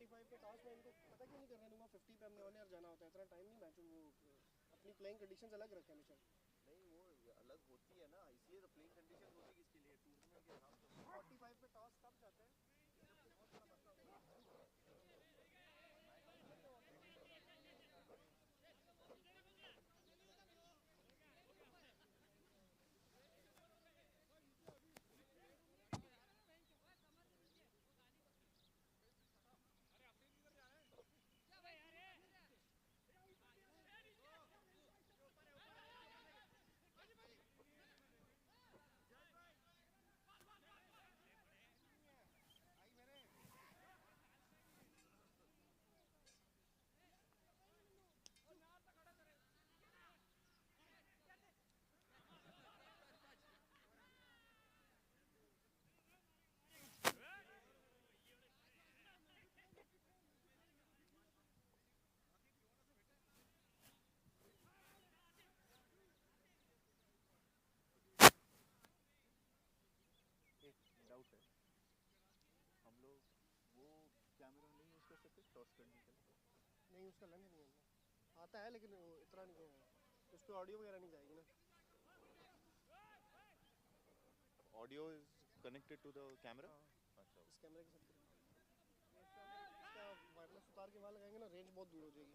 45 पे टॉस में इनको पता क्यों नहीं कर रहे हैं, 50 पे हमने ऑन एयर जाना होता है, इतना टाइम नहीं मैच वो अपनी प्लेइंग कंडीशंस अलग रखे हैं हमेशा। नहीं वो अलग होती है ना, इसलिए तो प्लेइंग कंडीशन होती है किसके लिए, टूर्नामेंट के हिसाब से। 45 पे टॉस तब जाते हैं जब कोई बहुत बड़ा मसला हो। एक डाउट है, हम लोग वो कैमरा नहीं यूज कर सकते टॉस करने के लिए? नहीं उसका लंच नहीं है, आता है लेकिन वो इतना नहीं है, उस पर ऑडियो वगैरह नहीं जाएगी ना। Audio is connected to the camera. अच्छा, इस कैमरे के साथ इसका वायरलेस उतार के वहाँ लगाएंगे ना, रेंज बहुत दूर हो जाएगी।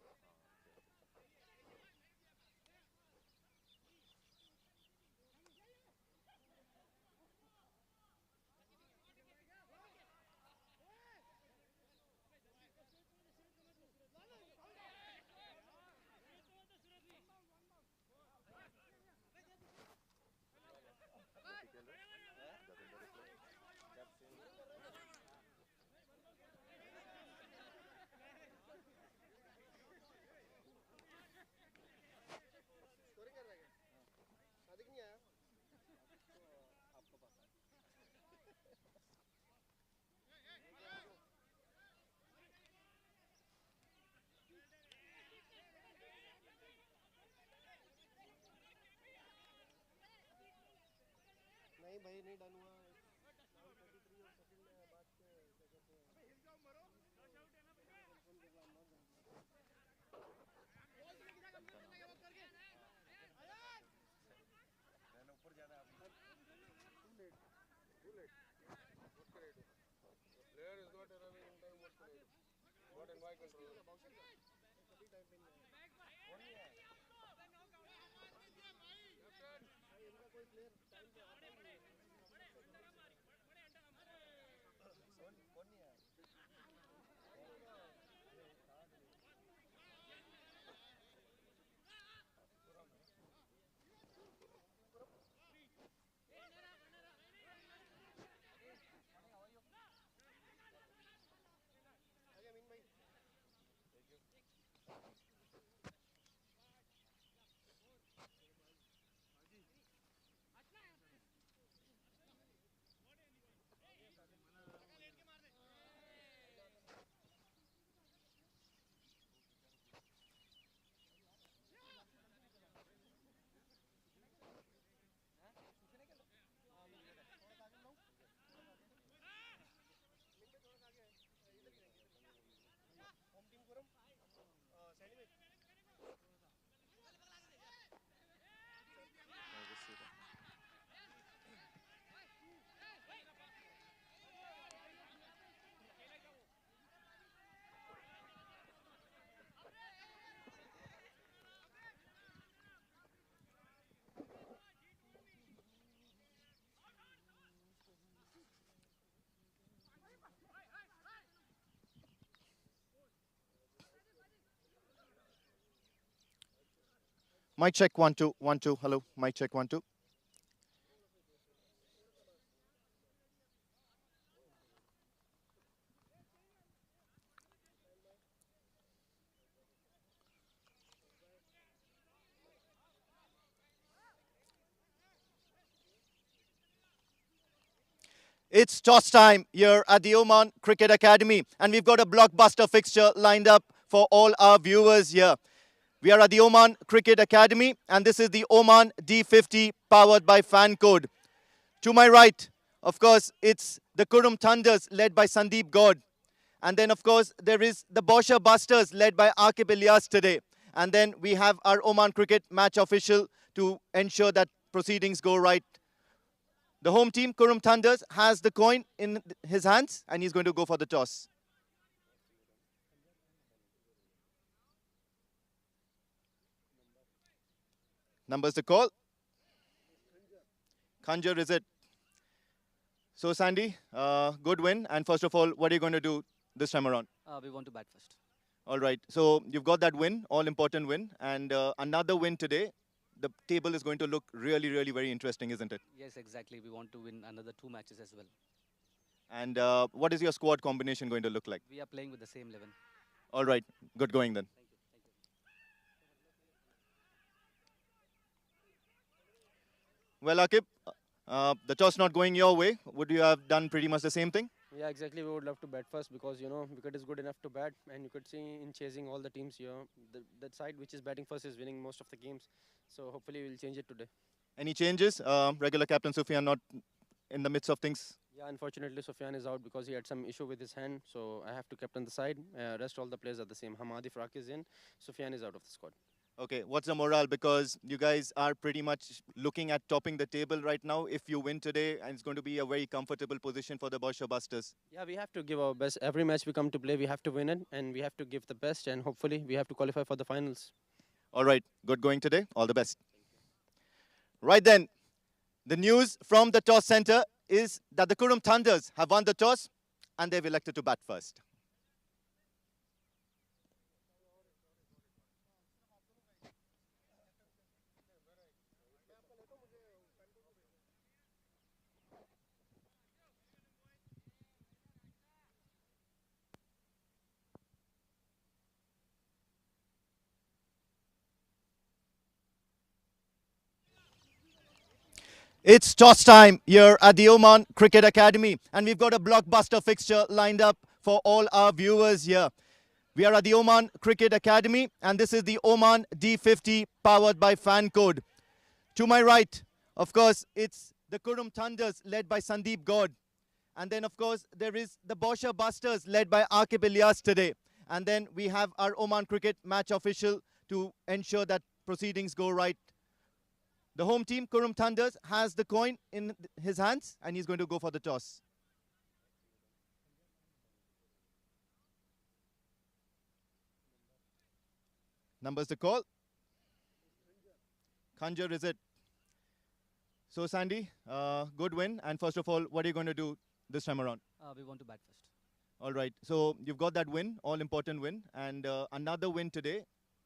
स्कोरिंग कर रहा है क्या? सादिक नहीं आया? आपको पता है। नहीं भाई नहीं डन हुआ। 33 और सेकंड में बात के क्या कहते हैं, मैंने ऊपर जाना है अभी। too late. What can I do? The player is not running in time. What can I do? Not in my control. Bouncer का कभी टाइम पे नहीं आया। कौन नहीं है? भाई इनका कोई प्लेयर टाइम पे आता ही नहीं है। कौन नहीं है? आगे अमीन भाई। होम टीम कुरम सैनी में Mic check 1 2 1 2. Hello, mic check 1 2. It's toss time here at the Oman Cricket Academy, and we've got a blockbuster fixture lined up for all our viewers here. We are at the Oman Cricket Academy, and this is the Oman D50 powered by Fan Code. To my right, of course, it's the Qurum Thunders led by Sandeep God. And then, of course, there is the Boushers led by Akib Ilyas today. And then we have our Oman cricket match official to ensure that proceedings go right. The home team, Qurum Thunders, has the coin in his hands and he's going to go for the toss. Numbers to call. Khanjar, is it? So, Sandy, good win. And first of all, what are you going to do this time around? We want to bat first. All right. So, you've got that win, all important win. And another win today. The table is going to look really, really very interesting, isn't it? Yes, exactly. We want to win another 2 matches as well. And what is your squad combination going to look like? We are playing with the same 11. All right. Good going then. Thank you. Thank you. Well, Akib, the toss not going your way. Would you have done pretty much the same thing? Yeah, exactly. We would love to bat first because wicket is good enough to bat, and you could see in chasing all the teams here, the side which is batting first is winning most of the games. So hopefully we'll change it today. Any changes? Regular captain Sufyan not in the midst of things. Yeah, unfortunately Sufyan is out because he had some issue with his hand, so I have to captain the side. Rest all the players are the same. Hamadi Frak is in, Sufyan is out of the squad. Okay, what's the morale? Because you guys are pretty much looking at topping the table right now. If you win today, and it's going to be a very comfortable position for the Boushers. Yeah, we have to give our best. Every match we come to play, we have to win it, and we have to give the best, and hopefully we have to qualify for the finals. All right, good going today. All the best. Right then, the news from the toss center is that the Qurum Thunders have won the toss and they've elected to bat first. It's toss time here at the Oman Cricket Academy, and we've got a blockbuster fixture lined up for all our viewers here. We are at the Oman Cricket Academy, and this is the Oman D50 powered by Fan Code. To my right, of course, it's the Qurum Thunders led by Sandeep God. And then, of course, there is the Boushers led by Akib Ilyas today. And then we have our Oman cricket match official to ensure that proceedings go right. The home team, Qurum Thunders, has the coin in his hands and he's going to go for the toss. Numbers to call. Khanjar, is it? So, Sandy, good win. And first of all, what are you going to do this time around? We want to bat first. All right. So, you've got that win, all important win. And another win today.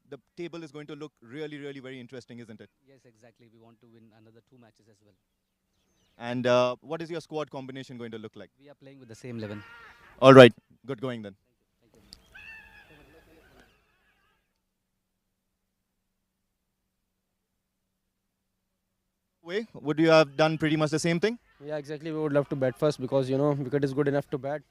The table is going to look really, really very interesting, isn't it? Yes, exactly. We want to win another 2 matches as well. And what is your squad combination going to look like? We are playing with the same 11. All right. Good going then. Thank you. Thank you. Way, would you have done pretty much the same thing? Yeah, exactly. We would love to bat first because wicket is good enough to bat.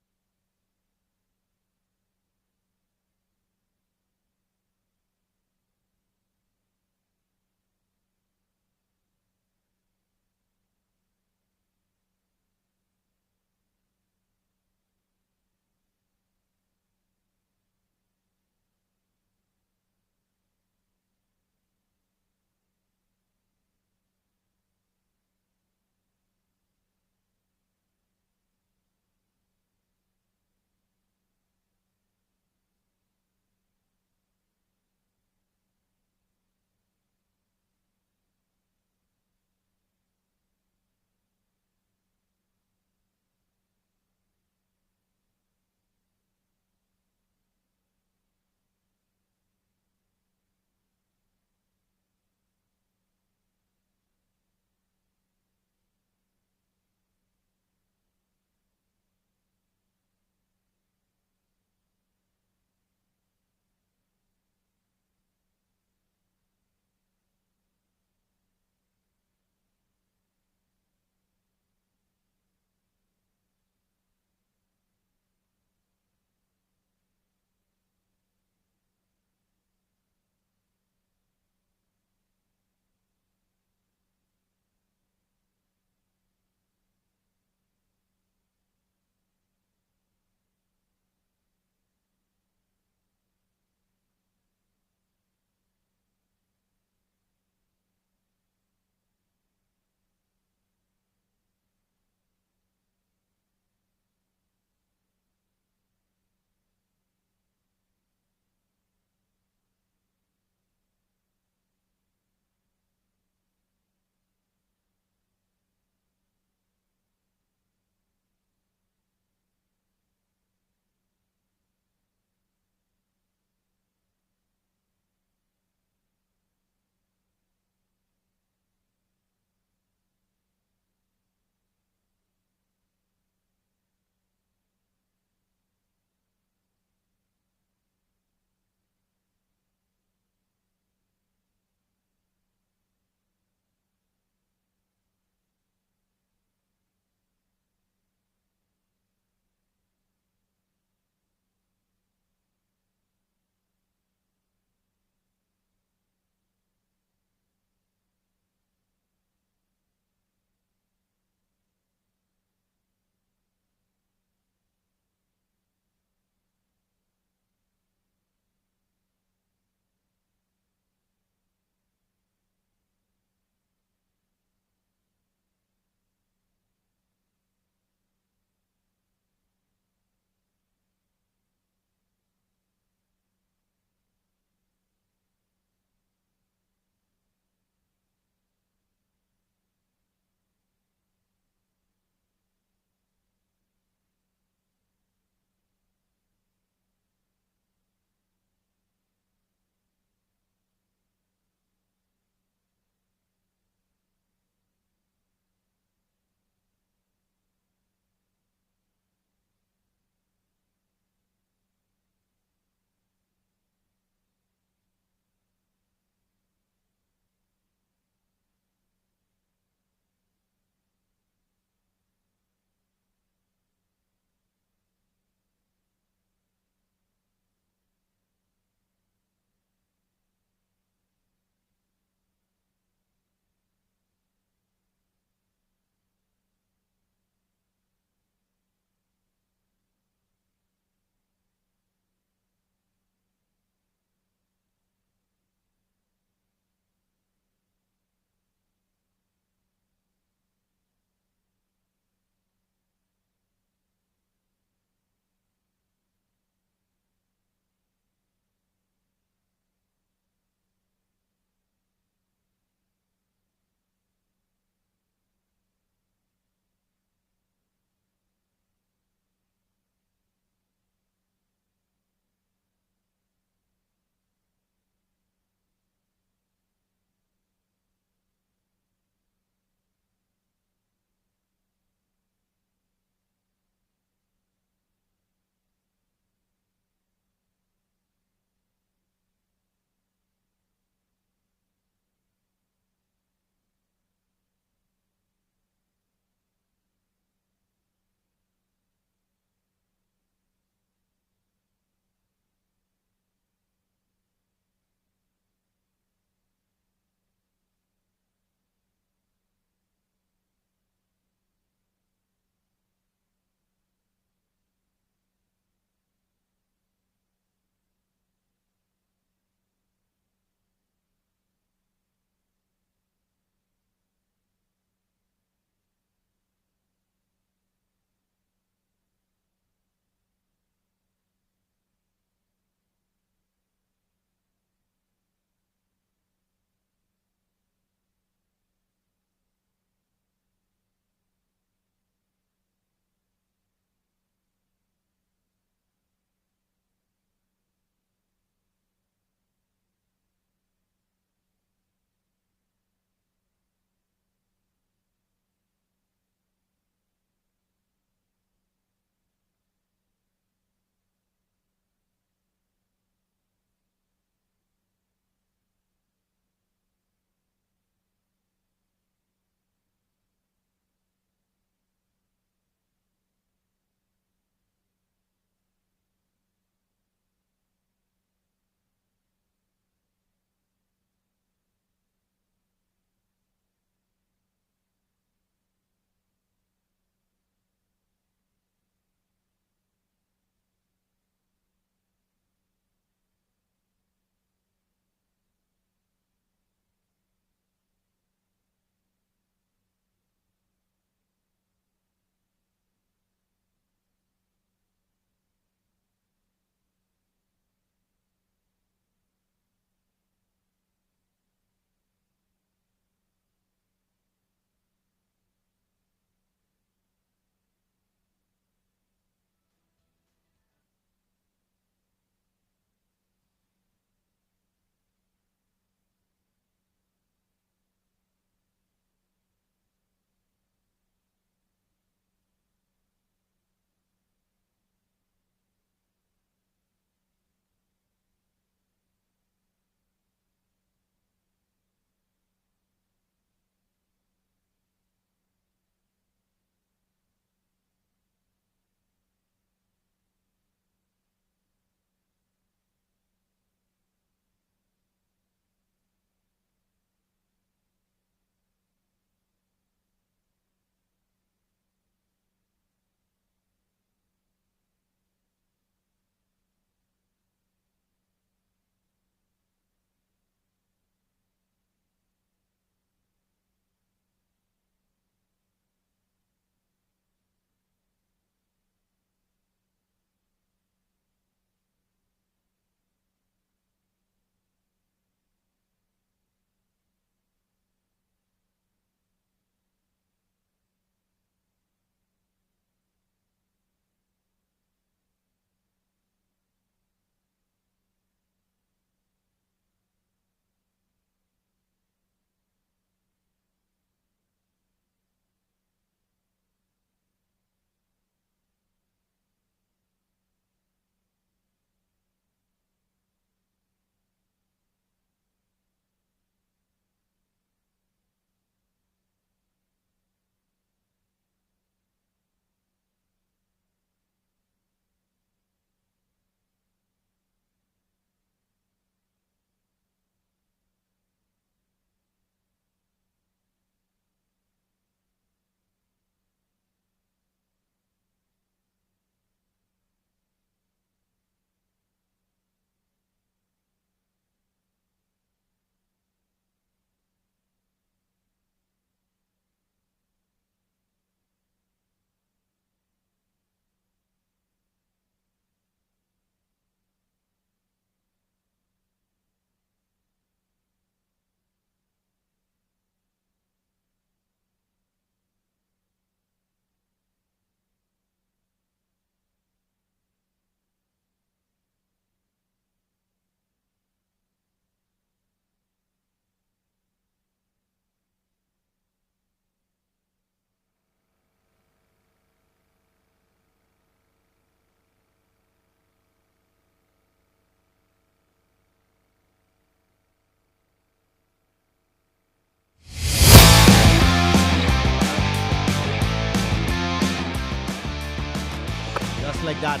that.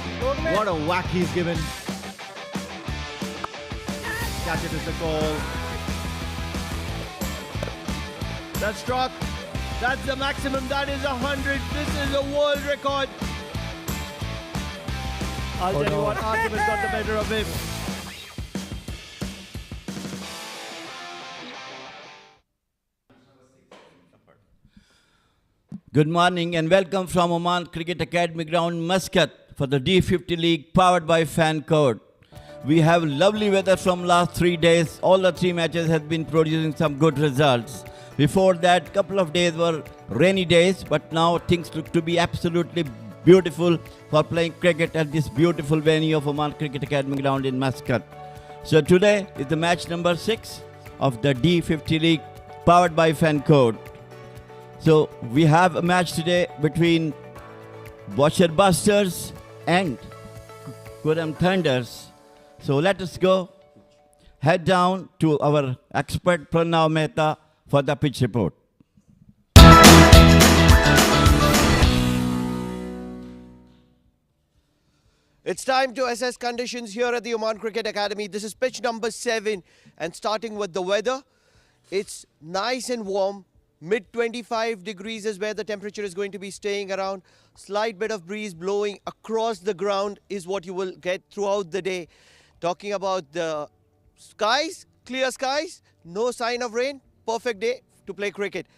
What a whack he's given. Catch it is the call. That struck. That's the maximum. That is 100. This is a world record. I'll tell you what, argument got the better of him. Good morning and welcome from Oman Cricket Academy ground, Muscat, for the D50 League powered by Fan Code. We have lovely weather from last 3 days. All the 3 matches have been producing some good results. Before that, couple of days were rainy days, but now things look to be absolutely beautiful for playing cricket at this beautiful venue of Oman Cricket Academy ground in Muscat. So today is the match number 6 of the D50 League powered by Fan Code. So we have a match today between Boushers and Qurum Thunders. So let us go head down to our expert Pranav Mehta for the pitch report. It's time to assess conditions here at the Oman Cricket Academy. This is pitch number 7, and starting with the weather, it's nice and warm. Mid 25 degrees is where the temperature is going to be staying around. Slight bit of breeze blowing across the ground is what you will get throughout the day. Talking about the skies, clear skies, no sign of rain, perfect day to play cricket.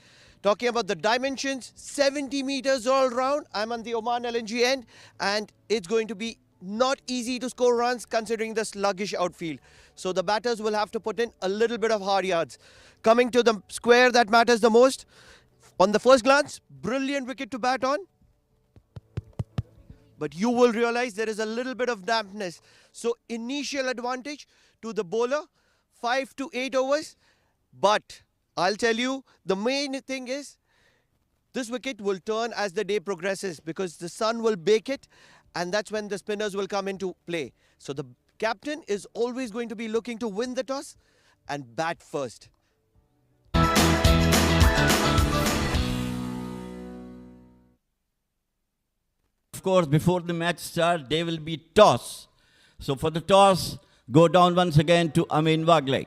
Talking about the dimensions, 70 meters all round. I'm on the Oman LNG end, and it's going to be not easy to score runs considering the sluggish outfield. So the batters will have to put in a little bit of hard yards. Coming to the square that matters the most, on the first glance, brilliant wicket to bat on. But you will realize there is a little bit of dampness. So initial advantage to the bowler, 5 to 8 overs. But I'll tell you, the main thing is this wicket will turn as the day progresses because the sun will bake it, and that's when the spinners will come into play. So the captain is always going to be looking to win the toss and bat first. Of course, before the match starts, there will be toss. So for the toss, go down once again to Amin Wagle.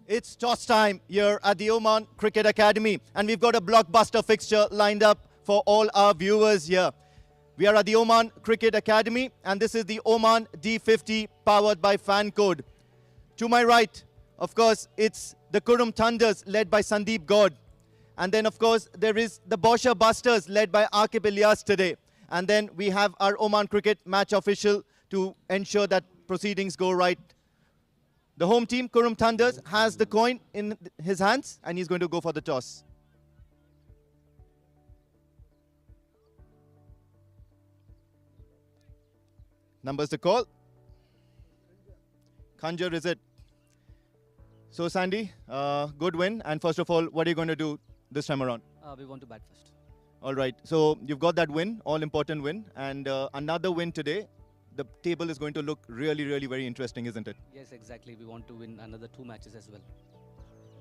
It's toss time here at the Oman Cricket Academy, and we've got a blockbuster fixture lined up for all our viewers here. We are at the Oman Cricket Academy, and this is the Oman D50 powered by Fan Code. To my right, of course, it's the Qurum Thunders led by Sandeep God. And then, of course, there is the Boushers led by Aqib Ilyas today. And then we have our Oman Cricket match official to ensure that proceedings go right. The home team, Qurum Thunders, has the coin in his hands, and he's going to go for the toss. Numbers to call. Khanjar is it. So Sandy, good win. And first of all, what are you going to do this time around? We want to bat first. All right. So you've got that win, all-important win, and another win today. The table is going to look really, really very interesting, isn't it? Yes, exactly. We want to win another 2 matches as well.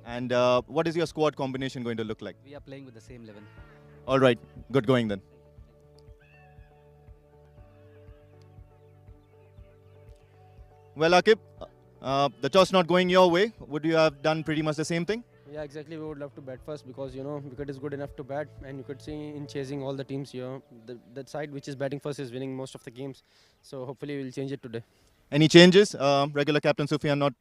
And what is your squad combination going to look like? We are playing with the same 11. All right. Good going then. Well, Aqib, the toss not going your way. Would you have done pretty much the same thing? Yeah, exactly. We would love to bat first because, wicket is good enough to bat, and you could see in chasing all the teams here, that side which is batting first is winning most of the games. So hopefully we'll change it today. Any changes? Regular captain Sufyan not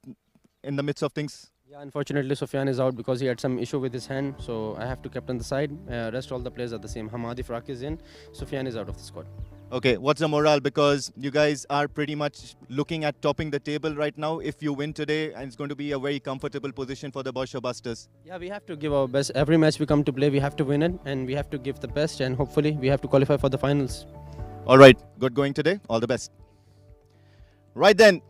in the midst of things? Yeah, unfortunately Sufyan is out because he had some issue with his hand. So I have to captain the side. Rest all the players are the same. Hamadi Frak is in. Sufyan is out of the squad. Okay, what's the morale? Because you guys are pretty much looking at topping the table right now. If you win today, and it's going to be a very comfortable position for the Boushers. Yeah, we have to give our best. Every match we come to play, we have to win it, and we have to give the best, and hopefully we have to qualify for the finals. All right, good going today. All the best. Right then,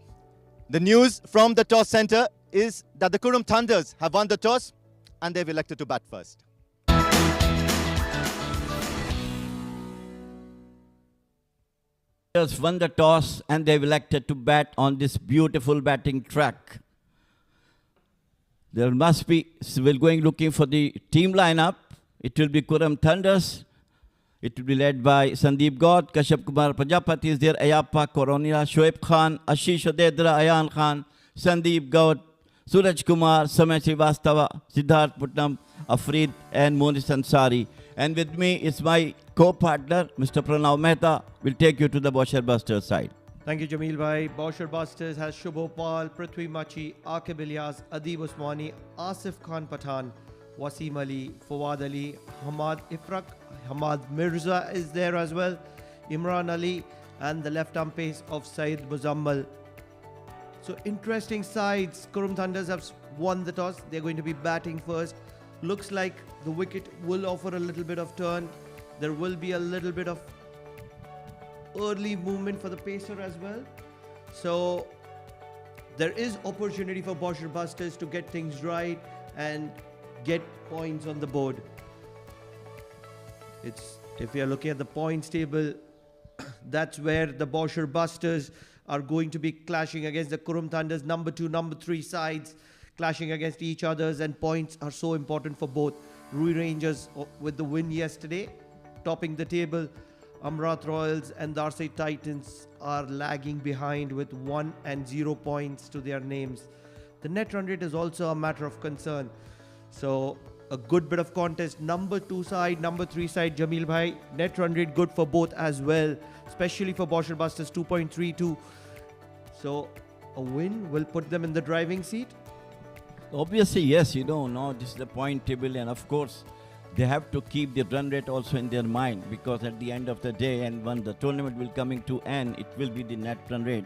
the news from the toss center is that the Qurum Thunders have won the toss, and they've elected to bat first. Won the toss and they've elected to bat on this beautiful batting track. There must be, we're going looking for the team lineup. It will be Qurum Thunders. It will be led by Sandeep Gaud, Kashyap Kumar Prajapati is there, Ayappa Koronia, Shoaib Khan, Ashish Adedra, Ayan Khan, Sandeep Gaud, Suraj Kumar, Samay Srivastava, Siddharth Putnam, Afreed and Monis Ansari. And with me is my co-partner, Mr. Pranav Mehta, will take you to the Boushers Busters side. Thank you, Jameel Bhai. Boushers Busters has Shubhopal, Prithvi Machi, Aqib Ilyas, Adib Usmani, Asif Khan Pathan, Wasim Ali, Fawad Ali, Hamad Ifrak, Hamad Mirza is there as well, Imran Ali, and the left arm pace of Saeed Muzammal. So interesting sides. Qurum Thunders have won the toss. They're going to be batting first. Looks like the wicket will offer a little bit of turn. There will be a little bit of early movement for the pacer as well. So there is opportunity for Boushers Busters to get things right and get points on the board. If we are looking at the points table, that's where the Boushers Busters are going to be clashing against the Qurum Thunders, number 2, number 3 sides, clashing against each others, and points are so important for both. Rui Rangers with the win yesterday, topping the table. Amrat Royals and Darcy Titans are lagging behind with 1 and 0 points to their names. The net run rate is also a matter of concern. So a good bit of contest. Number 2 side, number 3 side, Jameel Bhai, net run rate good for both as well, especially for Boushers Busters, 2.32. So a win will put them in the driving seat. Obviously, yes, no, this is the point table, and of course, they have to keep the run rate also in their mind, because at the end of the day, and when the tournament will coming to end, it will be the net run rate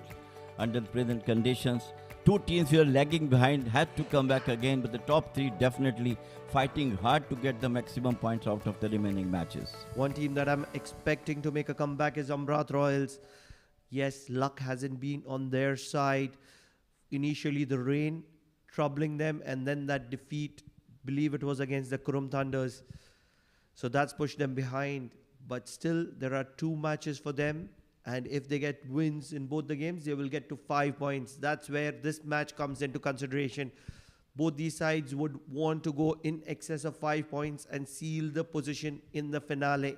under the present conditions. 2 teams who are lagging behind had to come back again, but the top 3 definitely fighting hard to get the maximum points out of the remaining matches. One team that I'm expecting to make a comeback is Amrat Royals. Yes, luck hasn't been on their side. Initially, the rain troubling them, and then that defeat, believe it was against the Qurum Thunders. So that's pushed them behind. But still, there are 2 matches for them. And if they get wins in both the games, they will get to 5 points. That's where this match comes into consideration. Both these sides would want to go in excess of 5 points and seal the position in the finale.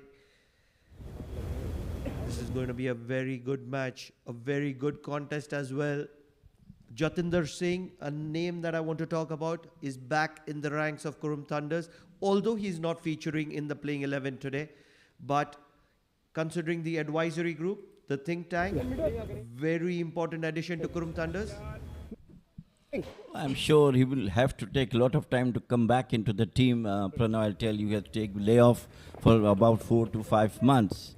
This is going to be a very good match, a very good contest as well. Jatinder Singh, a name that I want to talk about, is back in the ranks of Qurum Thunders, although he's not featuring in the playing 11 today. But considering the advisory group, the think tank, very important addition to Qurum Thunders. I'm sure he will have to take a lot of time to come back into the team. Pranav, I'll tell you, he has to take layoff for about 4 to 5 months.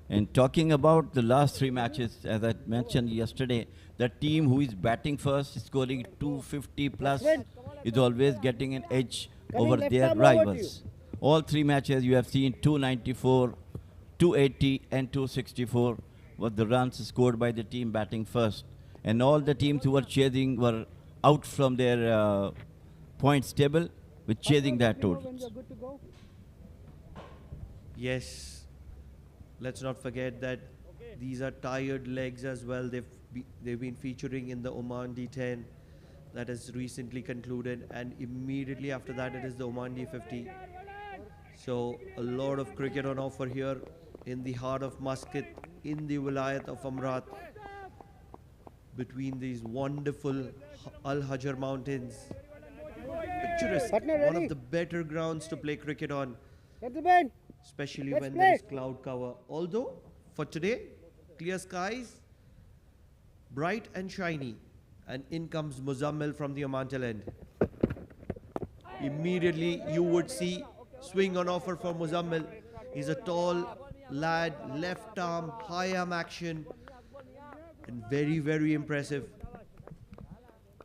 And talking about the last 3 matches, as I mentioned yesterday, the team who is batting first, scoring 250 plus, is always getting an edge over their rivals. All 3 matches you have seen 294, 280 and 264 was the runs scored by the team batting first. And all the teams who were chasing were out from their points table with chasing that totals. Yes, let's not forget that these are tired legs as well. They've been featuring in the Oman D10 that has recently concluded, and immediately after that it is the Oman D50. So a lot of cricket on offer here in the heart of Muscat, in the Wilayat of Amrat, between these wonderful Al Hajar mountains. Picturesque, one of the better grounds to play cricket on, especially when there is cloud cover. Although for today, clear skies, bright and shiny, and in comes Muzammil from the Omantel end. Immediately you would see swing on offer for Muzammil. He's a tall lad, left arm, high arm action, and very, very impressive.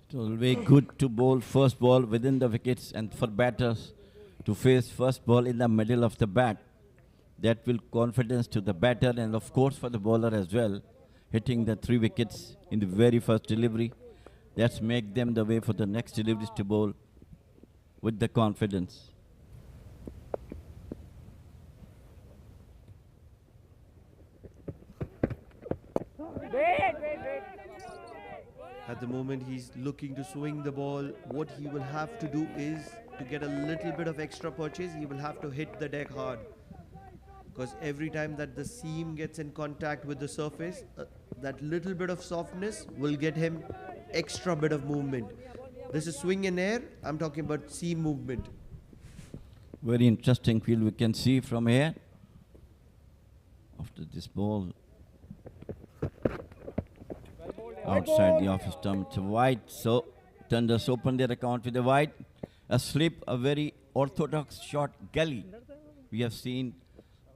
It's always good to bowl first ball within the wickets, and for batters to face first ball in the middle of the bat. That will confidence to the batter, and of course for the bowler as well, hitting the 3 wickets in the very first delivery. That's make them the way for the next deliveries to bowl with the confidence. At the moment, he's looking to swing the ball. What he will have to do is to get a little bit of extra purchase, he will have to hit the deck hard. Because every time that the seam gets in contact with the surface, that little bit of softness will get him extra bit of movement. This is swing in air. I'm talking about seam movement. Very interesting field we can see from here. After this ball, outside the office stump, it's wide. So Thunders open their account with a wide. A slip, a very orthodox short gully. We have seen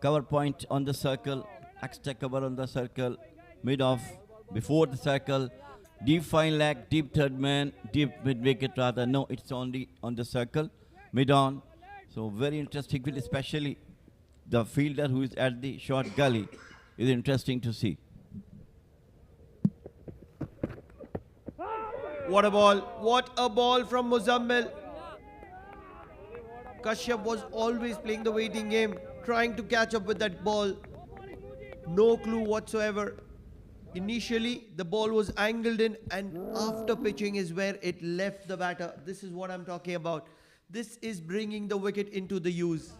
cover point on the circle, extra cover on the circle, mid off, before the circle, deep fine leg, deep third man, deep mid wicket rather. No, it's only on the circle, mid on. So very interesting field, especially the fielder who is at the short gully is interesting to see. What a ball. What a ball from Muzammil. Kashyap was always playing the waiting game, trying to catch up with that ball. No clue whatsoever. Initially, the ball was angled in, and after pitching is where it left the batter. This is what I'm talking about. This is bringing the wicket into the use.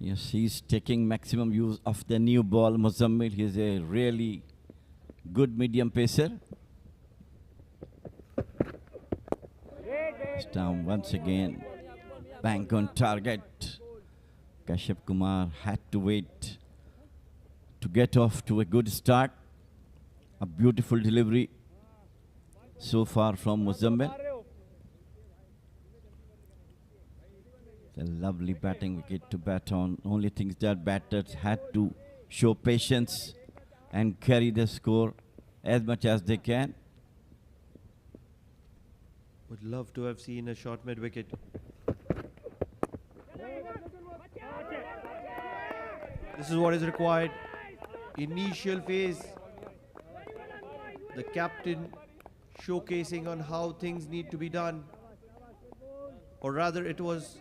Yes, he's taking maximum use of the new ball. Muzammil, he's a really good medium pacer. It's down once again. Bank on target. Kashyap Kumar had to wait to get off to a good start. A beautiful delivery so far from Muzammil. A lovely batting wicket to bat on. Only things that batters had to show patience and carry the score as much as they can. Would love to have seen a short mid wicket. This is what is required. Initial phase. The captain showcasing on how things need to be done. Or rather, it was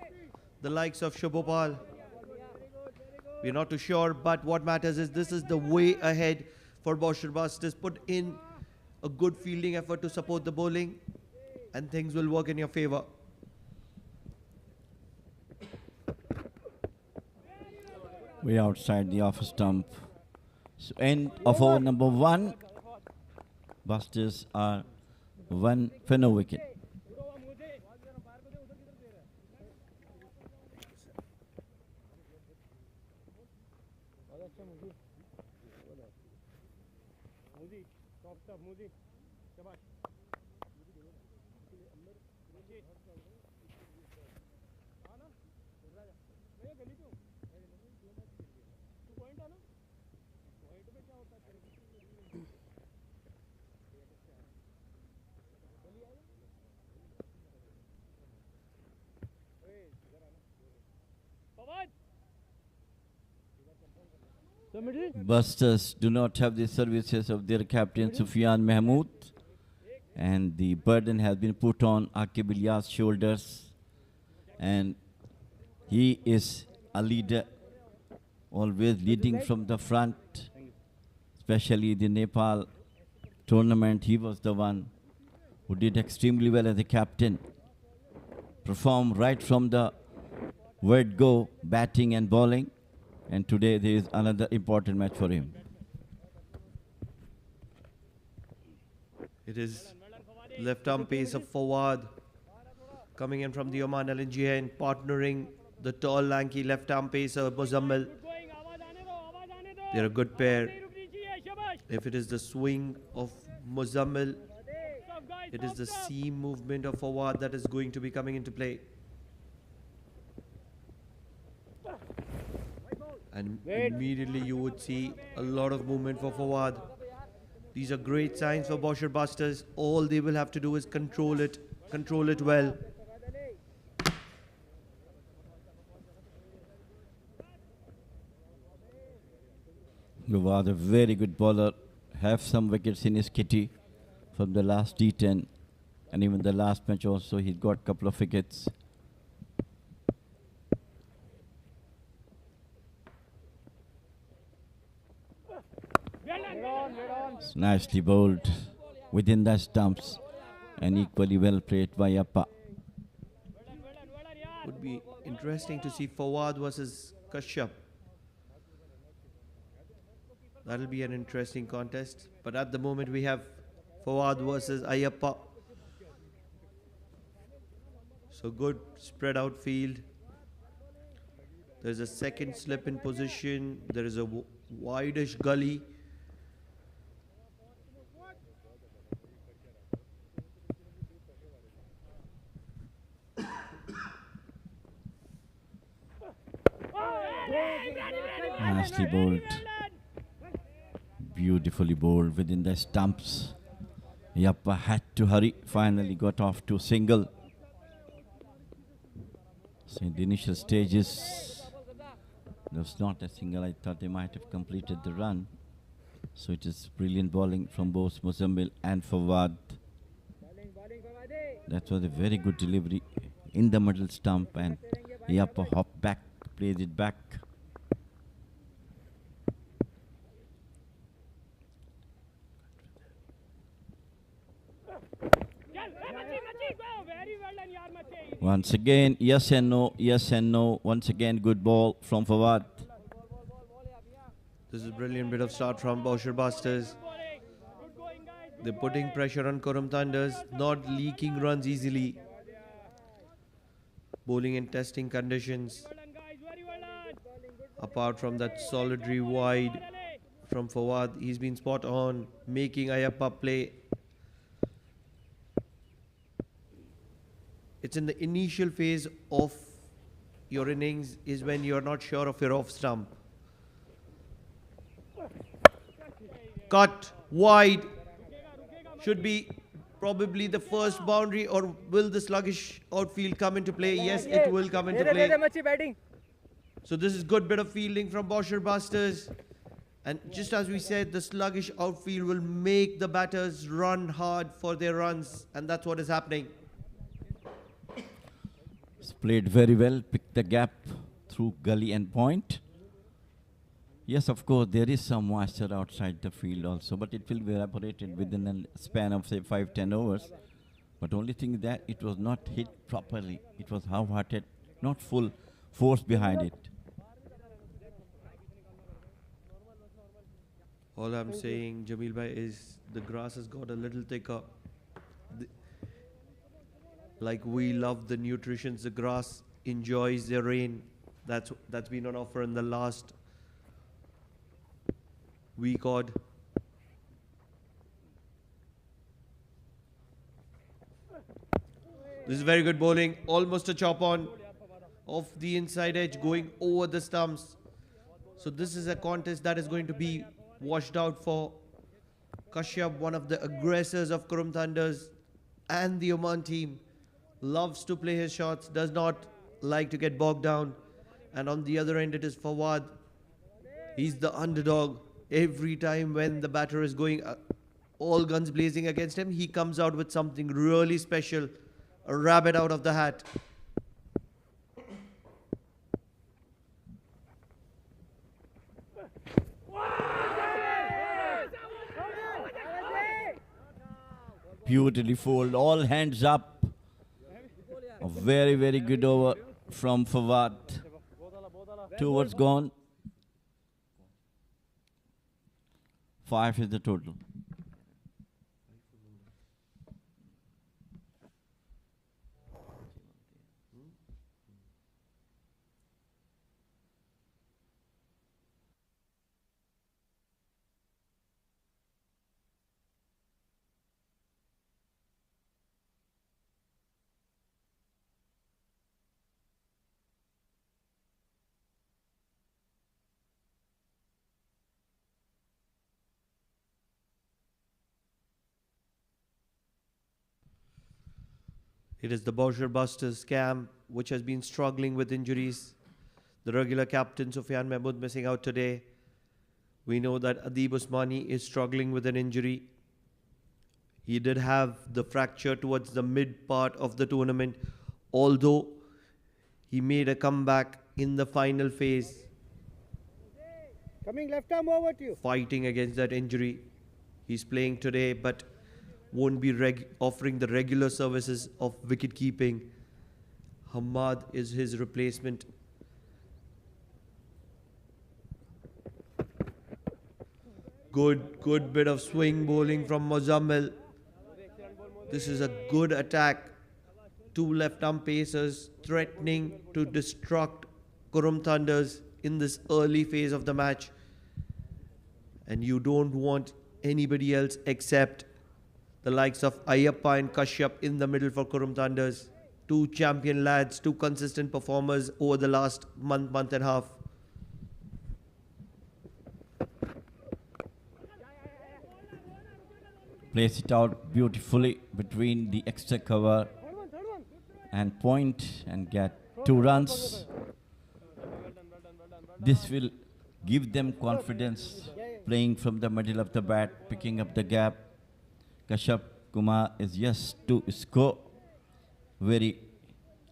the likes of Shubhopal. We're not too sure, but what matters is this is the way ahead for Boushers Busters. Put in a good fielding effort to support the bowling, and things will work in your favor. Way outside the off stump. So end of over number 1. Busters are 1 for no wicket. Busters do not have the services of their captain Sufyan Mahmood, and the burden has been put on Aqib Ilyas' shoulders, and he is a leader, always leading from the front, especially the Nepal tournament. He was the one who did extremely well as a captain, performed right from the word go, batting and bowling. And today there is another important match for him. It is left arm pace of Fawad coming in from the Oman LNG and partnering the tall lanky left arm pacer Muzammil. They're a good pair. If it is the swing of Muzammil, it is the seam movement of Fawad that is going to be coming into play. And immediately you would see a lot of movement for Fawad. These are great signs for Boushers Busters. All they will have to do is control it well. Fawad, a very good bowler, have some wickets in his kitty from the last D10, and even the last match also he got a couple of wickets. Nicely bowled within the stumps and equally well played by Appa. Would be interesting to see Fawad versus Kashyap. That'll be an interesting contest. But at the moment we have Fawad versus Ayappa. So good spread out field. There's a second slip in position. There is a wideish gully. Nicely bowled. Beautifully bowled within the stumps. Yappa had to hurry. Finally got off to single. So in the initial stages, there was not a single. I thought they might have completed the run. So it is brilliant bowling from both Muzammil and Fawad. That was a very good delivery in the middle stump, and Yappa hopped back, played it back. Once again, yes and no, yes and no. Once again, good ball from Fawad. This is a brilliant bit of start from Boushers. They're putting pressure on Qurum Thunders, not leaking runs easily. Bowling in testing conditions. Apart from that solitary wide from Fawad, he's been spot on, making Ayappa play. It's in the initial phase of your innings is when you're not sure of your off stump. Cut, wide, should be probably the first boundary, or will the sluggish outfield come into play? Yes, it will come into play. So this is good bit of fielding from Boushers. And just as we said, the sluggish outfield will make the batters run hard for their runs, and that's what is happening. It's played very well, picked the gap through gully and point. Yes, of course, there is some moisture outside the field also, but it will be evaporated within a span of, say, 5-10 overs. But only thing is that it was not hit properly. It was half-hearted, not full force behind it. All I'm saying, Jamil bhai, is the grass has got a little thicker. Like we love the nutritions, the grass enjoys the rain. That's been on offer in the last week odd. This is very good bowling. Almost a chop on off the inside edge, going over the stumps. So this is a contest that is going to be washed out for Kashyap, one of the aggressors of Qurum Thunders and the Oman team. Loves to play his shots, does not like to get bogged down. And on the other end, it is Fawad. He's the underdog. Every time when the batter is going all guns blazing against him, he comes out with something really special, a rabbit out of the hat. Beautifully fold, all hands up. A very, very good over from Fawad. 2 overs gone. 5 is the total. It is the Boushers scam, which has been struggling with injuries. The regular captain, Sufyan Mahmood, missing out today. We know that Adib Usmani is struggling with an injury. He did have the fracture towards the mid part of the tournament, although he made a comeback in the final phase. Coming left arm over to you. Fighting against that injury. He's playing today, but won't be offering the regular services of wicket keeping. Hamad is his replacement. Good bit of swing bowling from Mozammil. This is a good attack. Two left-arm pacers threatening to destruct Qurum Thunders in this early phase of the match. And you don't want anybody else except the likes of Ayyappa and Kashyap in the middle for Qurum Thunders. Two champion lads, two consistent performers over the last month and a half. Plays it out beautifully between the extra cover and point and get 2 runs. This will give them confidence playing from the middle of the bat, picking up the gap. Kashyap Kumar is just to score very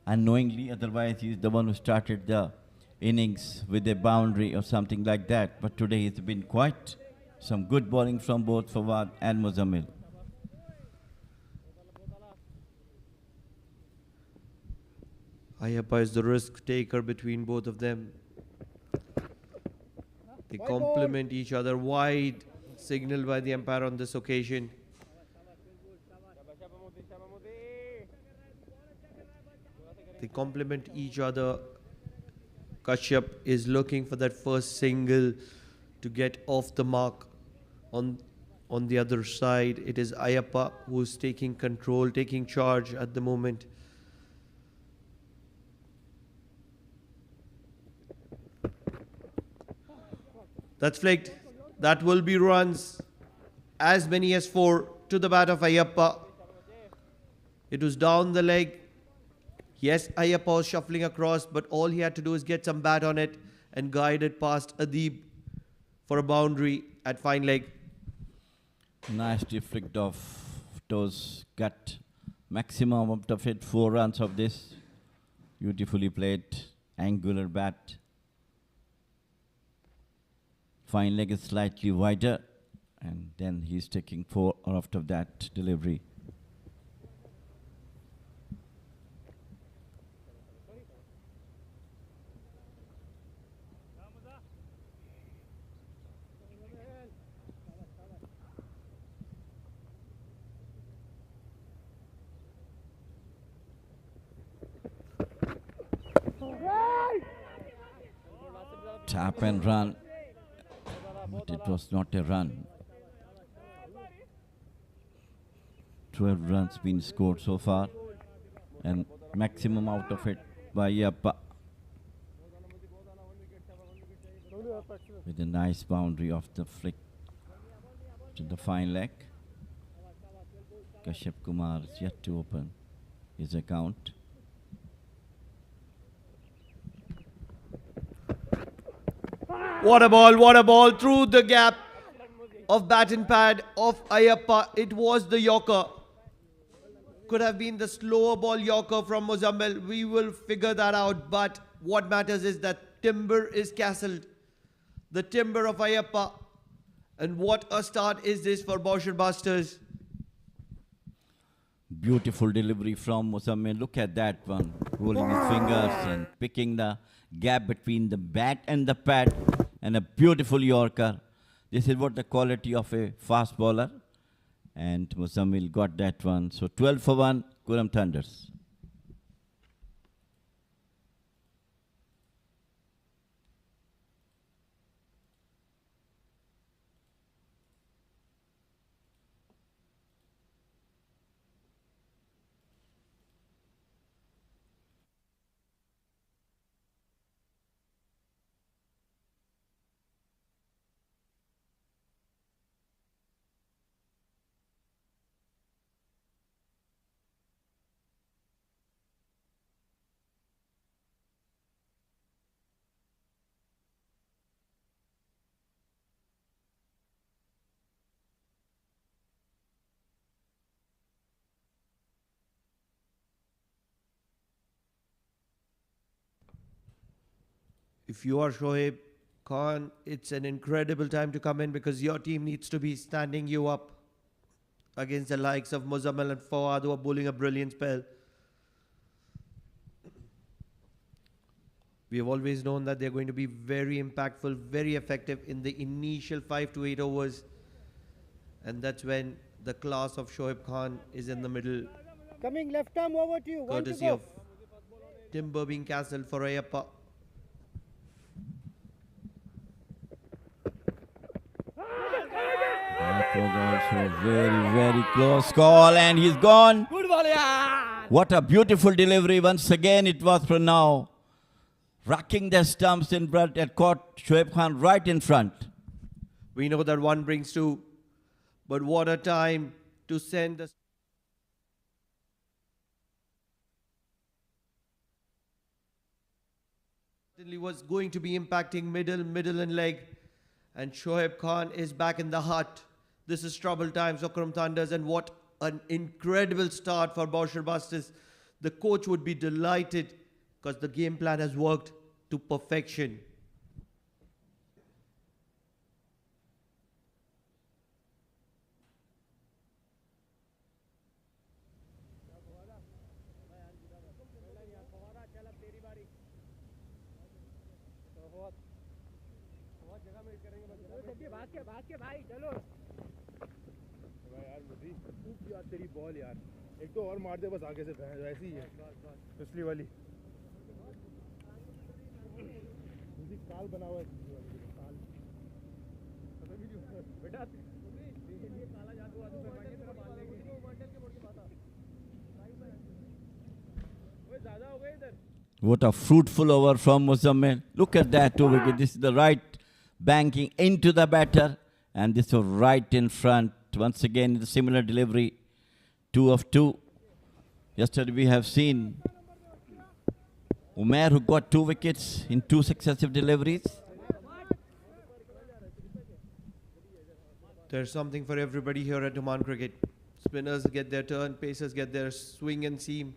unknowingly, otherwise he is the one who started the innings with a boundary or something like that. But today it's been quite some good bowling from both Fawad and Mozammil. Ayyappa is the risk taker between both of them. They complement each other. Wide signal by the umpire on this occasion. They complement each other. Kashyap is looking for that first single to get off the mark. On the other side, it is Ayyappa who's taking control, taking charge at the moment. That's flicked. That will be runs. As many as 4 to the bat of Ayyappa. It was down the leg. Yes, Ayyappa was shuffling across, but all he had to do is get some bat on it and guide it past Adib for a boundary at fine leg. Nicely flicked off toes, got maximum out of it, 4 runs of this. Beautifully played, angular bat. Fine leg is slightly wider, and then he's taking 4 after that delivery. Tap and run, but it was not a run. 12 runs been scored so far, and maximum out of it by Yappa. With a nice boundary of the flick to the fine leg. Kashyap Kumar is yet to open his account. What a ball through the gap of bat and pad of Ayyappa. It was the Yorker. Could have been the slower ball Yorker from Mozammil. We will figure that out. But what matters is that timber is castled. The timber of Ayyappa. And what a start is this for Boushers Busters. Beautiful delivery from Mozammil. Look at that one. Rolling his fingers and picking the gap between the bat and the pad. And a beautiful Yorker. This is what the quality of a fast bowler. And Mozammil got that one. So 12 for 1, Qurum Thunders. If you are Shoaib, Khan, it's an incredible time to come in because your team needs to be standing you up against the likes of Muzammil and Fawad, who are bowling a brilliant spell. We have always known that they're going to be very impactful, very effective in the initial 5 to 8 overs. And that's when the class of Shoaib Khan is in the middle. Coming left arm over to you. One to Courtesy go. of timber being castled for Ayappa. That was also very, very close call, and he's gone. Good ball, yeah. What a beautiful delivery. Once again, it was Pranav rocking the stumps in front and caught Shoaib Khan right in front. We know that one brings two, but what a time to send the certainly was going to be impacting middle and leg, and Shoaib Khan is back in the hut. This is trouble times for Qurum Thunders, and what an incredible start for Boushers. The coach would be delighted because the game plan has worked to perfection. तेरी ball यार एक तो और मार दे बस आगे से वैसी ही है पिछली वाली काल बना हुआ है काल बेटा ये काला जादू आदू करवाएंगे तेरा मारने की ओए ज्यादा हो गए इधर. What a fruitful over from Muzammil. Look at that 2 wicket. This is the right banking into the batter, and this was right in front. Once again, the similar delivery. 2 of 2. Yesterday we have seen Umair, who got 2 wickets in 2 successive deliveries. There's something for everybody here at Oman Cricket. Spinners get their turn, pacers get their swing and seam.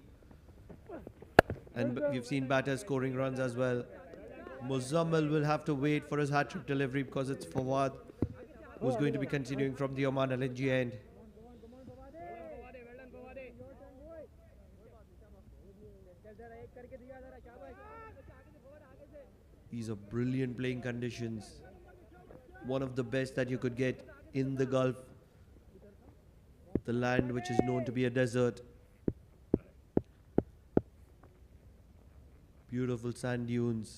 And we've seen batters scoring runs as well. Muzammil will have to wait for his hat-trick delivery because it's Fawad who's going to be continuing from the Oman LNG end. These are brilliant playing conditions. One of the best that you could get in the Gulf. The land which is known to be a desert. Beautiful sand dunes.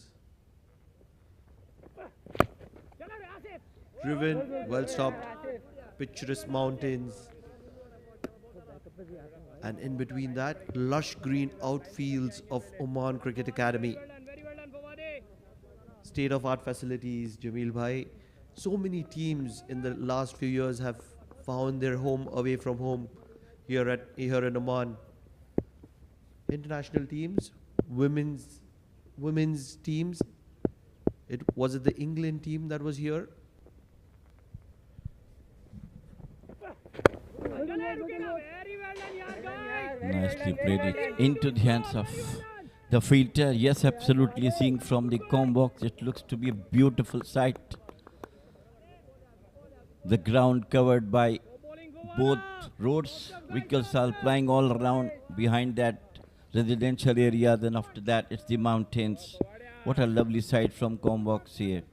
Driven, well stopped, picturesque mountains. And in between that, lush green outfields of Oman Cricket Academy. State-of-art facilities, Jameel Bhai. So many teams in the last few years have found their home away from home here in Oman. International teams, women's teams. Was it the England team that was here? Nicely played it into the hands of the fielder. Yes, absolutely. Seeing from the comb box, it looks to be a beautiful sight. The ground covered by both roads. Vehicles are flying all around behind that residential area. Then after that, it's the mountains. What a lovely sight from comb box here.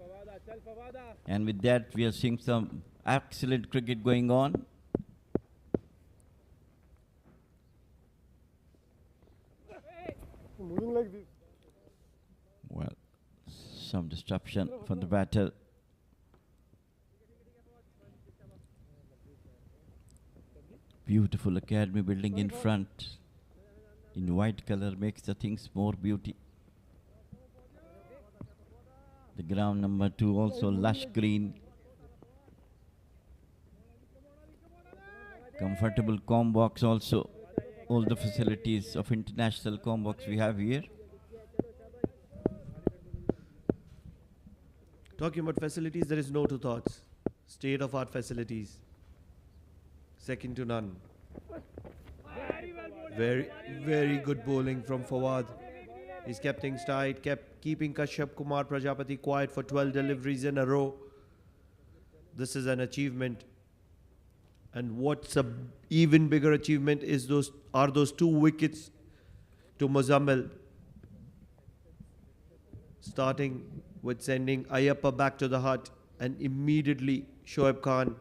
And with that, we are seeing some excellent cricket going on. Moving like this. Well, some disruption from the batter. Beautiful academy building in front. In white color makes the things more beauty. The ground number 2 also lush green. Comfortable comb box also. All the facilities of international comb box we have here. Talking about facilities, there is no two thoughts. State-of-art facilities. Second to none. Very, very good bowling from Fawad. He's kept things tight, kept keeping Kashyap Kumar Prajapati quiet for 12 deliveries in a row. This is an achievement. And what's a even bigger achievement is those 2 wickets to Muzammil. Starting with sending Ayappa back to the hut and immediately Shoaib Khan.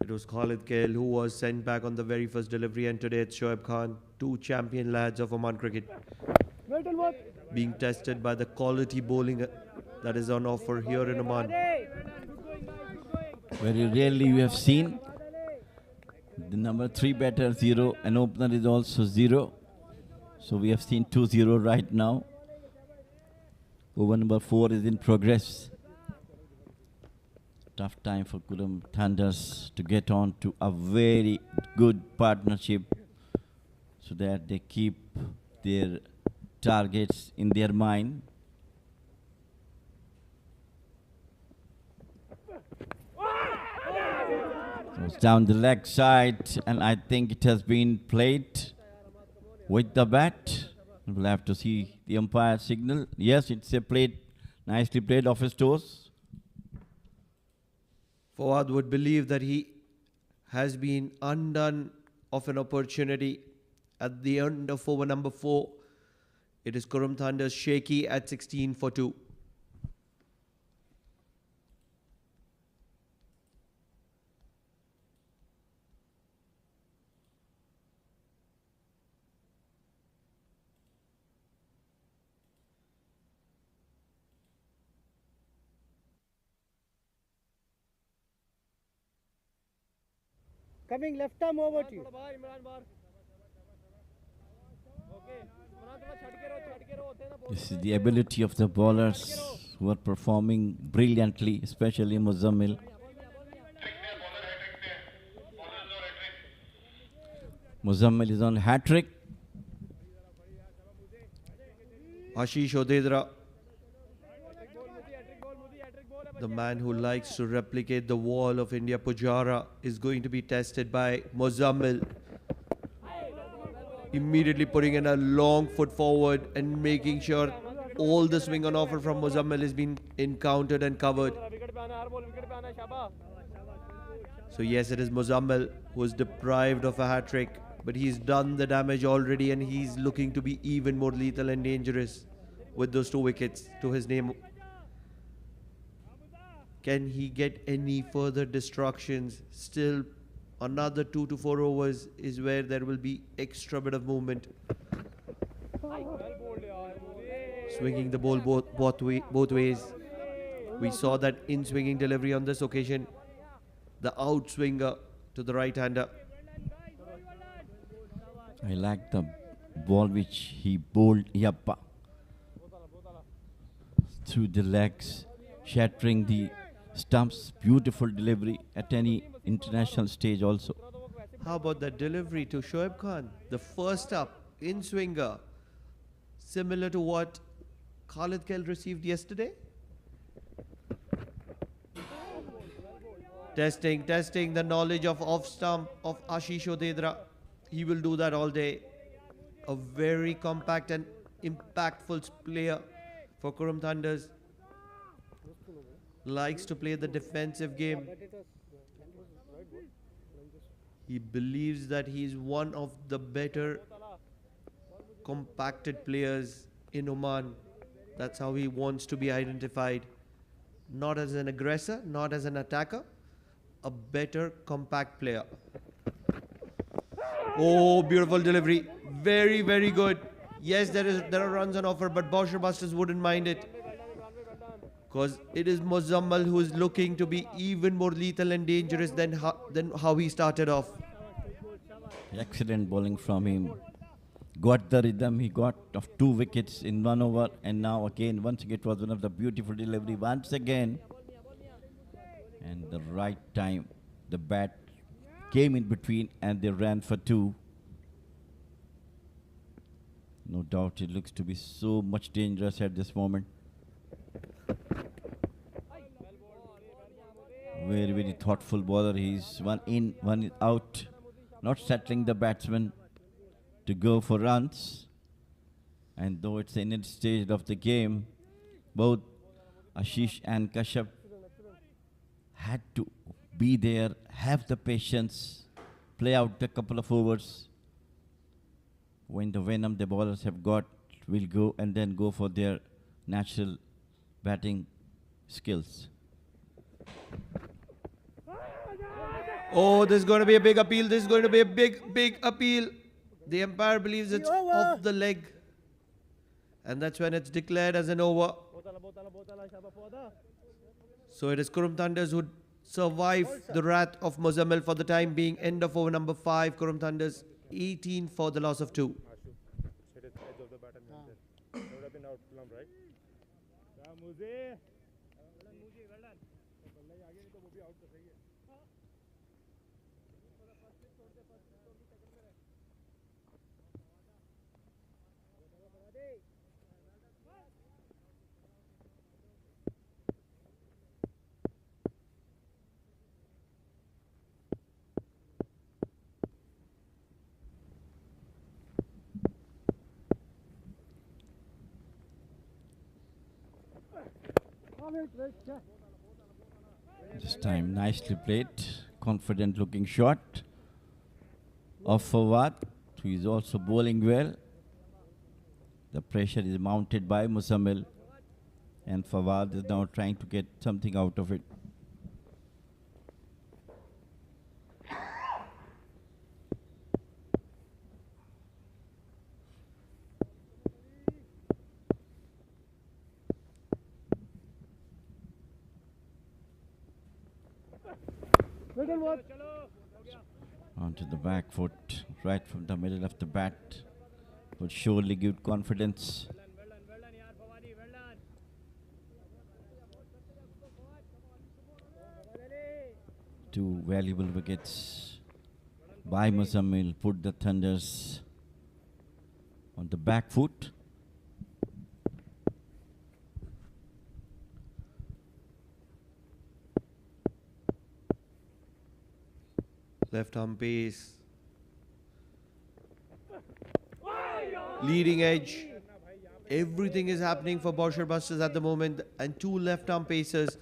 It was Khalid Kail who was sent back on the very first delivery, and today it's Shoaib Khan, 2 champion lads of Oman cricket, being tested by the quality bowling that is on offer here in Oman. Very rarely we have seen the number 3 batter 0 and opener is also 0. So we have seen 2-0 right now. Over number 4 is in progress. Tough time for Qurum Thunders to get on to a very good partnership so that they keep their targets in their mind. So it's down the leg side, and I think it has been played with the bat. We'll have to see the umpire signal. Yes, it's a played, nicely played off his toes. Fawad would believe that he has been undone of an opportunity at the end of over number 4. It is Qurum Thunders shaky at 16 for 2. Coming left arm over to you. This is the ability of the bowlers who are performing brilliantly, especially Muzammil. Muzammil is on hat-trick. Ashish Odedra, the man who likes to replicate the wall of India, Pujara, is going to be tested by Muzammil. Immediately putting in a long foot forward and making sure all the swing on offer from Muzammil is being encountered and covered. So yes, it is Muzammil who is deprived of a hat-trick, but he's done the damage already and he's looking to be even more lethal and dangerous with those 2 wickets to his name. Can he get any further destructions? Still another 2 to 4 overs is where there will be extra bit of movement. Swinging the ball both ways. We saw that in swinging delivery on this occasion. The outswinger to the right-hander. I like the ball which he bowled Yappa through the legs, shattering the stumps. Beautiful delivery at any international stage also. How about that delivery to Shoaib Khan? The first up in swinger, similar to what Khalid Kail received yesterday. Testing the knowledge of off stump of Ashish Odedra. He will do that all day. A very compact and impactful player for Qurum Thunders. Likes to play the defensive game. He believes that he is one of the better compacted players in Oman. That's how he wants to be identified. Not as an aggressor, not as an attacker. A better compact player. Oh, beautiful delivery. Very, very good. Yes, there are runs on offer, but Boushers wouldn't mind it. Because it is Muzammil who is looking to be even more lethal and dangerous than how he started off. Excellent bowling from him. Got the rhythm he got of 2 wickets in 1 over, and now again, once again, it was one of the beautiful delivery once again. And the right time, the bat came in between and they ran for 2. No doubt it looks to be so much dangerous at this moment. Very, very thoughtful bowler. He's one in, one is out. Not settling the batsman to go for runs. And though it's the initial stage of the game, both Ashish and Kashyap had to be there, have the patience, play out a couple of overs. When the venom the bowlers have got will go and then go for their natural batting skills. Oh, this is going to be a big appeal. This is going to be a big appeal. The umpire believes it's off the leg. And that's when it's declared as an over. So it is Qurum Thunders who survive the wrath of Muzammil for the time being. End of over number 5. Qurum Thunders 18 for the loss of 2. Hit its edge of the bat and then there would have been out plumb, right? This time nicely played, confident looking shot of Fawad, who is also bowling well. The pressure is mounted by Muzammil and Fawad is now trying to get something out of it. Onto the back foot, right from the middle of the bat, would surely give confidence. Two valuable wickets by Muzammil put the Thunders on the back foot. Left arm pace. Leading edge. Everything is happening for Boushers at the moment, and two left arm pacers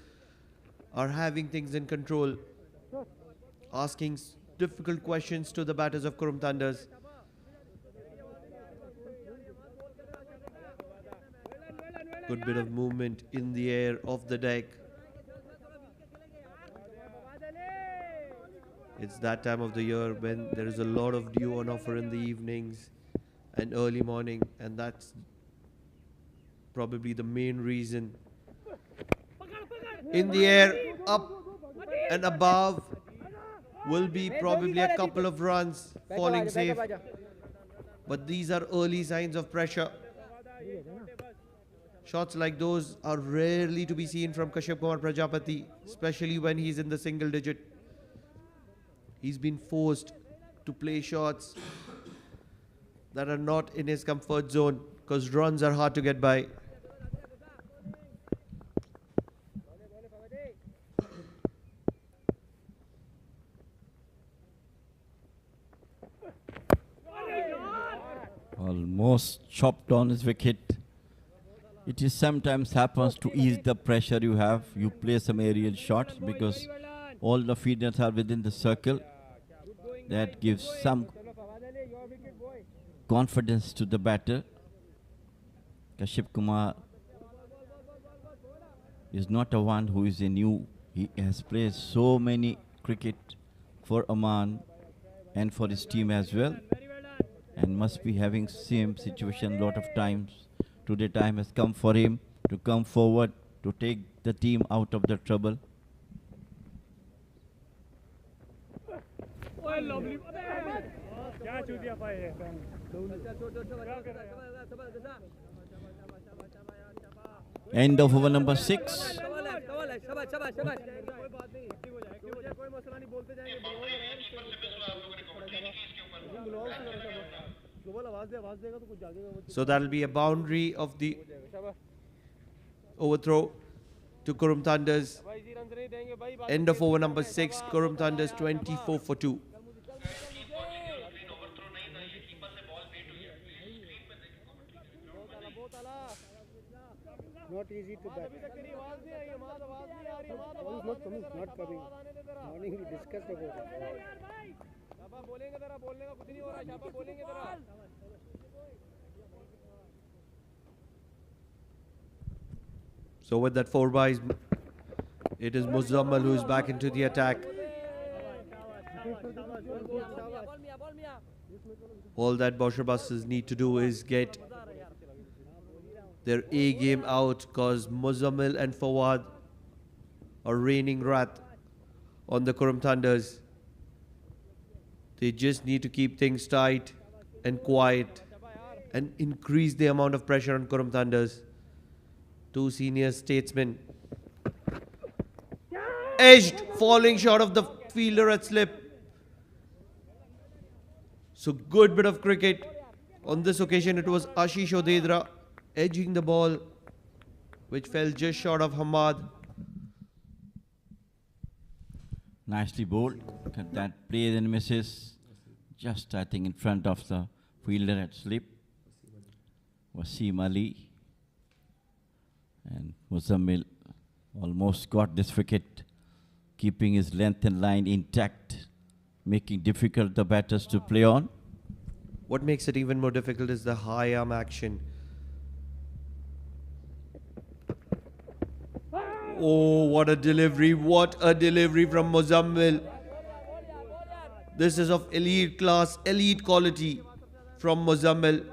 are having things in control, asking difficult questions to the batters of Qurum Thunders. Good bit of movement in the air, off the deck. It's that time of the year when there is a lot of dew on offer in the evenings and early morning, and that's probably the main reason. In the air, up and above, will be probably a couple of runs falling safe. But these are early signs of pressure. Shots like those are rarely to be seen from Kashyap Kumar Prajapati, especially when he's in the single digit. He's been forced to play shots that are not in his comfort zone because runs are hard to get by. Almost chopped on his wicket. It is sometimes happens to ease the pressure you have. You play some aerial shots because all the fielders are within the circle. That gives some confidence to the batter. Kashyap Kumar is not a one who is a new. He has played so many cricket for Oman and for his team as well, and must be having same situation a lot of times. Today time has come for him to come forward to take the team out of the trouble. End of over number 6. So that'll be a boundary of the overthrow to Qurum Thunders. End of over number 6. Qurum Thunders 24 for 2. Not easy to bat. Ball is not coming, not coming. Morning we discussed about it. So with that 4 byes, it is Muzammal who is back into the attack. All that Boushers need to do is get their A game out, because Muzammal and Fawad are raining wrath on the Qurum Thunders. They just need to keep things tight and quiet and increase the amount of pressure on Qurum Thunders. Two senior statesmen. Edged, falling short of the fielder at slip. So good bit of cricket. On this occasion it was Ashish Odedra edging the ball, which fell just short of Hamad. Nicely bowled. Look at that, plays and misses. Just I think in front of the fielder at slip. Wasim Ali. And Muzammil almost got this wicket, keeping his length and line intact, making difficult the batters to play on. What makes it even more difficult is the high arm action. Oh, what a delivery. What a delivery from Muzammil. This is of elite class, elite quality from Muzammil.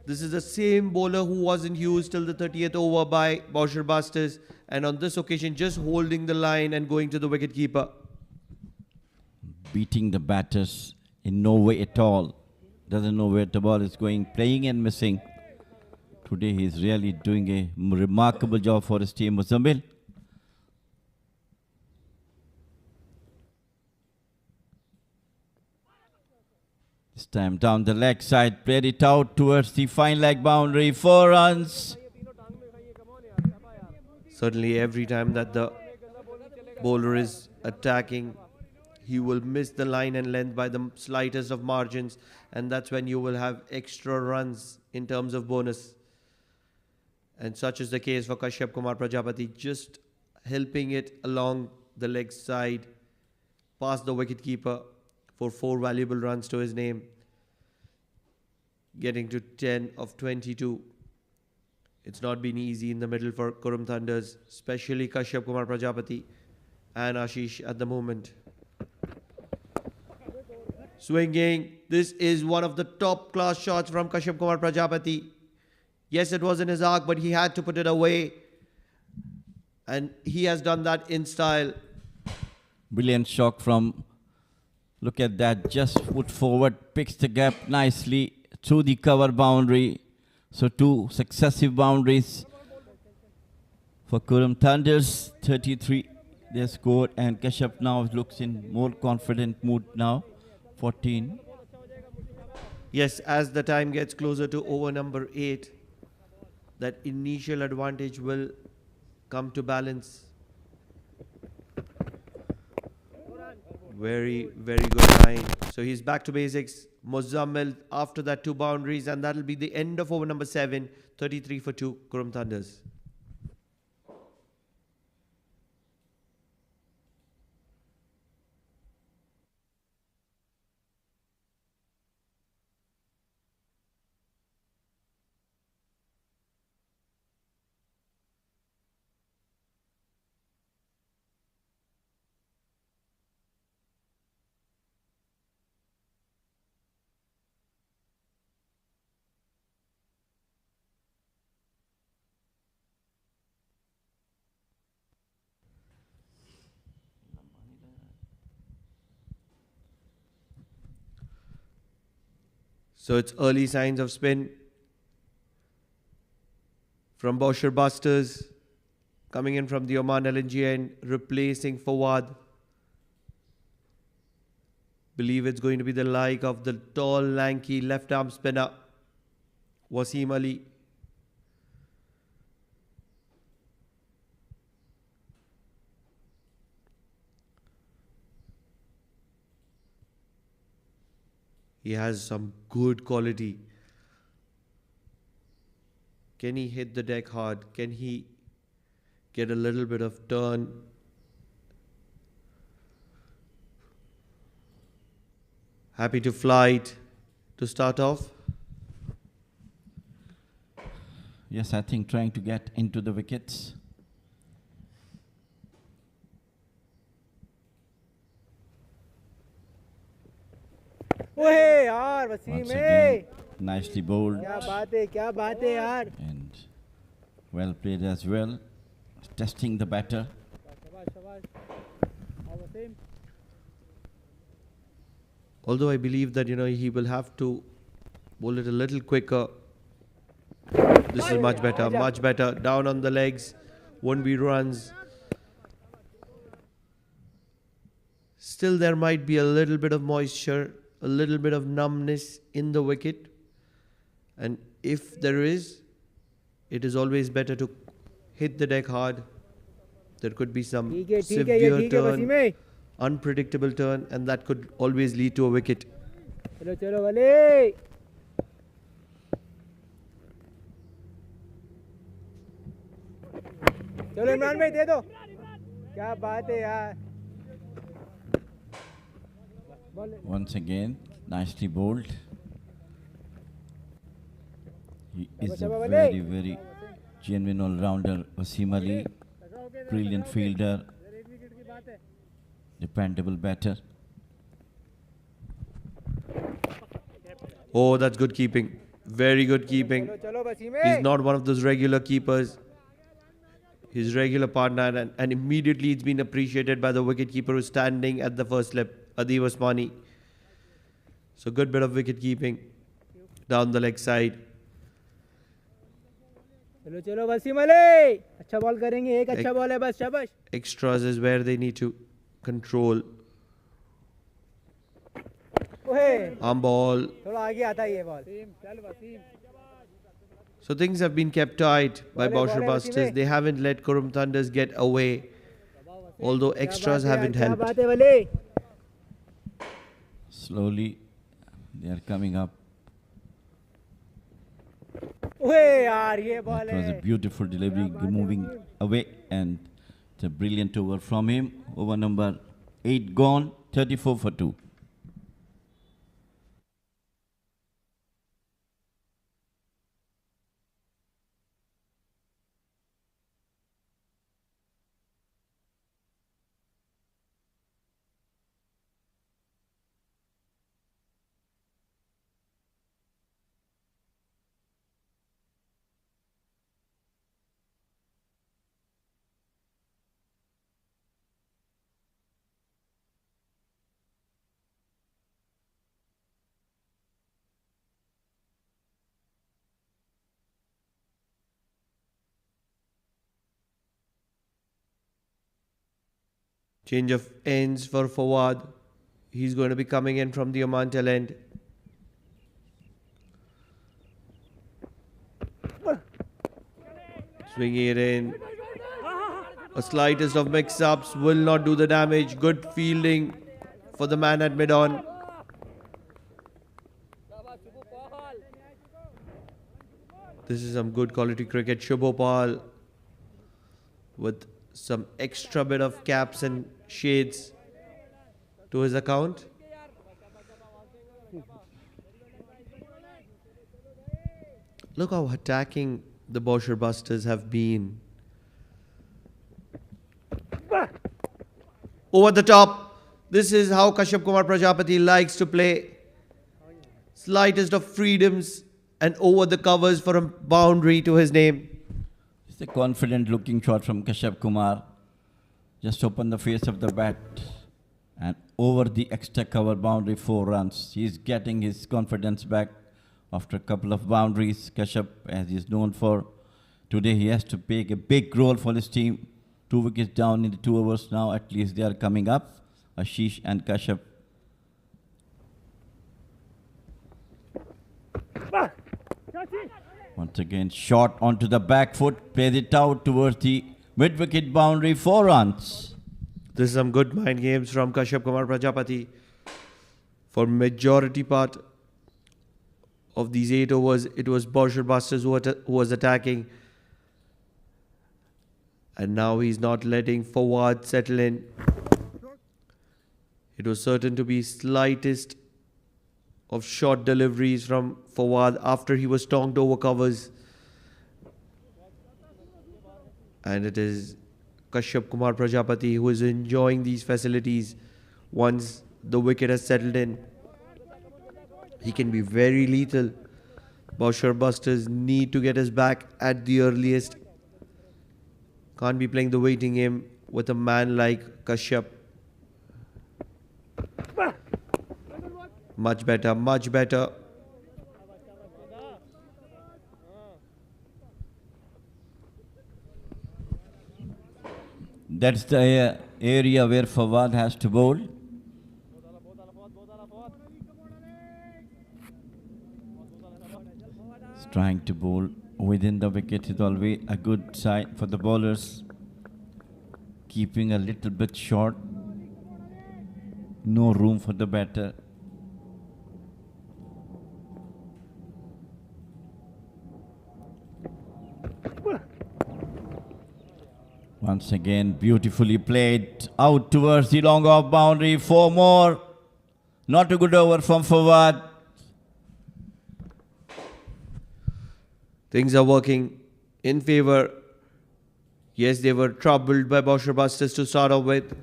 This is the same bowler who wasn't used till the 30th over by Boushers, and on this occasion just holding the line and going to the wicketkeeper. Beating the batters in no way at all. Doesn't know where the ball is going, playing and missing. Today he is really doing a remarkable job for his team, Muzammil. This time down the leg side, played it out towards the fine leg boundary, 4 runs. Certainly every time that the bowler is attacking, he will miss the line and length by the slightest of margins, and that's when you will have extra runs in terms of bonus. And such is the case for Kashyap Kumar Prajapati, just helping it along the leg side, past the wicketkeeper for 4 valuable runs to his name, getting to 10 of 22. It's not been easy in the middle for Qurum Thunders, especially Kashyap Kumar Prajapati and Ashish at the moment. Swinging. This is one of the top class shots from Kashyap Kumar Prajapati. Yes, it was in his arc, but he had to put it away. And he has done that in style. Brilliant shock from, look at that, just foot forward, picks the gap nicely through the cover boundary. So 2 successive boundaries for Qurum Thunders, 33 they scored, and Kashyap now looks in more confident mood now, 14. Yes, as the time gets closer to over number 8, that initial advantage will come to balance. Very, very good line. So he's back to basics. Muzammil after that 2 boundaries, and that'll be the end of over number 7, 33 for 2, Qurum Thunders. So it's early signs of spin from Boushers, coming in from the Oman LNG end, replacing Fawad. Believe it's going to be the like of the tall, lanky left arm spinner Wasim Ali. He has some good quality. Can he hit the deck hard? Can he get a little bit of turn? Happy to flight to start off. Yes, I think trying to get into the wickets. ओए यार Wasim Once है again, nicely bowled क्या बात है यार and well played as well. Testing the batter. शाबाश आओ Wasim Although I believe that, he will have to bowl it a little quicker. This is much better, much better. Down on the legs, won't be runs. Still, there might be a little bit of moisture, a little bit of numbness in the wicket. And if there is, it is always better to hit the deck hard. There could be some ठीक है severe Wasim turn, है unpredictable turn, and that could always lead to a wicket. चलो चलो वाले चलो इमरान भाई दे दो क्या बात है यार Once again, nicely bowled. He is a very, very genuine all-rounder. Wasim Ali, brilliant fielder, dependable batter. Oh, that's good keeping. Very good keeping. चलो वसीम He's है not one of those regular keepers. His regular partner, and immediately it's been appreciated by the wicketkeeper who's standing at the first slip, Adib Osmani. So good bit of wicket keeping down the leg side. चलो चलो वसीम अली अच्छा ball करेंगे एक अच्छा ball है बस शाबाश Extras is where they need to control. ओए Arm ball. थोड़ा आगे आता है ये बॉल चल Wasim So things have been kept tight by Boushers Busters. They haven't let Qurum Thunders get away, although extras haven't क्या helped. बात है वाले Slowly, they are coming up. ओए यार ये बॉल That was है a beautiful delivery, moving away, and it's a brilliant over from him. Over number 8 gone, 34 for 2. Change of ends for Fawad. He's going to be coming in from the Oman tail end. Swinging it in. A slightest of mix-ups will not do the damage. Good fielding for the man at mid-on. This is some good quality cricket. Shubhopal with some extra bit of caps and shades to his account. Look how attacking the Boushers Busters have been. Over the top. This is how Kashyap Kumar Prajapati likes to play. Slightest of freedoms and over the covers for a boundary to his name. It's a confident looking shot from Kashyap Kumar. Just open the face of the bat and over the extra cover boundary, 4 runs. He's getting his confidence back after a couple of boundaries. Kashyap, as he is known for, today he has to take a big role for his team. 2 wickets down in the 2 overs now. At least they are coming up. Ashish and Kashyap. Once again, shot onto the back foot, plays it out towards the mid-wicket boundary, 4 runs. This is some good mind games from Kashyap Kumar Prajapati for majority part of these 8 overs, it was Boushers who was attacking. And now he's not letting Fawad settle in. It was certain to be slightest of short deliveries from Fawad after he was tonked over covers. And it is Kashyap Kumar Prajapati who is enjoying these facilities once the wicket has settled in. He can be very lethal. Boucher busters need to get his back at the earliest. Can't be playing the waiting game with a man like Kashyap. Much better, much better. That's the area where Fawad has to bowl. He's trying to bowl within the wicket is always a good sign for the bowlers. Keeping a little bit short. No room for the batter. Once again, beautifully played. Out towards the long off boundary. 4 more. Not a good over from Fawad. Things are working in favour. Yes, they were troubled by Boucher busters to start off with.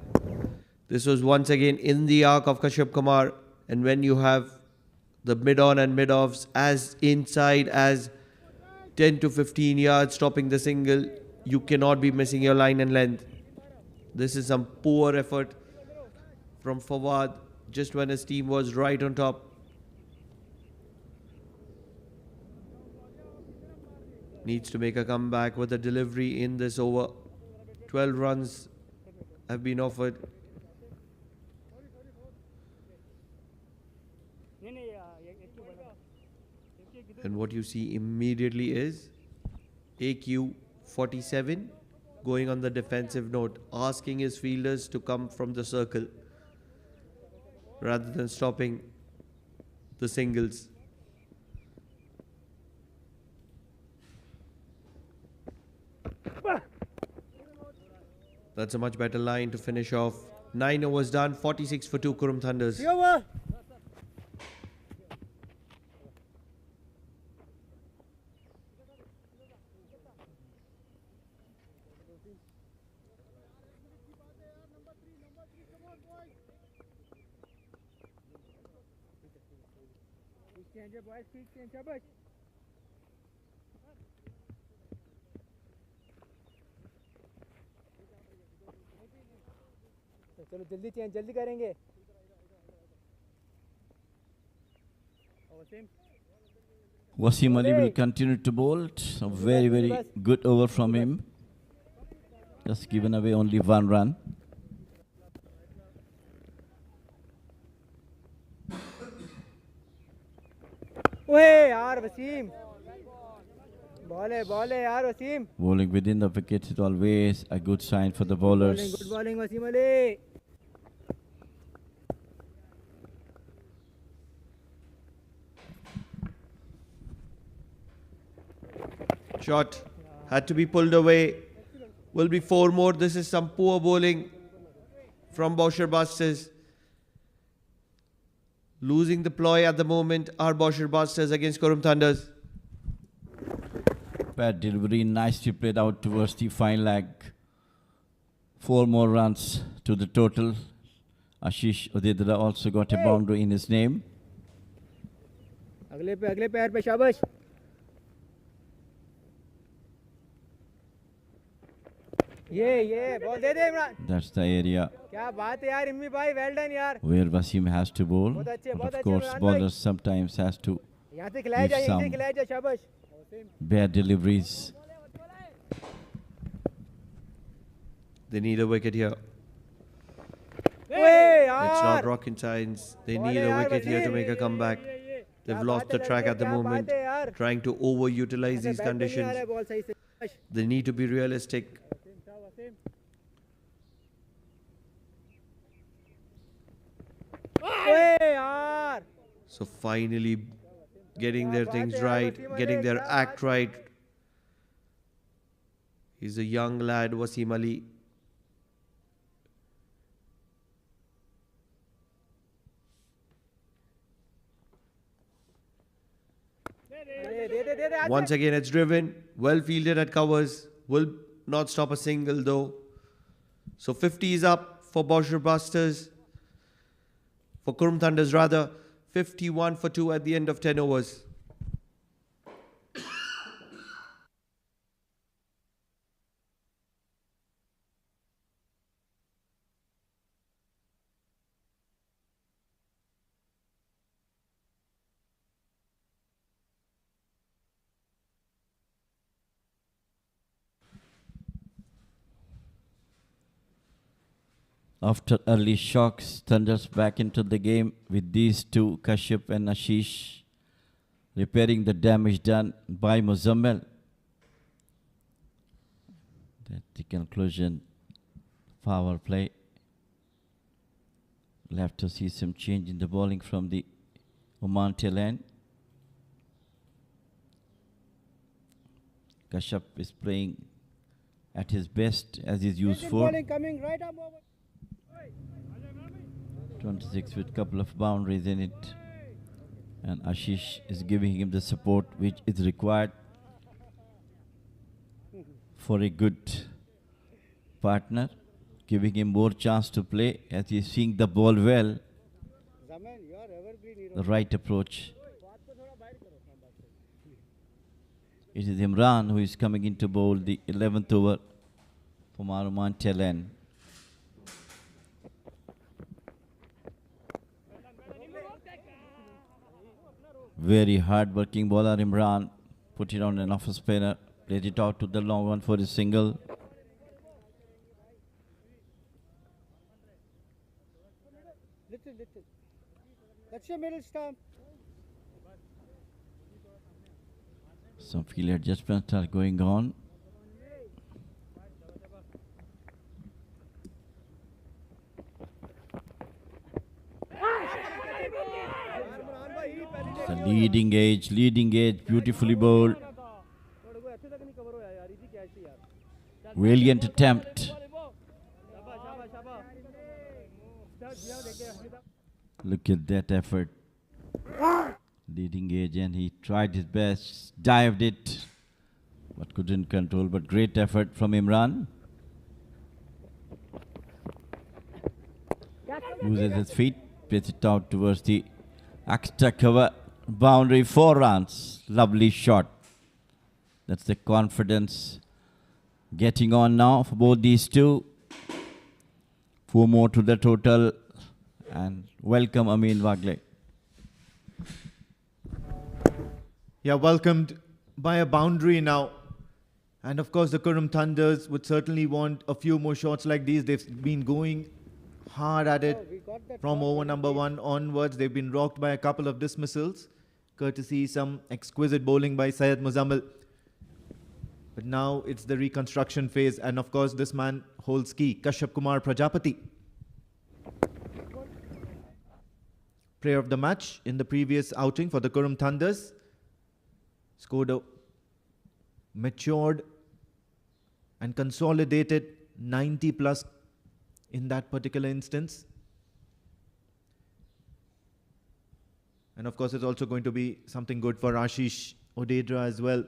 This was once again in the arc of Kashyap Kumar. And when you have the mid-on and mid-offs as inside as 10 to 15 yards stopping the single, you cannot be missing your line and length. This is some poor effort from Fawad just when his team was right on top. Needs to make a comeback with a delivery in this over. 12 runs have been offered. And what you see immediately is AQ 47 going on the defensive note, asking his fielders to come from the circle rather than stopping the singles. That's a much better line to finish off. 9 overs done, 46 for 2 Qurum Thunders. चलो जल्दी change जल्दी करेंगे Wasim Ali will continue to bowl. A very, very good over from him. Just given away only 1 run. ओए यार Wasim ball है यार Wasim Bowling within the wicket is always a good sign for the bowlers. Good bowling Wasim Ali Shot had to be pulled away. Will be 4 more. This is some poor bowling from Boucher busters. Losing the ploy at the moment are Boucher busters against Qurum Thunders. Bad delivery, nicely played out towards the fine leg. 4 more runs to the total. Ashish Udedra also got a boundary in his name. अगले पैर पे शाबाश ये ball they they Imran That's the area क्या बात है यार इम्मी भाई वेल डन यार where Wasim has to bowl. बहुत अच्छे, But बहुत of अच्छे course, Imran bowlers sometimes has to यहाँ से खिलाया give जाए यहीं से some खिलाया जाए शाबाश bad deliveries. They need a wicket here. ओए It's not यार rocket science. They ball need है a यार wicket here to Wasim make a comeback. They've क्या lost बात the है track लड़के, at the क्या बात moment, है यार trying to overutilize these bat पे नहीं आ conditions. रहा है बॉल सही से शाबाश They need to be realistic. ओए यार So finally, getting their things right, getting their act right. He's a young lad, Wasim Ali. Once again, it's driven, well fielded at covers, will not stop a single though. So 50 is up for Boushers Busters, for Qurum Thunders rather. 51 for 2 at the end of 10 overs. After early shocks, Thunders back into the game with these two, Kashyap and Ashish, repairing the damage done by Muzammil. At the conclusion, power play. We'll have to see some change in the bowling from the Oman tail end. Kashyap is playing at his best as is used for. Coming right up over. 26 with couple of boundaries in it, and Ashish is giving him the support which is required for a good partner, giving him more chance to play as he's seeing the ball well. Zaman, you are evergreen hero. The right approach. It is Imran who is coming in to bowl the 11th over for Oman tail end. Very hard-working bowler Imran. Put it on an off spinner. Played it out to the long one for a single. Little. That's your middle stump. Some field adjustments are going on. The leading edge, beautifully bowled. Valiant attempt. Look at that effort. Leading edge, and he tried his best, dived it, but couldn't control. But great effort from Imran. Loses his feet, plays it out towards the extra cover boundary, 4 runs. Lovely shot. That's the confidence getting on now for both these two. 4 more to the total, and welcome Amin Wagle. Yeah, welcomed by a boundary now. And of course, the Qurum Thunders would certainly want a few more shots like these. They've been going hard at it from over number 1 onwards. They've been rocked by a couple of dismissals, courtesy some exquisite bowling by Syed Muzammil. But now it's the reconstruction phase, and of course this man holds key, Kashyap Kumar Prajapati. Player of the match in the previous outing for the Qurum Thunders. Scored a matured and consolidated 90 plus in that particular instance. And of course, it's also going to be something good for Ashish Odedra as well.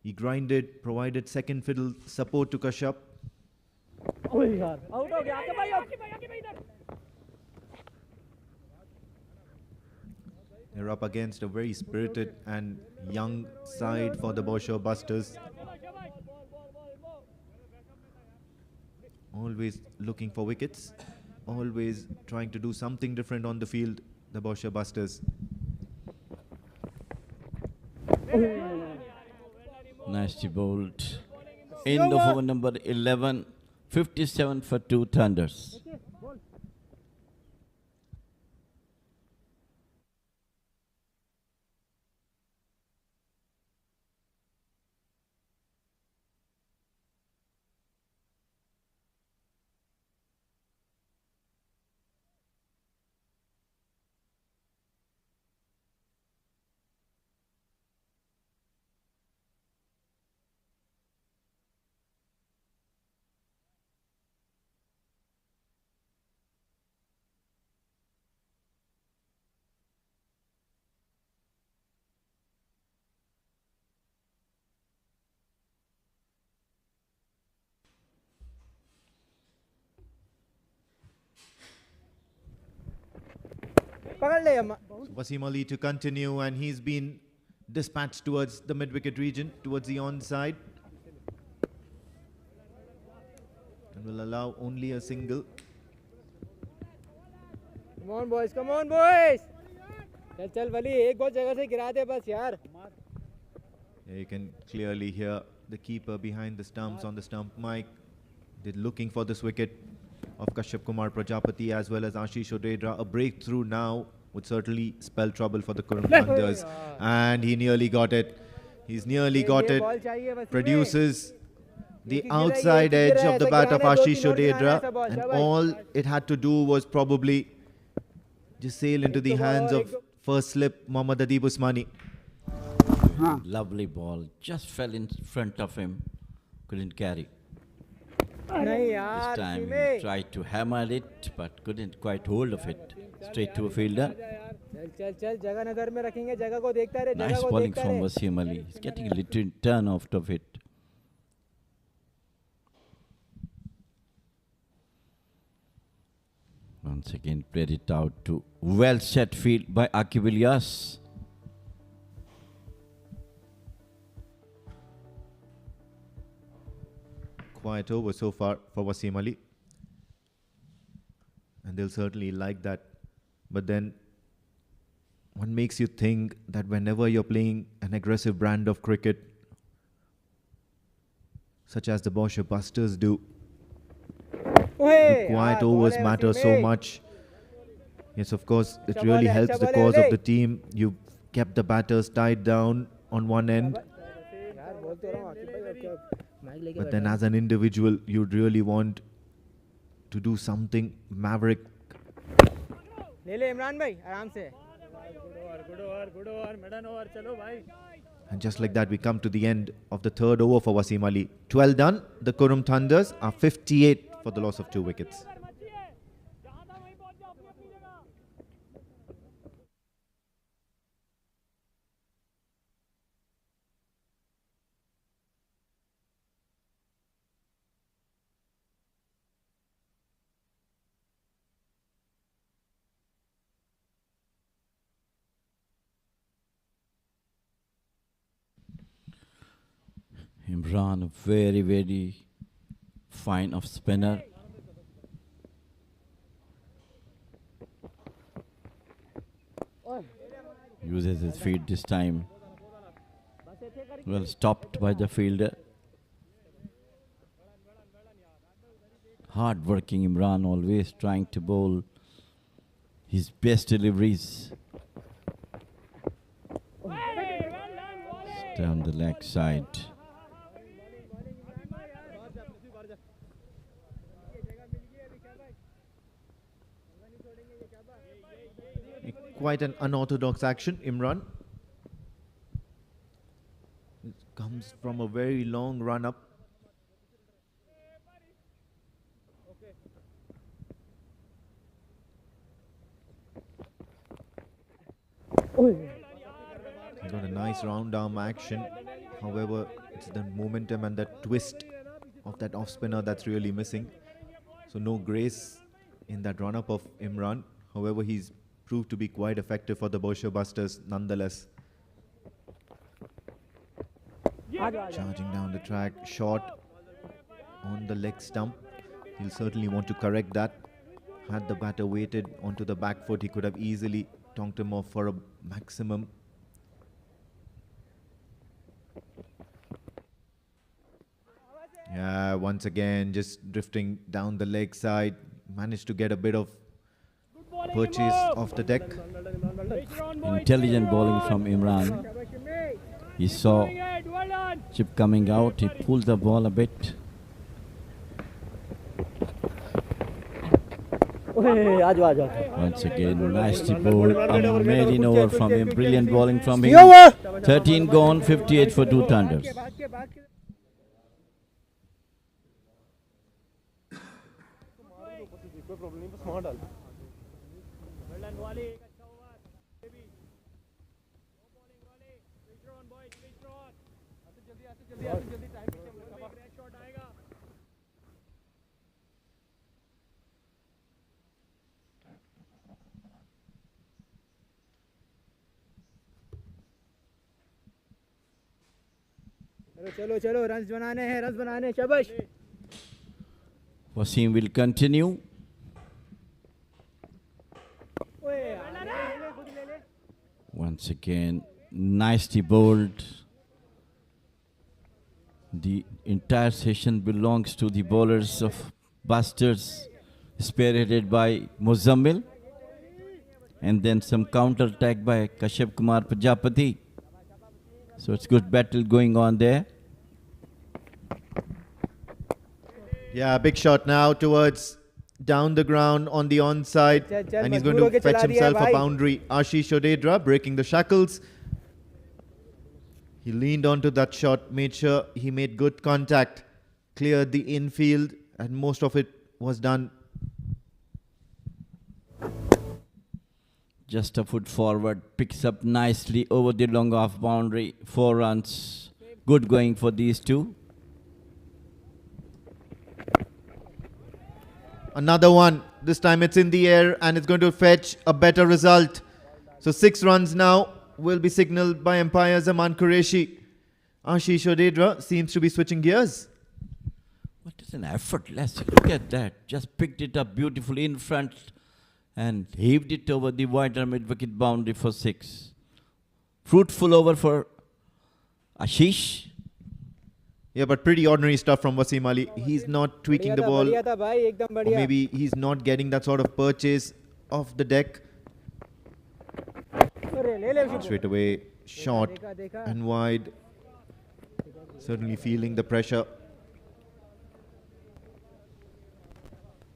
He grinded, provided second fiddle support to Kashyap. They're up against a very spirited and young side for the Boushers Busters. Always looking for wickets, always trying to do something different on the field, the Boushers Busters. Nicely bowled. End of over number 11, 57 for 2 Thunders. पकड़ ले Wasim Ali to continue, and he's been dispatched towards the mid-wicket region, towards the onside. And will allow only a single. Come on boys, come on boys. चल चल वली एक ball जगह से गिरा दे बस यार. You can clearly hear the keeper behind the stumps on the stump mic. They're looking for this wicket of Kashyap Kumar Prajapati as well as Ashish Odedra. A breakthrough now would certainly spell trouble for the Qurum Thunders. And he nearly got it. He's nearly got it. Produces the outside edge of the bat of Ashish Odedra. And all it had to do was probably just sail into the hands of first slip Mohammad Adib Usmani. Lovely ball. Just fell in front of him. Couldn't carry. This time he tried to hammer it, but couldn't quite hold of it. Straight to a fielder. Nice bowling from Wasim Ali. He's getting a little turn out of it. Once again, played it out to well set field by Aqib Ilyas. Quiet over so far for Wasim Ali. And they'll certainly like that. But then one makes you think that whenever you're playing an aggressive brand of cricket, such as the Boushers Busters do, the quiet overs matter so much. Yes, of course, it really helps the cause of the team. You've kept the batters tied down on one end. But then as an individual, you'd really want to do something maverick. And just like that, we come to the end of the third over for Wasim Ali. 12 done. The Qurum Thunders are 58 for the loss of 2 wickets. Imran, a very, very fine off spinner. Uses his feet this time. Well stopped by the fielder. Hard working Imran, always trying to bowl his best deliveries. Down the leg side. Quite an unorthodox action, Imran. It comes from a very long run up. He got a nice round arm action. However, it's the momentum and the twist of that off spinner that's really missing. So no grace in that run up of Imran. However, he's proved to be quite effective for the Boushers Busters nonetheless. Charging down the track, short on the leg stump. He'll certainly want to correct that. Had the batter waited onto the back foot, he could have easily tonked him off for a maximum. Yeah, once again, just drifting down the leg side. Managed to get a bit of purchase off the deck. Intelligent bowling from Imran. He saw chip coming out. He pulled the ball a bit. Once again, nicely bowled. Amazing over from him. Brilliant bowling from him. 13 gone, 58 for 2 Thunders. चलो चलो runs बनाने शाबाश. Wasim will continue. Once again, nicely bowled. The entire session belongs to the bowlers of Boushers, spearheaded by Muzammil. And then some counter attack by Kashyap Kumar Prajapati. So it's good battle going on there. Yeah, big shot now towards down the ground on the onside. And he's going to fetch himself a boundary. Ashish Odedra breaking the shackles. He leaned onto that shot, made sure he made good contact, cleared the infield, and most of it was done. Just a foot forward, picks up nicely over the long off boundary. 4 runs. Good going for these two. Another one. This time it's in the air and it's going to fetch a better result. So 6 runs now will be signalled by umpire Zaman Qureshi. Ashish Odedra seems to be switching gears. What is an effortless? Look at that. Just picked it up beautifully in front and heaved it over the wider mid-wicket boundary for 6. Fruitful over for Ashish. Yeah, but pretty ordinary stuff from Wasim Ali. He's not tweaking the ball. Or maybe he's not getting that sort of purchase off the deck. Straight away, short and wide. Certainly feeling the pressure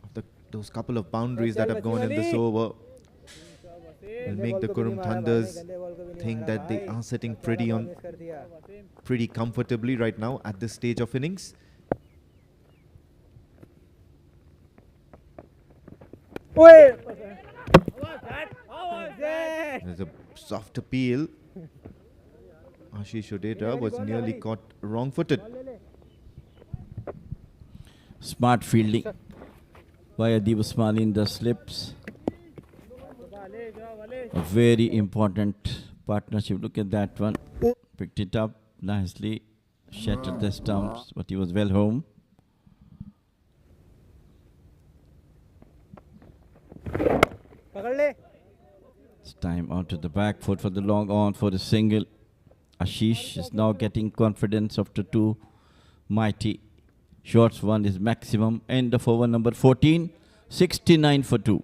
of those couple of boundaries that have gone in this over. Will make the Qurum Thunders think that they are sitting pretty comfortably right now at this stage of innings. There's a soft appeal. Ashish Odedra was nearly caught wrong-footed. Smart fielding by Adib Usmani in the slips. A very important partnership. Look at that one. Picked it up nicely. Shattered the stumps, but he was well home. It's time out to the back foot for the long on for the single. Ashish is now getting confidence after 2 mighty shots. 1 is maximum. End of over number 14. 69 for 2.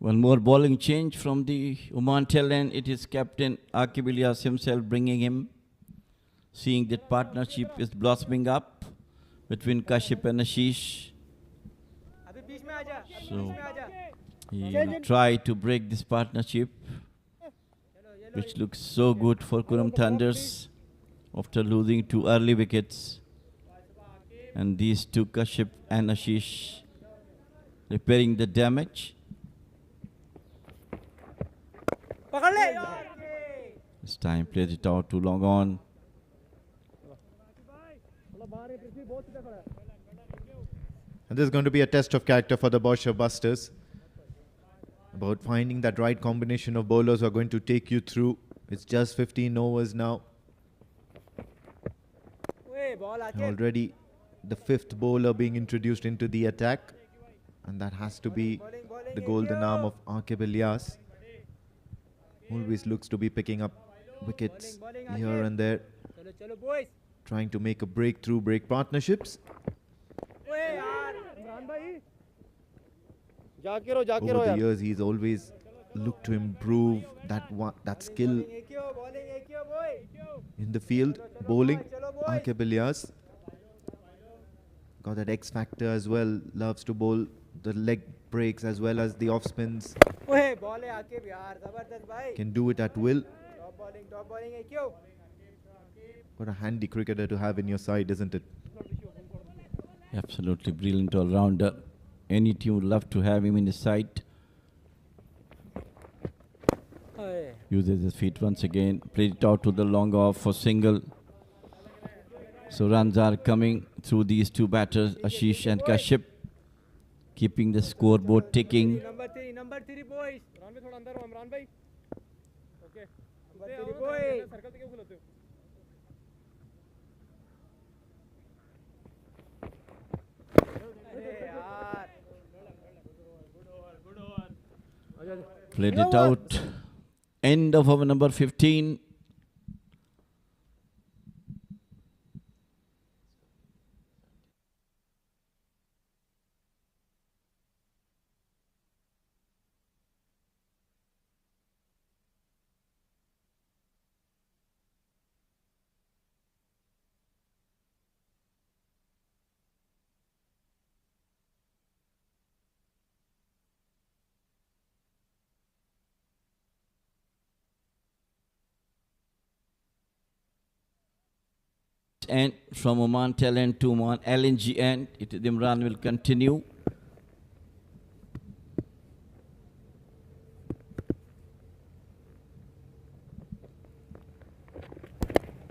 One more bowling change from the Oman tail end. It is captain Aqib Ilyas himself bringing him. Seeing that partnership is blossoming up between Kashyap and Ashish. So he will try to break this partnership, which looks so good for Qurum Thunders after losing 2 early wickets. And these two, Kashyap and Ashish, repairing the damage. This time plays it out too long on. And this is going to be a test of character for the Boushers Busters. About finding that right combination of bowlers who are going to take you through. It's just 15 overs now. Already the 5th bowler being introduced into the attack. And that has to be the golden arm of Aqib Ilyas. Always looks to be picking up wickets here and there. Trying to make a breakthrough, break partnerships. Over the years, he's always looked to improve that skill in the field. Bowling, Aqib Ilyas got that X factor as well. Loves to bowl the leg breaks as well as the off spins. ओए ball है आके यार जबरदस्त भाई Can do it at will. Top bowling है क्यों What a handy cricketer to have in your side, isn't it? Absolutely brilliant all-rounder. Any team would love to have him in his side. ओए Uses his feet once again. Played it out to the long off for single. So runs are coming through these two batters, Ashish and Kashyap, keeping the scoreboard ticking. Number 3 boys Imran भाई थोड़ा अंदर हो इमरान भाई okay number 3 boy circle से क्यों खुलाते हो अरे यार Played it out. End of over number 15. And from Oman talent to Oman LNG end, Imran will continue.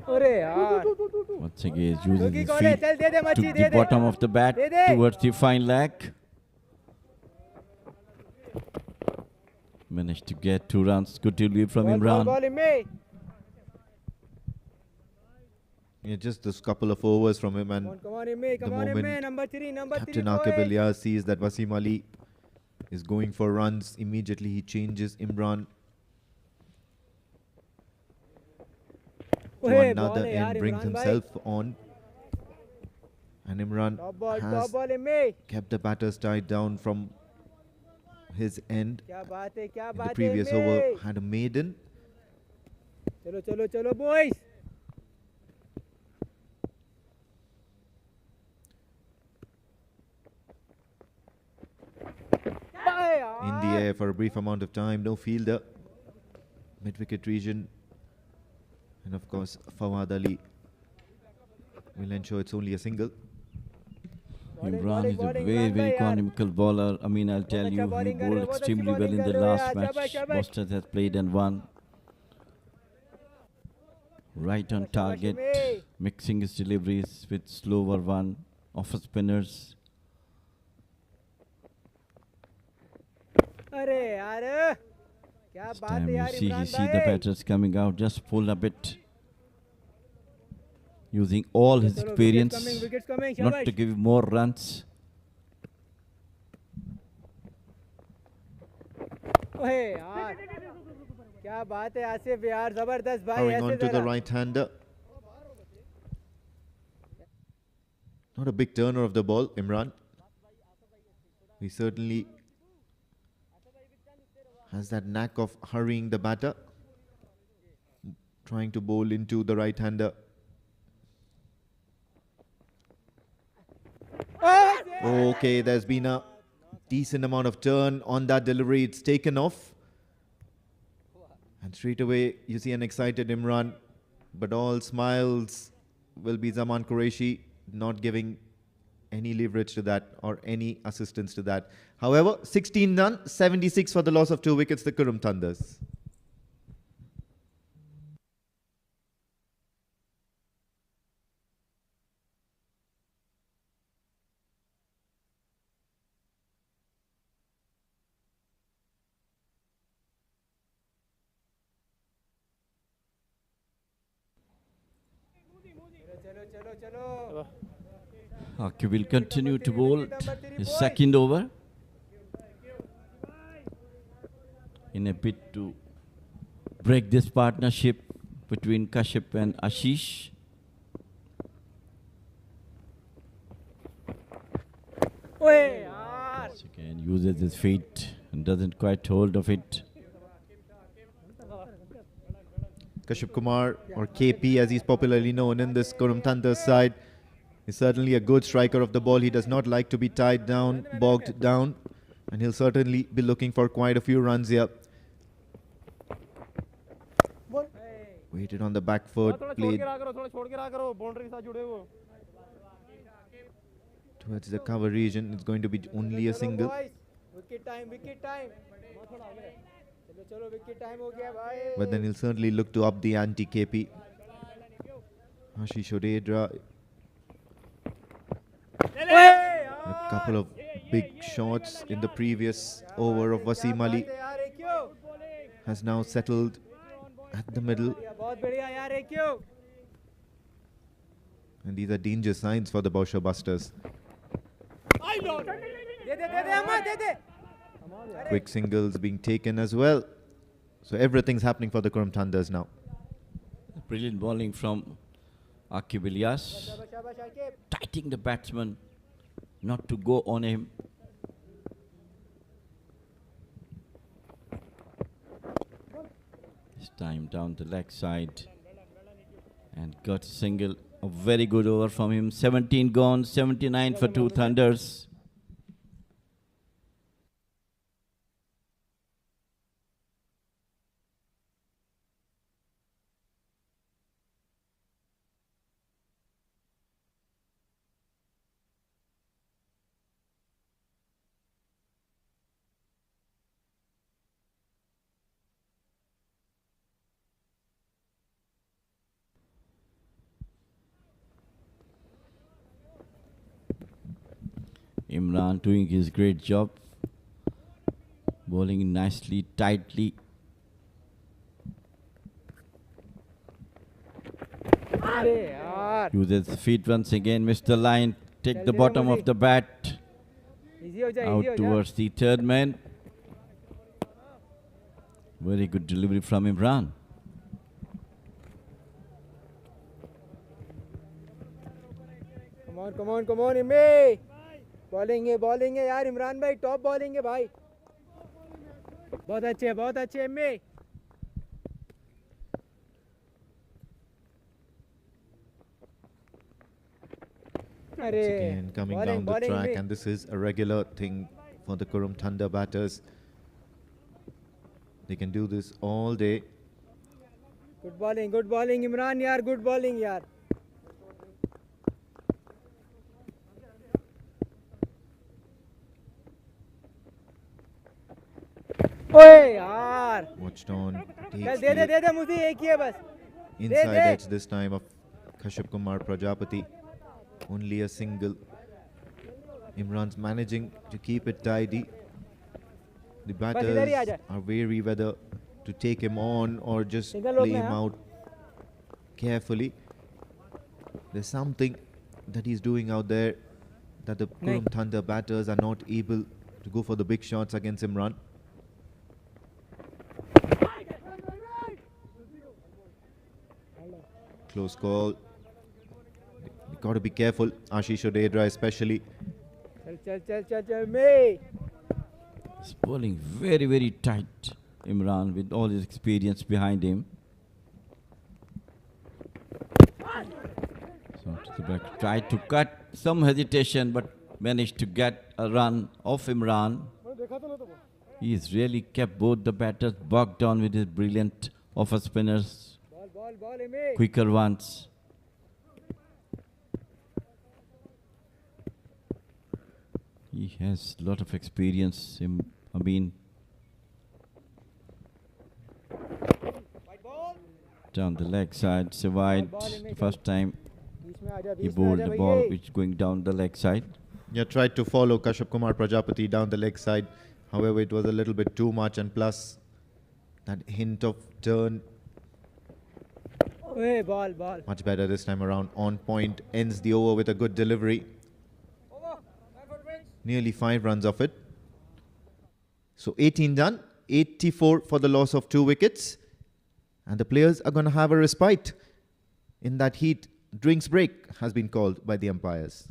अरे यार Once again, uses क्योंकि his कौन है feet चल दे दे to मच्छी दे the they bottom of the bat they they. towards the fine leg. Managed to get 2 runs. Good delivery from Imran. Ball में Yeah, just this couple of overs from him, and come on में the come on में moment number 3 number 3 Captain Aqib Ilyas sees that Wasim Ali is going for runs, immediately he changes Imran to another end, brings himself on. And Imran has ball में kept the batters tied down from his end. क्या बात है क्या In the बात है previous में over had a maiden. चलो चलो चलो boys In the air for a brief amount of time, no fielder. Mid-wicket region. And of course, Fawad Ali will ensure it's only a single. Imran is a very, very economical bowler. I mean, I'll tell you, he bowled extremely well in the last match. Boushers has played and won. Right on target, mixing his deliveries with slower one, off spinners. अरे यार क्या This बात time है you यार see, Imran the भाई batters coming out, just pull a bit. Using all his experience, wickets coming not शाबाश to give more runs. ओए यार क्या बात है आसिफ यार जबरदस्त भाई Throwing ऐसे on to the जरा right-hander. Not a big turner of the ball, Imran. He certainly has that knack of hurrying the batter. Trying to bowl into the right-hander. Okay, there's been a decent amount of turn on that delivery. It's taken off. And straight away, you see an excited Imran. But all smiles will be Zaman Qureshi, not giving any leverage to that or any assistance to that. However, 16 none, 76 for the loss of 2 wickets, the Qurum Thunders. चलो चलो चलो Aqib will continue to bowl his second over in a bid to break this partnership between Kashyap and Ashish. ओए यार Once again uses his feet and doesn't quite hold of it. Kashyap Kumar, or KP as he's popularly known in this Qurum Thunders side, He's certainly a good striker of the ball. He does not like to be tied down, bogged down. And he'll certainly be looking for quite a few runs here. Waited on the back foot, played towards the cover region. It's going to be only a single. But then he'll certainly look to up the ante, KP. Ashish Odedra. A couple of big shots in the previous over of Wasim Ali has now settled at the middle. And these are danger signs for the Boushers busters. Quick singles being taken as well. So everything's happening for the Qurum Thunders now. Brilliant bowling from Akib Ilyas. Tightening the batsman not to go on him. This time down the leg side. And got a single. A very good over from him. 17 gone, 79 for 2 Thunders. Imran doing his great job. Bowling nicely, tightly. Uses feet once again, Mr. Line. Take the bottom of the bat. Out towards the third man. Very good delivery from Imran. come on, Imme. Bowling है यार इमरान भाई top bowling है भाई बहुत अच्छे एम्मे Again coming down the track, and this is a regular thing for the Qurum Thunder batters. They can do this all day. Good bowling Imran यार good bowling यार ओए यार Watched on. दे मुझे एक ही है बस Inside edge this time of Kashyap Kumar Prajapati. Only a single. Imran's managing to keep it tidy. The batters are wary whether to take him on or just play him out carefully. There's something that he's doing out there that the Qurum Thunder batters are not able to go for the big shots against Imran. Close call. You got to be careful, Ashish Odedra especially. चल me He's bowling very, very tight, Imran, with all his experience behind him. So to the back, tried to cut, some hesitation, but managed to get a run off Imran. He's really kept both the batters bogged down with his brilliant offer spinners, quicker ones. He has a lot of experience, Amin. Down the leg side, survived the first time he bowled the ball which is going down the leg side. Yeah, tried to follow Kashyap Kumar Prajapati down the leg side. However, it was a little bit too much, and plus that hint of turn. ball Much better this time around. On point, ends the over with a good delivery. Nearly 5 runs of it. So 18 done, 84 for the loss of 2 wickets. And the players are going to have a respite in that heat. Drinks break has been called by the umpires.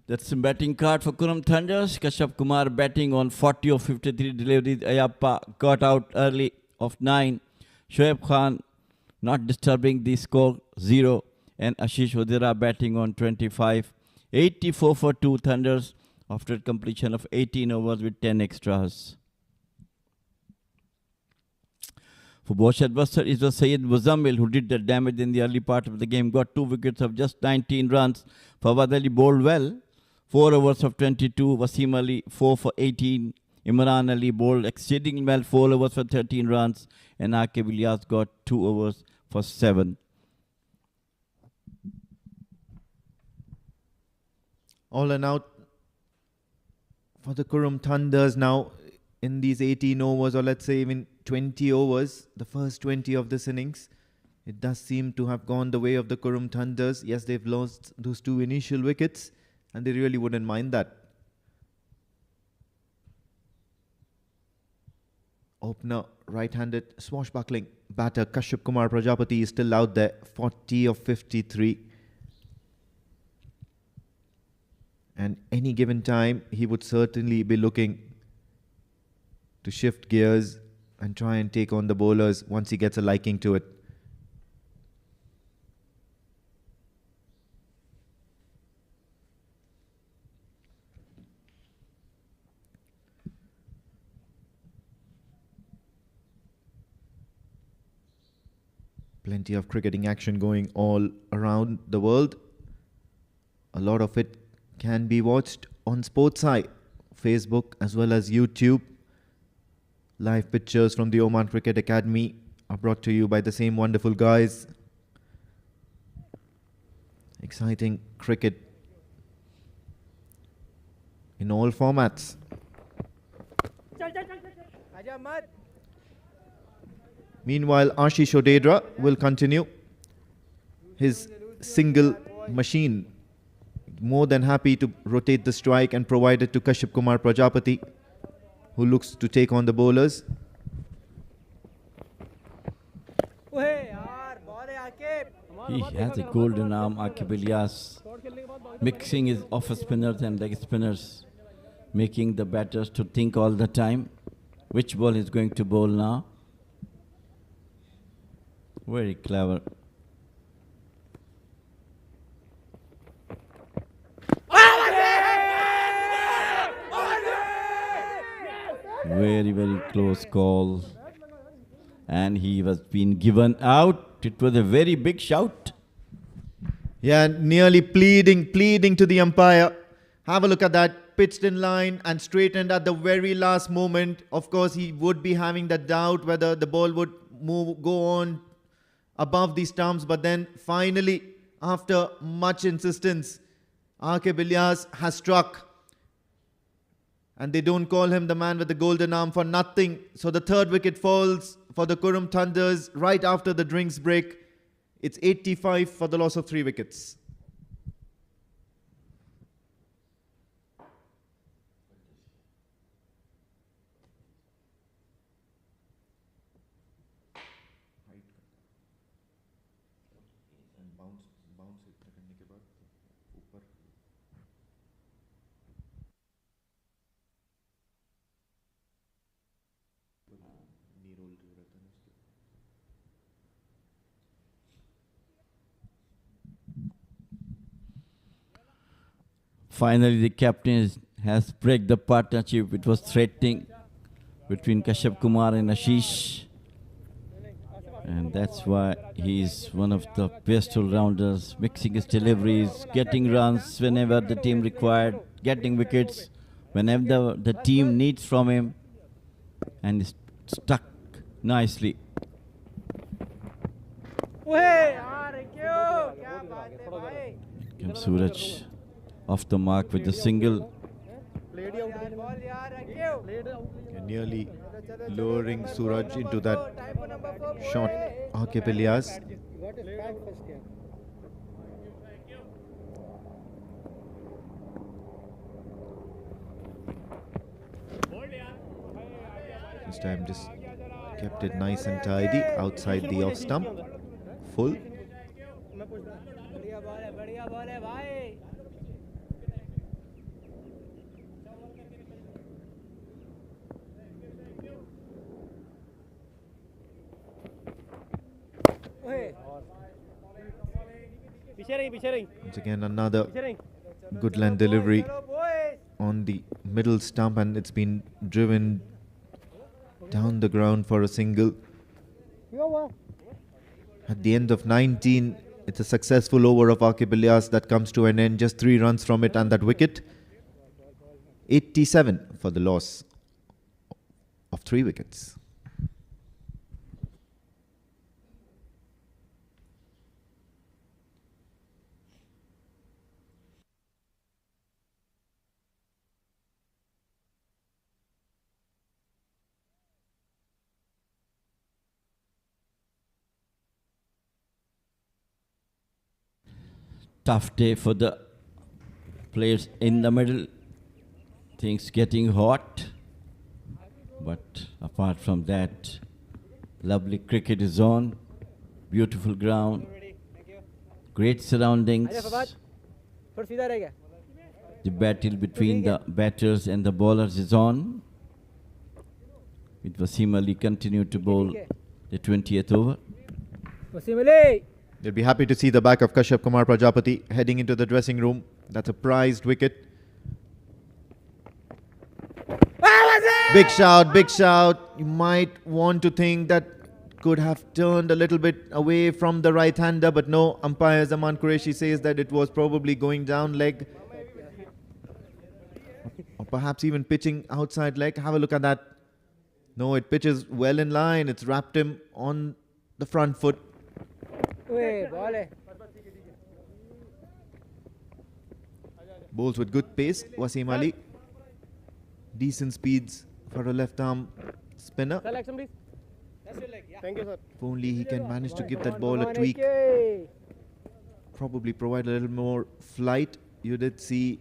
That's some batting card for Qurum Thunders. Kashyap Kumar batting on 40 of 53 deliveries. Ayappa got out early of 9. Shoaib Khan not disturbing the score 0. And Ashish Odera batting on 25. 84 for 2 Thunders after completion of 18 overs with 10 extras. For Boushers adversary, it was Syed Muzammil who did the damage in the early part of the game. Got 2 wickets of just 19 runs. Fawad Ali bowled well. 4 overs of 22. Wasim Ali 4 for 18. Imran Ali bowled exceedingly well. 4 overs for 13 runs. And Aqib Ilyas got 2 overs for 7. All and out for the Qurum Thunders now in these 18 overs, or let's say even 20 overs, the first 20 of this innings. It does seem to have gone the way of the Qurum Thunders. Yes, they've lost those 2 initial wickets, and they really wouldn't mind that. Opener, right-handed, swashbuckling batter Kashyap Kumar Prajapati is still out there, 40 of 53. And any given time, he would certainly be looking to shift gears and try and take on the bowlers once he gets a liking to it. Plenty of cricketing action going all around the world. A lot of it can be watched on Sportseye, Facebook as well as YouTube. Live pictures from the Oman Cricket Academy are brought to you by the same wonderful guys. Exciting cricket in all formats. Meanwhile, Ashish Odedra will continue his single machine. More than happy to rotate the strike and provide it to Kashyap Kumar Prajapati, who looks to take on the bowlers. He has a golden arm, Aqib Ilyas, mixing his off spinners and leg spinners, making the batters to think all the time which ball is going to bowl now. Very clever. Very, very close call. And he was being given out. It was a very big shout. Yeah, nearly pleading to the umpire. Have a look at that. Pitched in line and straightened at the very last moment. Of course, he would be having that doubt whether the ball would go on above the stumps. But then finally, after much insistence, Aqib Ilyas has struck. And they don't call him the man with the golden arm for nothing. So the third wicket falls for the Qurum Thunders right after the drinks break. It's 85 for the loss of 3 wickets. Finally, the captain has break the partnership. It was threatening between Kashyap Kumar and Ashish. And that's why he's one of the best all-rounders, mixing his deliveries, getting runs whenever the team required, getting wickets whenever the team needs from him, and is stuck nicely. Comes Suraj off the mark with the single. Nearly lowering Suraj into that shot. Aqib Ilyas. This time just kept it nice and tidy outside the off stump. Full. Once again, another good length delivery on the middle stump, and it's been driven down the ground for a single. At the end of 19, it's a successful over of Akib Ilyas that comes to an end. Just 3 runs from it and that wicket. 87 for the loss of 3 wickets. Tough day for the players in the middle. Things getting hot. But apart from that, lovely cricket is on. Beautiful ground. Great surroundings. The battle between the batters and the bowlers is on. With Wasim Ali continue to bowl the 20th over. They'll be happy to see the back of Kashyap Kumar Prajapati heading into the dressing room. That's a prized wicket. Big shout, big shout. You might want to think that could have turned a little bit away from the right-hander, but no. Umpire Zaman Qureshi says that it was probably going down leg. Or perhaps even pitching outside leg. Have a look at that. No, it pitches well in line. It's wrapped him on the front foot. Bowls with good pace, Wasim Ali. Decent speeds for a left arm spinner. Thank you, sir. If only he can manage to give that ball a tweak. Probably provide a little more flight. You did see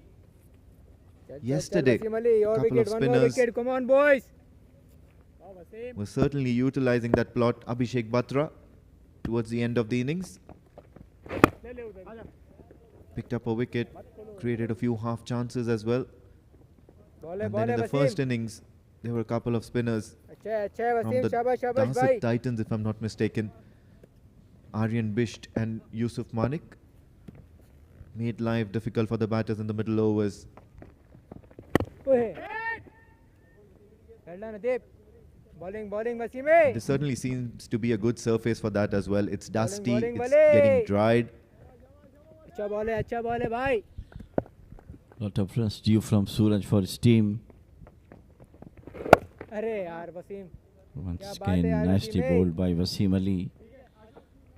yesterday a couple of spinners Come on, boys. were certainly utilizing that plot. Abhishek Batra towards the end of the innings picked up a wicket, created a few half chances as well. And then in the first innings, there were a couple of spinners from the Dasset Titans, if I'm not mistaken. Aryan Bisht and Yusuf Manik made life difficult for the batters in the middle overs. This certainly seems to be a good surface for that as well. It's dusty, it's getting dried. Lot of runs due from Suraj for his team. Once again, nicely bowled by Wasim Ali.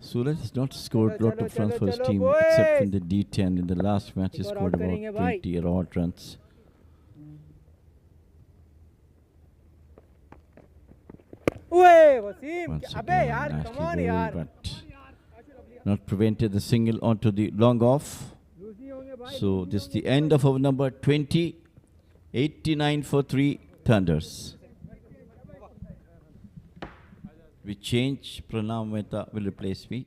Suraj has not scored lot of runs for his team except in the D10. In the last match, he scored about 20 odd runs. Once again, nicely bowled, but not prevented the single onto the long off. So this is the end of over number 20. 89 for 3 Thunders. We change. Pranam Mehta will replace me.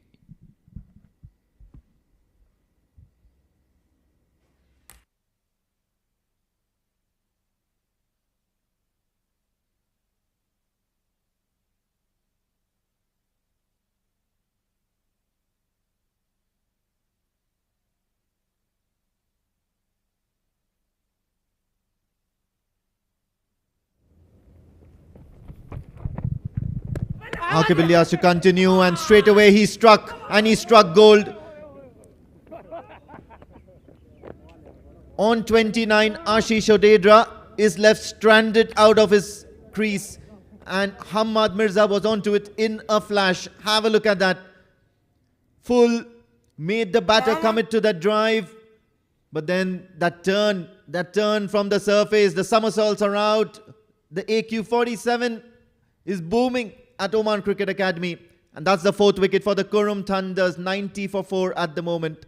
Akib Ilyas to continue, and straight away he struck, and he struck gold. On 29, Ashish Odedra is left stranded out of his crease, and Hamad Mirza was onto it in a flash. Have a look at that. Full, made the batter commit to that drive, but then that turn from the surface, the somersaults are out. The AQ47 is booming at Oman Cricket Academy, and that's the 4th wicket for the Qurum Thunders. 90 for 4 at the moment.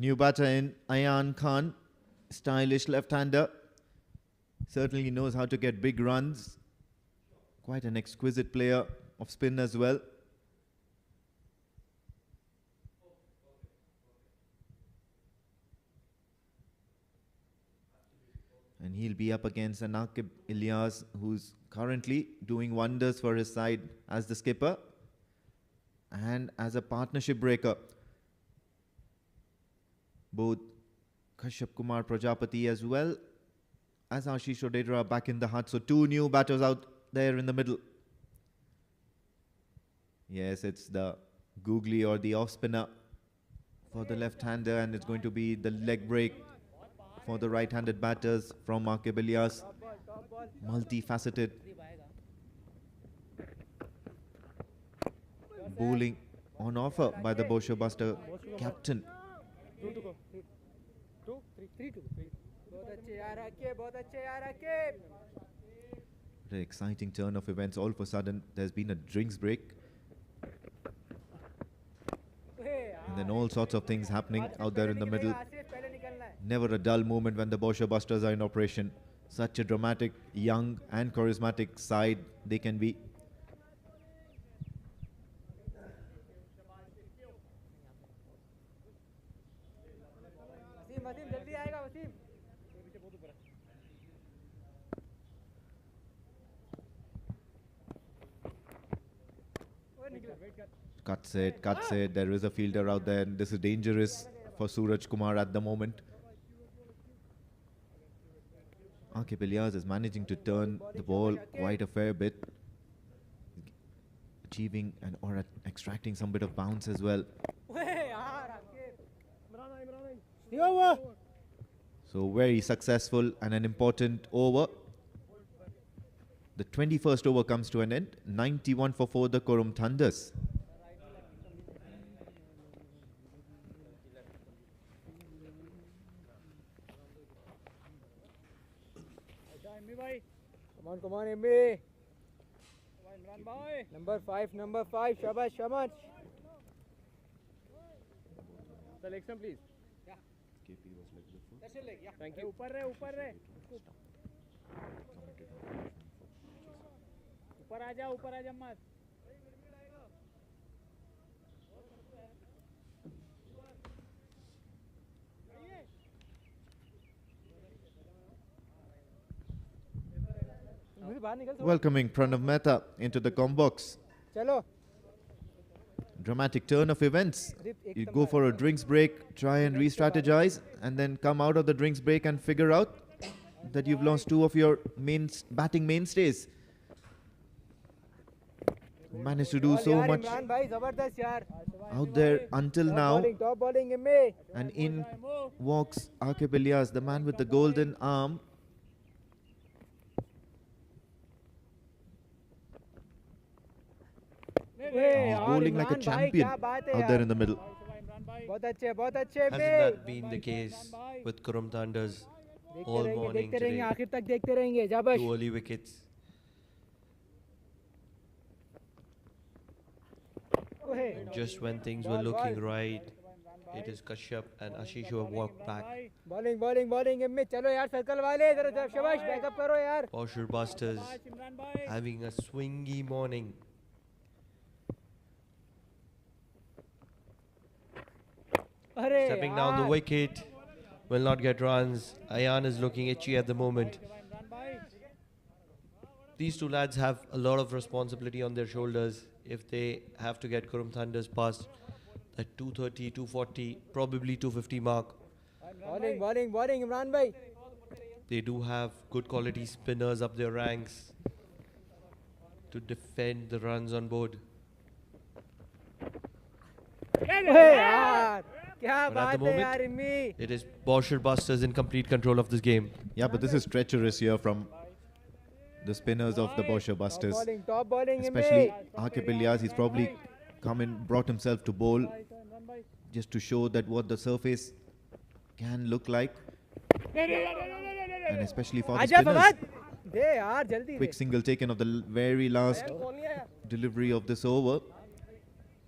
New batter in Ayan Khan, stylish left-hander. Certainly knows how to get big runs. Quite an exquisite player of spin as well. And he'll be up against Anakib Ilyas, who's currently doing wonders for his side as the skipper and as a partnership breaker. Both Kashyap Kumar Prajapati as well as Ashish Odedra are back in the hut. So two new batters out there in the middle. Yes, it's the googly or the off-spinner for the left-hander, and it's going to be the leg break for the right-handed batters from Akib Ilyas. Multifaceted bowling on offer by the Boushers Buster captain. An exciting turn of events. All of a sudden, there's been a drinks break. And then all sorts of things happening out there in the middle. Never a dull moment when the Boushers Busters are in operation. Such a dramatic, young and charismatic side they can be. Cuts it, cuts it. There is a fielder out there, and this is dangerous for Suraj Kumar at the moment. Akib Ilyas is managing to turn the ball quite a fair bit, achieving or extracting some bit of bounce as well. So very successful and an important over. The 21st over comes to an end. 91 for 4, the Qurum Thunders. Come on, MB. Number 5, Shabash, Shabash. Selection, please. Yeah. Yeah. Thank you. ऊपर रहे. ऊपर आजा मत. Welcoming Pranav Mehta into the com box. Chalo. Dramatic turn of events. You go for a drinks break, try and re-strategize, and then come out of the drinks break and figure out that you've lost two of your batting mainstays. Managed to do so much out there until now. Top bowling, And in walks Akib Ilyas, the man with the golden arm. He's bowling like a champion out there in the middle. Hasn't that been the case with Qurum Thunders all morning today? Two early wickets. And just when things were looking right, it is Kashyap and Ashish who have walked back. Bowling, chalo yaar, circle wale, shabash, back up karo yaar. Boushers Busters having a swingy morning. Stepping down the wicket, will not get runs. Ayan is looking itchy at the moment. These two lads have a lot of responsibility on their shoulders if they have to get Qurum Thunders past that 230, 240, probably 250 mark. Bowling, Imran bhai. They do have good quality spinners up their ranks to defend the runs on board. But at the moment, it is Boushers Busters in complete control of this game. Yeah, but this is treacherous here from the spinners of the Boushers Busters. Top bowling, Especially Akib Ilyas, he's probably come and brought himself to bowl just to show that what the surface can look like. And especially for the spinners. Quick single taken of the very last delivery of this over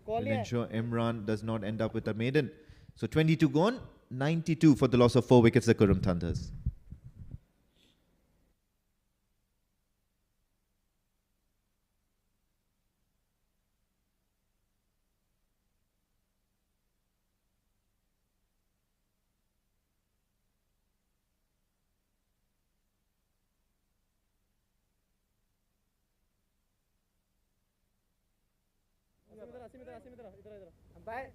will ensure Imran does not end up with a maiden. So 22 gone, 92 for the loss of 4 wickets, the Qurum Thunders. Umpire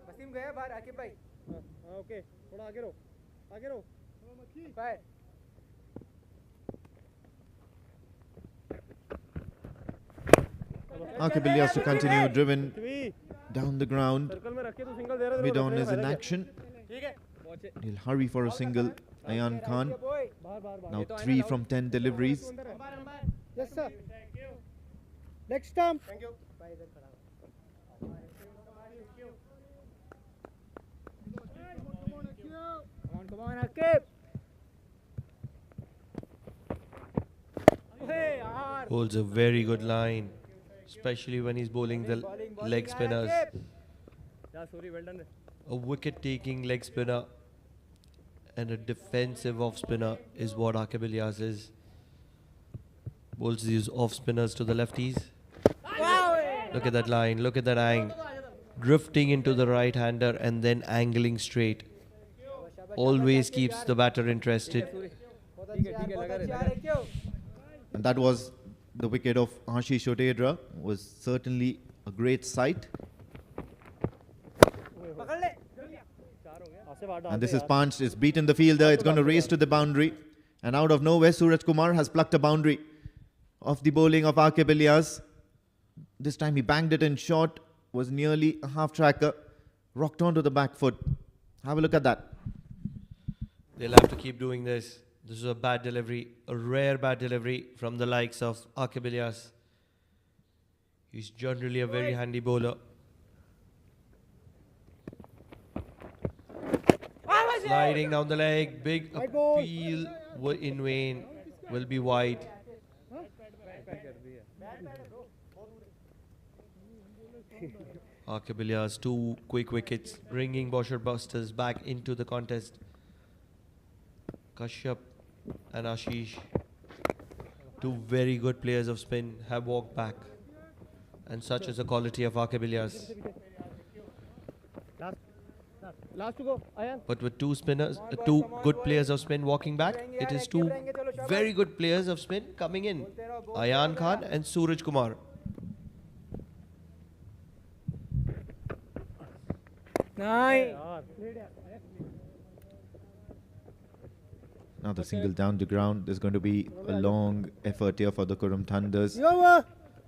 Wasim गया बाहर आकिब भाई हाँ okay थोड़ा आगे रहो umpire Archibilias to continue driven down the ground. Mid-on is in action. He'll hurry for a single. Ayan Khan. Now 3 from 10 deliveries. Yes sir. Next stump. Thank you. Come on, Akib. Hey, yaar. Holds a very good line, especially when he's bowling the leg spinners. Yeah, sorry, well done. A wicket-taking leg spinner and a defensive off-spinner is what Archibilias is. Bowls these off-spinners to the lefties. Look at that line, look at that angle. Drifting into the right-hander and then angling straight. Always keeps the batter interested. And that was the wicket of Ashish Otedra. Was certainly a great sight. And this is punched. It's beaten the fielder. It's going to race to the boundary. And out of nowhere, Suraj Kumar has plucked a boundary of the bowling of Archibilias. This time he banged it in short. Was nearly a half-tracker. Rocked onto the back foot. Have a look at that. They'll have to keep doing this. This is a bad delivery, a rare bad delivery from the likes of Archibilias. He's generally a very handy bowler. Sliding down the leg, big appeal in vain, will be wide. Archibilias, 2 quick wickets, bringing Boushers Busters back into the contest. Kashyap and Ashish, 2 very good players of spin, have walked back. And such is the quality of Archibilias. Last to go, Ayan. But with 2 spinners, 2 good players of spin walking back, it is 2 very good players of spin coming in. Ayan Khan and Suraj Kumar. Nice. Now the single down the ground. There's going to be a long effort here for the Qurum Thunders.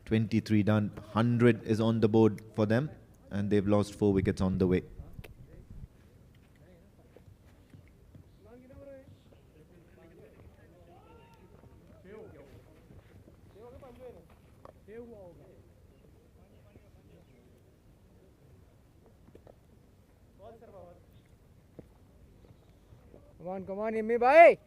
23 done. 100 is on the board for them. And they've lost 4 wickets on the way. Come on, Immi bhai.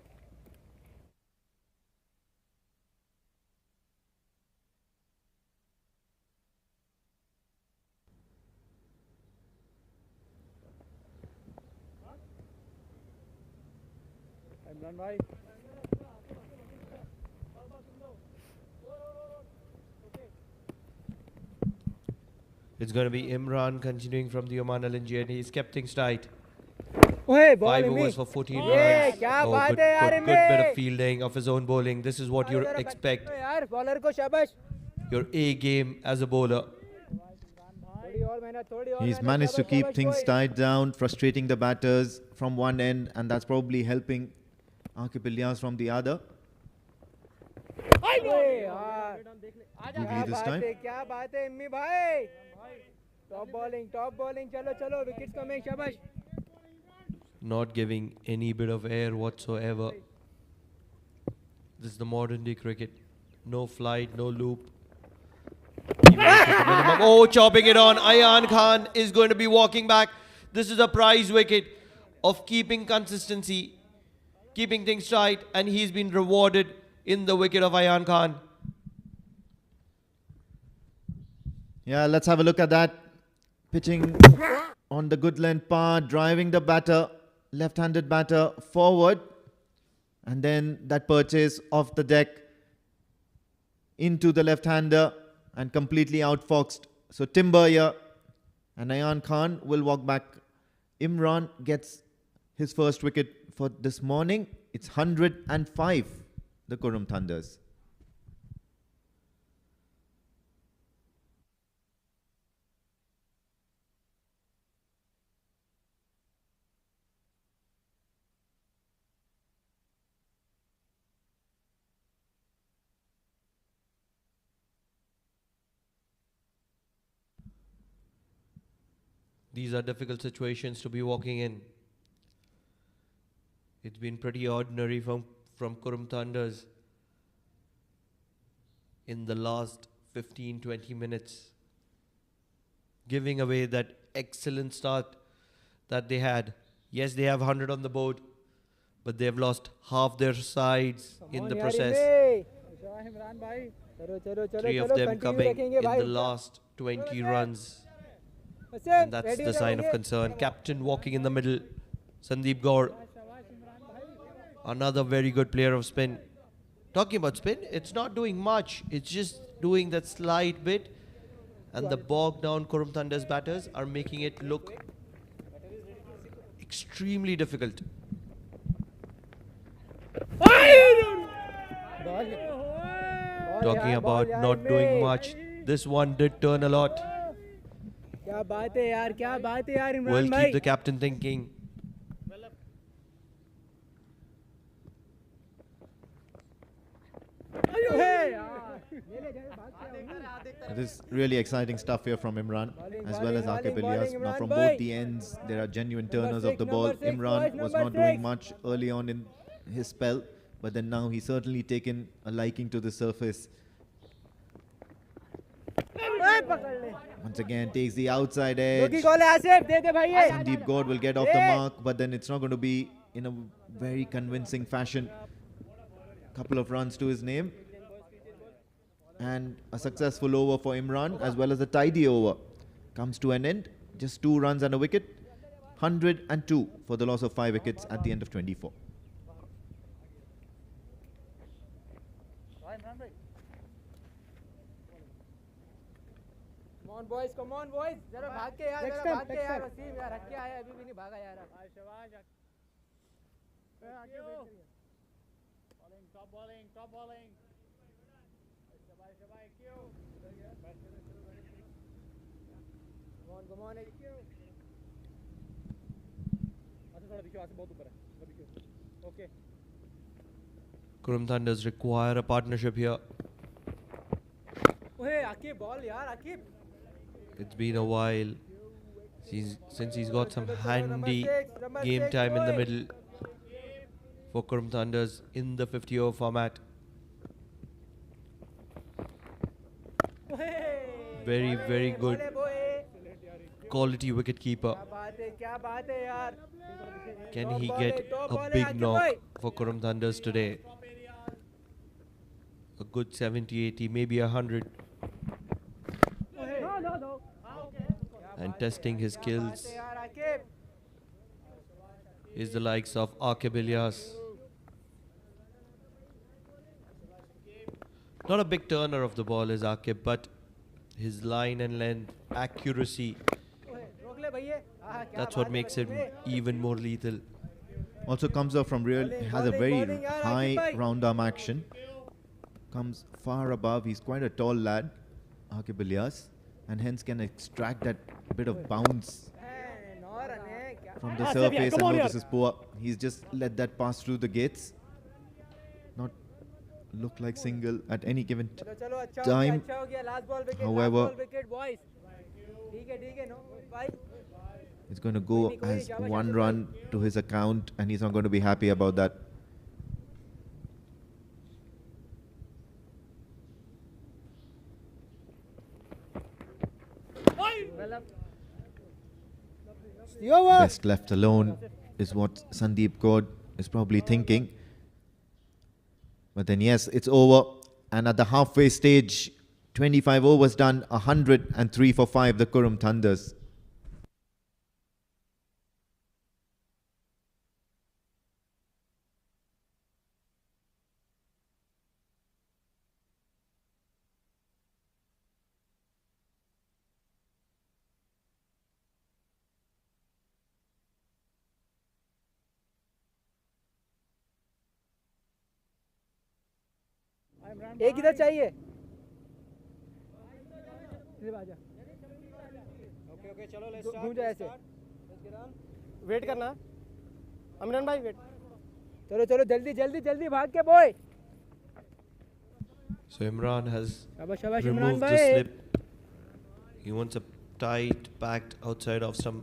Imran bhai. It's going to be Imran continuing from the Oman LNG, and he's kept things tight. Oye, ball 5 Immi. overs for 14 Ye, runs. kya Oh, baat good, hai yaar, good, good Immi. bit of fielding of his own bowling. This is what you expect. Yaar, bowler ko shabash. Your A game as a bowler. He's managed to keep things tied down, frustrating the batters from one end, and that's probably helping Archibilias from the other. Googly this time. क्या बात है इम्मी भाई top bowling चलो wickets coming शाबाश Not giving any bit of air whatsoever. This is the modern day cricket. No flight, no loop. Oh, chopping it on. Ayan Khan is going to be walking back. This is a prize wicket of keeping consistency, keeping things tight, and he's been rewarded in the wicket of Ayan Khan. Yeah, let's have a look at that. pitching on the good length par, driving the batter, left-handed batter forward, and then that purchase off the deck into the left-hander and completely outfoxed. So timber here, and Ayan Khan will walk back. Imran gets his first wicket for this morning. It's 105, the Qurum Thunders. These are difficult situations to be walking in. It's been pretty ordinary from Qurum Thunders in the last 15-20 minutes, giving away that excellent start that they had. Yes, they have 100 on the board, but they've lost half their sides in the process. Three of them coming in the last 20 runs. And that's the sign of concern. Captain walking in the middle, Sandeep Gaur. Another very good player of spin. Talking about spin, it's not doing much. It's just doing that slight bit. And the bogged down Qurum Thunders batters are making it look extremely difficult. Talking about not doing much, this one did turn a lot. क्या बात है यार, क्या बात है यार Imran Will भाई. keep the captain thinking. This is really exciting stuff here from Imran as well as Aqib Ilyas. Now from both the ends, there are genuine turners of the ball. Imran was not doing much early on in his spell, but then now he's certainly taken a liking to the surface. Once again, takes the outside edge. Sandeep Gaur will get off the mark, but then it's not going to be in a very convincing fashion. Couple of runs to his name. And a successful over for Imran, as well as a tidy over, comes to an end. Just 2 runs and a wicket. 102 for the loss of 5 wickets at the end of 24. Come on boys, come on boys. जरा भाग के यार, जरा भाग के यार. वसीम यार हट के आया, अभी भी नहीं भागा यार. शाबाश. Bowling, top bowling, top bowling. शाबाश, शाबाश क्यों? Come on, क्यों? अच्छा थोड़ा दिखो, आगे बहुत ऊपर है. थोड़ा दिखो. Okay. Qurum Thunders require a partnership here. ओए आकिब बॉल यार, Aqib. It's been a while since he's got some handy game time in the middle for Qurum Thunders in the 50-over format. Very, very good quality wicket keeper. Can he get a big knock for Qurum Thunders today? A good 70, 80, maybe 100. And testing his skills is the likes of Aqib Ilyas. Not a big turner of the ball is Aqib, but his line and length, accuracy, that's what makes him even more lethal. Also comes up from has a very high round arm action. Comes far above. He's quite a tall lad, Aqib Ilyas, and hence can extract that bit of bounce from the surface. And no, this is poor. He's just let that pass through the gates. Not look like single at any given time. However, it's going to go as 1 run to his account, and he's not going to be happy about that. Best left alone is what Sandeep Gaur is probably thinking. But then yes, it's over. And at the halfway stage, 25 overs done, 103 for 5, the Qurum Thunders. एक इधर चाहिए okay चलो let's घूम जा ऐसे wait करना अमरान भाई wait चलो चलो जल्दी जल्दी जल्दी भाग के बॉय So Imran has शाबाश शाबाश इमरान removed the भाई slip. He wants a tight, packed outside of some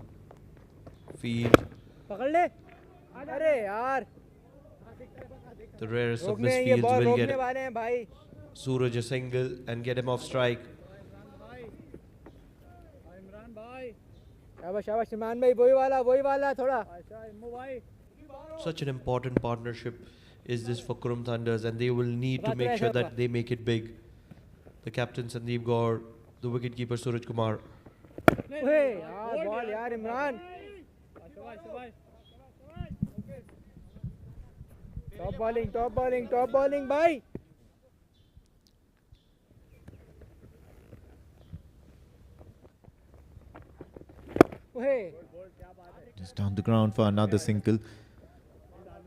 field. पकड़ ले अरे यार The rarest of रोकने ये misfields बॉल will रोकने get वाले हैं भाई Suraj a single and get him off strike. शाबाश शाबाश इमरान भाई वही वाला थोड़ा Such an important partnership is this for Qurum Thunders, and they will need to make sure that they make it big. The captain Sandeep Gaur, the wicketkeeper Suraj Kumar. ओए यार ball यार Imran top bowling भाई ओए Just down the ground for another single.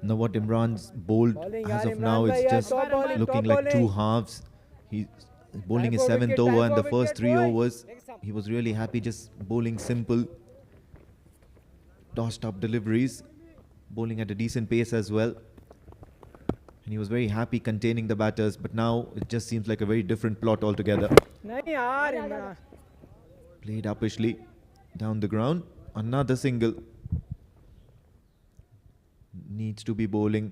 Now what Imran's bowled Bowling, as yaar, of now Imran is bhai, yaar, just top bowling, looking top like two bowling. halves. He's bowling his Time for seventh wicket, over, time and for the first wicket, 3 boy. overs he was really happy just bowling simple, tossed up deliveries, bowling at a decent pace as well. And he was very happy containing the batters, but now it just seems like a very different plot altogether. नहीं यार Imran Played uppishly down the ground. Another single. Needs to be bowling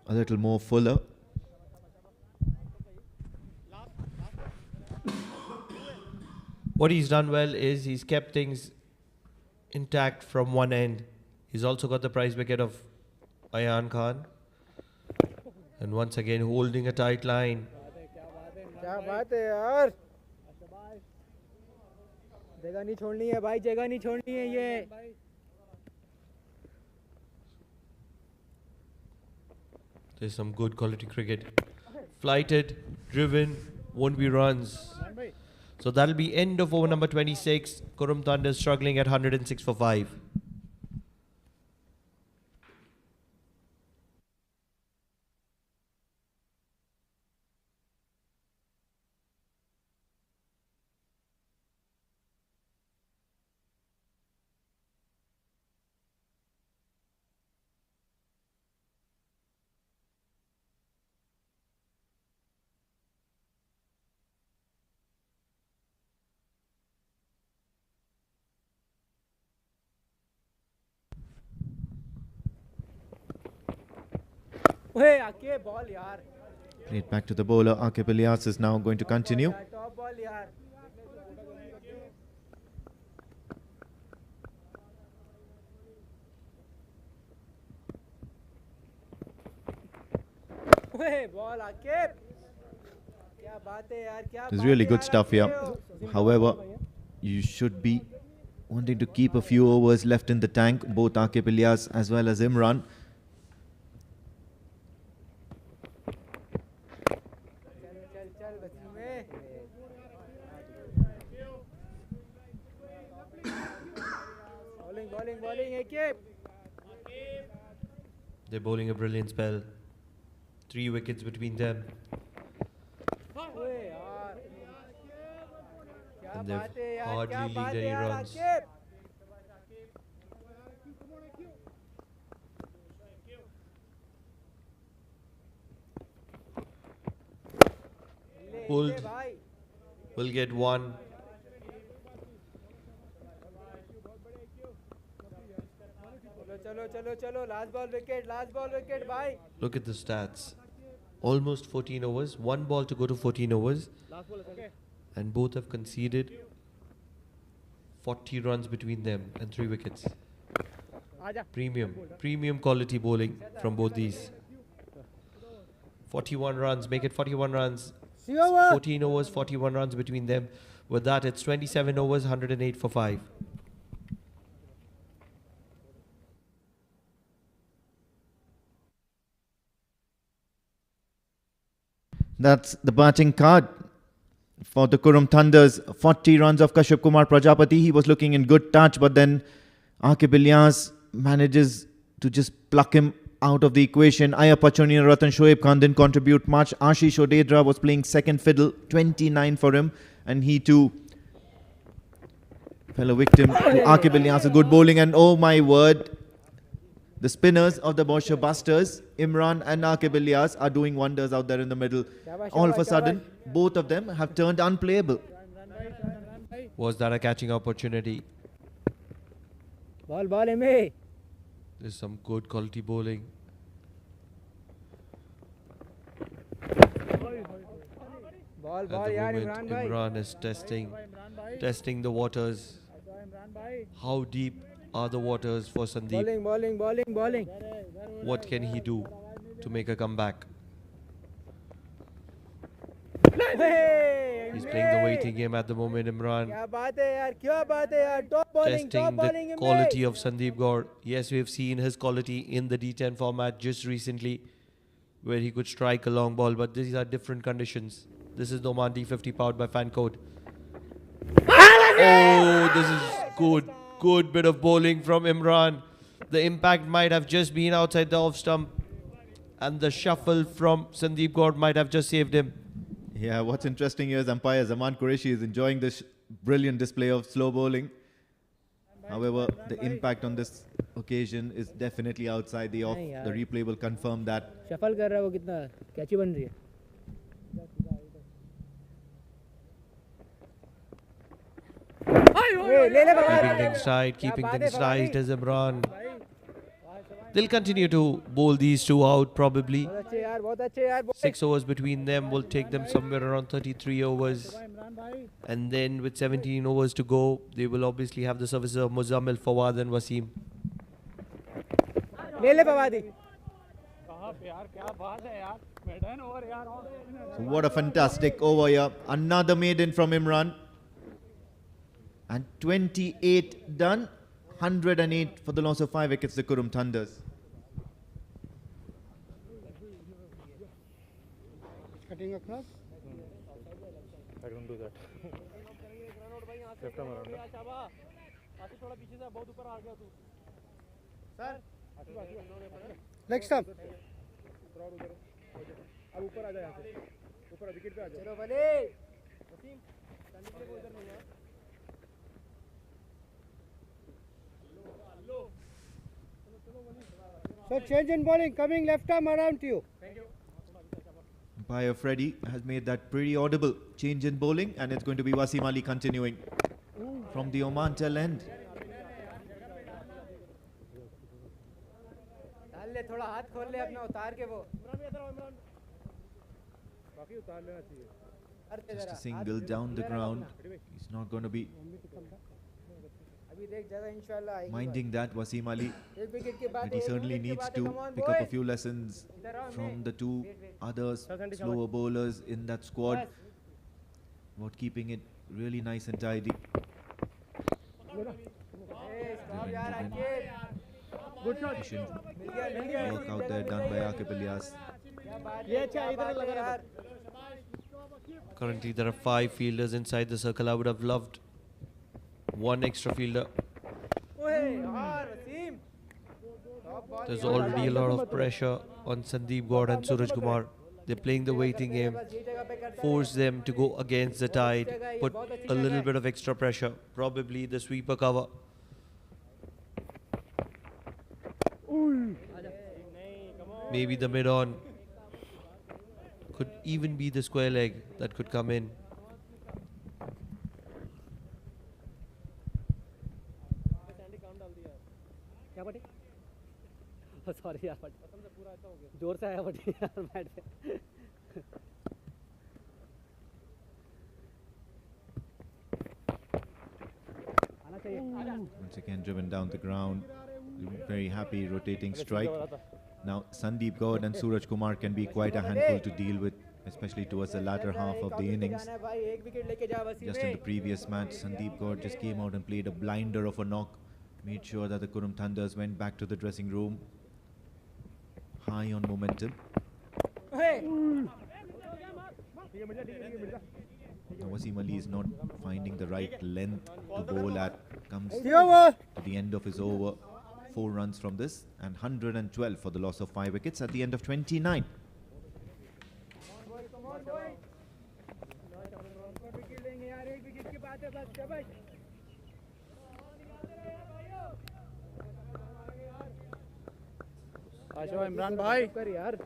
a little more fuller. What he's done well is he's kept things intact from one end. He's also got the prize wicket of Ayan Khan. And once again holding a tight line. क्या बात है यार जगह नहीं छोड़नी है भाई जगह नहीं छोड़नी है ये There's some good quality cricket. Flighted, driven, won't be runs. So that'll be end of over number 26. Qurum Thunders struggling at 106 for 5. ओए आके बॉल यार Played back to the bowler. Akib Ilyas is now going to continue. Top ball यार ओए ball आके क्या बात है यार क्या There's really good stuff here. However, you should be wanting to keep a few overs left in the tank, both Akib Ilyas as well as Imran. चल बच्ची में बॉलिंग एक They're bowling a brilliant spell. 3 wickets between them. ओए यार क्या And they've बात है यार hardly क्या leaked बात है any यार runs. आके Pulled. Will get 1. चलो लास्ट बॉल विकेट भाई Look at the stats. Almost 14 overs. 1 ball to go to 14 overs. And both have conceded 40 runs between them and 3 wickets. Premium quality bowling from both these. 41 runs, make it 41 runs. 14 overs, 41 runs between them. With that, it's 27 overs, 108 for 5. That's the batting card for the Qurum Thunders. 40 runs of Kashyap Kumar Prajapati. He was looking in good touch, but then Akib Ilyas manages to just pluck him out of the equation. Aya Pachoni and Ratan Shoaib Khan didn't contribute much. Ashish Odedra was playing second fiddle, 29 for him, and he too fell a victim to Aqib Ilyas's good bowling. And oh my word, the spinners of the Boushers Busters, Imran and Aqib Ilyas, are doing wonders out there in the middle. All of a sudden, both of them have turned unplayable. Was that a catching opportunity? Ball, MA. There's some good quality bowling. Ball, At the yaar, moment, Imran is testing the waters. How deep are the waters for Sandeep? Bowling. What can he do to make a comeback? Hey, He's playing the waiting game at the moment, Imran. क्या बात है यार, top bowling, Testing the Imran. quality of Sandeep Gaur. Yes, we've seen his quality in the D10 format just recently, where he could strike a long ball, but these are different conditions. This is the Oman D50 powered by Fan Code. Oh, this is good. Good bit of bowling from Imran. The impact might have just been outside the off stump, and the shuffle from Sandeep Gaur might have just saved him. Yeah, what's interesting here is umpire Zaman Qureshi is enjoying this brilliant display of slow bowling. However, the impact on this occasion is definitely outside the off. The replay will confirm that. Shuffle कर रहा है वो कितना कैची बन रही है. Keeping things tight is Imran. They'll continue to bowl these two out probably. बहुत अच्छे यार. 6 overs between them will take them somewhere around 33 overs. And then with 17 overs to go, they will obviously have the services of Muzammil, Fawad and Wasim. ले पवादी. So what a fantastic over here. Another maiden from Imran. And 28 done. 108 for the loss of 5 wickets, the Qurum Thunders. Cutting across? I don't do that. Left arm around. Leg stump. अब ऊपर आ जा यहाँ से. ऊपर wicket पे आ जा. चलो भले. वसीम, करने के लिए वो इधर नहीं है. So change in bowling, coming left arm around to you. Umpire Freddy has made that pretty audible change in bowling, and it's going to be Wasim Ali continuing from the Oman tail end. डाल ले थोड़ा हाथ खोल ले अपना उतार के वो. Just a single down the ground. He's not going to be अभी देख जगह इंशाल्लाह आएगी. minding that, Wasim Ali. एक विकेट के बाद But he certainly needs to pick up a few lessons from the two other slower bowlers in that squad about keeping it really nice and tidy. Efficient work out there done by Aqib Ilyas. Currently there are 5 fielders inside the circle. I would have loved one extra fielder. There's already a lot of pressure on Sandeep Gaur and Suraj Kumar. They're playing the waiting game. Force them to go against the tide. Put a little bit of extra pressure. Probably the sweeper cover. Maybe the mid-on. Could even be the square leg that could come in. क्या बटी? Sorry यार बटी. जोर से आया बटी यार bat पे. Once again driven down the ground. Very happy rotating strike. Now Sandeep Gaur and Suraj Kumar can be quite a handful to deal with, especially towards the latter half of the innings. Just in the previous match, Sandeep Gaur just came out and played a blinder of a knock. Made sure that the Qurum Thunders went back to the dressing room high on momentum. Now Wasim Ali is not finding the right length to bowl at. Comes to the end of his over. 4 runs from this and 112 for the loss of 5 wickets at the end of 29. Imran भाई कर यार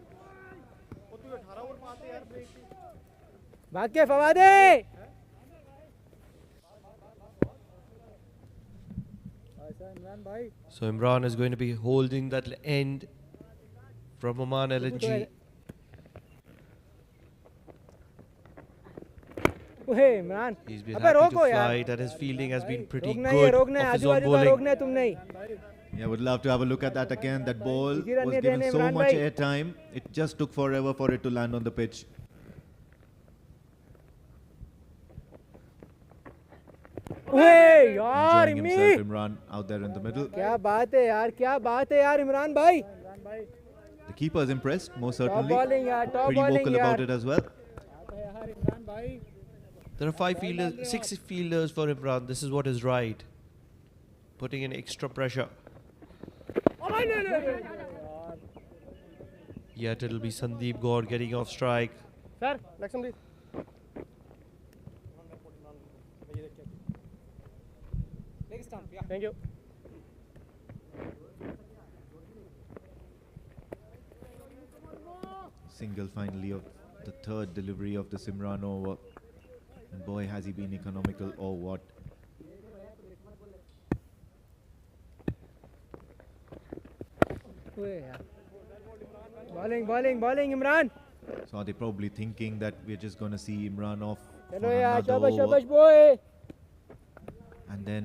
बात के फवादे So Imran is going to be holding that end from Oman LNG. Imran He's been अबे happy to रोको यार flight and his fielding has been pretty रोकना good है of his आजू own बाजू का bowling. रोकना है तुम नहीं Yeah, I would love to have a look at that again. That ball Easy run was नहीं given देने so इमरान much भाई। airtime. It just took forever for it to land on the pitch. ओए यार Enjoying Emmy himself, Imran out there in the middle. क्या बात है यार क्या बात है यार इमरान भाई The keeper is impressed, most top certainly. Bowling यार top Pretty bowling vocal about यार it as well. यार इमरान भाई There are 5 fielders, 6 fielders for Imran. This is what is right. Putting in extra pressure. Yet it'll be Sandeep Gaur getting off strike. Sir Laxman ji thank you Single finally of the third delivery of the Simran over. And boy, has he been economical or what. ओए यार bowling bowling bowling Imran So are they probably thinking that we're just going to see Imran off for चलो यार another शाबाश over शाबाश boy and then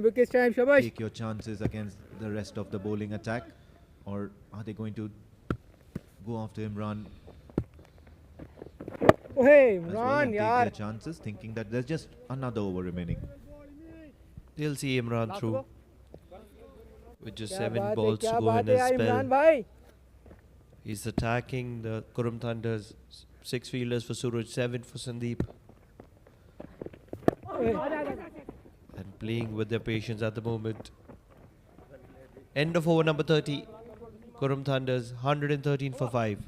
wicket time शाबाश take your chances against the rest of the bowling attack? Or are they going to go after Imran ओए as well Imran and take यार their chances, thinking that there's just another over remaining? They'll see Imran through with just क्या 7 बात है balls क्या to go बात in है his यार spell. Imran भाई He's attacking the Qurum Thunders. 6 fielders for Suraj, 7 for Sandeep. And playing with their patience at the moment. End of over number 30. Qurum Thunders, 113 for 5.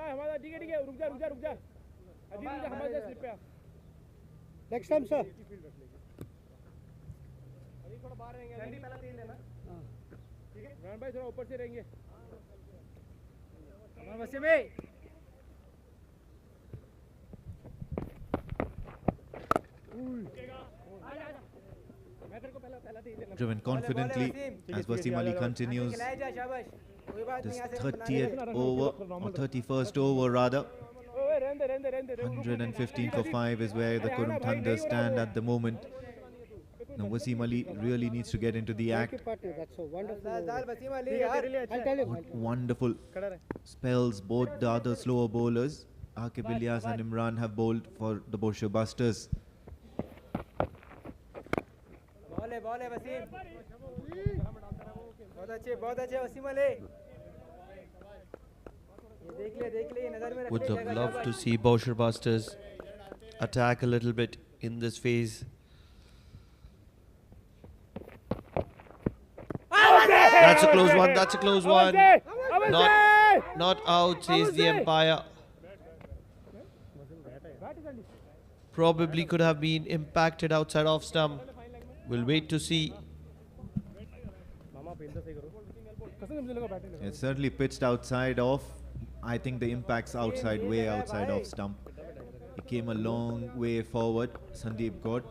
हमारा ठीक है रुक जा अभी रुक जा हमारे स्लिप पे नेक्स्ट टाइम सर अभी थोड़ा बाहर रहेंगे पहला 3 लेना ठीक है इमरान भाई थोड़ा ऊपर से रहेंगे हमारे वसीम में Driven confidently as Wasim Ali continues this 30th over or 31st over rather. 115 for 5 is where the Qurum Thunders stand at the moment. Now Wasim Ali really needs to get into the act. What wonderful spells both the other slower bowlers, Aqib Ilyas and Imran, have bowled for the Boushers. Ball है वसीम बहुत अच्छे वसीम अली ये देख ले नजर में रख Would have loved to see Boucher Busters attack a little bit in this phase. That's a close one. That's a close one. Not out, says the umpire. Probably could have been impacted outside off stump. We'll wait to see. It's certainly pitched outside off. I think the impact's outside, way outside off stump. He came a long way forward, Sandeep Gaur,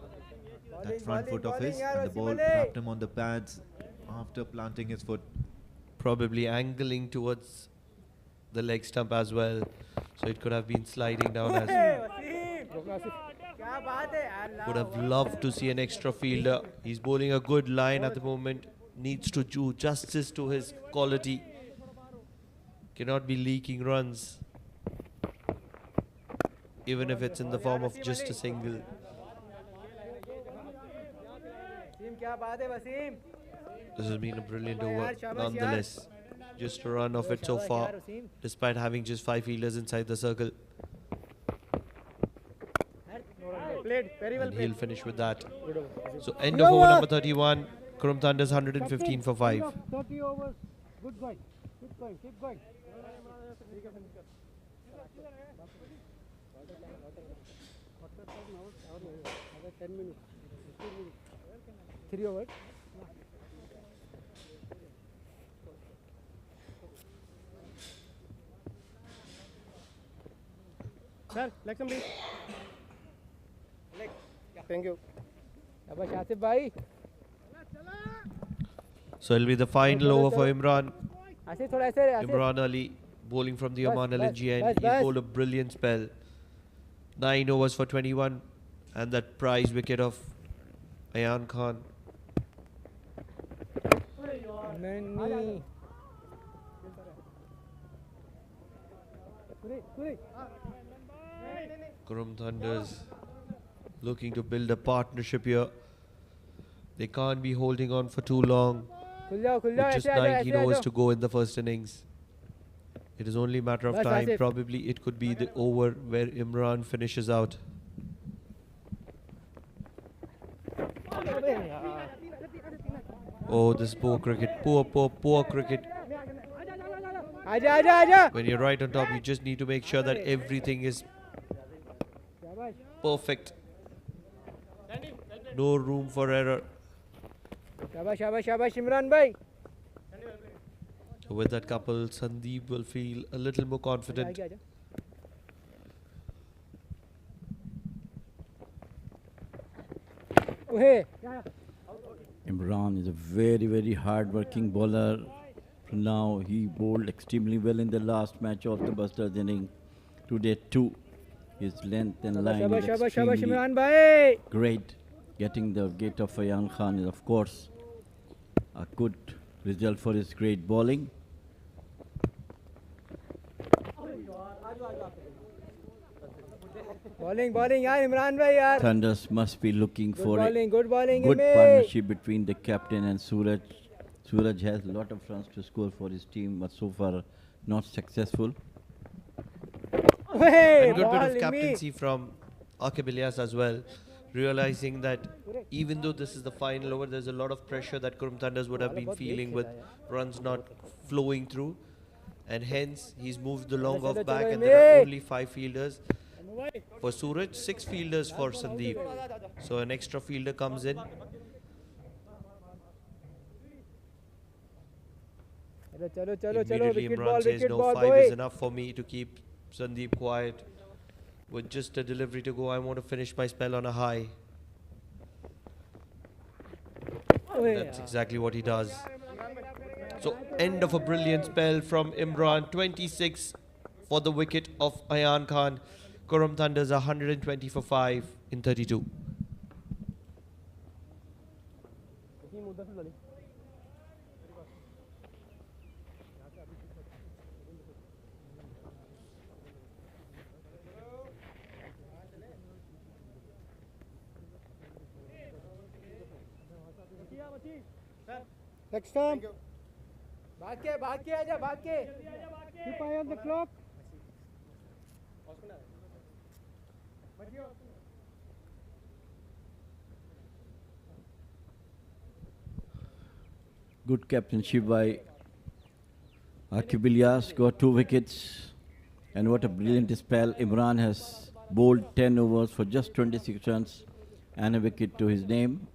that front foot of his, and the ball wrapped him on the pads after planting his foot. Probably angling towards the leg stump as well. So it could have been sliding down as would have loved to see an extra fielder. He's bowling a good line at the moment. needs to do justice to his quality. Cannot be leaking runs, even if it's in the form of just a single. This has been a brilliant over nonetheless. Just a run of it so far, despite having just 5 fielders inside the circle. And he'll finish with that. So end of over number 31. Qurum Thunder's 115 for 5. 30 overs. Good going. Good going. Keep going. Another 10 minutes. 15 minutes. 3 overs. Sir, like some please. Thank you. शाबाश आसिफ भाई. So it'll be the final over for Imran. Asif थोड़ा ऐसे Asif. Imran Ali bowling from the Oman LNG end. He bas. bowled a brilliant spell. 9 overs for 21. And that prize wicket of Ayan Khan. नहीं. Qurum Thunders looking to build a partnership here. They can't be holding on for too long. खुल जाओ With just ऐसे आ जाओ 19 ऐसे आ overs जाओ. to go in the first innings. It is only a matter of Bas, time. Asif. Probably it could be the over where Imran finishes out. Oh, this poor cricket. Poor cricket. आजा आजा आजा. When you're right on top, you just need to make sure that everything is perfect. No room for error. शाबाश शाबाश शाबाश इमरान भाई. With that couple, Sandeep will feel a little more confident. आजा आजा. ओहे. Imran is a very hard working bowler. Now he bowled extremely well in the last match of the Busters inning. Today too, his length and line शाबाश is शाबाश शाबाश extremely Imran भाई. great. Getting the gate of Ayan Khan is of course a good result for his great bowling. Bowling यार इमरान भाई यार. Thunders must be looking Good for bowling, good bowling, good Ime. partnership between the captain and Suraj. Suraj has a lot of runs to score for his team, but so far not successful. Hey, And good bit ball, of Ime. captaincy from Akib Ilyas as well, realizing that even though this is the final over, there's a lot of pressure that Qurum Thunders would have been feeling with runs not flowing through, and hence he's moved the long off back, and there are only 5 fielders for Suraj, 6 fielders for Sandeep. So an extra fielder comes in. चलो Immediately wicket Imran ball says wicket no, ball 5 boy. is enough for me to keep Sandeep quiet. With just a delivery to go, I want to finish my spell on a high. That's exactly what he does. So end of a brilliant spell from Imran. 26 for the wicket of Ayan Khan. Qurum Thunders 120 for 5 in 32. Next time. भाग के आजा भाग के. Keep eye on the clock. Good captainship by Akib Ilyas, got 2 wickets. And what a brilliant spell. Imran has bowled 10 overs for just 26 runs and a wicket to his name.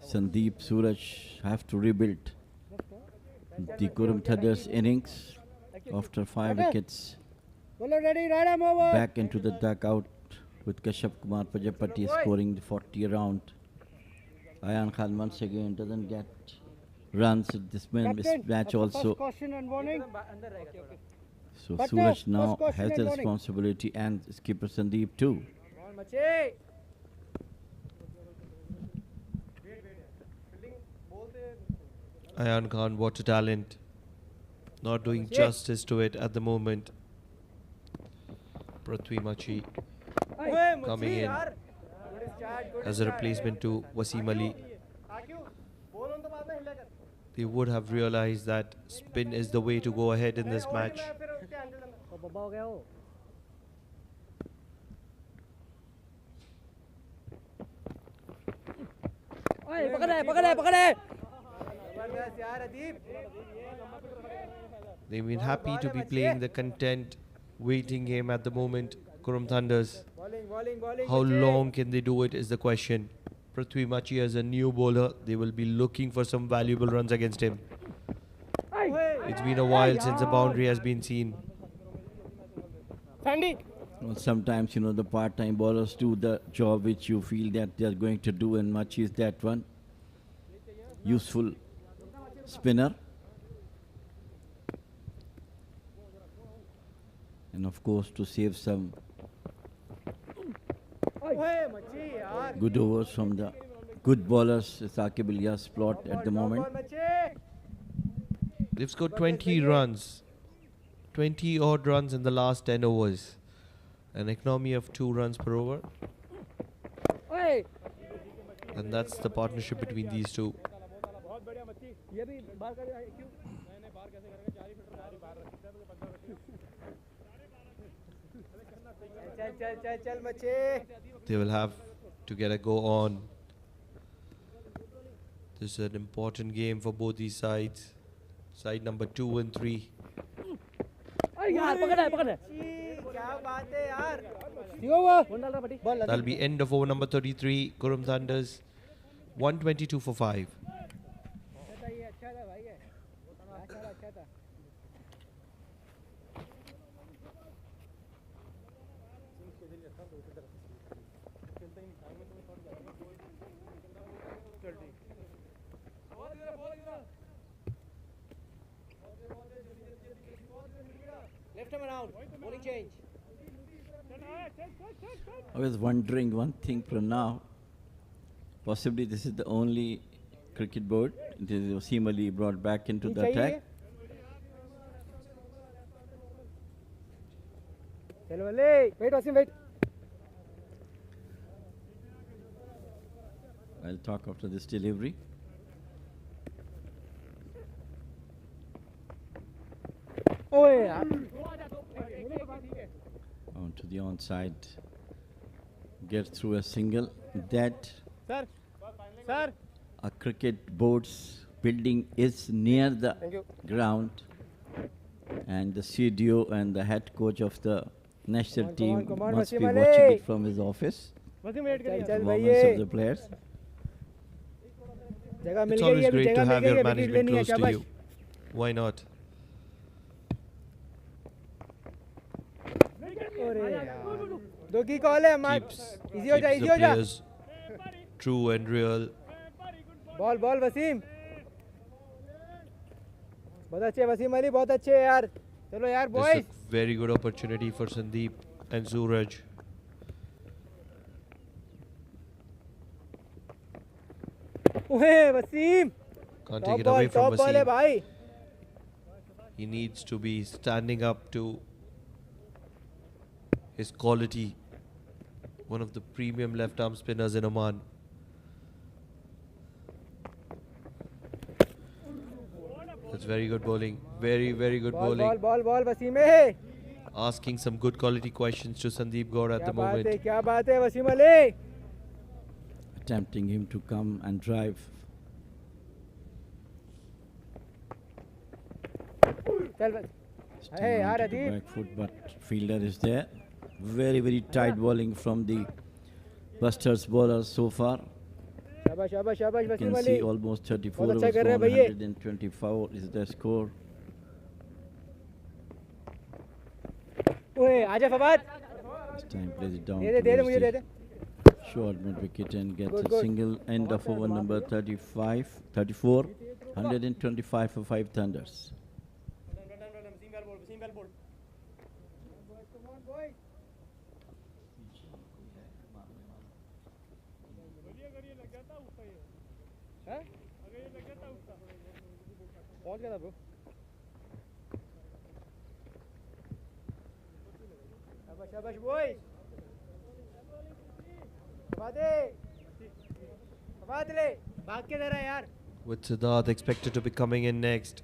Sandeep, Suraj have to rebuild the Qurum Thunders innings after 5 wickets. Bowler ready, right arm over. Back into the dugout with Kashyap Kumar Prajapati scoring the 40 around. Ayan Khan once again doesn't get runs at this match also. Caution and warning. So Partner, Suraj now first caution has and the warning. responsibility, and skipper Sandeep too. Ayan Khan, what a talent. Not doing justice to it at the moment. Prithvi Machi coming in as a replacement to Wasim Ali. They would have realized that spin is the way to go ahead in this match. They've been happy to be playing the content waiting game at the moment. Qurum Thunders. How long can they do it is the question. Prithvi Machi as a new bowler, they will be looking for some valuable runs against him. It's been a while since a boundary has been seen. Well, sometimes, you know, the part-time bowlers do the job which you feel that they are going to do, and Machi is that one. Useful spinner. And of course, to save some good overs from the good bowlers, Saqib Ilyas plot at the moment. They've scored 20 runs. 20 odd runs in the last 10 overs. An economy of 2 runs per over. And that's the partnership between these two. They will have to get a go on. This is an important game for both these sides. Side number 2 and 3. That'll be end of over number 33. Qurum Thunders 122 for 5. I was wondering one thing for now. Possibly this is the only cricket board it is Wasim Ali brought back into the attack. Wait, Wasim, wait. I'll talk after this delivery. On to the onside. Get through a single. That a cricket board's building is near the ground, and the CDO and the head coach of the national team must be watching it from his office. Performance of the players. It's always great to have your management close to you. Why not? दो की call है मार easy हो जा Keeps the players true and real. Ball ball Wasim बहुत अच्छे वसीम अली बहुत अच्छे यार चलो यार This is boys a very good opportunity for Sandeep and Suraj. ओए Wasim Can't take it away from top ball है Wasim. भाई He needs to be standing up to his quality. One of the premium left arm spinners in Oman. That's very good bowling. Very, very good ball bowling. Ball ball Wasim है Asking some good quality questions to Sandeep Gaur at the moment. क्या बात है Wasim Ali Attempting him to come and drive. चल Still Hey, wanted to Aradip. back foot, but fielder is there. Very, very tight bowling from the Boushers bowlers so far. शाबाश शाबाश शाबाश You Wasim can Ali see almost 34 बहुत अच्छा overs कर रहे हैं gone, भैया 124 is the score. ओए आजा Fawad This time plays it down. दे दे मुझे दे towards they the short mid wicket and gets Good, a good. single. End of over number 34, 125 for 5 Thunders. पहुंच गया था ब्रो शाबाश शाबाश बॉय बात ले भाग के दे रहा है यार With Siddharth expected to be coming in next.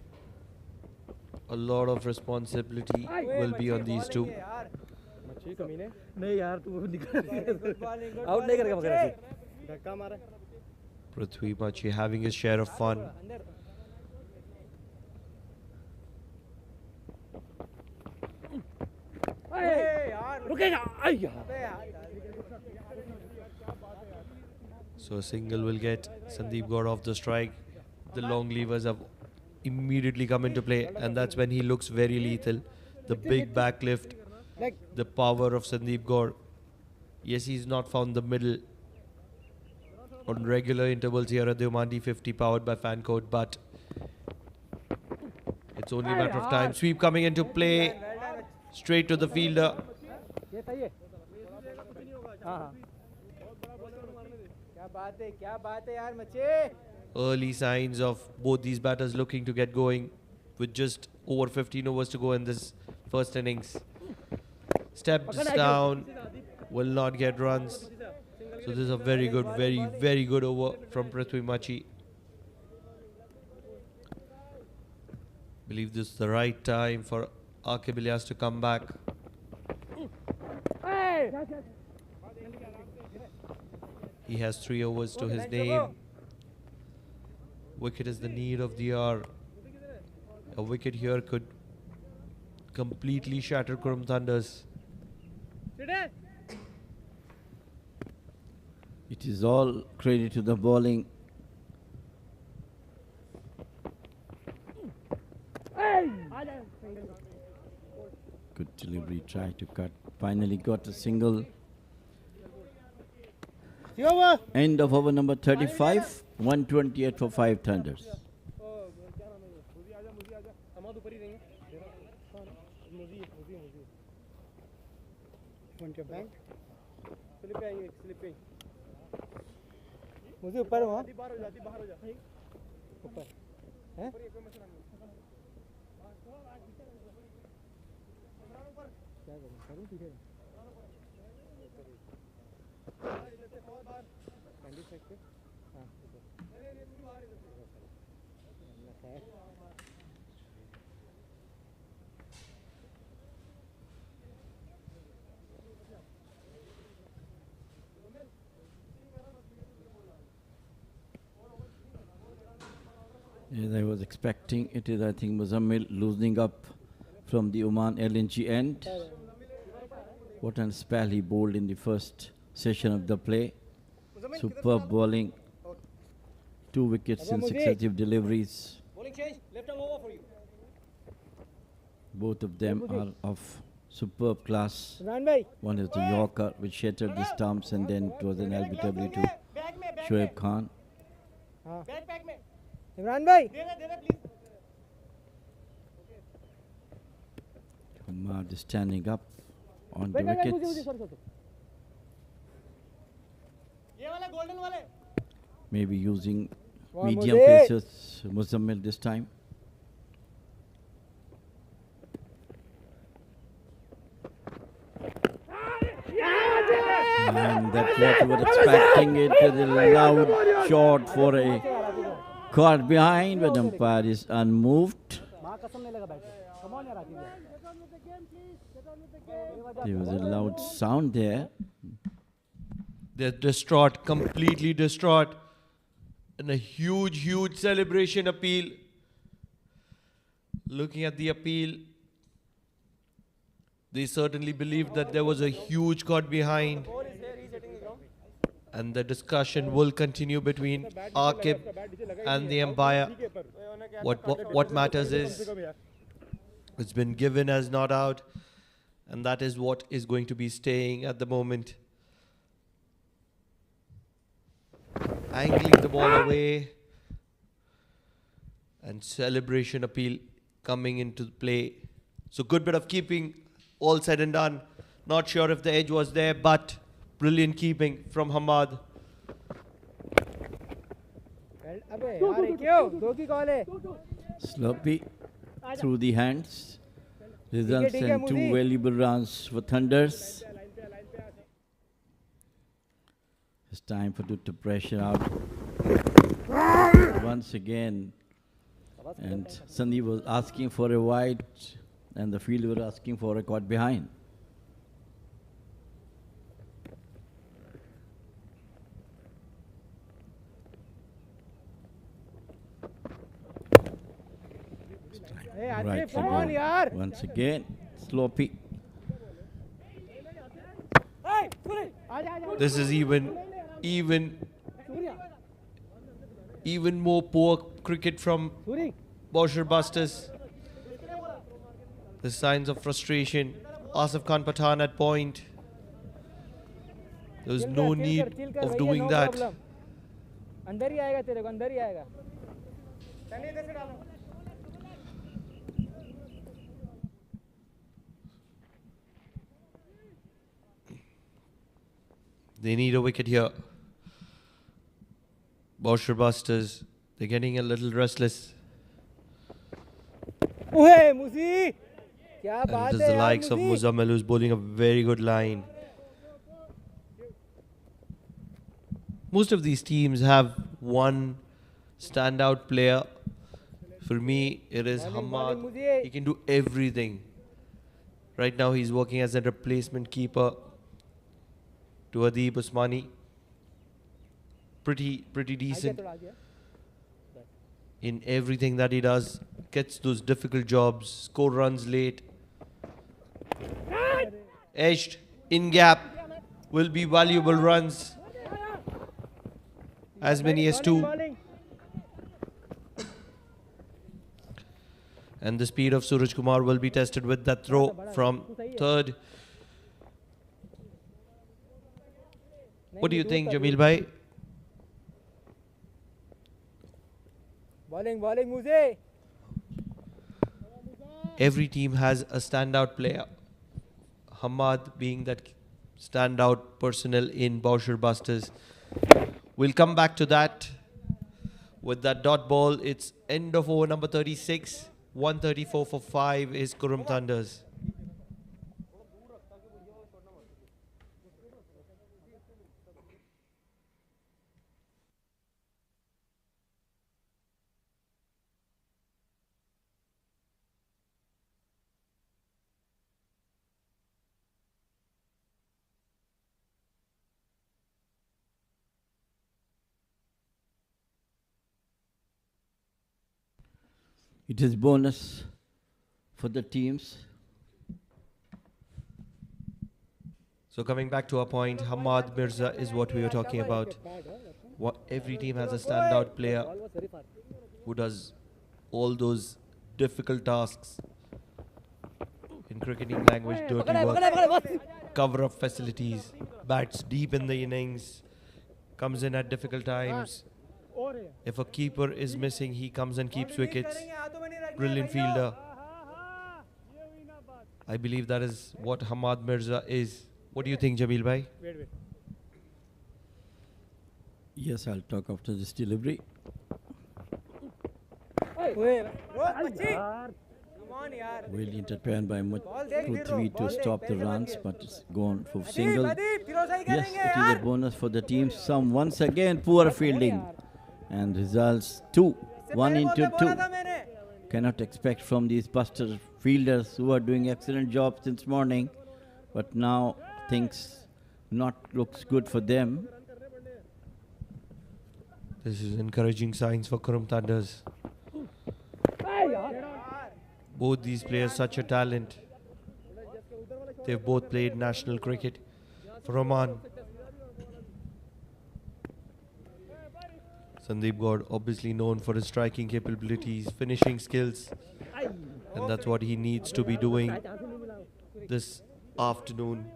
A lot of responsibility will be on these two. मच्छी कमीने नहीं यार तू निकल आउट नहीं करेगा मगर ऐसे धक्का मारा Prithvi Machi having his share of fun. रुकेगा So a single will get Sandeep Gaur off the strike. The long levers have immediately come into play, and that's when he looks very lethal. The big backlift, the power of Sandeep Gaur. Yes, he's not found the middle on regular intervals here at the Oman D50 powered by Fan Code, but it's only a matter of time. Sweep coming into play, straight to the fielder. ये सही है हाँ हाँ क्या बात है यार मच्छी Early signs of both these batters looking to get going with just over 15 overs to go in this first innings. Steps down, will not get runs. So this is a very good, very good over from Prithvi Machi. Believe this is the right time for Aqib Ilyas to come back. He has 3 overs to his name. Wicket is the need of the hour. A wicket here could completely shatter Qurum Thunders. It is all credit to the bowling. Good delivery, tried to cut. Finally got a single. End of over number 35. 128 for 5 Thunders. मुझे ऊपर वहाँ ऊपर हैं क्या करूँ पीछे candy फेंक के हाँ As I was expecting, it is, I think, Muzammil loosening up from the Oman LNG end. What a spell he bowled in the first session of the play. Superb bowling. 2 wickets in successive deliveries. Both of them are of superb class. One is the Yorker, which shattered the stumps, and then it was an LBW to Shoaib Khan. Imran भाई Hamad is standing up on the wickets. Maybe using medium paces Muzammil this time. And that's what we were expecting. It is a loud shot for a caught behind, but umpire is unmoved. There was a loud sound there. They're distraught, completely distraught. And a huge celebration appeal. Looking at the appeal, they certainly believed that there was a huge caught behind. And the discussion will continue between Aqib and the umpire. What matters is it's been given as not out, and that is what is going to be staying at the moment. Angling the ball away, and celebration appeal coming into play. So good bit of keeping, all said and done. Not sure if the edge was there, but brilliant keeping from Hamad. अबे यार क्यों 2 की call है Sloppy through the hands. Results ठीक है, in two मुझे। valuable runs for Thunders. It's time for to pressure out once again. And Sandeep was asking for a wide, and the field were asking for a caught behind. Hey, Right Atif, come on, yaar. once again, Sloppy. Hey, Surya, आजा, आजा. This is even more poor cricket from Surya. Boushers Busters. The signs of frustration. Asif Khan Pathan at point. There was Chill no कर, chill need कर, chill कर, of भैया, doing no that. problem. अंदर ही आएगा तेरे को, अंदर ही आएगा. चलिए इधर से डालो. They need a wicket here. Boushers Busters, they're getting a little restless. ओए मुसी, क्या And बात it is है the यार likes of Musi. Muzammil who's bowling a very good line. Most of these teams have one standout player. For me, it is Hamad. Muzi. He can do everything. Right now, he's working as a replacement keeper to Adib Usmani. Pretty decent थोड़ा आगे. in everything that he does. Gets those difficult jobs, score runs late. Edged, in gap, will be valuable runs. As many as two. Bowling. And the speed of Suraj Kumar will be tested with that throw from third. What do you think, Jamil bhai? Bowling, bowling मुझे. Every team has a standout player. Hamad being that standout personnel in Boushers Busters. We'll come back to that. With that dot ball, it's end of over number 36. 134 for 5 is Qurum Thunders. It is bonus for the teams. So coming back to our point, Hamad Mirza is what we were talking about. Every team has a standout player who does all those difficult tasks. In cricketing language, dirty work, cover up facilities, bats deep in the innings, comes in at difficult times. If a keeper is missing, he comes and keeps wickets. Brilliant fielder. I believe that is what Hamad Mirza is. What do you think, Jamil bhai? Wait. Yes, I'll talk after this delivery. Wait. Come on यार. Well interfered by Ball देख 2-3 to ball stop देख, the पैसे runs, लगे. but it's gone for single. Firoza he Yes, करेंगे it is यार. a bonus for the team. Some once again poor fielding. And results 2. 1 into 2. बोला था मैंने. Cannot expect from these buster fielders who are doing excellent job since morning. But now things not looks good for them. This is encouraging signs for Qurum Thunders. Both these players such a talent. They've both played national cricket for Oman. Sandeep Gaur obviously known for his striking capabilities, finishing skills, and that's what he needs to be doing this afternoon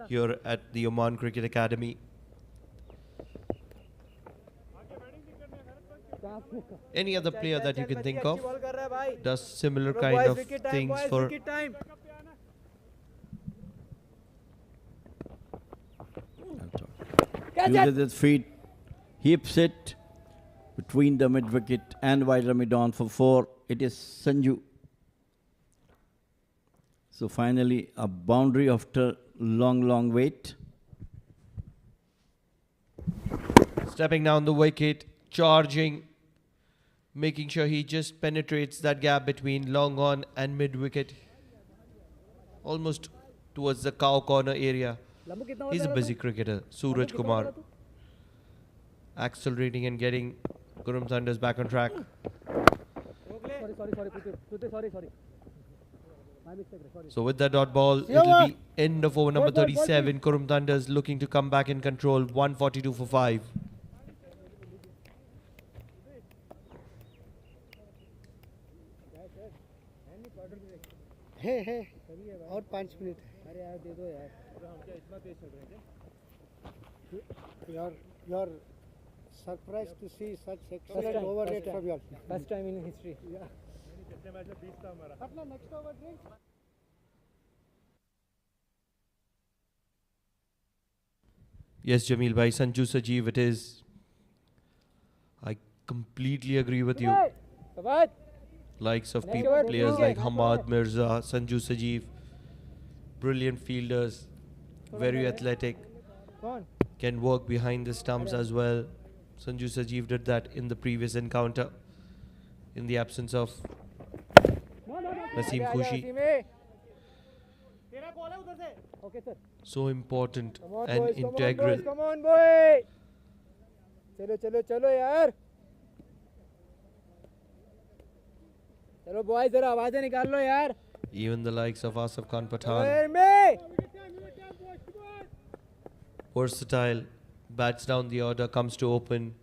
here at the Oman Cricket Academy. Any other player that you can think of does similar kind of things for Uses his feet, heaps it between the mid wicket and wider mid on for 4. it is Sanju. So finally, a boundary after long wait. Stepping down the wicket, charging, making sure he just penetrates that gap between long on and mid wicket, almost towards the cow corner area. He's a busy cricketer, Suraj Kumar, accelerating and getting Qurum Thunders back on track. Sorry. My mistake, sorry. So with that dot ball, it'll be end of over number 37. Qurum Thunders looking to come back in control, 142 for 5. Hey, और 5 minute है. अरे यार दे दो यार. हम क्या इतना तेज चल रहे हैं? You're surprised to see such excellent over rate from your first time in history. Yeah. कितने मैच में 20 था हमारा. अपना next over drink. Yes, Jamil bhai, Sanju Sajeev it is. I completely agree with you. Likes of players like Hamad Mirza, Sanju Sajeev, brilliant fielders, very athletic, can work behind the stumps as well. Sanju Sajeev did that in the previous encounter in the absence of Naseem Khushi. Okay, sir. So important and integral. Come on, boy. चलो यार. चलो boys जरा आवाजें निकाल लो यार. Even the likes of Asif Khan Pathan, versatile, bats down the order, comes to open,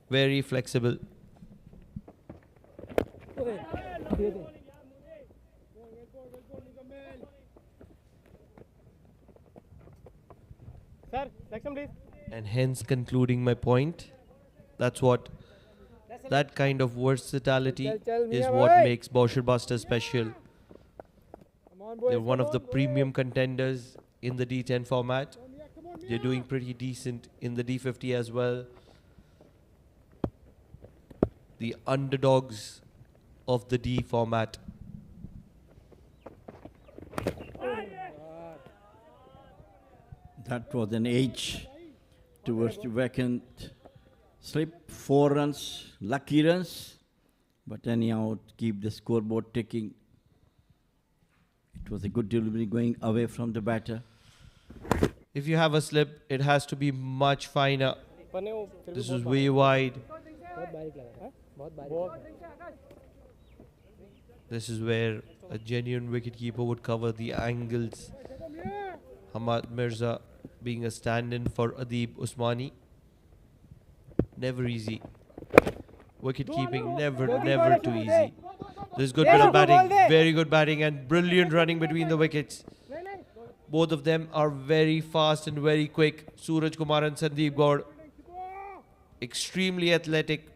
very flexible. Sir, section please. And hence concluding my point, that kind of versatility is what makes Boushers Busters special. They're one of the premium contenders in the D10 format. They're doing pretty decent in the D50 as well. The underdogs of the D format. That was an edge towards the vacant slip. 4 runs, lucky runs. But anyhow, keep the scoreboard ticking. It was a good delivery going away from the batter. If you have a slip, it has to be much finer. This is way wide. This is where a genuine wicketkeeper would cover the angles. Hamad Mirza being a stand-in for Adib Usmani. Never easy. Wicket keeping never too easy. There's good bit of batting, very good batting and brilliant running between the wickets. Both of them are very fast and very quick. Suraj Kumar and Sandeep Gaur, extremely athletic,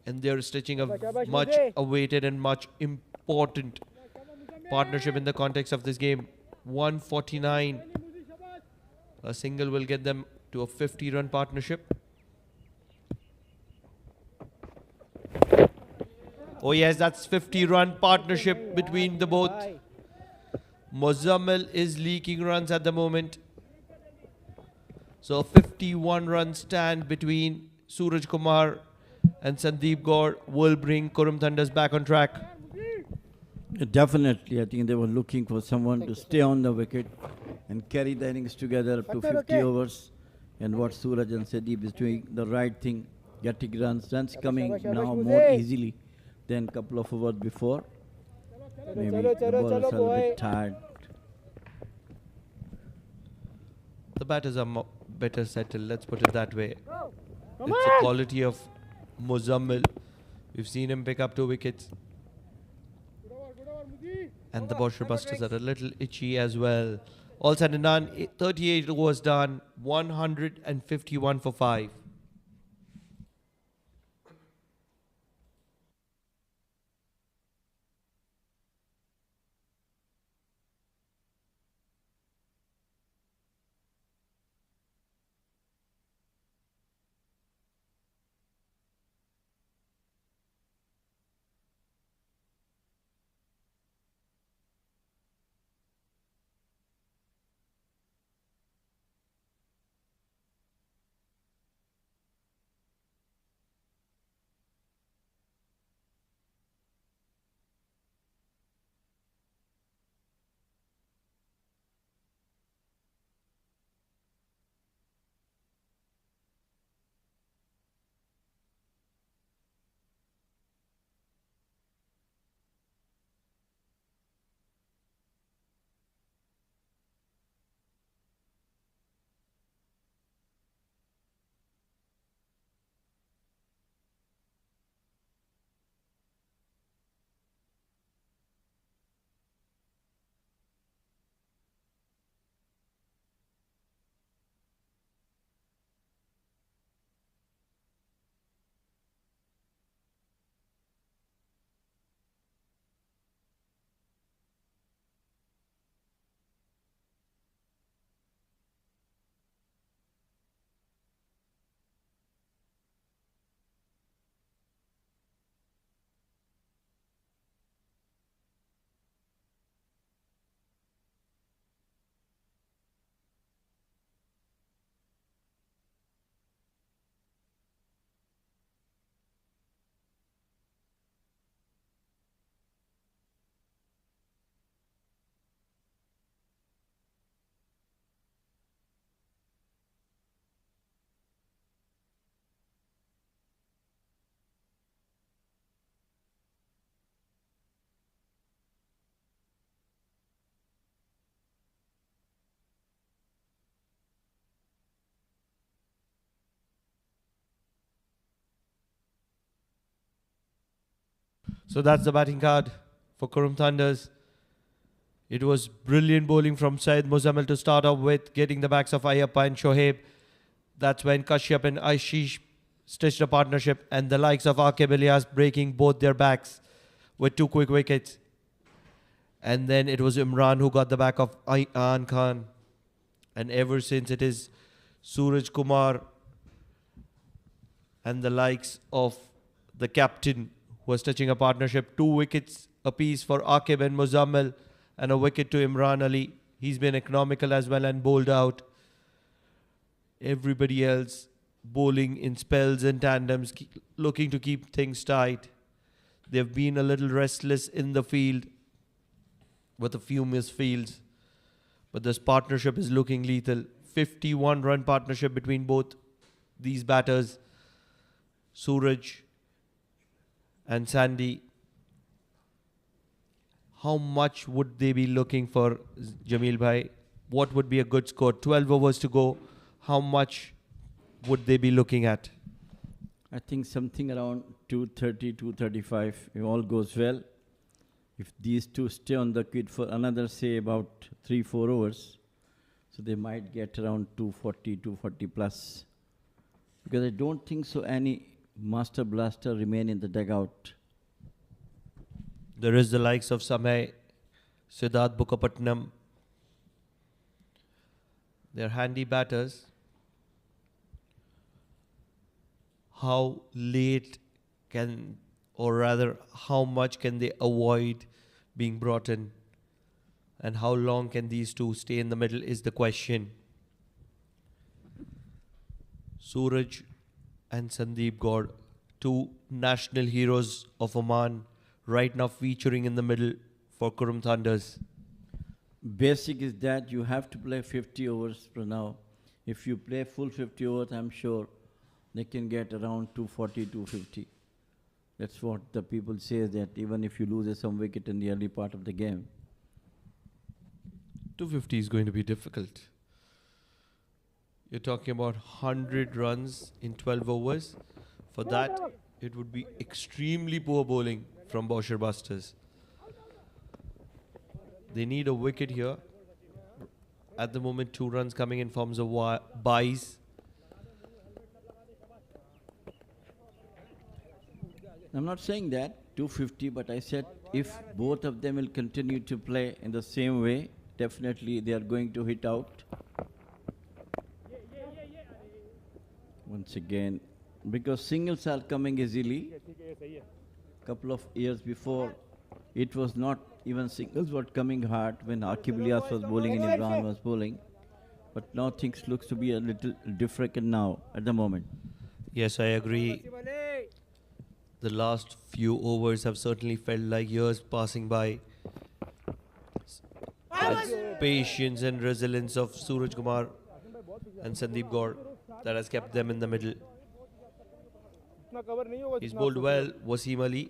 and they're stitching a much awaited and much important partnership in the context of this game. 149. A single will get them to a 50-run partnership. Oh yes, that's 50-run partnership between the both. Muzammil is leaking runs at the moment. So 51 run stand between Suraj Kumar and Sandeep Gaur will bring Qurum Thunders back on track. Definitely, I think they were looking for someone to stay on the wicket and carry the innings together up to 50 overs. And what Suraj and Sandeep is doing, the right thing, getting runs coming now more easily than a couple of overs before. Maybe the bowlers are a bit tired. The batters are better settled, let's put it that way. It's the quality of Muzammil. We've seen him pick up 2 wickets. And the Boushers Busters are a little itchy as well. All said and done, 38 overs done, 151 for 5. So that's the batting card for Qurum Thunders. It was brilliant bowling from Syed Muzammil to start off with, getting the backs of Ayappa and Shoaib. That's when Kashyap and Ashish stitched a partnership, and the likes of Aqib Ilyas breaking both their backs with 2 quick wickets. And then it was Imran who got the back of Aan Khan. And ever since it is Suraj Kumar and the likes of the captain who was touching a partnership. 2 wickets apiece for Aqib and Muzammil and a wicket to Imran Ali. He's been economical as well and bowled out. Everybody else bowling in spells and tandems, looking to keep things tight. They've been a little restless in the field with a few misfields. But this partnership is looking lethal. 51-run partnership between both these batters, Suraj and Sandy. How much would they be looking for, Jamil Bhai? What would be a good score? 12 overs to go. How much would they be looking at? I think something around 230, 235, if all goes well. If these two stay on the grid for another, say, about 3-4 overs, so they might get around 240, 240 plus. Because I don't think so any master blaster remain in the dugout. There is the likes of Samay, Siddharth Bukapatnam. They're handy batters. How late can, or rather, how much can they avoid being brought in? And how long can these two stay in the middle is the question. Suraj and Sandeep Gaur, 2 national heroes of Oman, right now featuring in the middle for Qurum Thunders. Basic is that you have to play 50 overs for now. If you play full 50 overs, I'm sure they can get around 240, 250. That's what the people say, that even if you lose some wicket in the early part of the game. 250 is going to be difficult. You're talking about 100 runs in 12 overs. For that, it would be extremely poor bowling from Boushers Busters. They need a wicket here. At the moment, 2 runs coming in forms of byes. I'm not saying that, 250, but I said if both of them will continue to play in the same way, definitely they are going to hit out. Once again, because singles are coming easily. Couple of years before, it was not even singles were coming hard when Aqib Ilyas was bowling and Imran was bowling. But now things looks to be a little different now at the moment. Yes, I agree. The last few overs have certainly felt like years passing by. It's patience and resilience of Suraj Kumar and Sandeep Gaur that has kept them in the middle. He's bowled well, Wasim Ali.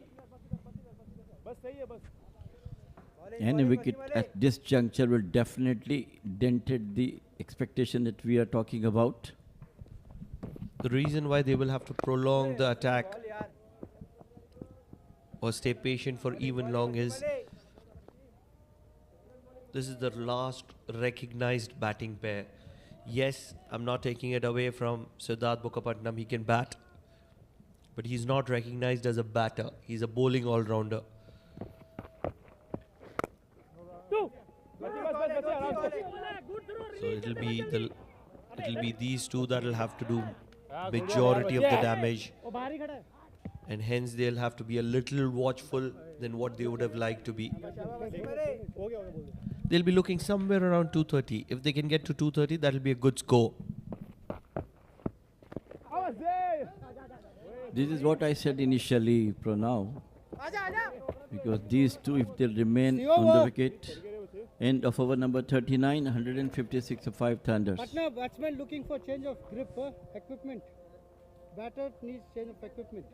Any wicket at this juncture will definitely dented the expectation that we are talking about. The reason why they will have to prolong the attack or stay patient for even long is this is the last recognized batting pair. Yes, I'm not taking it away from Siddharth Bukapatnam. He can bat, but he's not recognized as a batter. He's a bowling all-rounder. So it'll be these two that'll have to do majority of the damage, and hence they'll have to be a little watchful than what they would have liked to be. They'll be looking somewhere around 230. If they can get to 230, that'll be a good score. This is what I said initially, Pranav. Because these two, if they remain on the wicket, end of over number 39, 156 of 5 Thunders. Patna, batsman looking for change of grip, equipment. Batter needs change of equipment.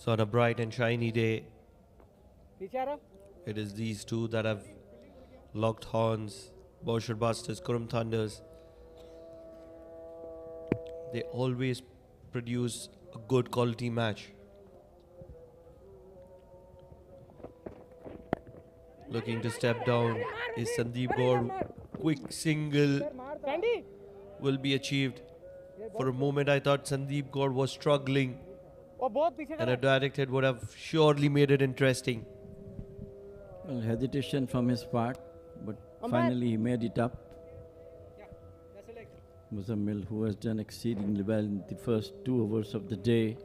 So on a bright and shiny day, it is these two that have locked horns. Boushers Busters, Qurum Thunders. They always produce a good quality match. Looking to step down is Sandeep Gaur. Quick single will be achieved. For a moment I thought Sandeep Gaur was struggling and a direct hit would have surely made it interesting. Well, hesitation from his part, but finally he made it up. Muzammil, who has done exceedingly well in the first 2 overs of the day.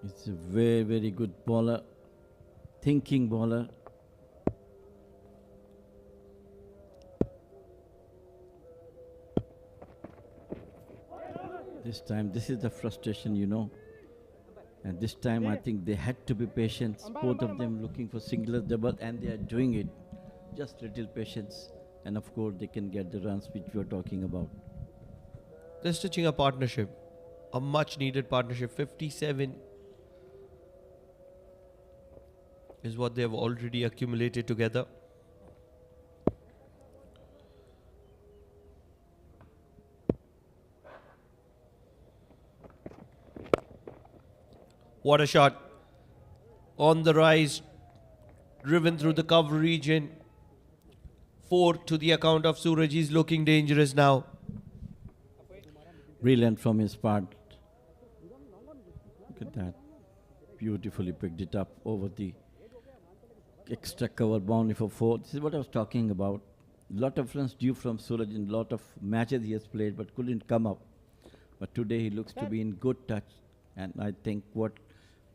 It's a very, very good bowler, thinking bowler. This time, this is the frustration, you know. And this time, I think they had to be patient. Both of them looking for single double, and they are doing it. Just little patience. And of course, they can get the runs which we are talking about. They're stitching a partnership, a much needed partnership. 57 is what they have already accumulated together. What a shot. On the rise, driven through the cover region. 4 to the account of Suraj. He's looking dangerous now. Brilliant from his part. Look at that. Beautifully picked it up over the extra cover boundary for 4. This is what I was talking about. Lot of runs due from Suraj in lot of matches he has played but couldn't come up. But today he looks to be in good touch. And I think what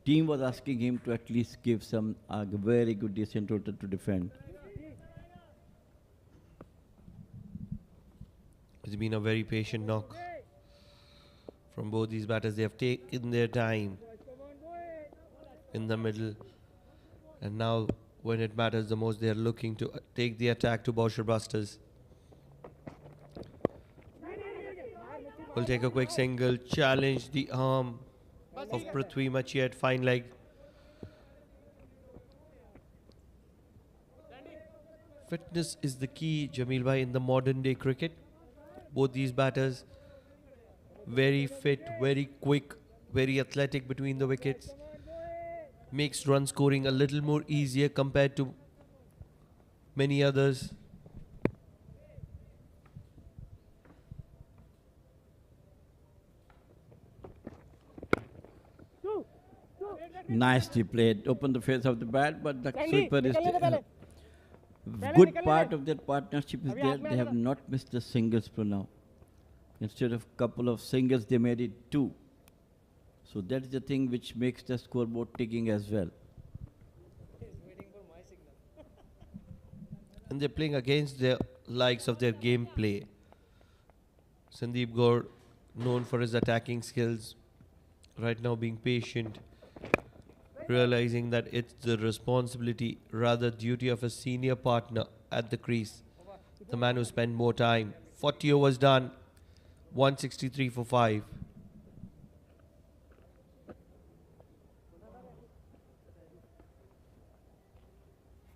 team was asking him to at least give some very good decent total to defend. It's been a very patient knock from both these batters. They have taken their time in the middle, and now when it matters the most, they are looking to take the attack to Boushers Busters. Will take a quick single, challenge the arm of Prithvi Machi at fine leg. Fitness is the key, Jamil bhai, in the modern day cricket. Both these batters very fit, very quick, very athletic between the wickets. Makes run scoring a little more easier compared to many others. Nicely played. Open the face of the bat, but the sweeper is good part of their partnership is there. They have not missed the singles for now. Instead of couple of singles, they made it 2. So that is the thing which makes the scoreboard ticking as well. And they're playing against the likes of their gameplay. Sandeep Gaur, known for his attacking skills, right now being patient, realizing that it's the responsibility, rather duty of a senior partner at the crease. The man who spent more time. 40 overs done, 163 for 5.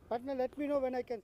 Partner, let me know when I can.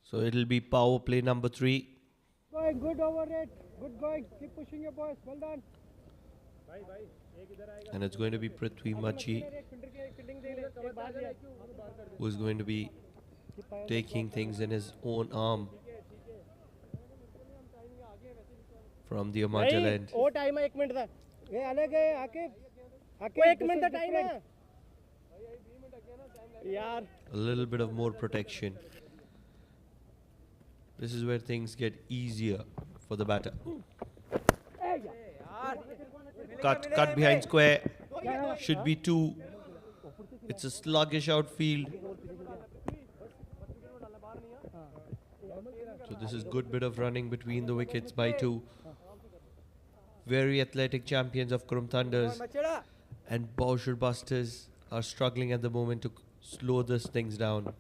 So it'll be power play number 3. Going, good over it. Good going. Keep pushing your boys. Well done. And it's going to be Prithvi Machi who's going to be taking things in his own arm from the Himachal end. वो time है 1 minute का ये अलग है आके 1 minute का time है यार A little bit of more protection. This is where things get easier for the batter. Cut behind square. Should be 2. It's a sluggish outfield. So this is good bit of running between the wickets by 2. Very athletic champions of Qurum Thunders and Boushers Busters are struggling at the moment to slow these things down.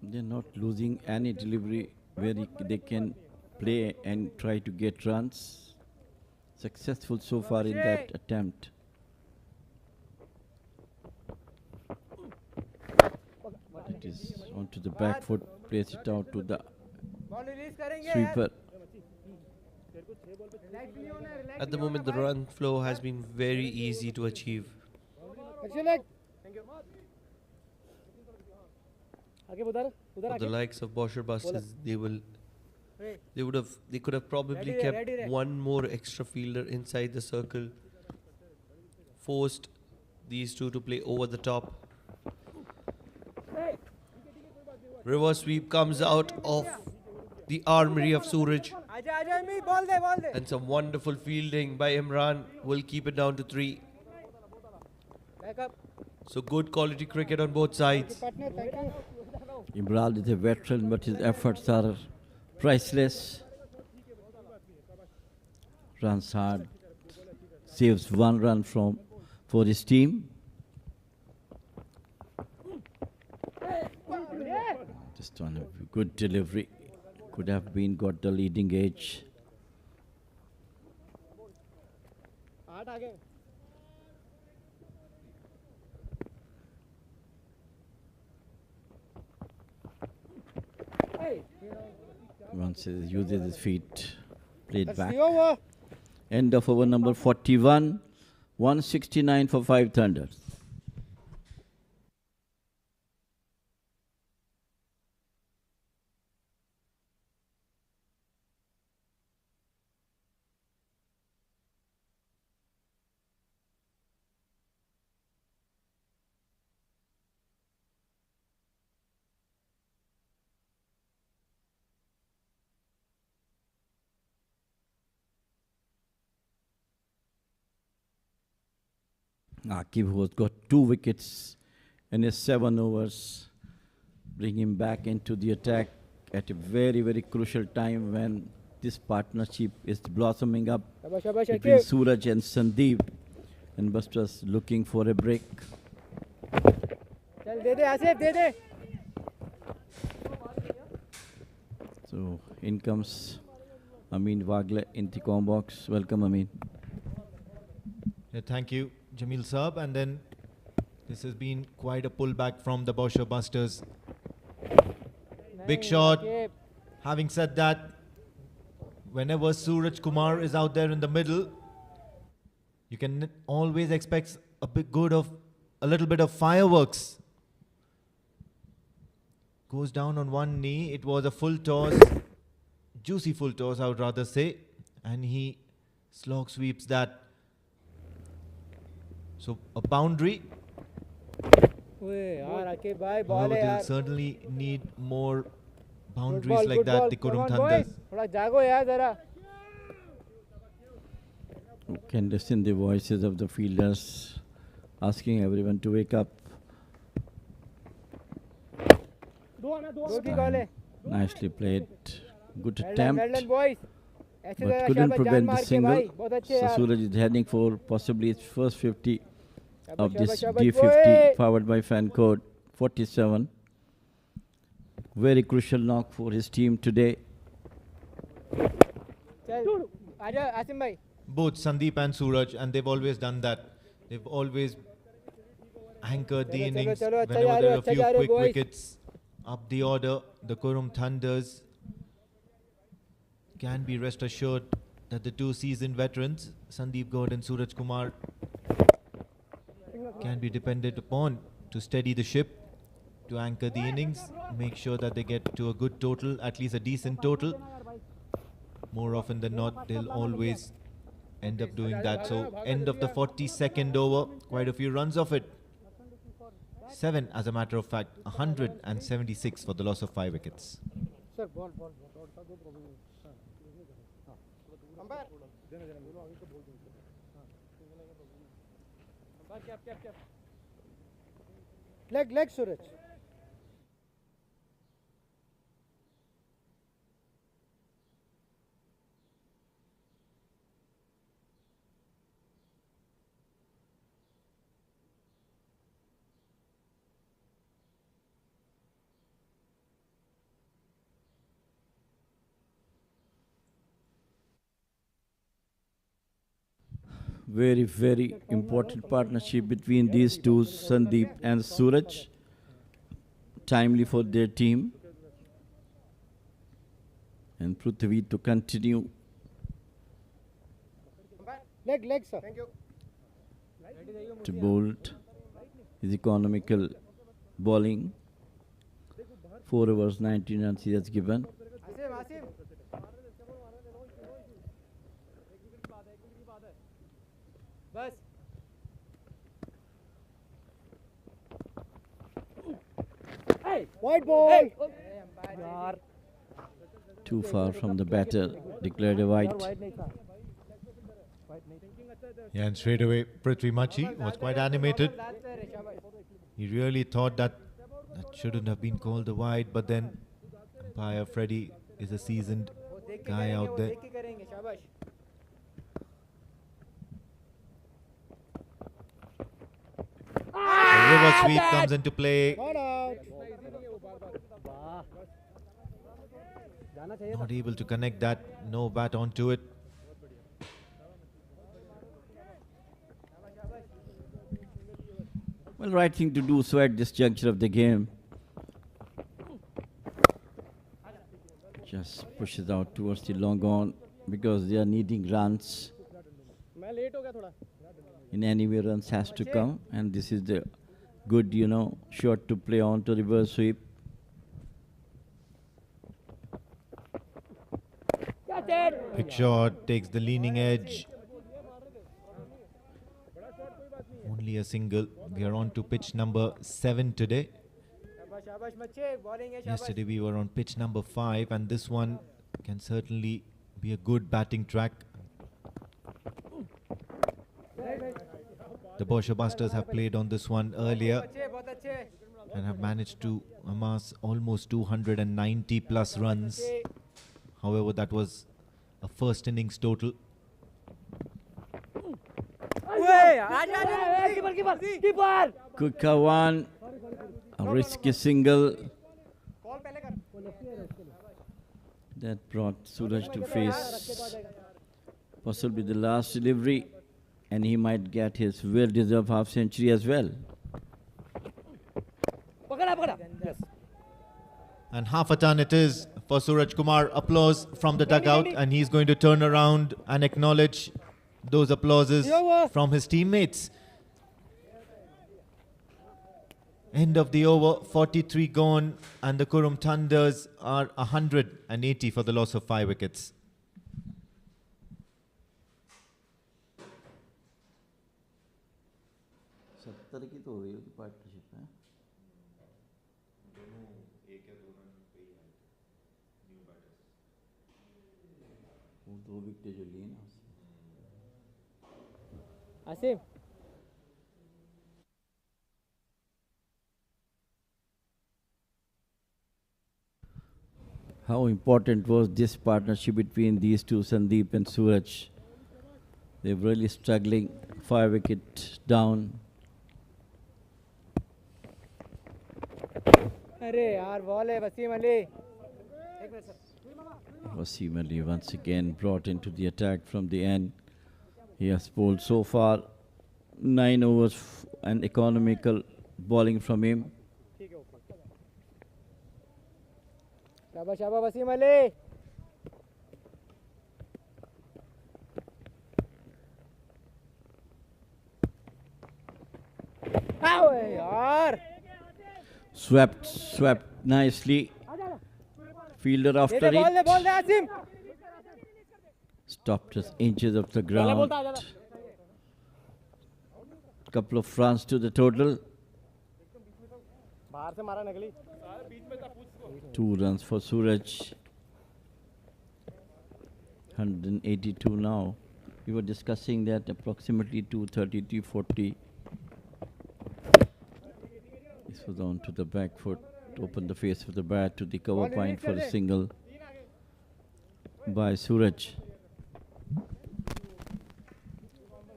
They're not losing any delivery where they can play and try to get runs. Successful so far in that attempt. It is onto the back foot, place it out to the sweeper. At the moment, the run flow has been very easy to achieve. For the likes of Boushers Busters, they could have probably kept one more extra fielder inside the circle, forced these two to play over the top. Reverse sweep comes out of the armory of Suraj, and some wonderful fielding by Imran will keep it down to 3. So good quality cricket on both sides. Imran is a veteran, but his efforts are priceless. Runs hard, saves 1 run for his team. Just on a good delivery, could have been got the leading edge. Once he uses his feet, played back. End of over number 41, 169 for 5 Thunders. Aqib, who has got 2 wickets in his 7 overs, bring him back into the attack at a very, very crucial time when this partnership is blossoming up between Suraj and Sandeep, and Busters looking for a break. So in comes Amin Wagle in the com box. Welcome, Amin. Yeah, thank you, Jamil Saab. And then this has been quite a pullback from the Boushers Busters. Big shot. Having said that, whenever Suraj Kumar is out there in the middle, you can always expect a little bit of fireworks. Goes down on one knee. It was a full toss, juicy full toss, I would rather say, and he slog sweeps that. So a boundary. However, they'll certainly need more boundaries like that, the Qurum Thunders. You can listen the voices of the fielders asking everyone to wake up. Nicely played. Good attempt, but couldn't prevent the single. So Suraj is heading for possibly his first 50 of this D50 powered by fan code 47. Very crucial knock for his team today. Both Sandeep and Suraj, and they've always done that. They've always anchored the innings whenever there are a few quick wickets up the order. The Qurum Thunders can be rest assured that the 2 seasoned veterans, Sandeep Gaud and Suraj Kumar, can be depended upon to steady the ship, to anchor the innings, make sure that they get to a good total, at least a decent total. More often than not, they'll always end up doing that. So end of the 42nd over, quite a few runs of it. 7 as a matter of fact, 176 for the loss of 5 wickets. Sir ball ball ball का दो problem है sir हां umpire देने देने बोलो आगे तो बोल दूं हां umpire cap leg Suraj Very, very important partnership between these two, Sandeep and Suraj. Timely for their team. And Prithvi to continue. leg sir thank you To bolt his economical bowling. 4 overs, 19 runs he has given. Asim बस white ball यार Too far from the batter, declared a wide. Yeah, and straight away, Prithvi Machi was quite animated. He really thought that shouldn't have been called a wide, but then umpire Freddie is a seasoned guy out there. A river sweep comes into play. Not able to connect that, no bat onto it. Well, right thing to do so at this juncture of the game. Just pushes out towards the long on because they are needing runs. In any way, runs has to come, and this is the good, shot to play on to reverse sweep. Big shot, takes the leaning edge. Only a single. We are on to pitch number 7 today. Yesterday we were on pitch number 5, and this one can certainly be a good batting track. The Boushers have played on this one earlier and have managed to amass almost 290 plus runs. However, that was a first innings total. Kuka one, a risky single. That brought Suraj to face possibly the last delivery, and he might get his well-deserved half-century as well. And half a ton it is for Suraj Kumar. Applause from the dugout, and he's going to turn around and acknowledge those applauses from his teammates. End of the over, 43 gone, and the Qurum Thunders are 180 for the loss of 5 wickets. Asim How important was this partnership between these two, Sandeep and Suraj? They're really struggling, 5 wicket down. अरे यार ball है Wasim Ali Wasim Ali once again brought into the attack from the end. He has bowled so far 9 overs and economical bowling from him. शाबाश शाबाश वसीम अली यार Swept nicely. Fielder after it. Ball they Asim Stopped just inches of the ground. Couple of runs to the total. 2 runs for Suraj. 182 now. We were discussing that approximately 230, 240. This was on to the back foot, to open the face of the bat to the cover point for a single by Suraj.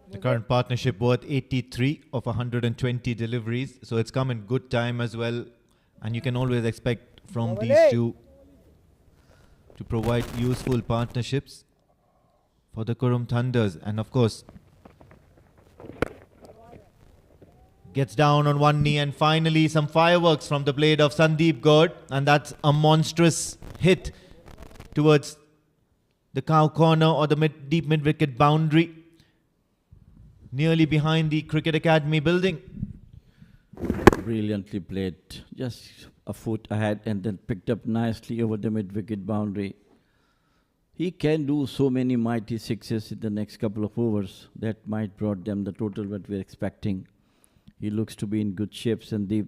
The current partnership worth 83 of 120 deliveries, so it's come in good time as well. And you can always expect from these two to provide useful partnerships for the Qurum Thunders. And of course, gets down on one knee, and finally some fireworks from the blade of Sandeep Gaur, and that's a monstrous hit towards the cow corner or the deep mid-wicket boundary, nearly behind the Cricket Academy building. Brilliantly played, just a foot ahead and then picked up nicely over the mid-wicket boundary. He can do so many mighty sixes in the next couple of overs. That might brought them the total what we're expecting. He looks to be in good shape, Sandeep.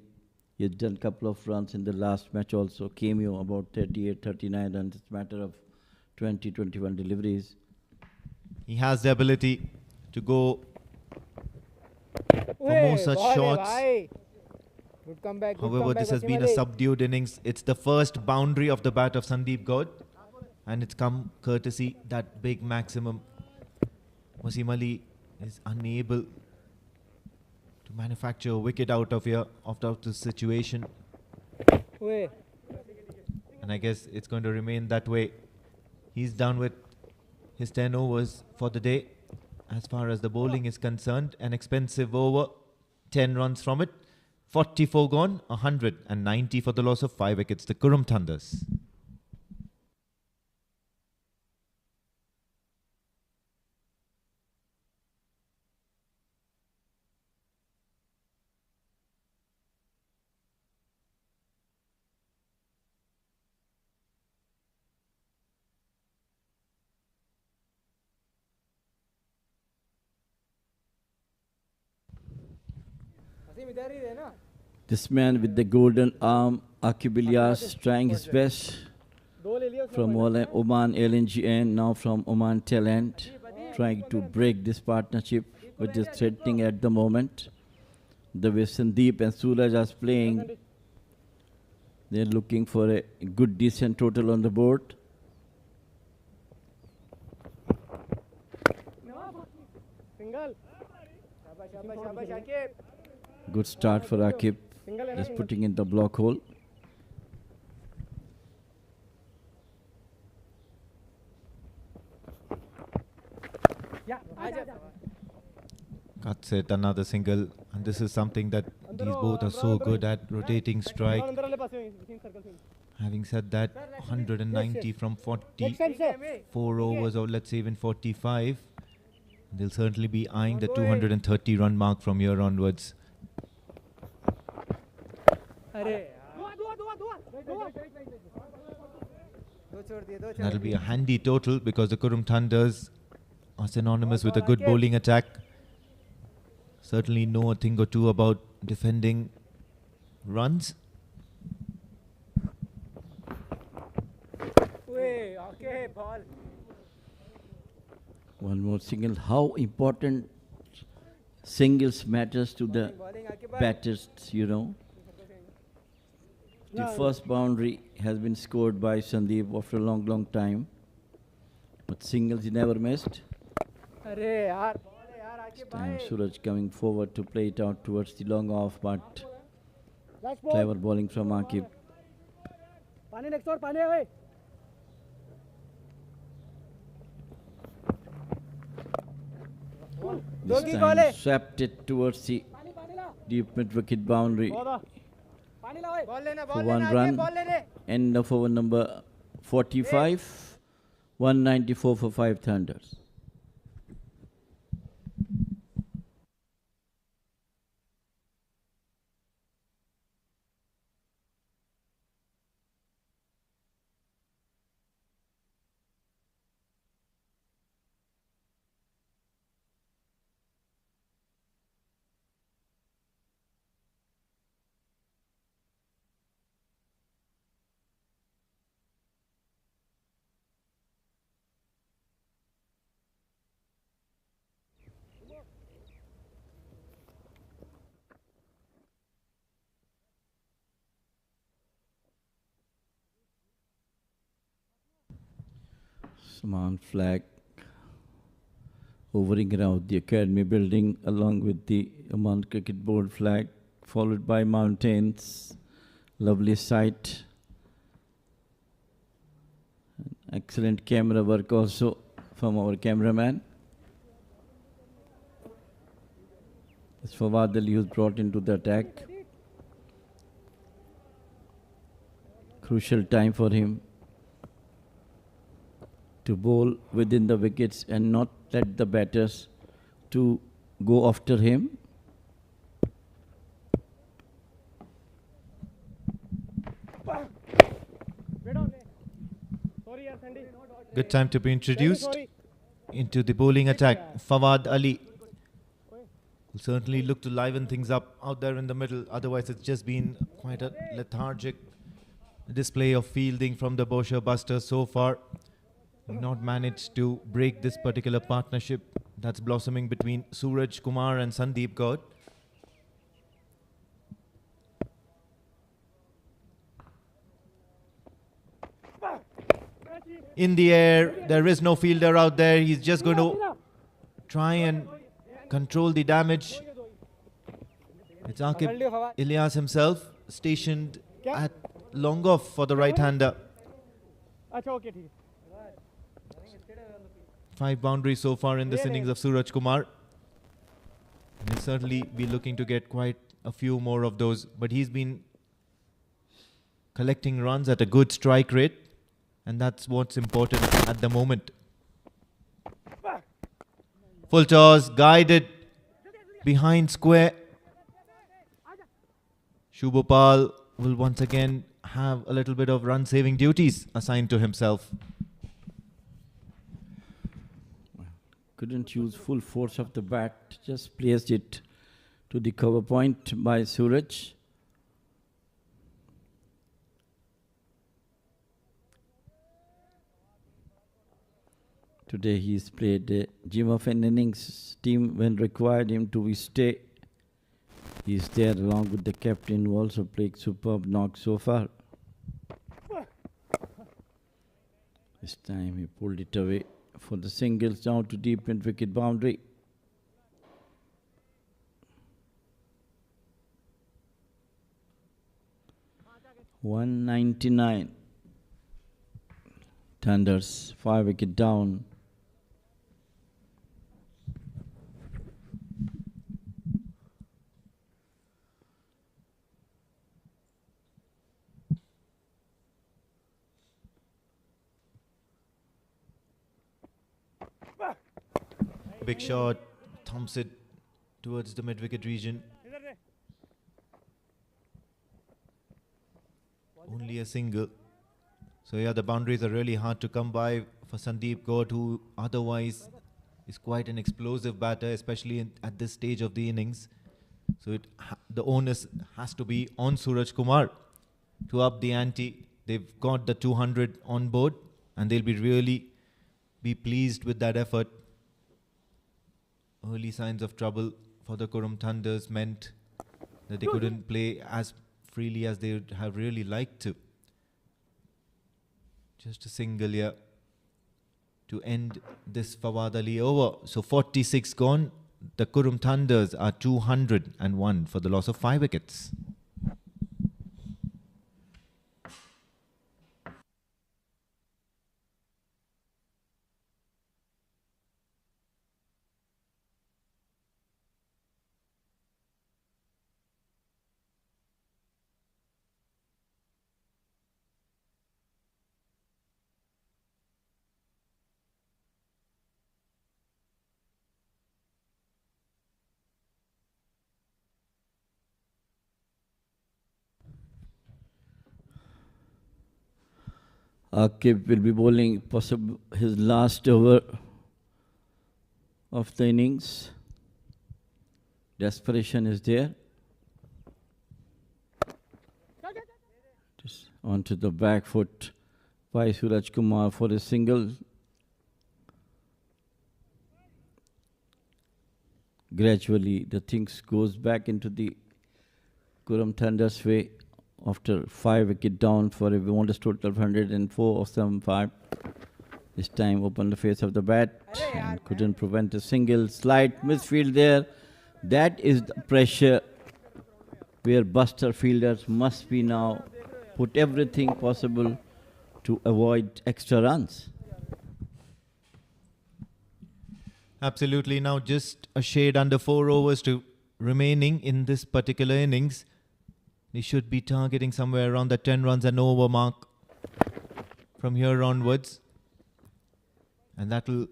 He has done a couple of runs in the last match also. Cameo about 38, 39 runs. It's a matter of 20, 21 deliveries. He has the ability to go for more such shots. Good comeback. However, this has been a subdued innings. It's the first boundary of the bat of Sandeep Gaur, and it's come courtesy that big maximum. Wasim Ali is unable to manufacture a wicket out of here, out of this situation. And I guess it's going to remain that way. He's done with his 10 overs for the day. As far as the bowling is concerned, an expensive over, 10 runs from it, 44 gone, 190 for the loss of 5 wickets. The Qurum Thunders. This man with the golden arm, Aqib Ilyas, trying his best from Oman LNGN, now from Oman Talent, trying to break this partnership, which is threatening at the moment. The way Sandeep and Suraj are playing, they're looking for a good, decent total on the board. Good start for Aqib, just putting in the block hole. Cuts it, another single, and this is something that these both are so good at, rotating strike. Having said that, 190 from 44 overs, or let's say even 45. They'll certainly be eyeing the 230 run mark from here onwards. That'll be a handy total because the Qurum Thunders are synonymous with a good bowling attack. Certainly know a thing or two about defending runs. One more single. How important singles matters to the batters, you know. The first boundary has been scored by Sandeep after a long, long time. But singles he never missed. This time Suraj coming forward to play it out towards the long off, but clever bowling from Aqib. This time swept it towards the deep mid-wicket boundary for 1 run. End of over number 45, 194 for 5 Thunders. Oman flag hovering around the academy building along with the Oman Cricket Board flag, followed by mountains. Lovely sight. Excellent camera work also from our cameraman. It's Fawad Ali who's brought into the attack. Crucial time for him to bowl within the wickets and not let the batters to go after him. Good time to be introduced into the bowling attack. Fawad Ali will certainly look to liven things up out there in the middle. Otherwise, it's just been quite a lethargic display of fielding from the Boushers busters so far. Not managed to break this particular partnership that's blossoming between Suraj Kumar and Sandeep Gaur. In the air, there is no fielder out there. He's just going to try and control the damage. It's Aqib Ilyas himself stationed at long off for the right-hander. 5 boundaries so far in this innings of Suraj Kumar. He'll certainly be looking to get quite a few more of those, but he's been collecting runs at a good strike rate, and that's what's important at the moment. Full toss, guided behind square. Shubhopal will once again have a little bit of run-saving duties assigned to himself. Couldn't use full force of the bat, just placed it to the cover point by Suraj. Today he's played a gem of an innings. Team when required him to stay. He's there along with the captain who also played superb knock so far. This time he pulled it away for the singles down to deep mid wicket boundary. .199. Thunders 5 wicket down. Big shot, thumps it towards the mid-wicket region. Only a single. So yeah, the boundaries are really hard to come by for Sandeep Gaur, who otherwise is quite an explosive batter, especially at this stage of the innings. So the onus has to be on Suraj Kumar to up the ante. They've got the 200 on board, and they'll be really pleased with that effort. Early signs of trouble for the Qurum Thunders meant that they couldn't play as freely as they would have really liked to. Just a single here to end this Fawad Ali over. So 46 gone. The Qurum Thunders are 201 for the loss of 5 wickets. Aqib will be bowling possible his last over of the innings. Desperation is there. Just onto the back foot by Suraj Kumar for a single. Gradually the things goes back into the Qurum Thunders way. After 5 wicket down for a modest total of 104 or 75. This time opened the face of the bat and couldn't prevent a single. Slight misfield there. That is the pressure where Buster fielders must be now put everything possible to avoid extra runs. Absolutely. Now just a shade under 4 overs to remaining in this particular innings. They should be targeting somewhere around the 10 runs and over mark from here onwards. And that will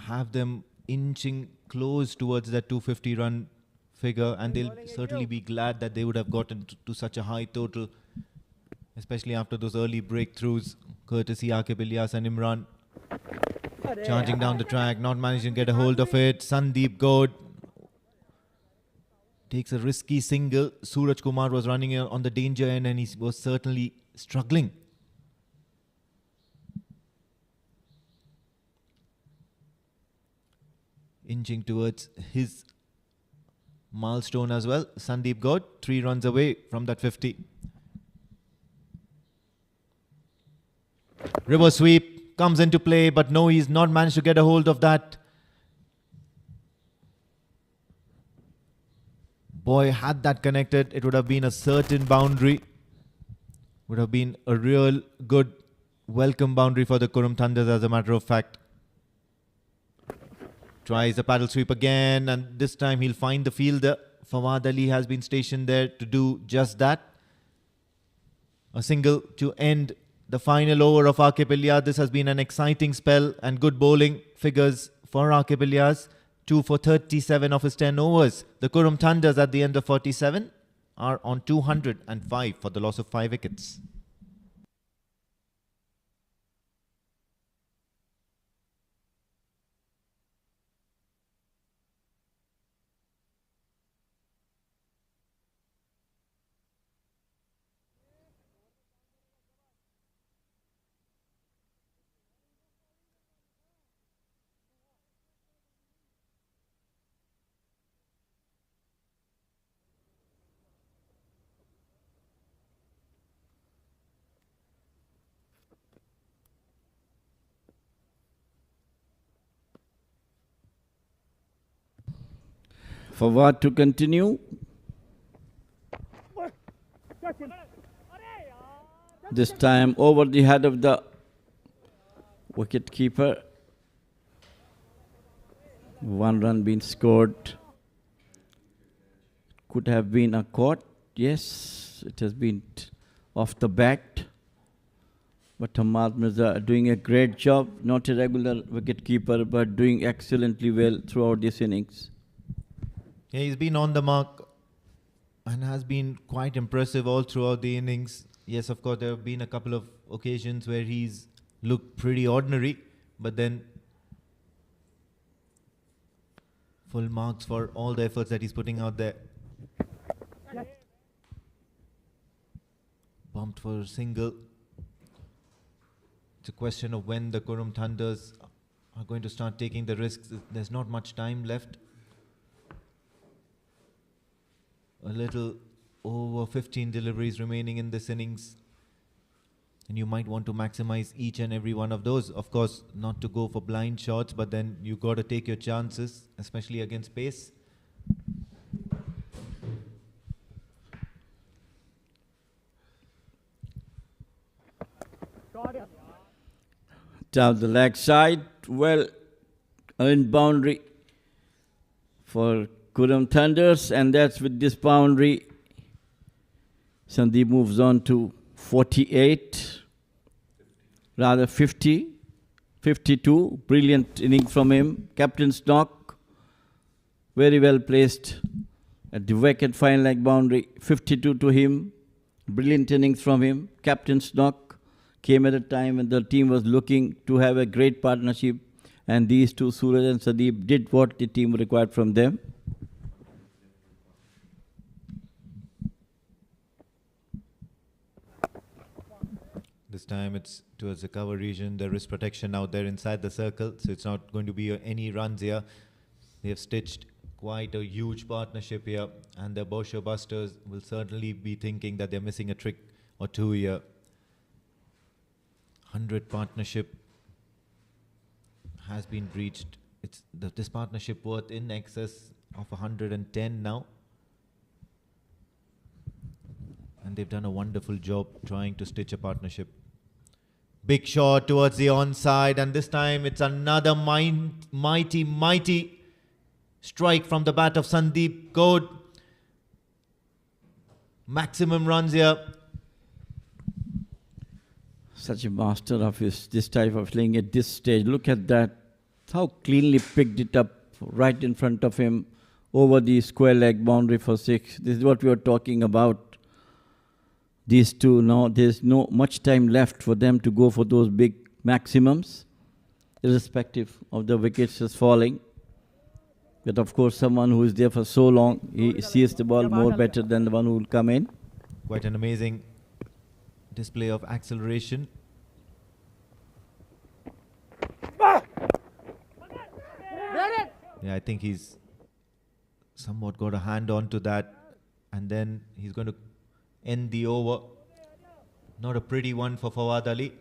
have them inching close towards that 250 run figure, and they'll certainly be glad that they would have gotten to such a high total, especially after those early breakthroughs, courtesy Aqib Ilyas and Imran. Charging down the track, not managing to get a hold of it. Sandeep Gaud takes a risky single. Suraj Kumar was running on the danger end and he was certainly struggling. Inching towards his milestone as well. Sandeep Gaud, 3 runs away from that 50. River sweep comes into play, but no, he's not managed to get a hold of that. Boy, had that connected, it would have been a certain boundary. Would have been a real good welcome boundary for the Qurum Thunders, as a matter of fact. Tries the paddle sweep again, and this time he'll find the fielder. Fawad Ali has been stationed there to do just that. A single to end the final over of Aqib Ilyas. This has been an exciting spell and good bowling figures for Aqib Ilyas. 2 for 37 of his 10 overs. The Qurum Thunders at the end of 47 are on 205 for the loss of 5 wickets. Fawad to continue. This time over the head of the wicket keeper. 1 run being scored. Could have been a caught. Yes, it has been off the bat. But Hamad Mirza doing a great job. Not a regular wicket keeper, but doing excellently well throughout this innings. Yeah, he's been on the mark and has been quite impressive all throughout the innings. Yes, of course, there have been a couple of occasions where he's looked pretty ordinary, but then full marks for all the efforts that he's putting out there. Bumped for a single. It's a question of when the Qurum Thunders are going to start taking the risks. There's not much time left. A little over 15 deliveries remaining in this innings, and you might want to maximize each and every one of those. Of course, not to go for blind shots, but then you got to take your chances, especially against pace. Down the leg side, well earned boundary for Qurum Thunders, and that's with this boundary. Sandeep moves on to 48, rather 50, 52. Brilliant inning from him. Captain's knock, very well placed at the wicket, fine leg boundary. 52 to him. Brilliant innings from him. Captain's knock came at a time when the team was looking to have a great partnership, and these two, Suraj and Sandeep, did what the team required from them. This time it's towards the cover region. There is protection out there inside the circle, so it's not going to be any runs here. They have stitched quite a huge partnership here, and the Boushers Busters will certainly be thinking that they're missing a trick or two here. 100 partnership has been breached. It's this partnership worth in excess of 110 now. And they've done a wonderful job trying to stitch a partnership. Big shot towards the onside, and this time it's another mighty strike from the bat of Sandeep Gaud. Maximum runs here. Such a master of this type of playing at this stage. Look at that. How cleanly picked it up right in front of him over the square leg boundary for 6. This is what we were talking about. These two now, there's no much time left for them to go for those big maximums, irrespective of the wickets just falling. But of course, someone who is there for so long, he sees the ball more better than the one who will come in. Quite an amazing display of acceleration. Yeah, I think he's somewhat got a hand on to that, and then he's going to end the over. Not a pretty one for Fawad Ali.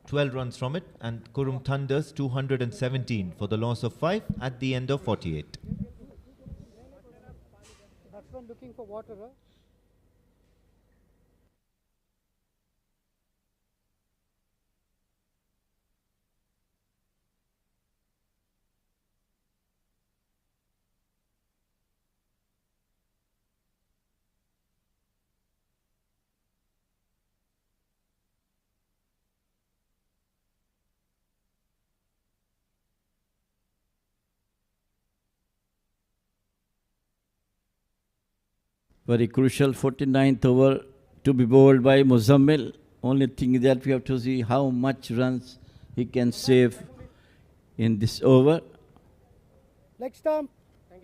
12 runs from it, and Qurum Thunders 217 for the loss of 5 at the end of 48. Batsman looking for water, huh? Very crucial 49th over to be bowled by Muzammil. Only thing that we have to see how much runs he can save in this over. Leg stump.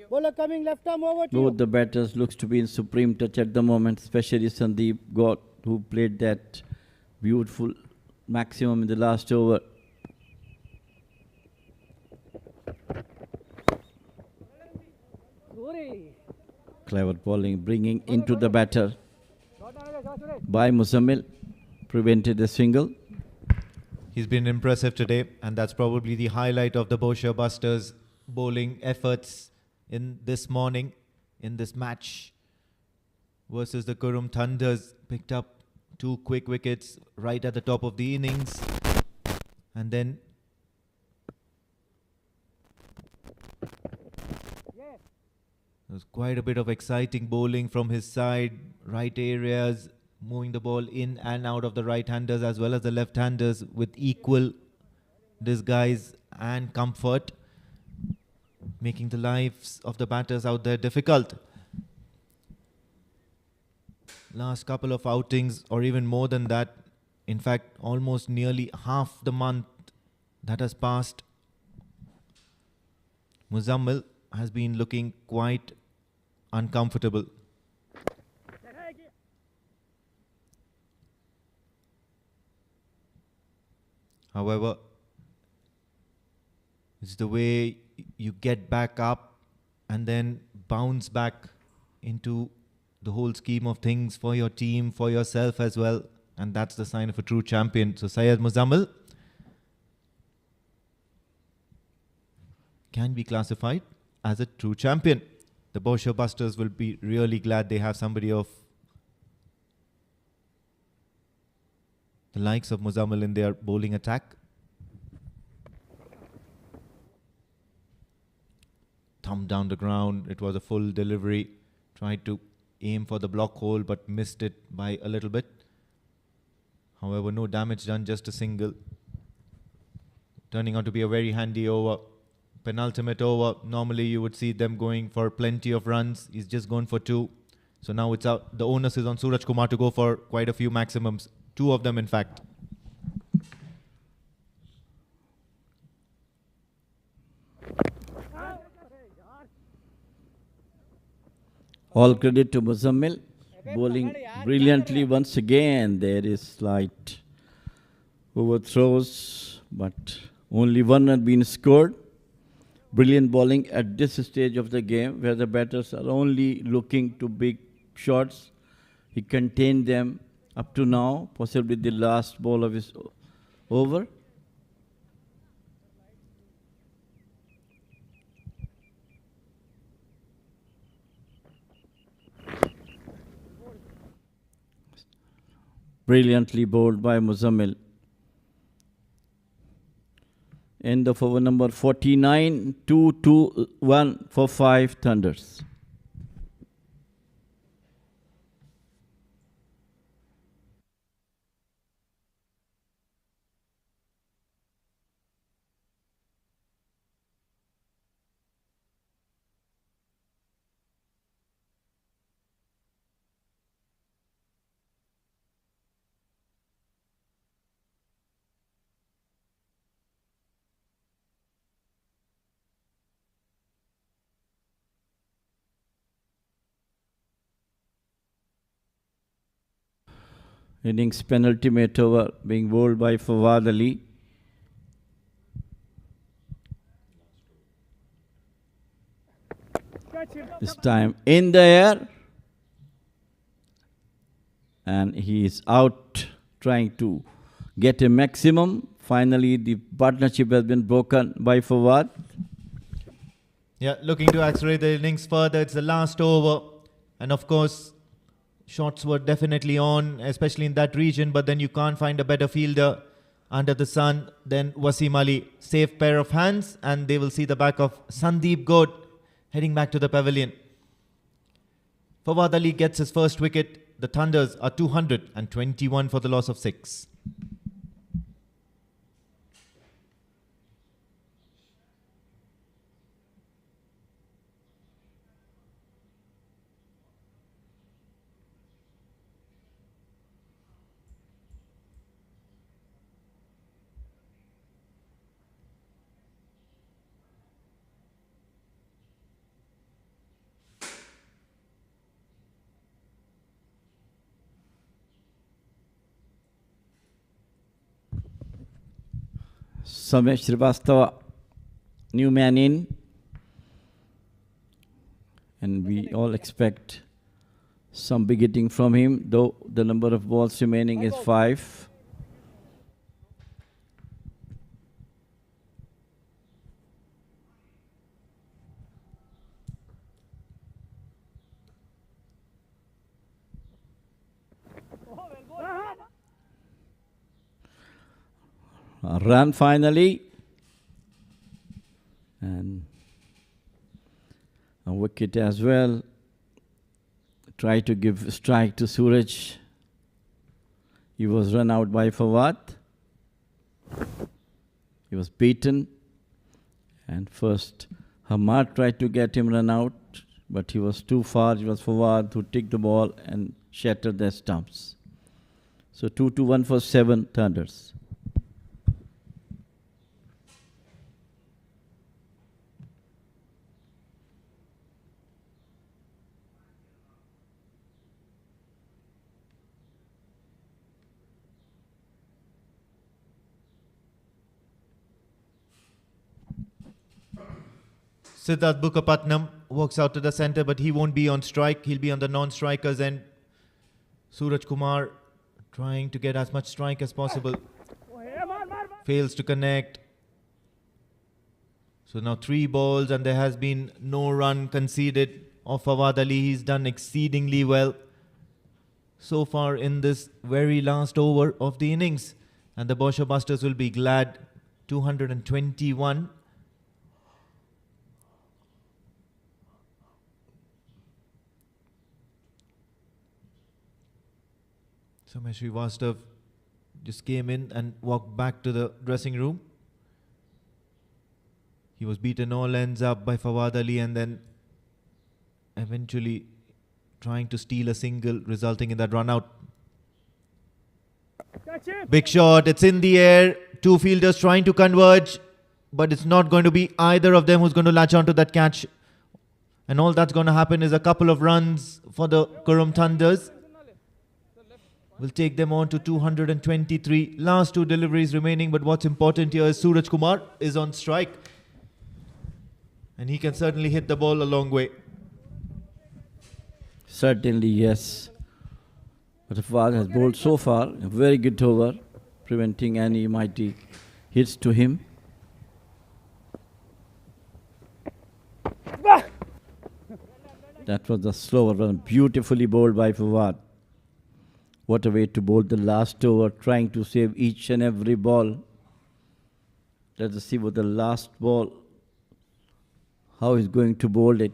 Bowler coming, left arm over to Both the batters looks to be in supreme touch at the moment, especially Sandeep Gaud, who played that beautiful maximum in the last over. Clever bowling, bringing into the batter by Muzammil, prevented the single. He's been impressive today, and that's probably the highlight of the Boushers Busters' bowling efforts in this morning, in this match versus the Qurum Thunders. Picked up 2 quick wickets right at the top of the innings, and then there was quite a bit of exciting bowling from his side, right areas, moving the ball in and out of the right-handers as well as the left-handers with equal disguise and comfort, making the lives of the batters out there difficult. Last couple of outings, or even more than that, in fact, almost nearly half the month that has passed, Muzammil has been looking quite uncomfortable. However, it's the way you get back up and then bounce back into the whole scheme of things for your team, for yourself as well. And that's the sign of a true champion. So Syed Muzammil can be classified as a true champion. The Boushers Busters will be really glad they have somebody of the likes of Muzammil in their bowling attack. Thumb down the ground. It was a full delivery. Tried to aim for the block hole but missed it by a little bit. However, no damage done, just a single. Turning out to be a very handy over. Penultimate over. Normally you would see them going for plenty of runs. He's just gone for 2. So now it's out. The onus is on Suraj Kumar to go for quite a few maximums. 2 of them, in fact. All credit to Muzammil, bowling brilliantly once again. There is slight overthrows, but only 1 had been scored. Brilliant bowling at this stage of the game, where the batters are only looking to big shots. He contained them up to now, possibly the last ball of his over. Brilliantly bowled by Muzammil. End of over number 49, 2-2-1 for 5 Thunders. Innings penultimate over being bowled by Fawad Ali. This time in the air. And he is out trying to get a maximum. Finally, the partnership has been broken by Fawad. Yeah, looking to accelerate the innings further. It's the last over. And of course, shots were definitely on, especially in that region. But then you can't find a better fielder under the sun than Wasim Ali. Safe pair of hands. And they will see the back of Sandeep Good heading back to the pavilion. Fawad Ali gets his first wicket. The Thunders are 221 for the loss of 6. Samesh Srivastava, new man in. And we all expect some big hitting from him, though the number of balls remaining is 5. A run finally. And a wicket as well. Try to give a strike to Suraj. He was run out by Fawad. He was beaten. And first Hamad tried to get him run out, but he was too far. It was Fawad who took the ball and shattered their stumps. So 2-1 for 7 Thunders. Siddharth Bukapatnam walks out to the centre, but he won't be on strike. He'll be on the non-strikers end. Suraj Kumar trying to get as much strike as possible. Fails to connect. So now 3 balls and there has been no run conceded of Fawad Ali. He's done exceedingly well so far in this very last over of the innings. And the Boushers Busters will be glad. 221. Samesh Srivastava just came in and walked back to the dressing room. He was beaten all ends up by Fawad Ali and then eventually trying to steal a single, resulting in that run out. Big shot, it's in the air. 2 fielders trying to converge, but it's not going to be either of them who's going to latch onto that catch. And all that's going to happen is a couple of runs for the Qurum Thunders. Will take them on to 223. Last 2 deliveries remaining, but what's important here is Suraj Kumar is on strike. And he can certainly hit the ball a long way. Certainly, yes. But Fawad has bowled so far a very good over, preventing any mighty hits to him. That was the slower run, beautifully bowled by Fawad. What a way to bowl the last over, trying to save each and every ball. Let us see what the last ball, how he's going to bowl it.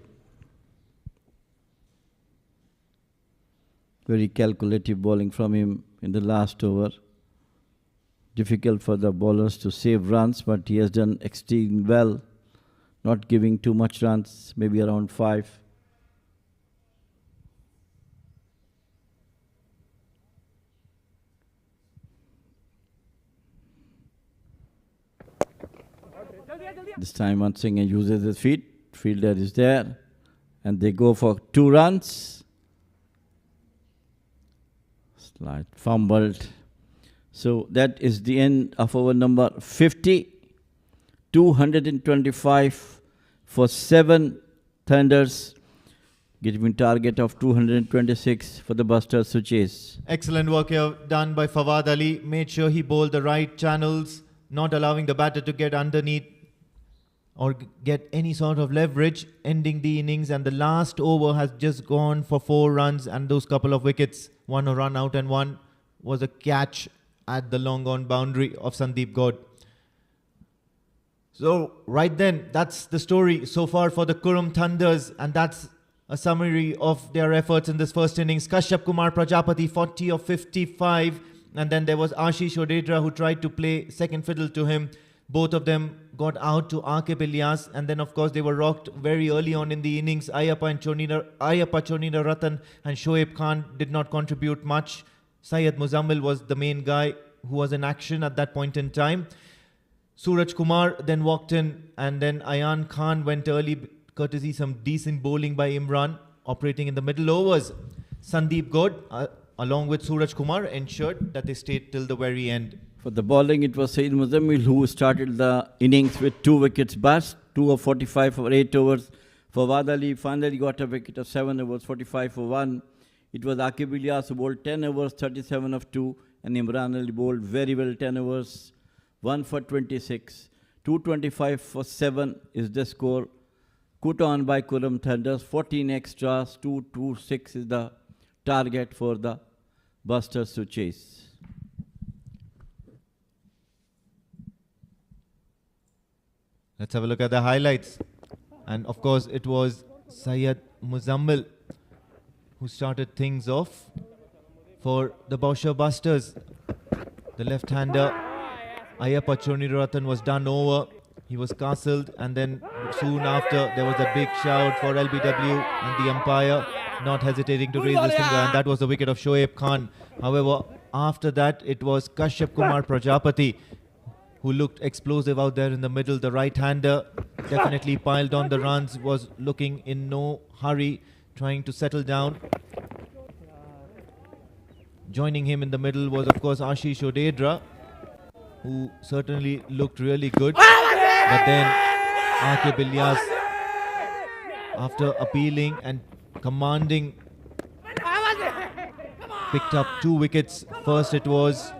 Very calculative bowling from him in the last over. Difficult for the bowlers to save runs, but he has done extremely well, not giving too much runs, maybe around 5. This time Mansingham uses his feet, fielder is there, and they go for 2 runs. Slight fumbled. So that is the end of over number 50. 225 for 7 Thunders, giving target of 226 for the Busters to chase. Excellent work here done by Fawad Ali. Made sure he bowled the right channels, not allowing the batter to get underneath or get any sort of leverage, ending the innings. And the last over has just gone for 4 runs and those couple of wickets. 1 a run out and 1 was a catch at the long on boundary of Sandeep Gaud. So right then, that's the story so far for the Qurum Thunders, and that's a summary of their efforts in this first innings. Kashyap Kumar Prajapati 40 of 55, and then there was Ashish Odedra who tried to play second fiddle to him. Both of them got out to Aqib Ilyas, and then of course they were rocked very early on in the innings. Ayappa Chonina Ratan and Shoaib Khan did not contribute much. Syed Muzammil was the main guy who was in action at that point in time. Suraj Kumar then walked in, and then Ayan Khan went early, courtesy some decent bowling by Imran, operating in the middle overs. Sandeep Gaud, along with Suraj Kumar, ensured that they stayed till the very end. For the bowling, it was Syed Muzammil who started the innings with 2 wickets burst, 2 of 45 for 8 overs. Fawad Ali finally got a wicket of 7 overs, 45 for 1. It was Aqib Ilyas who bowled 10 overs, 37 of 2, and Imran Ali bowled very well 10 overs, 1 for 26. 225 for 7 is the score. Put on by Qurum Thunders, 14 extras, 226 is the target for the Busters to chase. Let's have a look at the highlights. And of course, it was Syed Muzammil who started things off for the Boushers Busters. The left-hander, Ayappa Choniratan, was done over. He was castled, and then soon after, there was a big shout for LBW, and the umpire not hesitating to raise his finger, and that was the wicket of Shoaib Khan. However, after that, it was Kashyap Kumar Prajapati who looked explosive out there in the middle. The right-hander definitely piled on the runs, was looking in no hurry, trying to settle down. Joining him in the middle was, of course, Ashish Odedra, who certainly looked really good. But then Aqib Ilyas, after appealing and commanding, picked up 2 wickets. First it was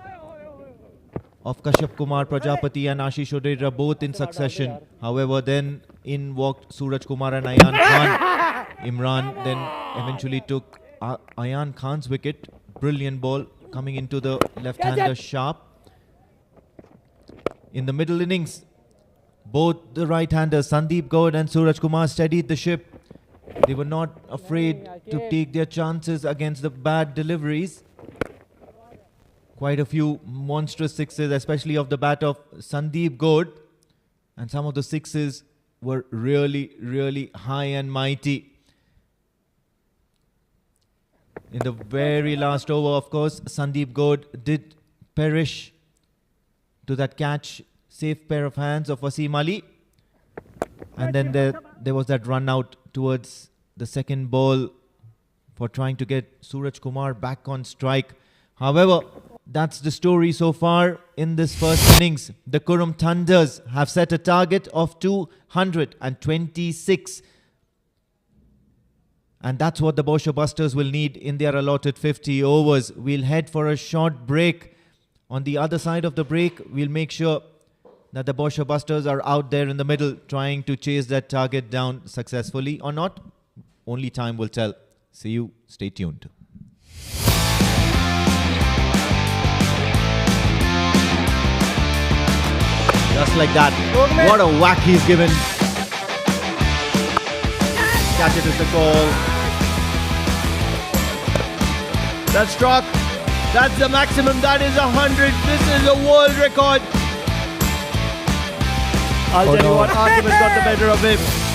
of Kashyap Kumar Prajapati and Ashish Odedra, both in succession. However, then in walked Suraj Kumar and Ayan Khan. Imran then eventually took Ayan Khan's wicket. Brilliant ball coming into the left-hander sharp. In the middle innings, both the right-handers, Sandeep Gaud and Suraj Kumar, steadied the ship. They were not afraid to take their chances against the bad deliveries. Quite a few monstrous sixes, especially off the bat of Sandeep Gaud. And some of the sixes were really, really high and mighty. In the very last over, of course, Sandeep Gaud did perish to that catch. Safe pair of hands of Wasim Ali. And then there was that run out towards the second ball for trying to get Suraj Kumar back on strike. However, that's the story so far in this first innings. The Qurum Thunders have set a target of 226. And that's what the Boushers Busters will need in their allotted 50 overs. We'll head for a short break. On the other side of the break, we'll make sure that the Boushers Busters are out there in the middle trying to chase that target down successfully or not. Only time will tell. See you. Stay tuned. Just like that. What a whack he's given. Catch it is the call. That's struck. That's the maximum. That is 100. This is a world record. I'll tell you what, argument got the better of him.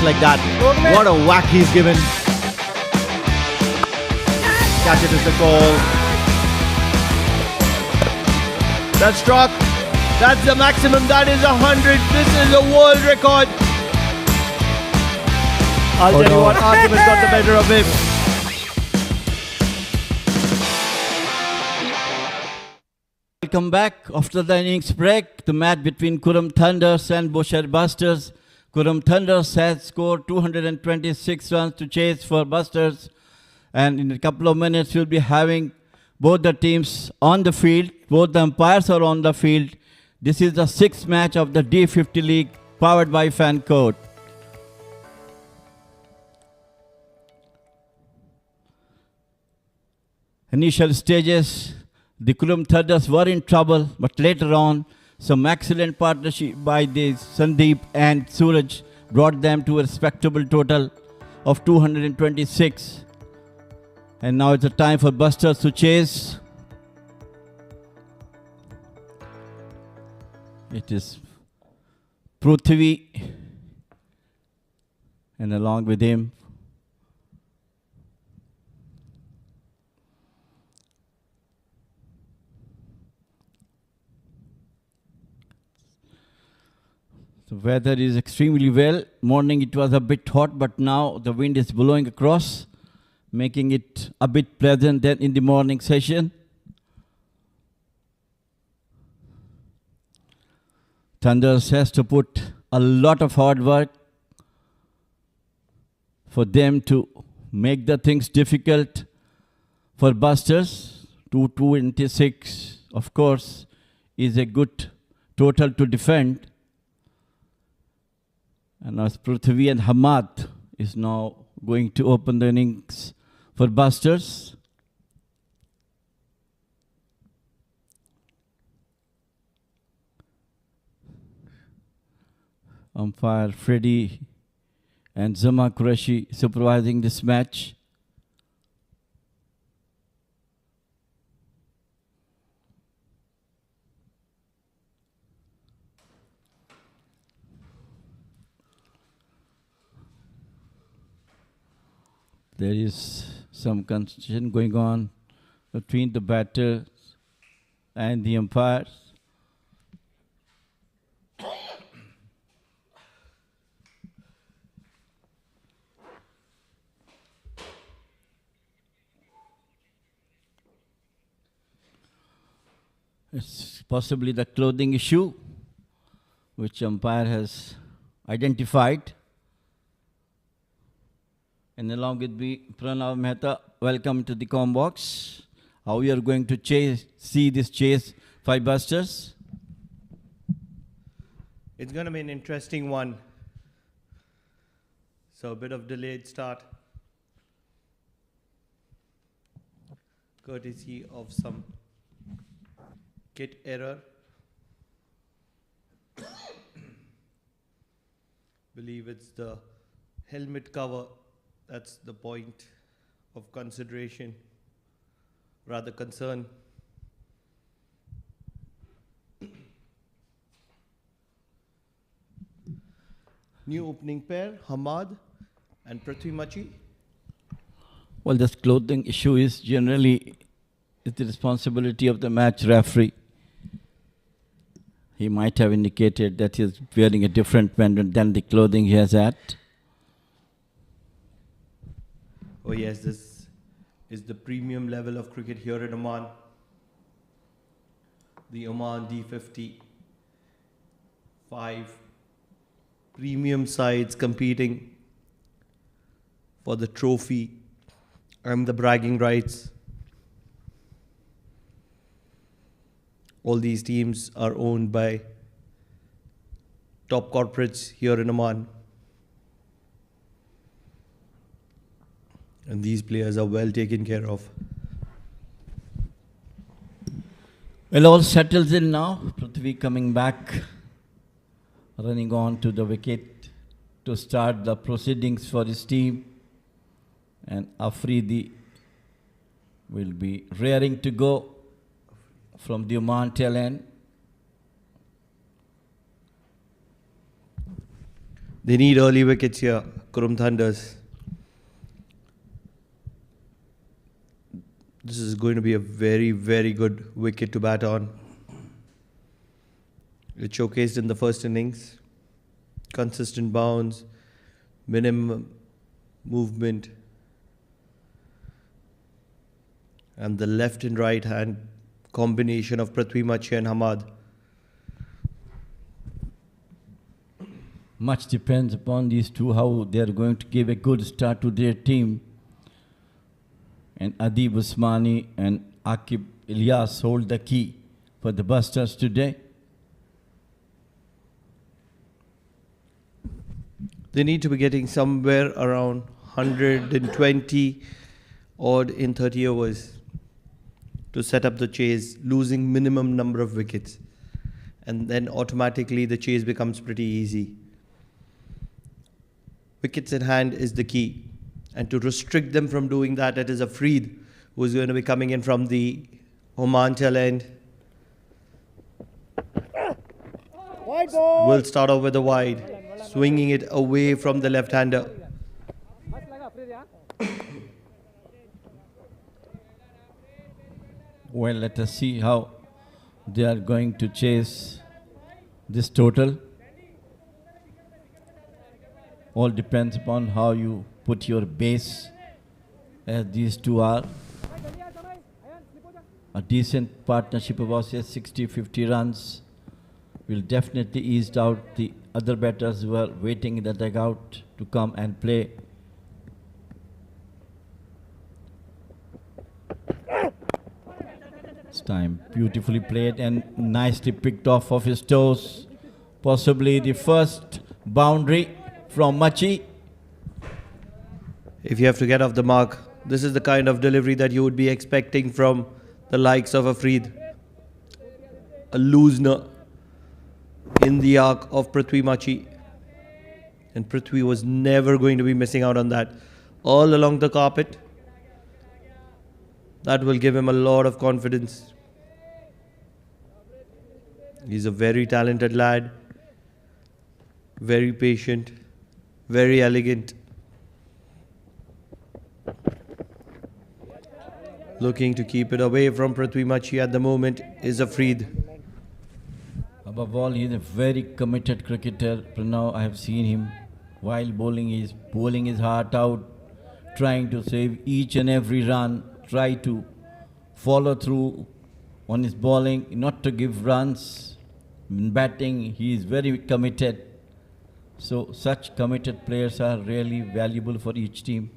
just like that. What a whack he's given. Catch it is the call. That's struck. That's the maximum. That is 100. This is a world record. I'll tell you what, argument got the better of him. Welcome back after the innings break. The match between Qurum Thunders and Boushers Busters. Qurum Thunders has scored 226 runs to chase for Busters. And in a couple of minutes, we'll be having both the teams on the field. Both the umpires are on the field. This is the 6th match of the D50 League powered by Fan Code. Initial stages, the Qurum Thunders were in trouble, but later on, some excellent partnership by the Sandeep and Suraj brought them to a respectable total of 226. And now it's the time for Busters to chase. It is Prithvi, and along with him, the weather is extremely well. Morning it was a bit hot, but now the wind is blowing across, making it a bit pleasant than in the morning session. Thunders has to put a lot of hard work for them to make the things difficult for Busters. 226, of course, is a good total to defend. And as Prithvi and Hamad is now going to open the innings for Busters. Umpire Freddy and Zama Qureshi supervising this match. There is some conversation going on between the batters and the umpires. It's possibly the clothing issue, which umpire has identified. And along with me, Pranav Mehta, welcome to the com box. How we are going to see this chase, 5 Busters? It's going to be an interesting one. So a bit of delayed start, courtesy of some kit error. Believe it's the helmet cover. That's the point of consideration, rather concern. New opening pair, Hamad and Prithvi Machi. Well, this clothing issue is generally the responsibility of the match referee. He might have indicated that he is wearing a different pendant than the clothing he has at. Oh yes, this is the premium level of cricket here in Oman. The Oman D50. 5 premium sides competing for the trophy and the bragging rights. All these teams are owned by top corporates here in Oman. And these players are well taken care of. Well, all settles in now. Prithvi coming back, running on to the wicket to start the proceedings for his team. And Afridi will be rearing to go from the Oman tail end. They need early wickets here, Qurum Thunders. This is going to be a very, very good wicket to bat on. It showcased in the first innings. Consistent bounce, minimum movement, and the left and right hand combination of Prithvi Machi and Hamad. Much depends upon these two, how they are going to give a good start to their team. And Adib Usmani and Akib Ilyas hold the key for the Busters today. They need to be getting somewhere around 120 odd in 30 overs to set up the chase, losing minimum number of wickets. And then automatically the chase becomes pretty easy. Wickets in hand is the key. And to restrict them from doing that, it is Afreed who is going to be coming in from the Oman tail end. Wide ball. Will start off with a wide, swinging it away from the left-hander. Well, let us see how they are going to chase this total. All depends upon how you put your base, as these two are. A decent partnership of about 60-50 runs will definitely ease out the other batters who are waiting in the dugout to come and play. This time beautifully played and nicely picked off of his toes. Possibly the first boundary from Machi. If you have to get off the mark, this is the kind of delivery that you would be expecting from the likes of Afreed. A loosener in the arc of Prithvi Machi. And Prithvi was never going to be missing out on that. All along the carpet. That will give him a lot of confidence. He's a very talented lad. Very patient. Very elegant. Looking to keep it away from Prithvi Machi at the moment is Afreed. Above all, he is a very committed cricketer. Pranav, I have seen him while bowling, he is bowling his heart out, trying to save each and every run, try to follow through on his bowling, not to give runs. In batting, he is very committed. So such committed players are really valuable for each team.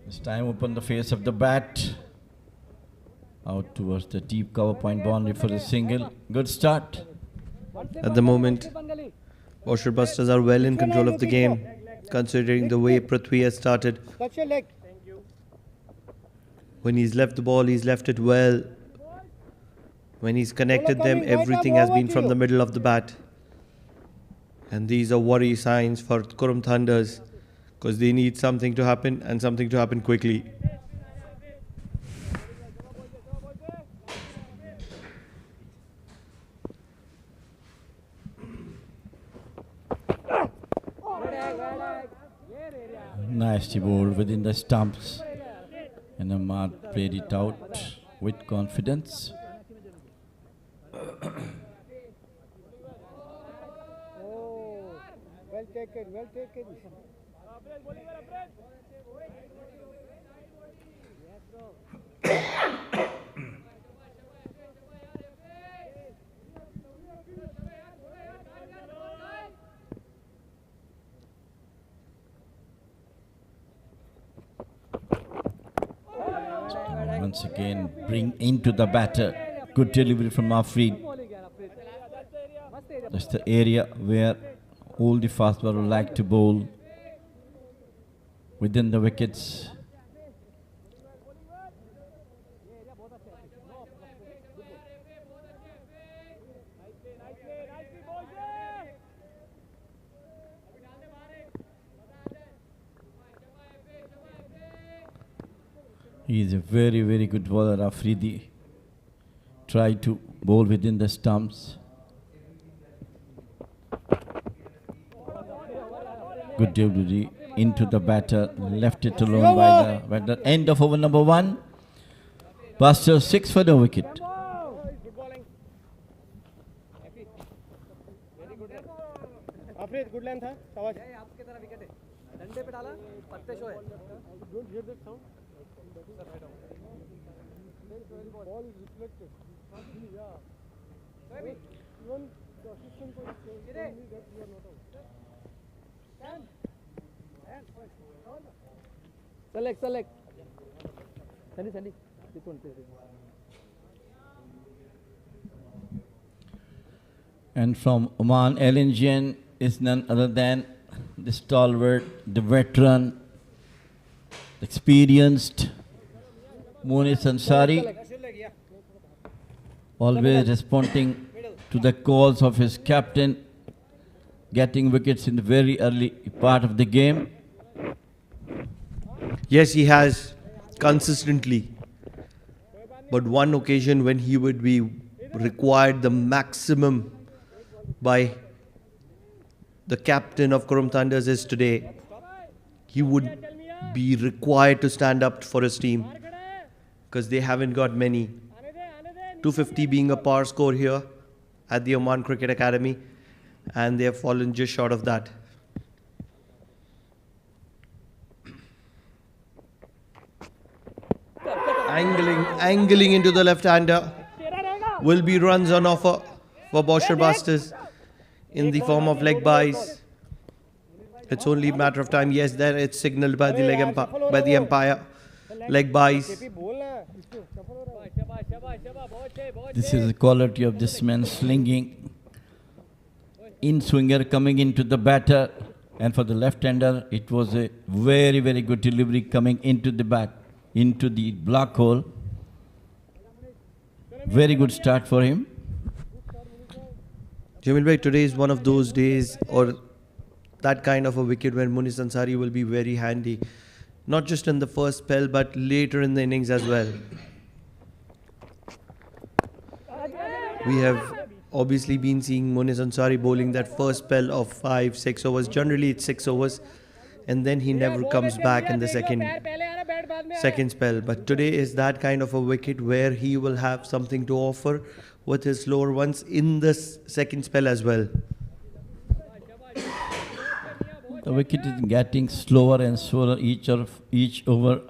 This time open the face of the bat. Out towards the deep cover point boundary for a single. Good start. At the moment, Boushers Busters are well in control of the game, considering the way Prithvi has started. Touch your leg. When he's left the ball, he's left it well. When he's connected them, everything has been from the middle of the bat. And these are worry signs for Qurum Thunders, because they need something to happen and something to happen quickly. Nicely bowled within the stumps. And Ahmad played it out with confidence. Oh, well taken, well taken. Once again, bring into the batter. Good delivery from Afreed. That's the area where all the fast bowlers like to bowl. Within the wickets. He is a very, very good bowler, Afridi. Try to bowl within the stumps. Good delivery into the batter, left it alone by the end of over number 1. Boushers 6 for the wicket. Good line था शाबाश आपकी तरह wicket है डंडे पे डाला पत्ते show है बॉल रिफ्लेक्टेड या इवन द असिस्टेंट को that you are not out select संडी And from Oman, Elingian is none other than the stalwart, the veteran, experienced Monis Ansari, always responding to the calls of his captain, getting wickets in the very early part of the game. Yes, he has consistently. But one occasion when he would be required the maximum by the captain of Qurum Thunders is today. He would be required to stand up for his team because they haven't got many. 250 being a par score here at the Oman Cricket Academy, and they have fallen just short of that. Angling into the left-hander. Will be runs on offer for Boushers Busters in the form of leg buys. It's only a matter of time. Yes, there it's signalled by the umpire. Leg buys. This is the quality of this man slinging. In swinger coming into the batter, and for the left-hander, it was a very, very good delivery coming into the bat, into the black hole. Very good start for him. Jamil bhai, today is one of those days or that kind of a wicket where Monis Ansari will be very handy. Not just in the first spell, but later in the innings as well. We have obviously been seeing Monis Ansari bowling that first spell of 5-6 overs. Generally it's 6 overs, and then he never comes back in the second spell. But today is that kind of a wicket where he will have something to offer with his slower ones in the second spell as well. The wicket is getting slower and slower each over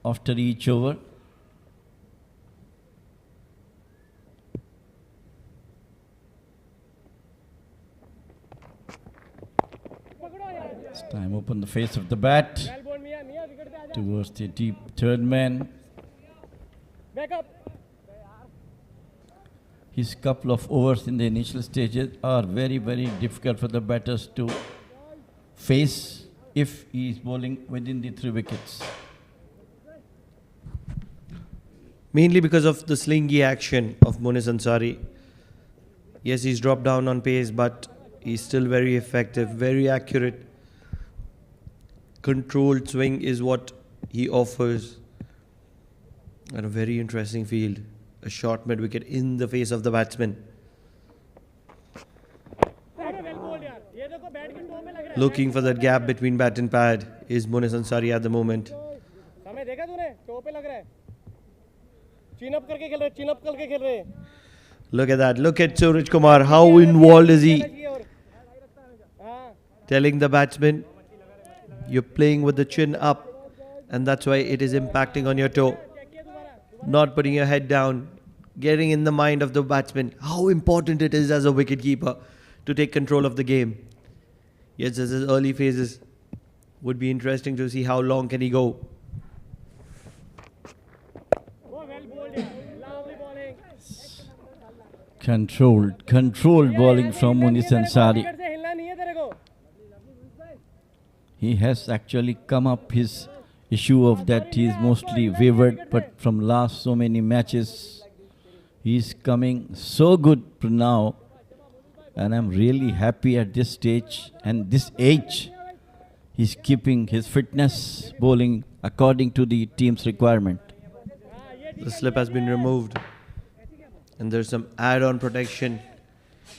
after each over. This time open the face of the bat towards the deep third man. His couple of overs in the initial stages are very, very difficult for the batters to face if he is bowling within the 3 wickets. Mainly because of the slingy action of Monis Ansari. Yes, he's dropped down on pace, but he's still very effective, very accurate. Controlled swing is what he offers. And a very interesting field. A short mid-wicket in the face of the batsman. Looking for that gap between bat and pad is Monis Ansari at the moment. Look at that. Look at Suraj Kumar. How involved is he? Telling the batsman, you're playing with the chin up, and that's why it is impacting on your toe. Not putting your head down, getting in the mind of the batsman. How important it is as a wicketkeeper to take control of the game. Yes, this is early phases. Would be interesting to see how long can he go. Controlled bowling from Monis Ansari. He has actually come up his issue of that he is mostly wavered, but from last so many matches, he is coming so good now. And I'm really happy at this stage and this age. He's keeping his fitness bowling according to the team's requirement. The slip has been removed. And there's some add-on protection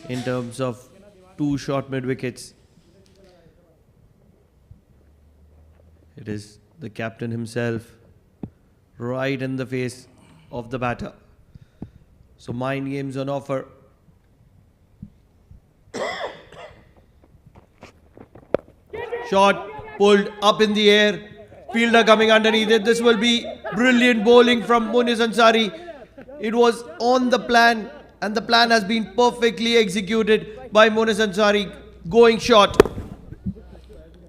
in terms of 2 short mid-wickets. It is the captain himself right in the face of the batter. So mind games on offer. Shot pulled up in the air. Fielder coming underneath it. This will be brilliant bowling from Munis Ansari. It was on the plan and the plan has been perfectly executed by Munis Ansari, going short.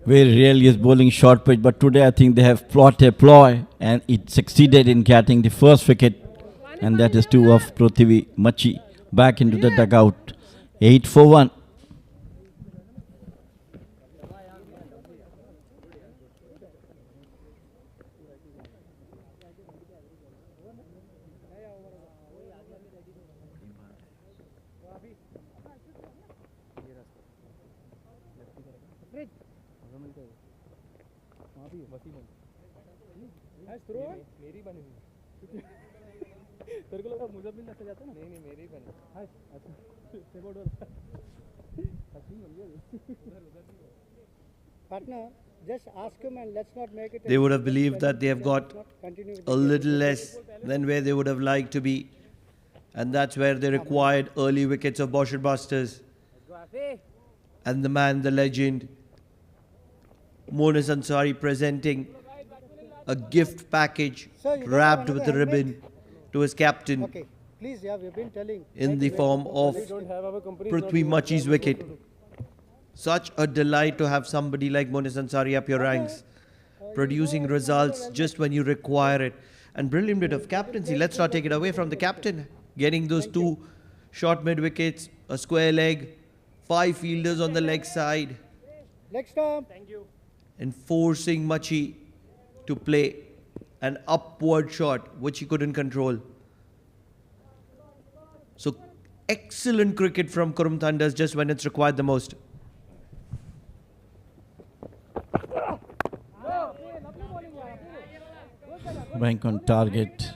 Very rarely is bowling short pitch, but today I think they have plotted a ploy and it succeeded in getting the first wicket, and that is 2 of Prithvi Machi back into the dugout. 8 for 1. Partner, just ask him and let's not make it. They would have believed that they have got a little less than where they would have liked to be. And that's where they required early wickets of Boushers. And the man, the legend, Munis Ansari, presenting a gift package wrapped with a ribbon to his captain Okay, please, yeah, we've been telling. in the form of Prithvi Machi's wicket. Such a delight to have somebody like Munis Ansari up your ranks, producing results just when you require it. And brilliant bit of captaincy. Let's not take it away from the captain. Getting those 2 short mid wickets, a square leg, 5 fielders on the leg side. Leg stump. Thank you. And forcing Machi to play an upward shot, which he couldn't control. So excellent cricket from Qurum Thunders just when it's required the most. Bank on target.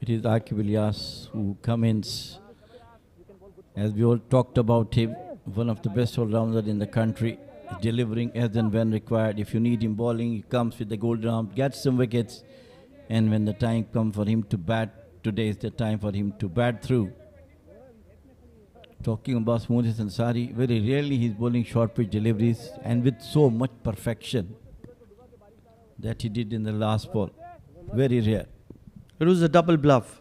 It is Aqib Ilyas who comes. As we all talked about him, one of the best all-rounders in the country, delivering as and when required. If you need him bowling, he comes with the gold arm, gets some wickets, and when the time comes for him to bat, today is the time for him to bat through. Talking about Munis Ansari, very rarely he's bowling short pitch deliveries and with so much perfection that he did in the last ball. Very rare. It was a double bluff.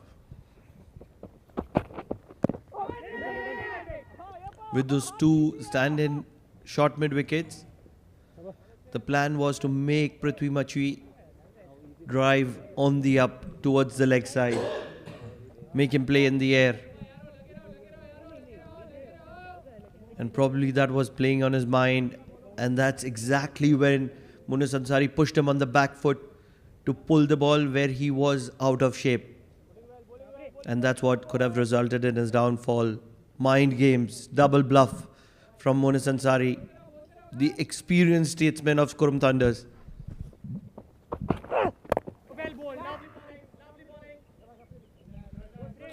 With those 2 stand-in short mid wickets, the plan was to make Prithvi Machi drive on the up towards the leg side, make him play in the air. And probably that was playing on his mind, and that's exactly when Munis Ansari pushed him on the back foot to pull the ball where he was out of shape. And that's what could have resulted in his downfall. Mind games, double bluff from Munis Ansari, the experienced statesman of Qurum Thunders.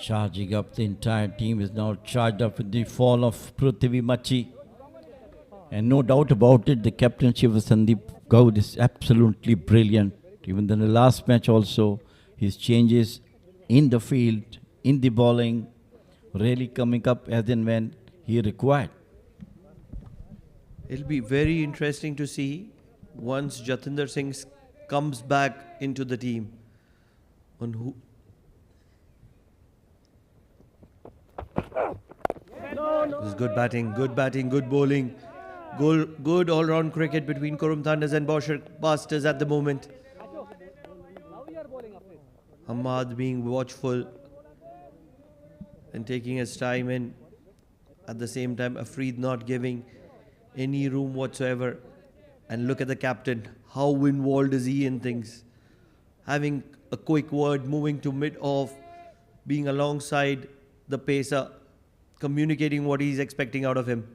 Charging up, the entire team is now charged up with the fall of Prithvi Machi. And no doubt about it, the captainship of Sandeep Gaud is absolutely brilliant. Even in the last match also, his changes in the field, in the bowling, really coming up as and when he required. It'll be very interesting to see once Jatinder Singh comes back into the team on who. This is good batting, good bowling. Good all-round cricket between Qurum Thunders and Boushers at the moment. Ahmad being watchful and taking his time in. At the same time, Afreed not giving any room whatsoever. And look at the captain. How involved is he in things? Having a quick word, moving to mid-off, being alongside the pacer, communicating what he's expecting out of him.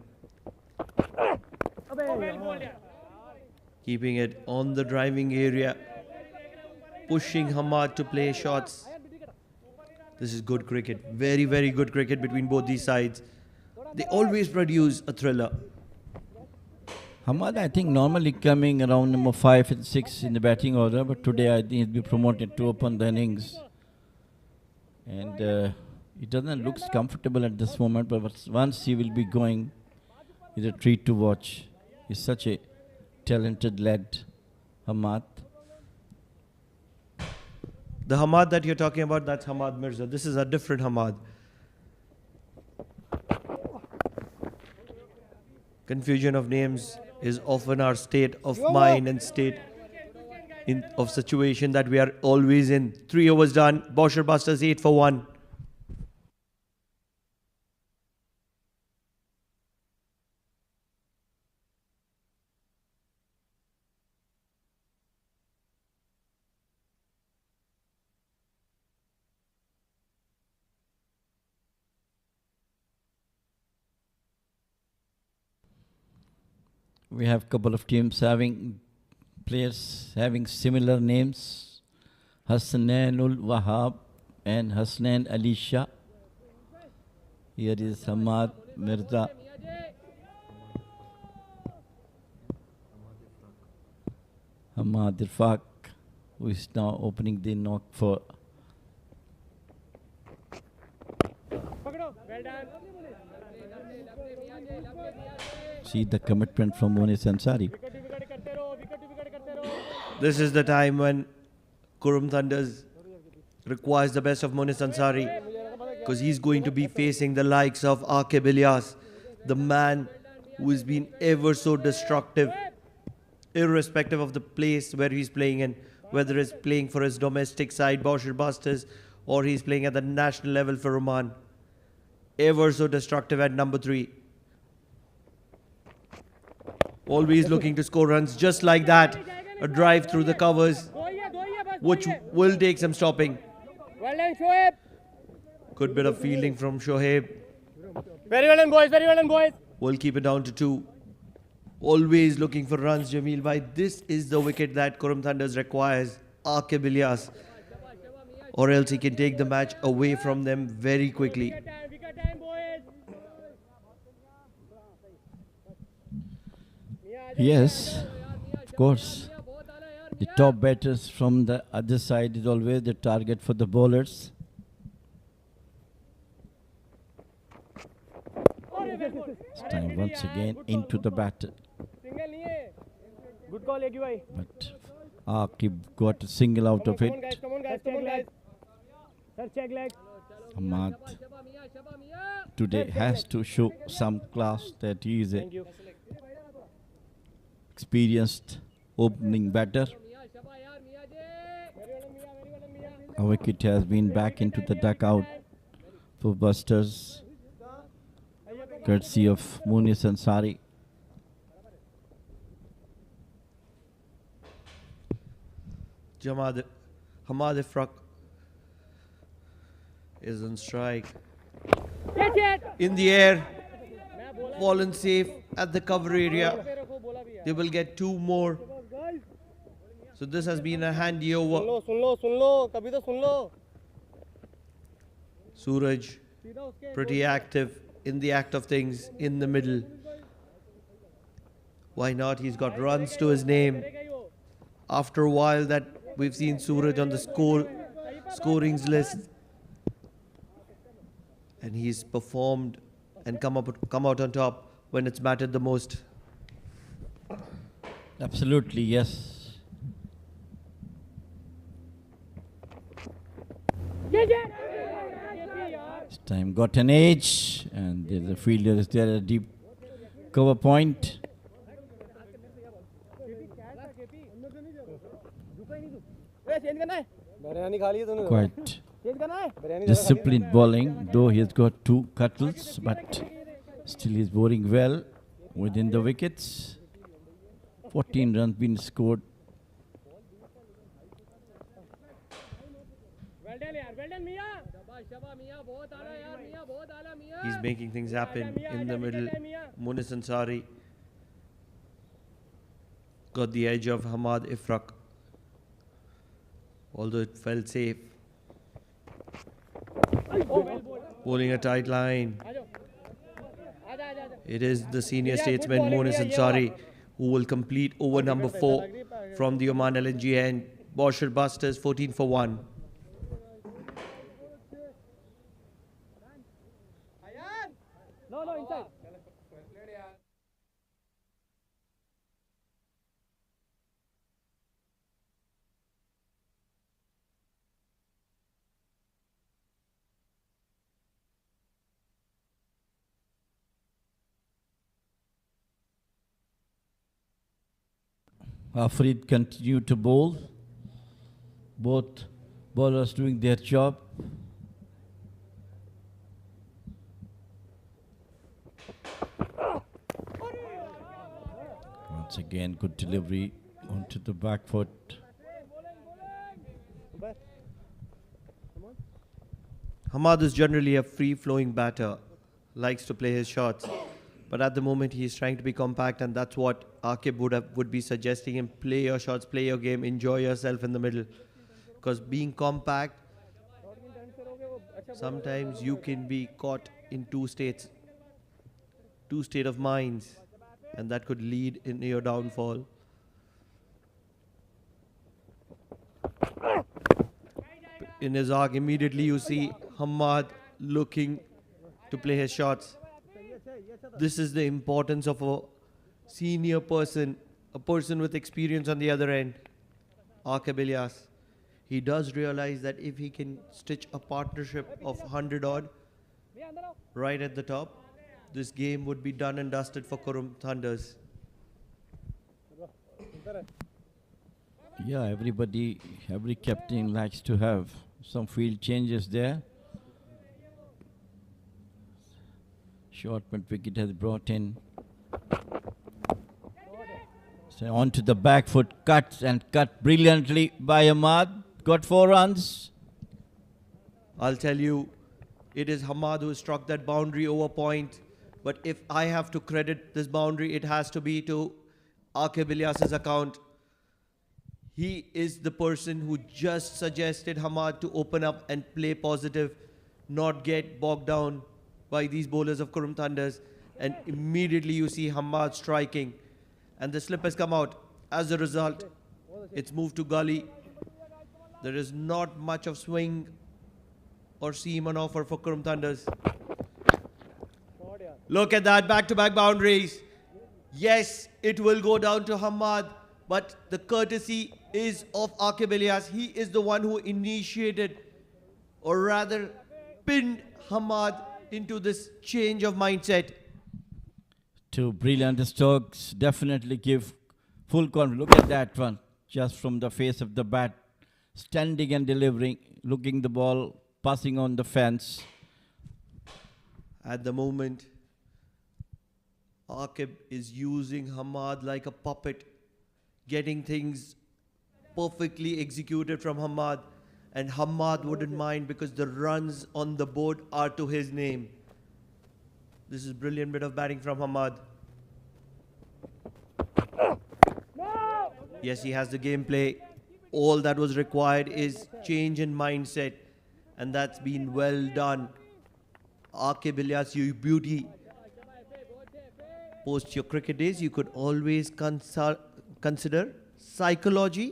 Keeping it on the driving area. pushing Hamad to play shots. This is good cricket. Very, very good cricket between both these sides. They always produce a thriller. Hamad, I think, normally coming around number 5 and 6 in the batting order, but today I think he'll be promoted to open the innings. And it doesn't look comfortable at this moment, but once he will be going, it's a treat to watch. He's such a talented lad, Hamad. The Hamad that you're talking about, that's Hamad Mirza. This is a different Hamad. Confusion of names is often our state of mind and state of situation that we are always in. 3 overs done. Boushers Busters 8 for 1. We have a couple of teams having players having similar names. Hasnainul Wahab and Hasnain Ali Shah. Here is Hamad Mirza. Hamad Irfaq, who is now opening the knock for. See the commitment from Monis Ansari. This is the time when Qurum Thunders requires the best of Monis Ansari, because he's going to be facing the likes of Aqib Ilyas, the man who has been ever so destructive, irrespective of the place where he's playing in, whether it's playing for his domestic side, Boushers Busters, or he's playing at the national level for Oman. Ever so destructive at number 3. Always looking to score runs just like that. A drive through the covers, which will take some stopping. Well done, Shoaib. Good bit of fielding from Shoaib. Very well done, boys. Very well done, boys. We'll keep it down to 2. Always looking for runs, Jameel bhai. This is the wicket that Qurum Thunders requires. Aqib Ilyas. Or else he can take the match away from them very quickly. Yes, of course. The top batters from the other side is always the target for the bowlers. It's time once again into the batter. Good call, Egi. But Aqib got a single out of it. Come on, guys. Come on, guys. Sir, check leg. Hamad today has to show some class that he is a experienced opening batter. A wicket has been back into the dugout for Busters, courtesy of Monis Ansari. Hamad Irfaq is on strike. In the air, fallen safe at the cover area. They will get 2 more. So this has been a handy over. Suraj, pretty active in the act of things in the middle. Why not? He's got runs to his name. After a while that we've seen Suraj on the scorings list. And he's performed and come out on top when it's mattered the most. Absolutely, yes. This time got an edge, and there's a fielder is there at a deep cover point. Quite disciplined bowling, though he has got 2 cuttles, but still he's bowling well within the wickets. 14 runs been scored. He's making things happen in the middle. Monis Ansari got the edge of Hamad Irfaq. although it felt safe. Bowling a tight line. It is the senior statesman Monis Ansari who will complete over number 4 from the Oman LNG end. Boushers Busters 14 for 1. No, inside. Afrid continued to bowl. Both bowlers doing their job. Once again, good delivery onto the back foot. Hamad is generally a free-flowing batter, likes to play his shots. But at the moment, he is trying to be compact, and that's what Akib would be suggesting him. Play your shots, play your game, enjoy yourself in the middle. Because being compact, sometimes you can be caught in two state of minds, and that could lead in your downfall. In his arc, immediately you see Hamad looking to play his shots. This is the importance of a senior person, a person with experience on the other end, Akib Ilyas. He does realize that if he can stitch a partnership of 100 odd right at the top, this game would be done and dusted for Qurum Thunders. Yeah, every captain likes to have some field changes there. Short mid wicket has brought in. So onto the back foot, cuts and cut brilliantly by Ahmad. Got 4 runs. I'll tell you, it is Hamad who struck that boundary over point. But if I have to credit this boundary, it has to be to Akib Ilyas's account. He is the person who just suggested Hamad to open up and play positive, not get bogged down by these bowlers of Qurum Thunders. And immediately you see Hamad striking. And the slip has come out. As a result, it's moved to gully. There is not much of swing or seam on offer for Qurum Thunders. Look at that, back-to-back boundaries. Yes, it will go down to Hamad, but the courtesy is of Akib Ilyas. He is the one who initiated, or rather pinned Hamad into this change of mindset. 2 brilliant strokes, definitely give full confidence. Look at that one, just from the face of the bat, standing and delivering, looking the ball, passing on the fence. At the moment, Akib is using Hamad like a puppet, getting things perfectly executed from Hamad, and Hamad wouldn't mind because the runs on the board are to his name. This is brilliant bit of batting from Hamad. Yes, he has the gameplay. All that was required is change in mindset, and that's been well done. Akib Ilyas, you beauty. Post your cricket days, you could always consider psychology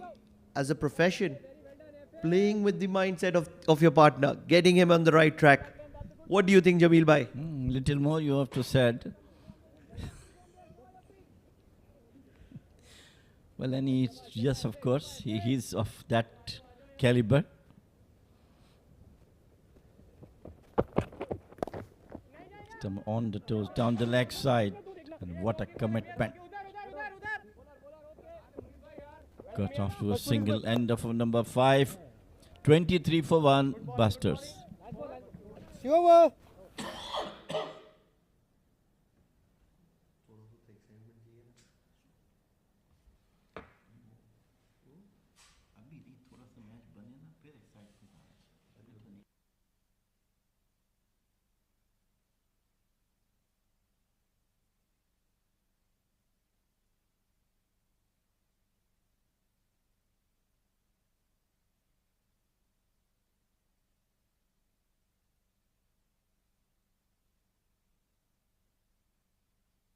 as a profession. Playing with the mindset of your partner, getting him on the right track. What do you think, Jamil Bhai? Little more you have to said. Well, and yes, of course, he's of that caliber. On the toes, down the leg side. And what a commitment. Got off to a single end of number 5. 23 for 1, Busters. Over.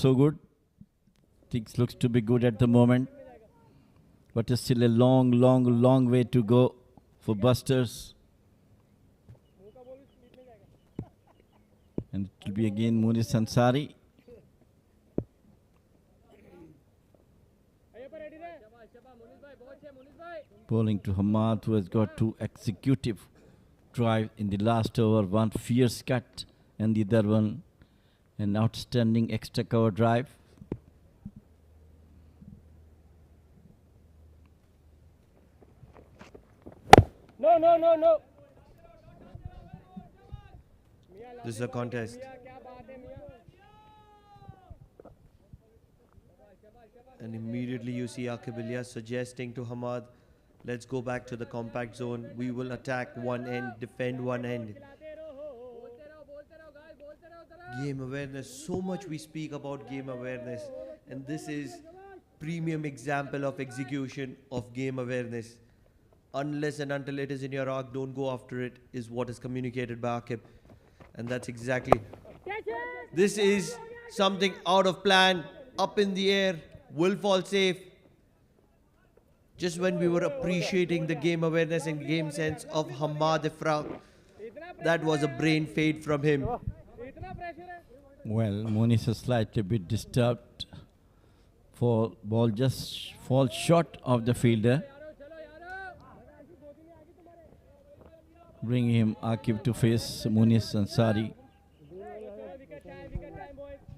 so good. Things looks to be good at the moment. But it's still a long way to go for Busters. And it will be again Munis Ansari. Bowling to Hamad, who has got 2 executive drive in the last over. One fierce cut and the other one an outstanding extra cover drive. No. This is a contest. And immediately you see Aqib Ilyas suggesting to Hamad, let's go back to the compact zone. We will attack one end, defend one end. Game awareness. So much we speak about game awareness. And this is premium example of execution of game awareness. Unless and until it is in your arc, don't go after it, is what is communicated by Aqib. And that's exactly. This is something out of plan, up in the air, will fall safe. Just when we were appreciating the game awareness and game sense of Hamad Ifraq, that was a brain fade from him. Well, Munis is slightly bit disturbed. For ball just falls short of the fielder. Bring him Aqib to face Munis Ansari.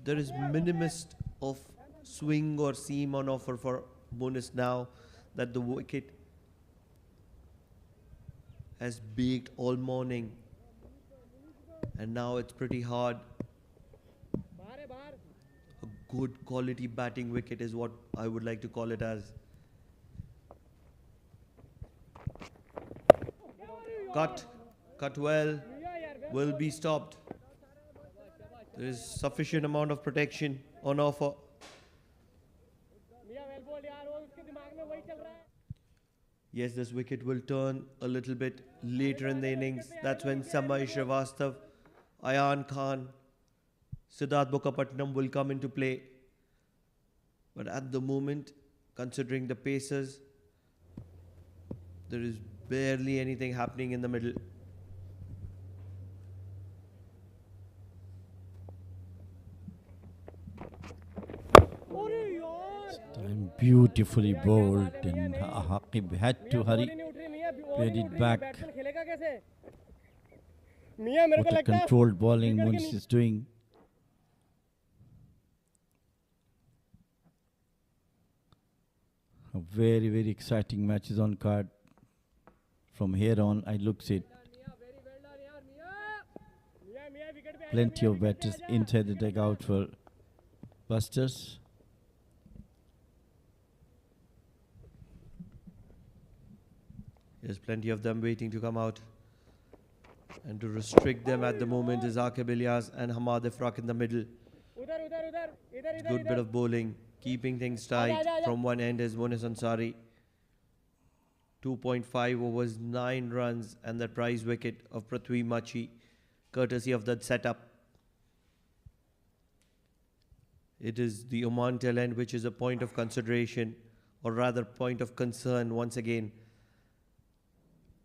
There is minimist of swing or seam on offer for Munis now that the wicket has baked all morning. And now it's pretty hard. A good quality batting wicket is what I would like to call it as. Cut well, will be stopped. There is sufficient amount of protection on offer. Yes, this wicket will turn a little bit later in the innings. That's when Samay Srivastav, Ayan Khan, Siddharth Bokkapatnam will come into play. But at the moment, considering the pacers, there is barely anything happening in the middle. Time beautifully bowled, and Aqib had to hurry. Played it back. What a controlled bowling Munis is doing. A very exciting matches on card. From here on, I looks it. Plenty of batters inside the dugout for Busters. There's plenty of them waiting to come out. And to restrict them at the moment is Aqib Ilyas and Hamad Ifraq in the middle. Good bit of bowling, keeping things tight. From one end is Munis Ansari. 2.5 overs, 9 runs, and the prize wicket of Prithvi Machi, courtesy of that setup. It is the Oman tail end which is a point of consideration, or rather point of concern once again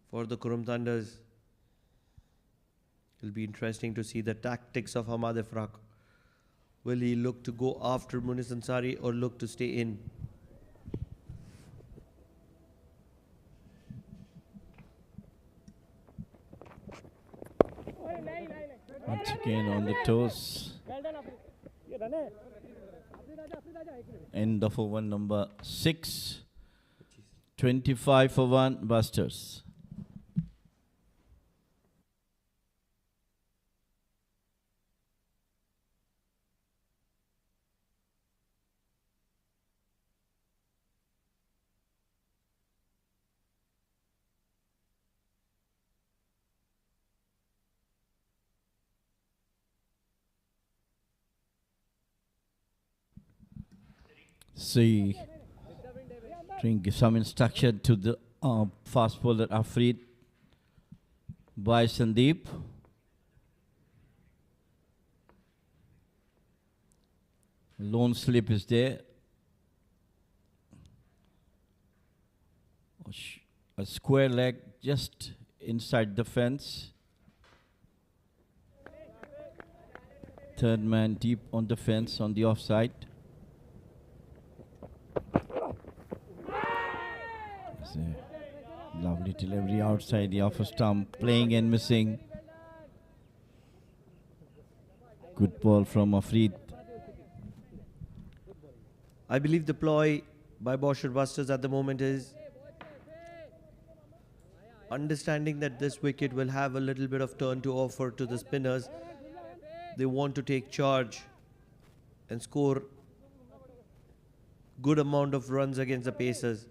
for the Qurum Thunders. It'll be interesting to see the tactics of Hamad Ifraq. Will he look to go after Munis Ansari or look to stay in? Once again on the toes. End of over number 6. 25 for 1, Busters. See, give some instruction to the fast bowler Afreed by Sandeep. Lone slip is there. A square leg just inside the fence. Third man deep on the fence on the offside. It's a lovely delivery outside the offer stump, playing and missing. Good ball from Afreed. I believe the ploy by Boushers at the moment is understanding that this wicket will have a little bit of turn to offer to the spinners. They want to take charge and score good amount of runs against the Pacers.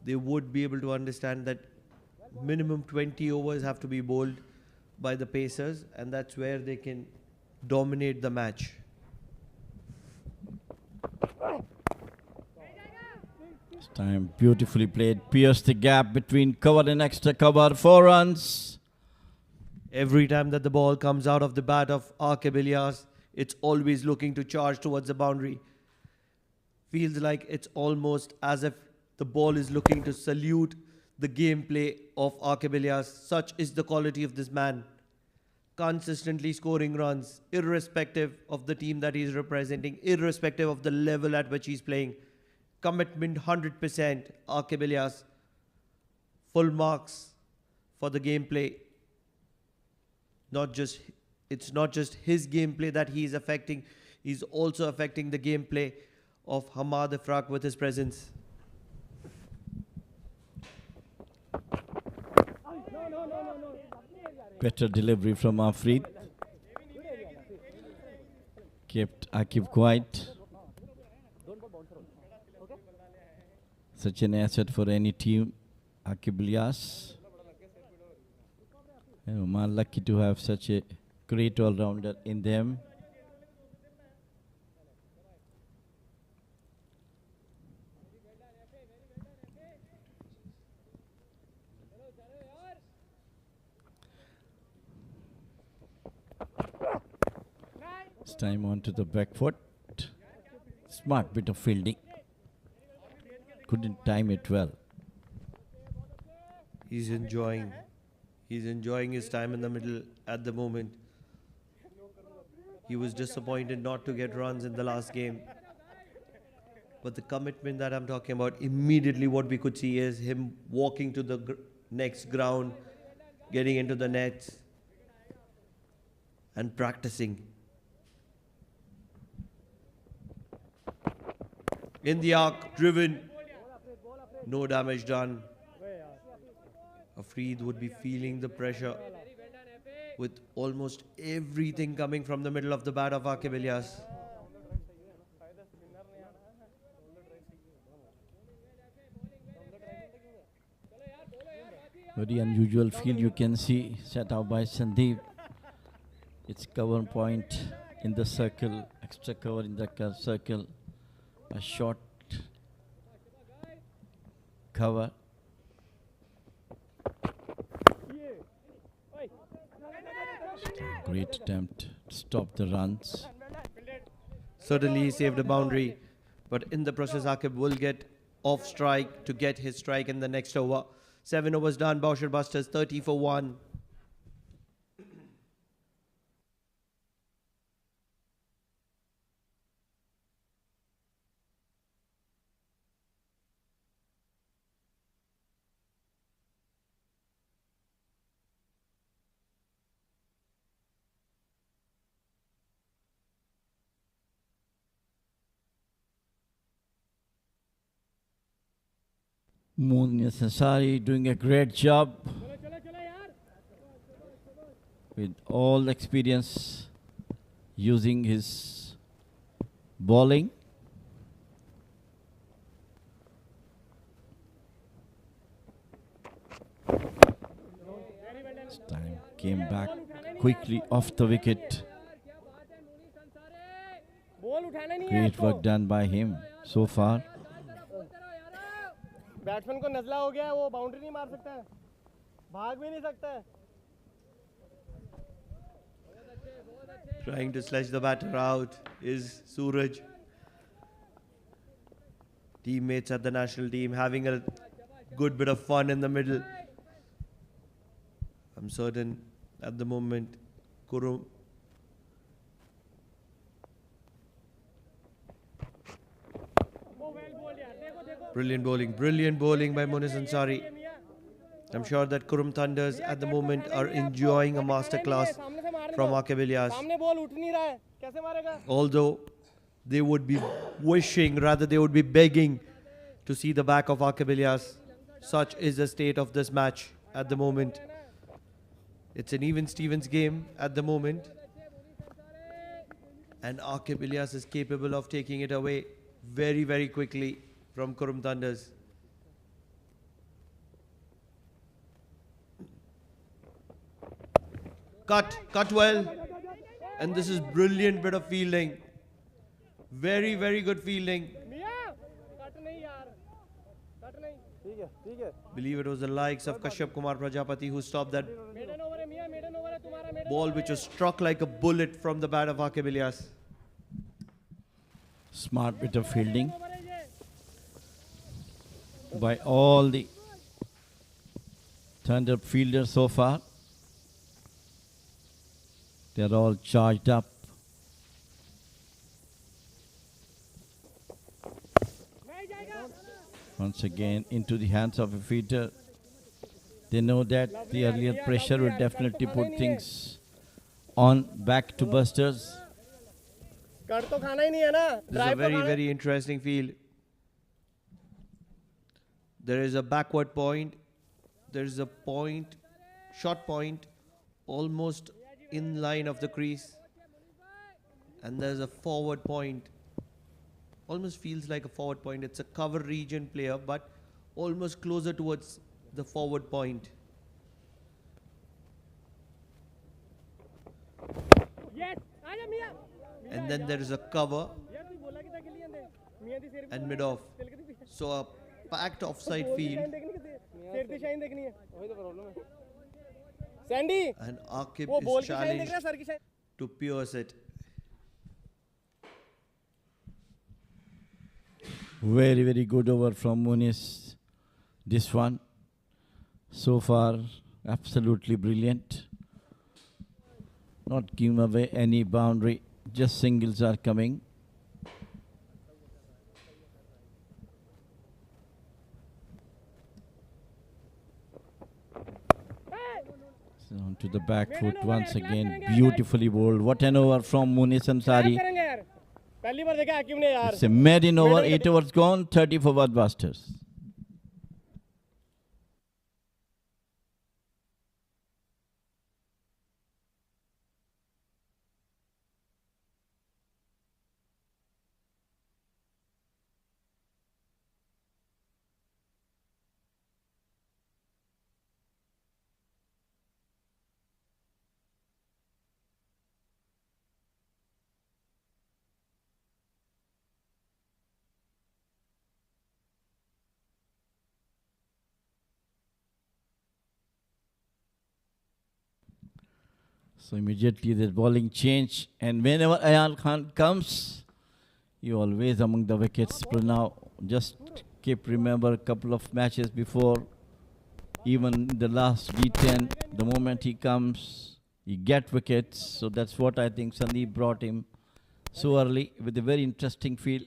They would be able to understand that minimum 20 overs have to be bowled by the Pacers, and that's where they can dominate the match. This time beautifully played, pierced the gap between cover and extra cover, 4 runs. Every time that the ball comes out of the bat of Aqib Ilyas, it's always looking to charge towards the boundary. Feels like it's almost as if the ball is looking to salute the gameplay of Aqib Ilyas. Such is the quality of this man. Consistently scoring runs, irrespective of the team that he's representing, irrespective of the level at which he's playing. Commitment 100%, Aqib Ilyas. Full marks for the gameplay. It's not just his gameplay that he is affecting, he's also affecting the gameplay of Hamad Ifraq with his presence. Better delivery from Afreed. Kept Aqib quiet. Such an asset for any team, Aqib Ilyas. And Oman lucky to have such a great all-rounder in them. This time on to the back foot. Smart bit of fielding. Couldn't time it well. He's enjoying his time in the middle at the moment. He was disappointed not to get runs in the last game. But the commitment that I'm talking about, immediately what we could see is him walking to the next ground, getting into the nets and practicing. In the arc, driven, no damage done. Afreed would be feeling the pressure with almost everything coming from the middle of the bat of Aqib Ilyas. Very unusual field you can see set out by Sandeep. It's cover point in the circle, extra cover in the circle, a short cover. Great attempt to stop the runs. Certainly he saved a boundary, but in the process Aqib will get off strike to get his strike in the next over. 7 overs done, Boushers 30 for 1. Moon Yassari doing a great job with all experience using his bowling. This time came back quickly off the wicket. Great work done by him so far. Batsman को नजला हो गया है, वो boundary नहीं मार सकता है, भाग भी नहीं सकता है. Trying to sledge the batter out is Suraj. Teammates at the national team having a good bit of fun in the middle. I'm certain at the moment Qurum brilliant bowling by Munis Ansari. I'm sure that Qurum Thunders at the moment are enjoying a masterclass from Aqib Ilyas. Although they would be wishing, rather they would be begging to see the back of Aqib Ilyas. Such is the state of this match at the moment. It's an even Stevens game at the moment. And Aqib Ilyas is capable of taking it away very, very quickly from Qurum Thunders. Cut well. And this is brilliant bit of fielding. Very, very good fielding. Believe it was the likes of Kashyap Kumar Prajapati who stopped that ball which was struck like a bullet from the bat of Aqib Ilyas. Smart bit of fielding by all the Thunder fielders so far. They're all charged up. Once again into the hands of a fielder. They know that the earlier pressure will definitely put things on back to Boushers. This is a very, very interesting field. There is a backward point. There is a point, short point, almost in line of the crease. And there's a forward point. Almost feels like a forward point. It's a cover region player, but almost closer towards the forward point. And then there is a cover and mid-off. So a packed offside field. And Aqib is challenged to pierce it. Very, very good over from Munis. This one, so far, absolutely brilliant. Not giving away any boundary, just singles are coming. So onto the back foot once again, beautifully bowled. What an over from Munis Ansari. It's a maiden over, 8 overs gone, 30 for Boushers. So immediately the bowling change, and whenever Ayan Khan comes, you always among the wickets. But now just keep remember a couple of matches before, even the last D10, the moment he comes, he get wickets. So that's what I think Sandeep brought him so early with a very interesting field.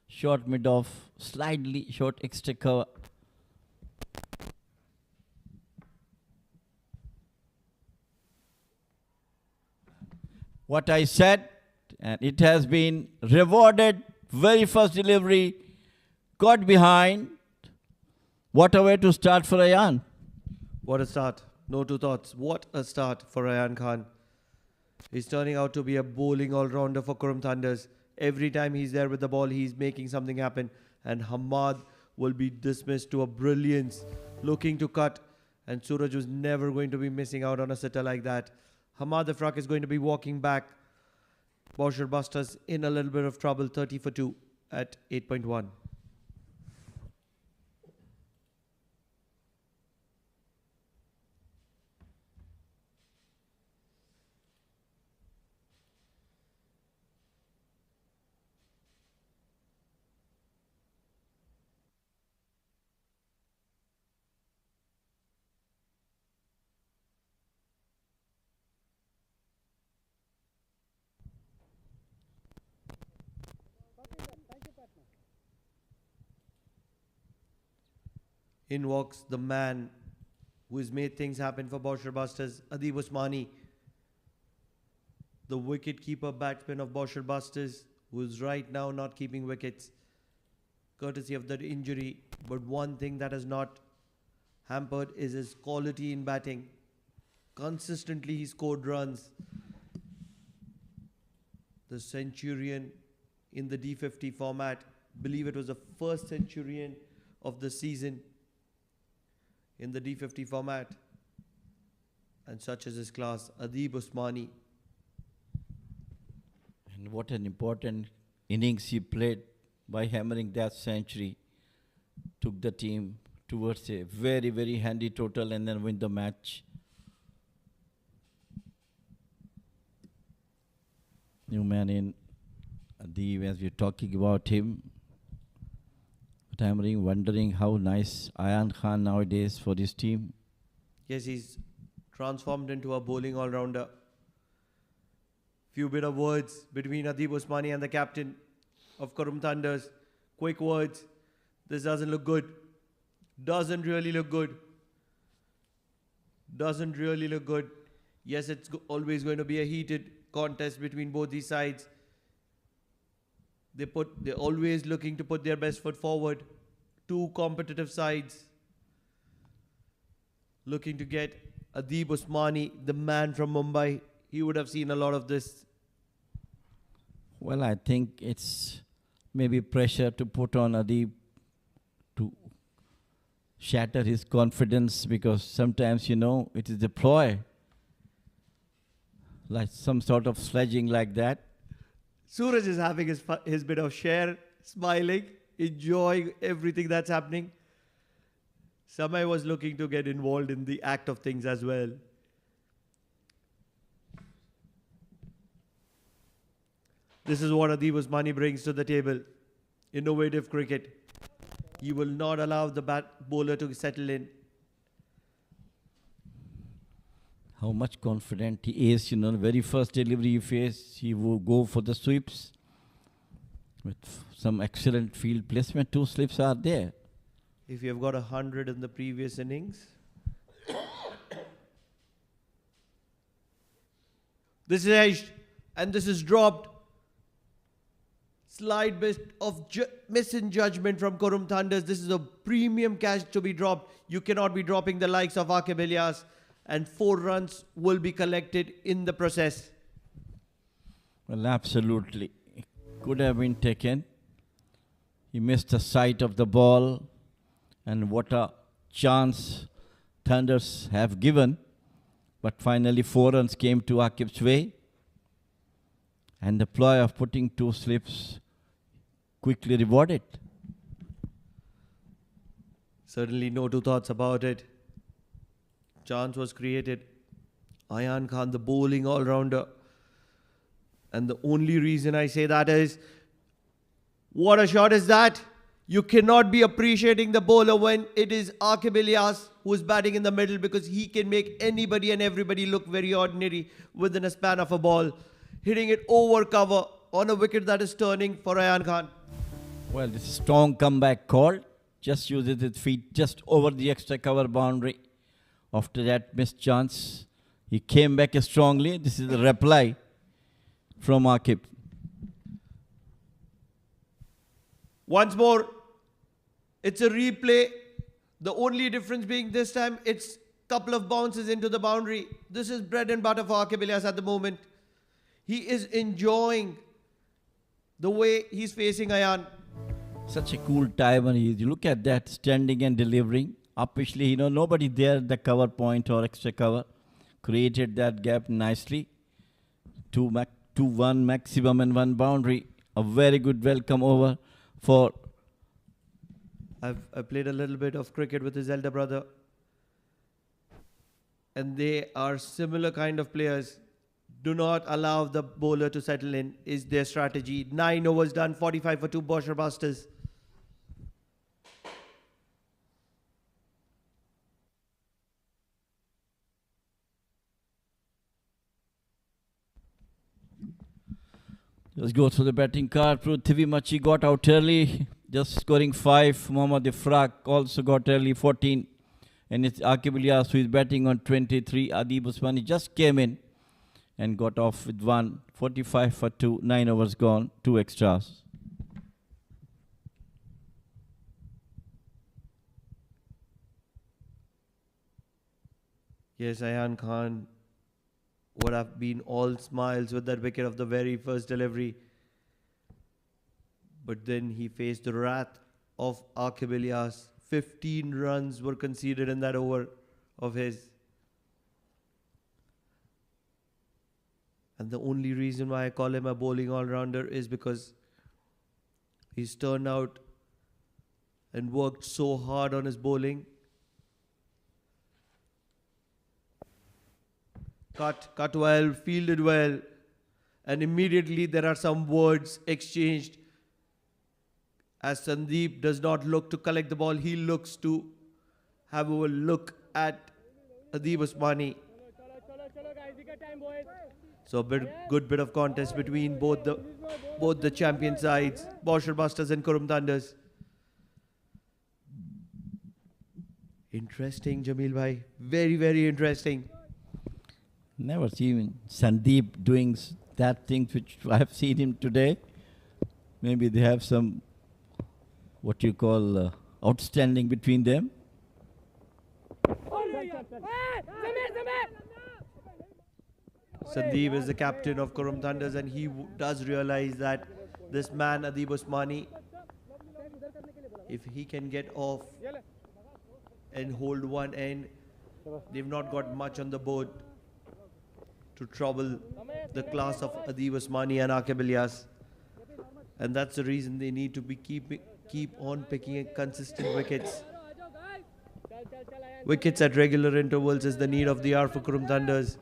Short mid-off, slightly short extra cover. What I said, and it has been rewarded. Very first delivery, got behind. What a way to start for Ayan. What a start. No two thoughts. What a start for Ayan Khan. He's turning out to be a bowling all-rounder for Qurum Thunders. Every time he's there with the ball, he's making something happen. And Hamad will be dismissed to a brilliance, looking to cut. And Suraj was never going to be missing out on a sitter like that. Hamad Afraq is going to be walking back. Boushers in a little bit of trouble, 30 for 2 at 8.1. in walks the man who has made things happen for Boushers, Adib Usmani, the wicket-keeper batsman of Boushers, who is right now not keeping wickets, courtesy of that injury. But one thing that has not hampered is his quality in batting. Consistently he scored runs. The centurion in the D50 format, believe it was the first centurion of the season in the D50 format. And such is his class, Adib Usmani. And what an important innings he played by hammering that century. Took the team towards a very, very handy total and then win the match. New man in Adib, as we're talking about him. But I'm really wondering how nice Ayan Khan nowadays for this team. Yes, he's transformed into a bowling all-rounder. Few bit of words between Adib Usmani and the captain of Qurum Thunders. Quick words. This doesn't look good. Doesn't really look good. Doesn't really look good. Yes, it's always going to be a heated contest between both these sides. They're always looking to put their best foot forward. Two competitive sides looking to get Adib Usmani, the man from Mumbai. He would have seen a lot of this. Well, I think it's maybe pressure to put on Adib to shatter his confidence, because sometimes, you know, it is a ploy, like some sort of sledging like that. Suraj is having his bit of share, smiling, enjoying everything that's happening. Samay was looking to get involved in the act of things as well. This is what Adib Usmani brings to the table. Innovative cricket. He will not allow the bowler to settle in. How much confident he is, you know, the very first delivery he faced, he will go for the sweeps. With some excellent field placement, 2 slips are there. If you have got 100 in the previous innings. This is edged and this is dropped. Slight bit of missing judgment from Qurum Thunders. This is a premium catch to be dropped. You cannot be dropping the likes of Aqib Ilyas, and 4 runs will be collected in the process. Well, absolutely. It could have been taken. He missed the sight of the ball, and what a chance Thunders have given. But finally 4 runs came to Aqib's way. And the ploy of putting 2 slips quickly rewarded. Certainly no 2 thoughts about it. Chance was created. Ayan Khan, the bowling all-rounder. And the only reason I say that is, what a shot is that? You cannot be appreciating the bowler when it is Aqib Ilyas who is batting in the middle, because he can make anybody and everybody look very ordinary within a span of a ball. Hitting it over cover on a wicket that is turning for Ayan Khan. Well, this is strong comeback call. Just uses his feet just over the extra cover boundary. After that missed chance, he came back strongly. This is a reply from Aqib. Once more, it's a replay. The only difference being this time, it's a couple of bounces into the boundary. This is bread and butter for Aqib Ilyas at the moment. He is enjoying the way he's facing Ayan. Such a cool timer he is. You look at that, standing and delivering. Upishly, you know, nobody there at the cover point or extra cover. Created that gap nicely. 2-1 maximum and 1 boundary. A very good welcome over for... I've played a little bit of cricket with his elder brother. And they are similar kind of players. Do not allow the bowler to settle in, is their strategy. 9 overs done, 45 for 2 Boushers. Let's go through the batting card. Prithvi Machi got out early. just scoring 5. Mohammad Ifraq also got early 14. And it's Aqib Ilyas who is batting on 23. Adib Usmani just came in and got off with 1. 45 for 2. 9 overs gone. 2 extras. Yes, Ayan Khan would have been all smiles with that wicket of the very first delivery. But then he faced the wrath of Aqib Ilyas. 15 runs were conceded in that over of his. And the only reason why I call him a bowling all-rounder is because he's turned out and worked so hard on his bowling. Cut well, fielded well, and immediately there are some words exchanged. As Sandeep does not look to collect the ball, he looks to have a look at Adib Usmani. So a good bit of contest between both the champion sides, Boushers and Qurum Thunders. Interesting, Jamil bhai. Very, very interesting. Never seen Sandeep doing that things which I have seen him today. Maybe they have some, what you call, outstanding between them. Sandeep is the captain of Qurum Thunders, and he does realize that this man, Adib Usmani, if he can get off and hold one end, they've not got much on the board to trouble the class of Adib Usmani and Aqib Ilyas. And that's the reason they need to be keep on picking consistent wickets. Wickets at regular intervals is the need of the hour for Qurum Thunders.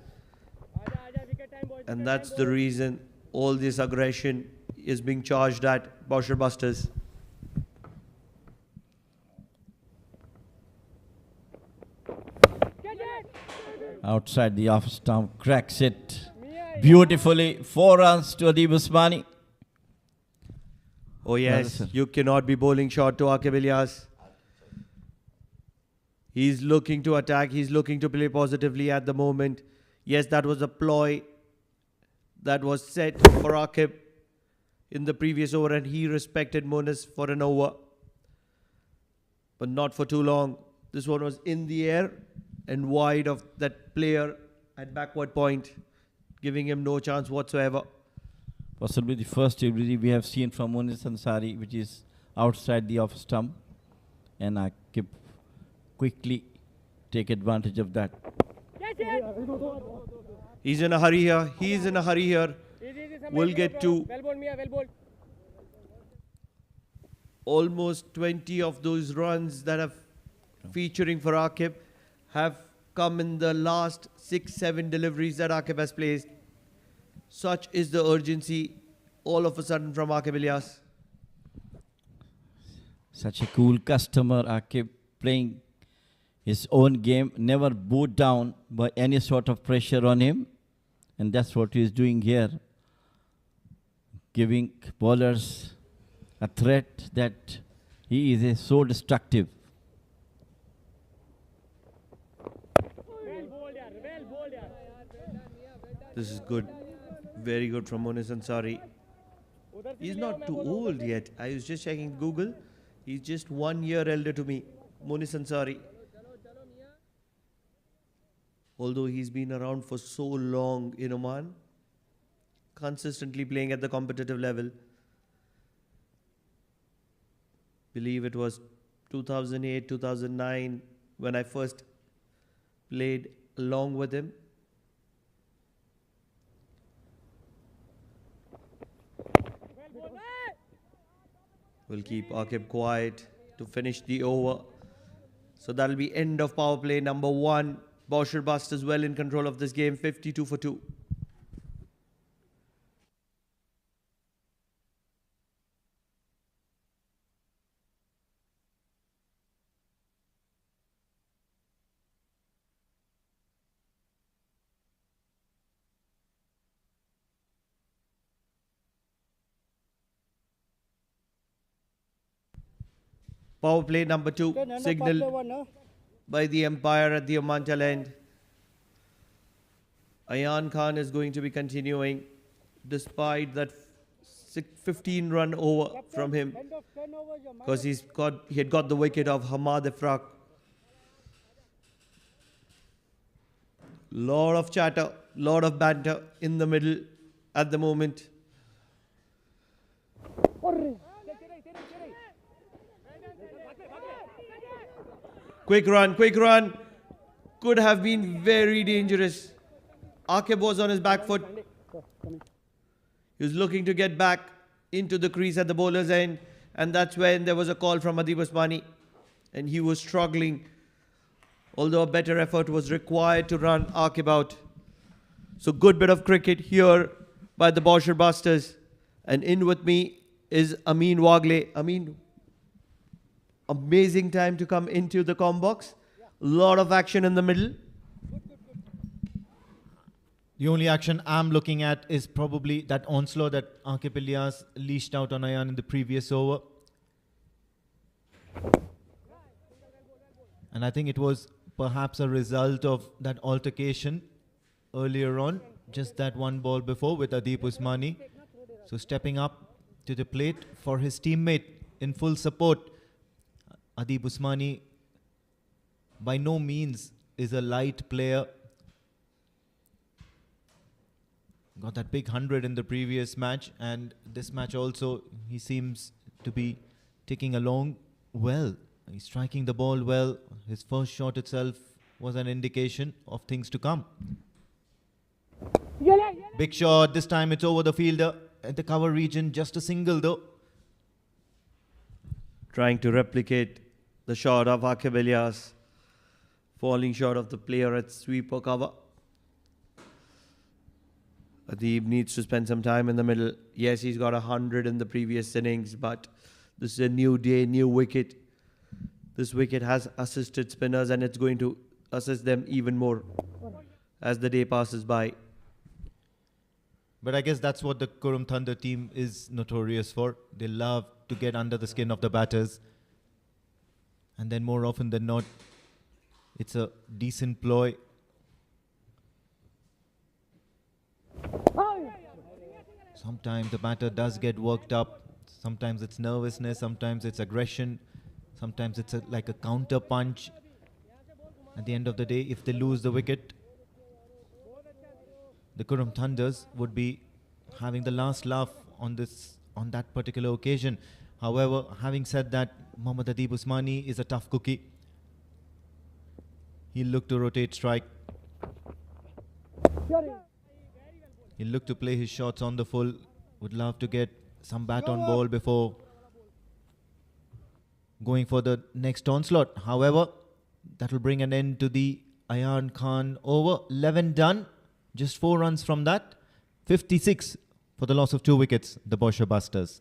And that's the reason all this aggression is being charged at Boushers. Outside the off stump, cracks it beautifully. 4 runs to Adib Usmani. Oh yes, you cannot be bowling short to Aqib Ilyas. He's looking to attack, he's looking to play positively at the moment. Yes, that was a ploy that was set for Aqib in the previous over, and he respected Monis for an over. But not for too long. This one was in the air and wide of that player at backward point, giving him no chance whatsoever. Possibly the first delivery we have seen from Monis Ansari, which is outside the off stump. And Aqib quickly take advantage of that. He's in a hurry here. He's in a hurry here. We'll get to almost 20 of those runs that have featuring for Aqib have come in the last 6-7 deliveries that Aqib has placed. Such is the urgency all of a sudden from Aqib Ilyas. Such a cool customer, Aqib, playing his own game, never bowed down by any sort of pressure on him. And that's what he is doing here. Giving bowlers a threat that he is so destructive. This is good. Very good from Monis Ansari. He's not too old yet. I was just checking Google. He's just 1 year elder to me. Monis Ansari. Although he's been around for so long in Oman, consistently playing at the competitive level. Believe it was 2008, 2009 when I first played along with him. We'll keep Aqib quiet to finish the over. So that'll be end of power play number 1. Boushers well in control of this game, 52 for 2. Power play number 2 Okay, no, no, signaled power play one, no? by the umpire at the Oman end. Ayan Khan is going to be continuing despite that 15 run over from him, End of 10 overs, your man. because he had got the wicket of Hamad Ifraq. Lot of chatter, lot of banter in the middle at the moment. Quick run. Could have been very dangerous. Akib was on his back foot. He was looking to get back into the crease at the bowler's end, and that's when there was a call from Adib Usmani, and he was struggling, although a better effort was required to run Akib out. So good bit of cricket here by the Boushers Busters. And in with me is Amin Wagle. Amin, amazing time to come into the comm box. Lot of action in the middle. The only action I'm looking at is probably that onslaught that Akib Ilyas leashed out on Ayan in the previous over. And I think it was perhaps a result of that altercation earlier on, just that one ball before with Adib Usmani. So stepping up to the plate for his teammate in full support. Adib Usmani by no means is a light player. Got that big 100 in the previous match, and this match also he seems to be ticking along well. He's striking the ball well. His first shot itself was an indication of things to come. Big shot, this time it's over the fielder at the cover region, just a single though. Trying to replicate the shot of Akib Ilyas, falling short of the player at sweep or cover. Adib needs to spend some time in the middle. Yes, he's got 100 in the previous innings, but this is a new day, new wicket. This wicket has assisted spinners, and it's going to assist them even more as the day passes by. But I guess that's what the Qurum Thunder team is notorious for. They love to get under the skin of the batters. And then more often than not, it's a decent ploy. Sometimes the batter does get worked up. Sometimes it's nervousness. Sometimes it's aggression. Sometimes it's like a counter punch. At the end of the day, if they lose the wicket, the Qurum Thunders would be having the last laugh on that particular occasion. However, having said that, Mohammad Adib Usmani is a tough cookie. He'll look to rotate strike. He'll look to play his shots on the full. Would love to get some bat on ball before going for the next onslaught. However, that will bring an end to the Ayan Khan over. 11 done. Just 4 runs from that. 56 for the loss of 2 wickets, the Boushers Busters.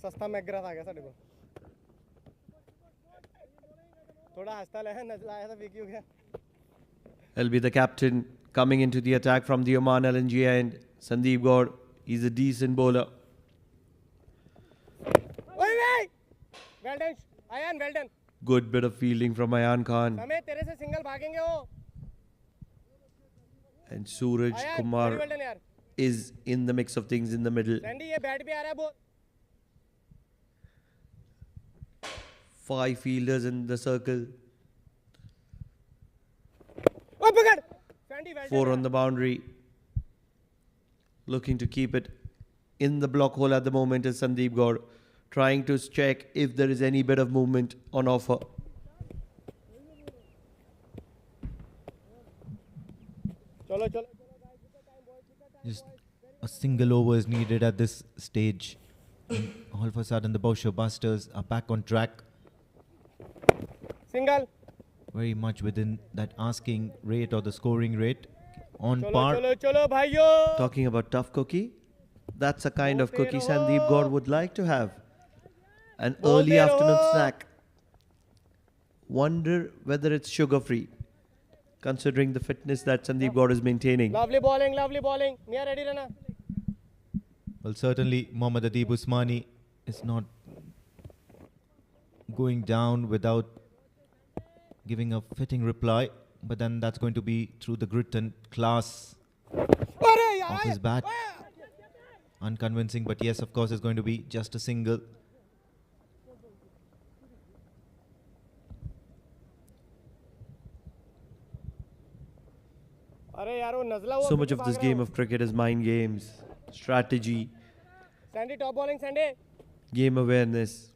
सस्ता McGrath आ गया साढ़े को थोड़ा हंसता लगा नजला आया था विकी हो गया. He'll be the captain coming into the attack from the Oman LNG end. Sandeep Gaur, he's a decent bowler. Well done, Ayan, well done. Good bit of fielding from Ayan Khan. समय तेरे से single भागेंगे वो. And Suraj Kumar well done, यार. is in the mix of things in the middle. Sandy ये bat पे आ रहा है बहुत. 5 fielders in the circle. Oh, पकड़. Sandy well done. 4 on the boundary. Looking to keep it in the block hole at the moment is Sandeep Gaur, trying to check if there is any bit of movement on offer. चलो चलो. Just a single over is needed at this stage. All of a sudden, the Boushers Busters are back on track. Single. very much within that asking rate or the scoring rate. On Cholo, par. cholo, cholo, bhaiyo. Talking about tough cookie, that's a kind of cookie Sandeep God would like to have. An early afternoon snack. Wonder whether it's sugar-free, considering the fitness that Sandeep God is maintaining. Lovely bowling, lovely bowling. Mia ready rana. Well, certainly Mohammad Adib Usmani is not going down without giving a fitting reply, but then that's going to be through the grit and class of his bat. Unconvincing, but yes, of course, it's going to be just a single. So much of this game of cricket is mind games, strategy, Sandy, top bowling, Sandy. game awareness.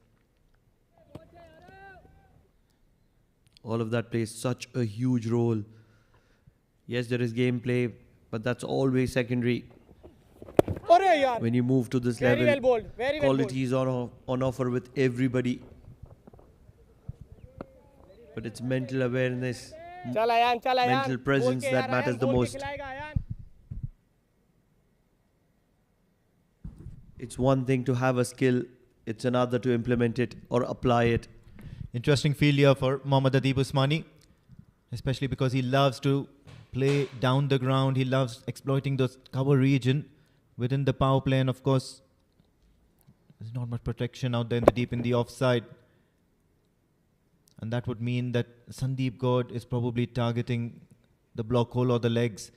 All of that plays such a huge role. Yes, there is gameplay, but that's always secondary. When you move to this Very level, well bowled, very well quality is on offer with everybody. But it's mental awareness, Chal Ayan, chal Ayan. mental presence Bool ke that yaar, matters Ayan, the bool ke most. khilayega, Ayan. It's one thing to have a skill, it's another to implement it or apply it. Interesting field here for Mohammad Adib Usmani, especially because he loves to play down the ground. He loves exploiting the cover region within the power play, and of course, there's not much protection out there in the deep in the offside. And that would mean that Sandeep God is probably targeting the block hole or the legs.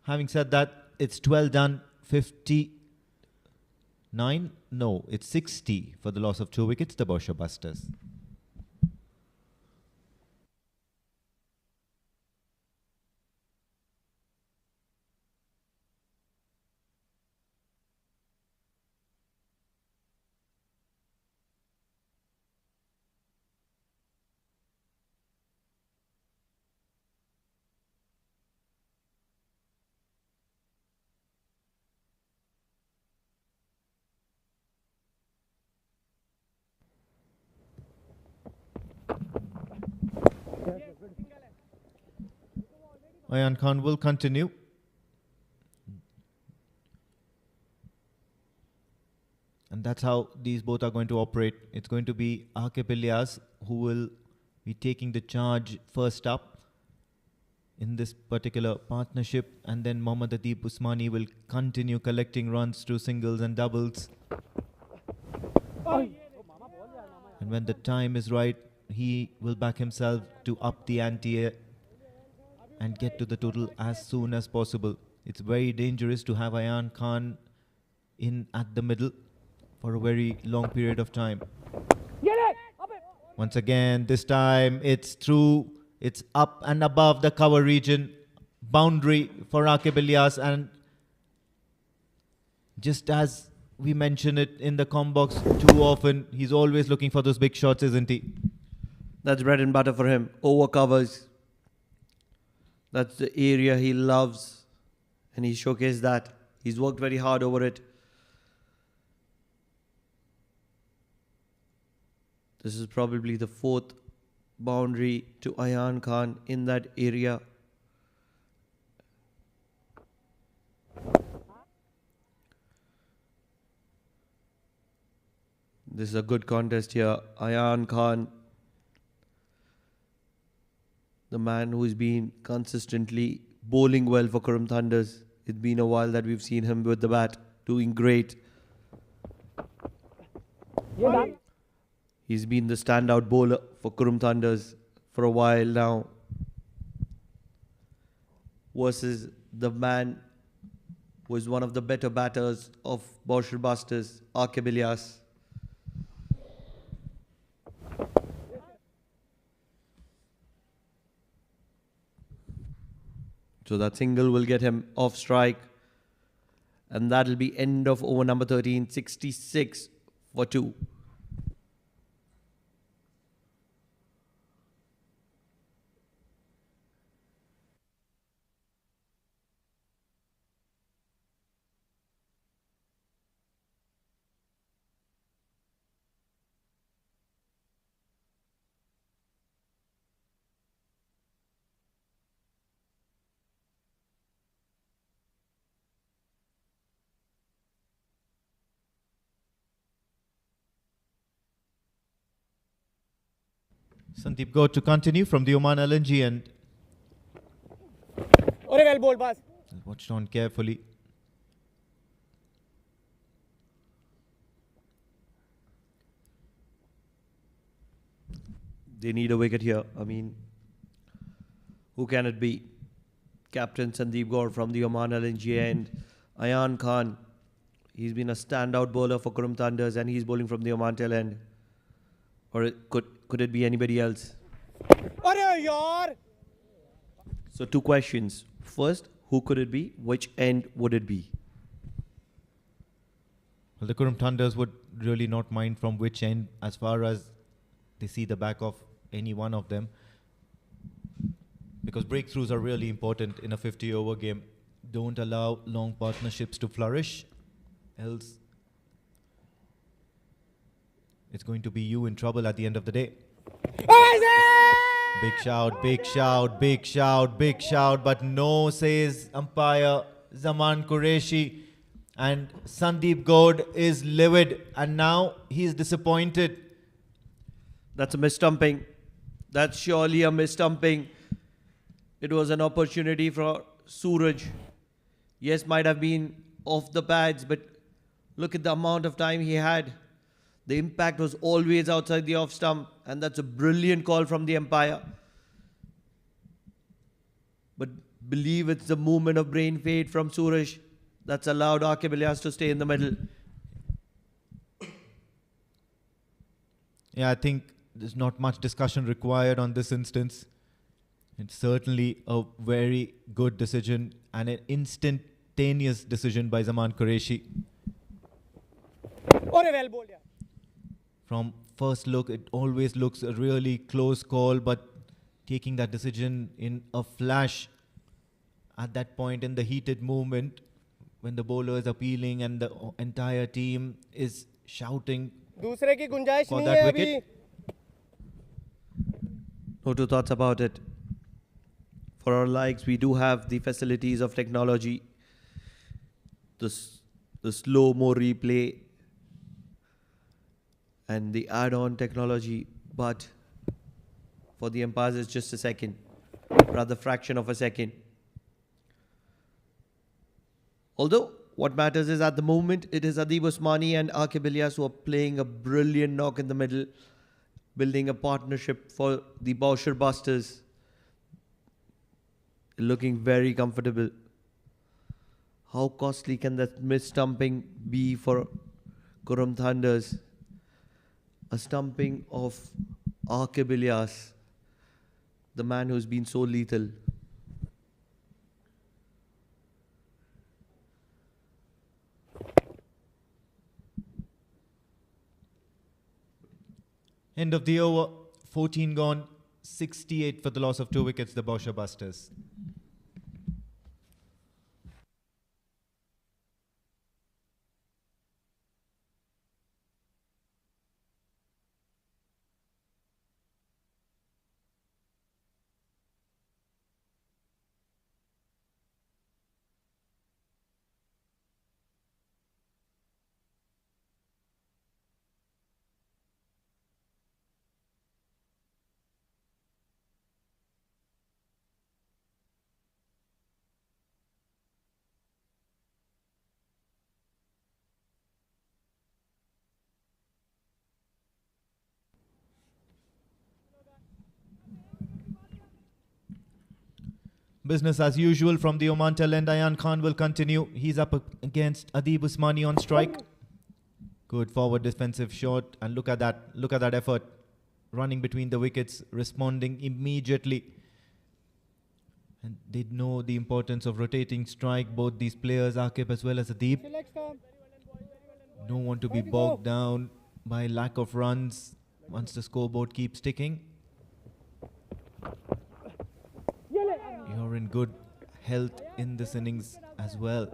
Having said that, it's 12 done, 59. No, it's 60 for the loss of 2 wickets, the Boushers Busters. Ayan Khan will continue. And that's how these both are going to operate. It's going to be Aqib Ilyas who will be taking the charge first up in this particular partnership, and then Mohammad Adib Usmani will continue collecting runs through singles and doubles. And when the time is right, he will back himself to up the ante and get to the total as soon as possible. It's very dangerous to have Ayan Khan in at the middle for a very long period of time. Once again, this time it's through, it's up and above the cover region, boundary for Aqib Ilyas, and just as we mention it in the com box too often, he's always looking for those big shots, isn't he? That's bread and butter for him. Over covers. That's the area he loves, and he showcased that. He's worked very hard over it. This is probably the 4th boundary to Ayan Khan in that area. This is a good contest here. Ayan Khan, the man who's been consistently bowling well for Qurum Thunders. It's been a while that we've seen him with the bat, doing great. He's been the standout bowler for Qurum Thunders for a while now. Versus the man who is one of the better batters of Boushers Busters, Aqib Ilyas. So that single will get him off strike. And that'll be end of over number 13, 66 for 2. Sandeep Gaur to continue from the Oman LNG and well bowled, boss. watched on carefully. They need a wicket here. I mean, who can it be? Captain Sandeep Gaur from the Oman LNG and Ayan Khan. He's been a standout bowler for Qurum Thunders and he's bowling from the Oman tail end. Or could it be anybody else? So 2 questions. First, who could it be? Which end would it be? Well, the Qurum Thunders would really not mind from which end as far as they see the back of any one of them. Because breakthroughs are really important in a 50-over game. Don't allow long partnerships to flourish, else it's going to be you in trouble at the end of the day. Big shout, big shout, big shout, big shout, but no, says umpire Zaman Qureshi. And Sandeep Gaur is livid, and now he's disappointed. That's a mistumping. That's surely a mistumping. It was an opportunity for Suraj. Yes, might have been off the pads, but look at the amount of time he had. The impact was always outside the off stump, and that's a brilliant call from the umpire. But believe it's the movement of brain fade from Suraj that's allowed Aqib Ilyas to stay in the middle. Yeah, I think there's not much discussion required on this instance. It's certainly a very good decision and an instantaneous decision by Zaman Qureshi. Well bowled, yeah. From first look, it always looks a really close call, but taking that decision in a flash at that point in the heated movement when the bowler is appealing and the entire team is shouting for that wicket. No two thoughts about it. For our likes, we do have the facilities of technology, the slow-mo replay, and the add-on technology, but for the umpires it's just a second, rather fraction of a second. Although what matters is at the moment it is Adib Usmani and Aqib Ilyas who are playing a brilliant knock in the middle, building a partnership for the Boushers Busters. Looking very comfortable. How costly can that miss-stumping be for Qurum Thunders? A stumping of Aqib Ilyas, the man who's been so lethal. End of the over, 14 gone, 68 for the loss of 2 wickets, the Boushers Busters. Business as usual from the Oman tail end. Ayan Khan will continue. He's up against Adib Usmani on strike. Good forward defensive shot. And look at that. Look at that effort. Running between the wickets. Responding immediately. And they know the importance of rotating strike. Both these players, Aqib as well as Adib. Don't want to be bogged down by lack of runs once the scoreboard keeps ticking. You're in good health in this innings as well.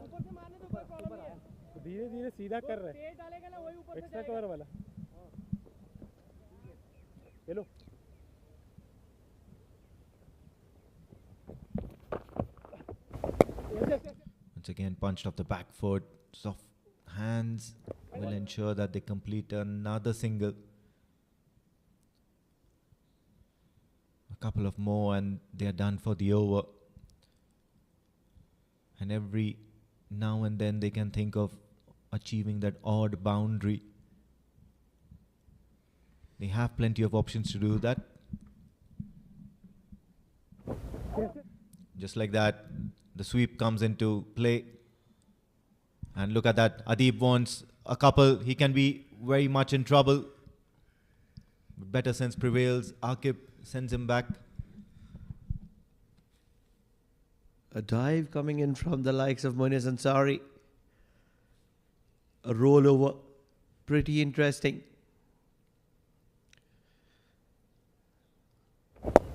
Once again, punched off the back foot. Soft hands will ensure that they complete another single. couple of more and they are done for the over. And every now and then they can think of achieving that odd boundary. They have plenty of options to do that. Just like that, the sweep comes into play. And look at that, Adeeb wants a couple. He can be very much in trouble. But better sense prevails. Akib sends him back. A dive coming in from the likes of Munis Ansari. A rollover. Pretty interesting.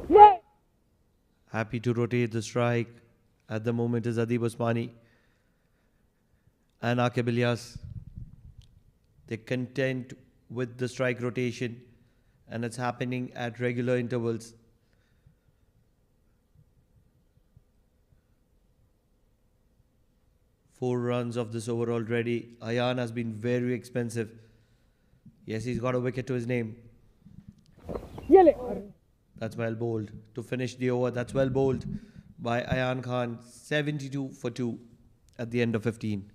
Yeah. Happy to rotate the strike. At the moment is Adeeb Usmani and Akib Ilyas. They're content with the strike rotation and it's happening at regular intervals. Four runs of this over already. Ayan has been very expensive. Yes, he's got a wicket to his name. That's well bowled. To finish the over, that's well bowled by Ayan Khan. 72 for 2 at the end of 15.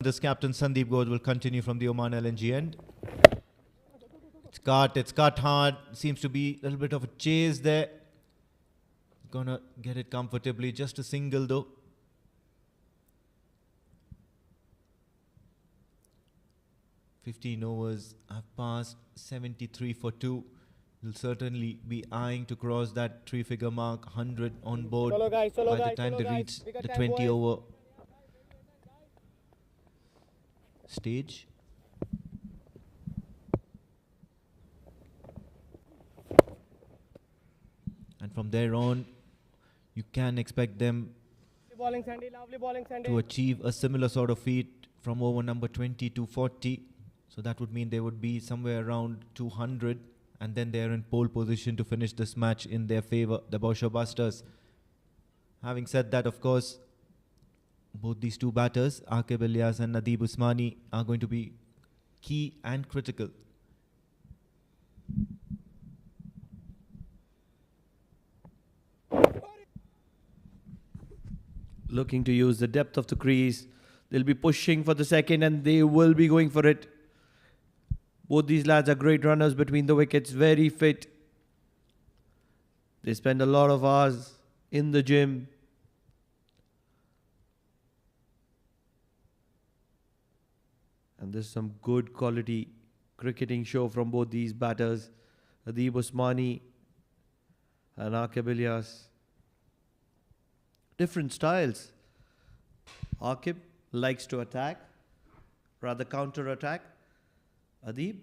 This captain Sandeep Ghosh will continue from the Oman LNG end. It's cut hard. Seems to be a little bit of a chase there. Gonna get it comfortably. Just a single though. "15 overs have passed, 73 for 2. Will certainly be eyeing to cross that 3-figure mark, 100 on board by the time they reach the 20 over stage. And from there on, you can expect them Bowling Sandy, lovely bowling Sandy. to achieve a similar sort of feat from over number 20 to 40. So that would mean they would be somewhere around 200. And then they are in pole position to finish this match in their favor, the Boushers. Having said that, of course, both these two batters, Akib Ilyas and Adeeb Usmani, are going to be key and critical. Looking to use the depth of the crease. They'll be pushing for the second and they will be going for it. Both these lads are great runners between the wickets, very fit. They spend a lot of hours in the gym. And there's some good quality cricketing show from both these batters, Adeeb Usmani and Akib Ilyas. Different styles. Akib likes to attack, rather counter-attack. Adeeb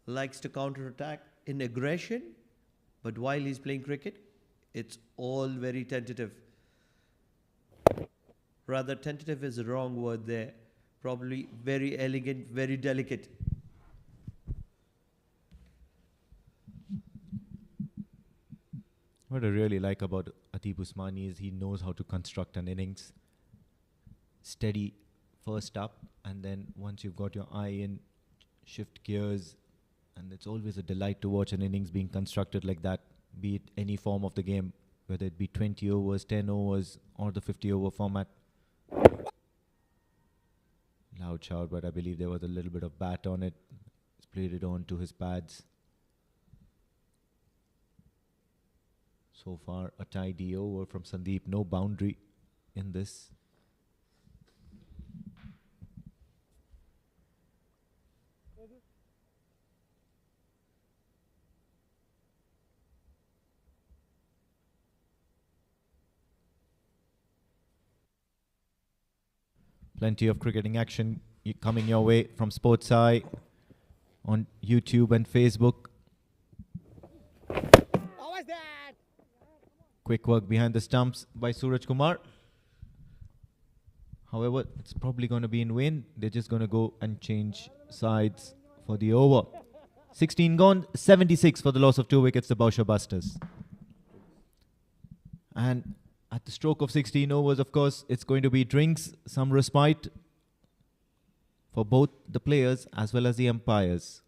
likes to counter-attack in aggression, but while he's playing cricket, it's all very tentative. Rather, tentative is the wrong word there. Probably very elegant, very delicate. What I really like about Adeeb Usmani is he knows how to construct an innings. Steady first up, and then once you've got your eye in, shift gears, and it's always a delight to watch an innings being constructed like that, be it any form of the game, whether it be 20 overs, 10 overs, or the 50-over format. Loud shout, but I believe there was a little bit of bat on it. He's played it on to his pads. So far, a tidy over from Sandeep. No boundary in this. Plenty of cricketing action coming your way from Sports Eye on YouTube and Facebook. How was that? Quick work behind the stumps by Suraj Kumar. However, it's probably going to be in vain. They're just going to go and change sides for the over. 16 gone, 76 for the loss of 2 wickets, the Boushers Busters. And at the stroke of 16 overs, of course, it's going to be drinks, some respite for both the players as well as the umpires.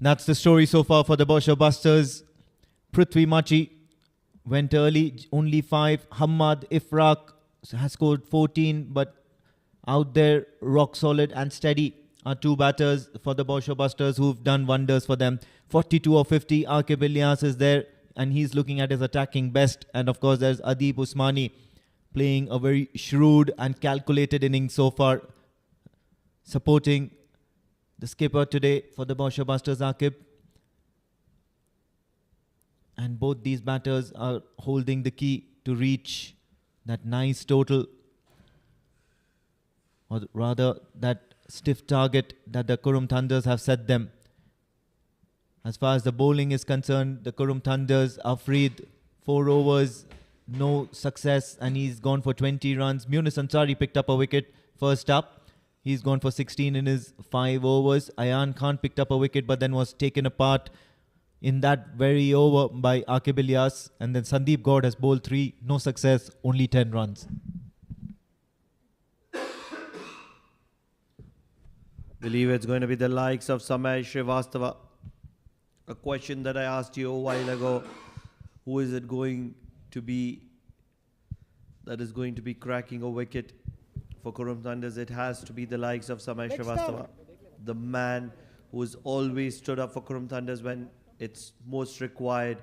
That's the story so far for the Boushers Busters. Prithvi Machi went early, only 5. Hamad Ifraq has scored 14, but out there, rock solid and steady are 2 batters for the Boushers Busters who've done wonders for them. 42 or 50, Aqib Ilyas is there and he's looking at his attacking best. And of course, there's Adib Usmani playing a very shrewd and calculated innings so far, supporting the skipper today for the Boushers Busters, Aqib. And both these batters are holding the key to reach that nice total, or rather that stiff target that the Qurum Thunders have set them. As far as the bowling is concerned, the Qurum Thunders, Afreed, 4 overs, no success, and he's gone for 20 runs. Munis Ansari picked up a wicket first up. He's gone for 16 in his 5 overs. Ayan Khan picked up a wicket but then was taken apart in that very over by Aqib Ilyas. And then Sandeep Gaud has bowled 3, no success, only 10 runs. Believe it's going to be the likes of Samay Srivastava. A question that I asked you a while ago, who is it going to be that is going to be cracking a wicket for Qurum Thunders? It has to be the likes of Samay Srivastava, the man who has always stood up for Qurum Thunders when it's most required.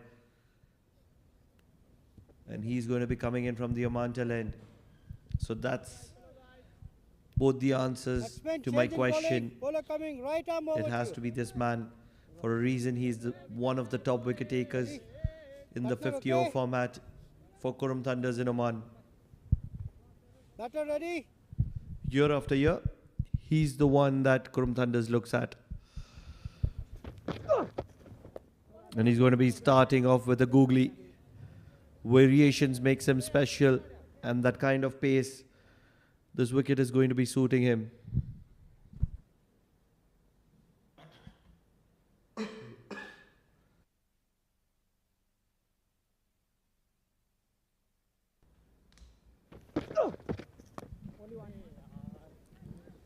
And he's going to be coming in from the Oman tail end. So that's both the answers to my question. It has to be this man. For a reason, he's one of the top wicket takers in the 50-over format for Qurum Thunders in Oman. Batter ready? Year after year, he's the one that Qurum Thunders looks at. And he's going to be starting off with a googly. Variations makes him special, and that kind of pace, this wicket is going to be suiting him.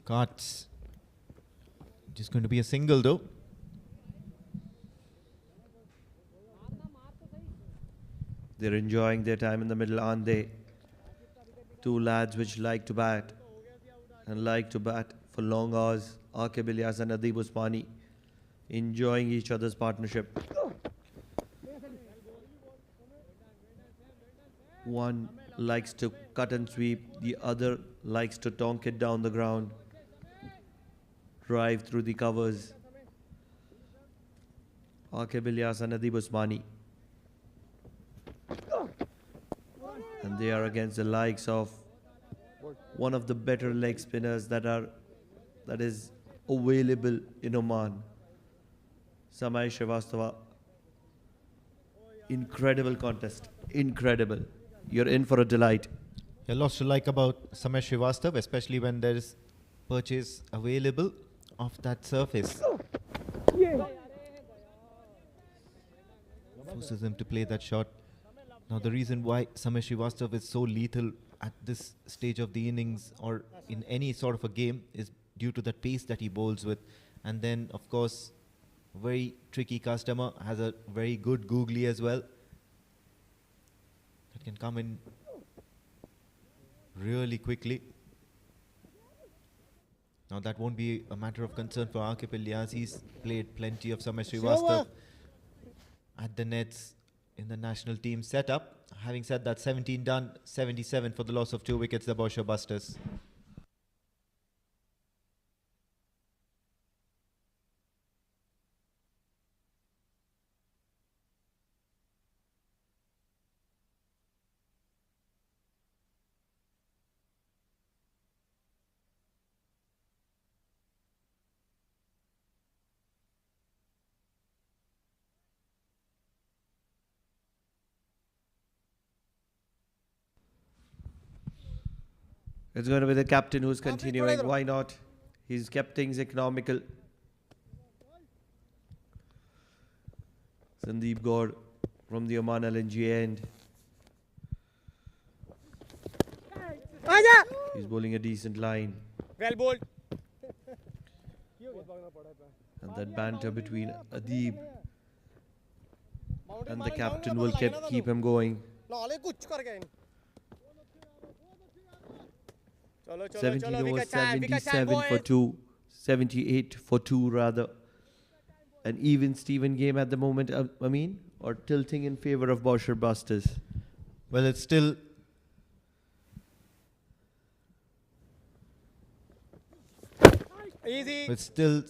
Cards. Just going to be a single though. They're enjoying their time in the middle, aren't they? Two lads which like to bat and like to bat for long hours. Aqib Ilyas and Adib Usmani enjoying each other's partnership. One likes to cut and sweep, the other likes to tonk it down the ground, drive through the covers. Aqib Ilyas and Adib Usmani. And they are against the likes of one of the better leg spinners that is available in Oman, Samay Srivastava. Incredible contest, incredible. You're in for a delight. A lot to like about Samay Srivastava, especially when there is purchase available of that surface. Forces him to play that shot. Now the reason why Samay Srivastava is so lethal at this stage of the innings or in any sort of a game is due to the pace that he bowls with. And then of course, very tricky customer, has a very good googly as well. That can come in really quickly. Now that won't be a matter of concern for Aqib Ilyas. He's played plenty of Samay Srivastava at the nets in the national team setup. Having said that, 17 done, 77 for the loss of 2 wickets, the Boushers Busters. It's going to be the captain who's continuing. Why not? He's kept things economical. Sandeep Gaur from the Oman LNG end. He's bowling a decent line. Well bowled. And that banter between Adib and the captain will keep him going. 17 overs, 77 for 2, 78 for 2 rather. An even Steven game at the moment, or tilting in favour of Boushers Busters? Well, it's still Easy. It's still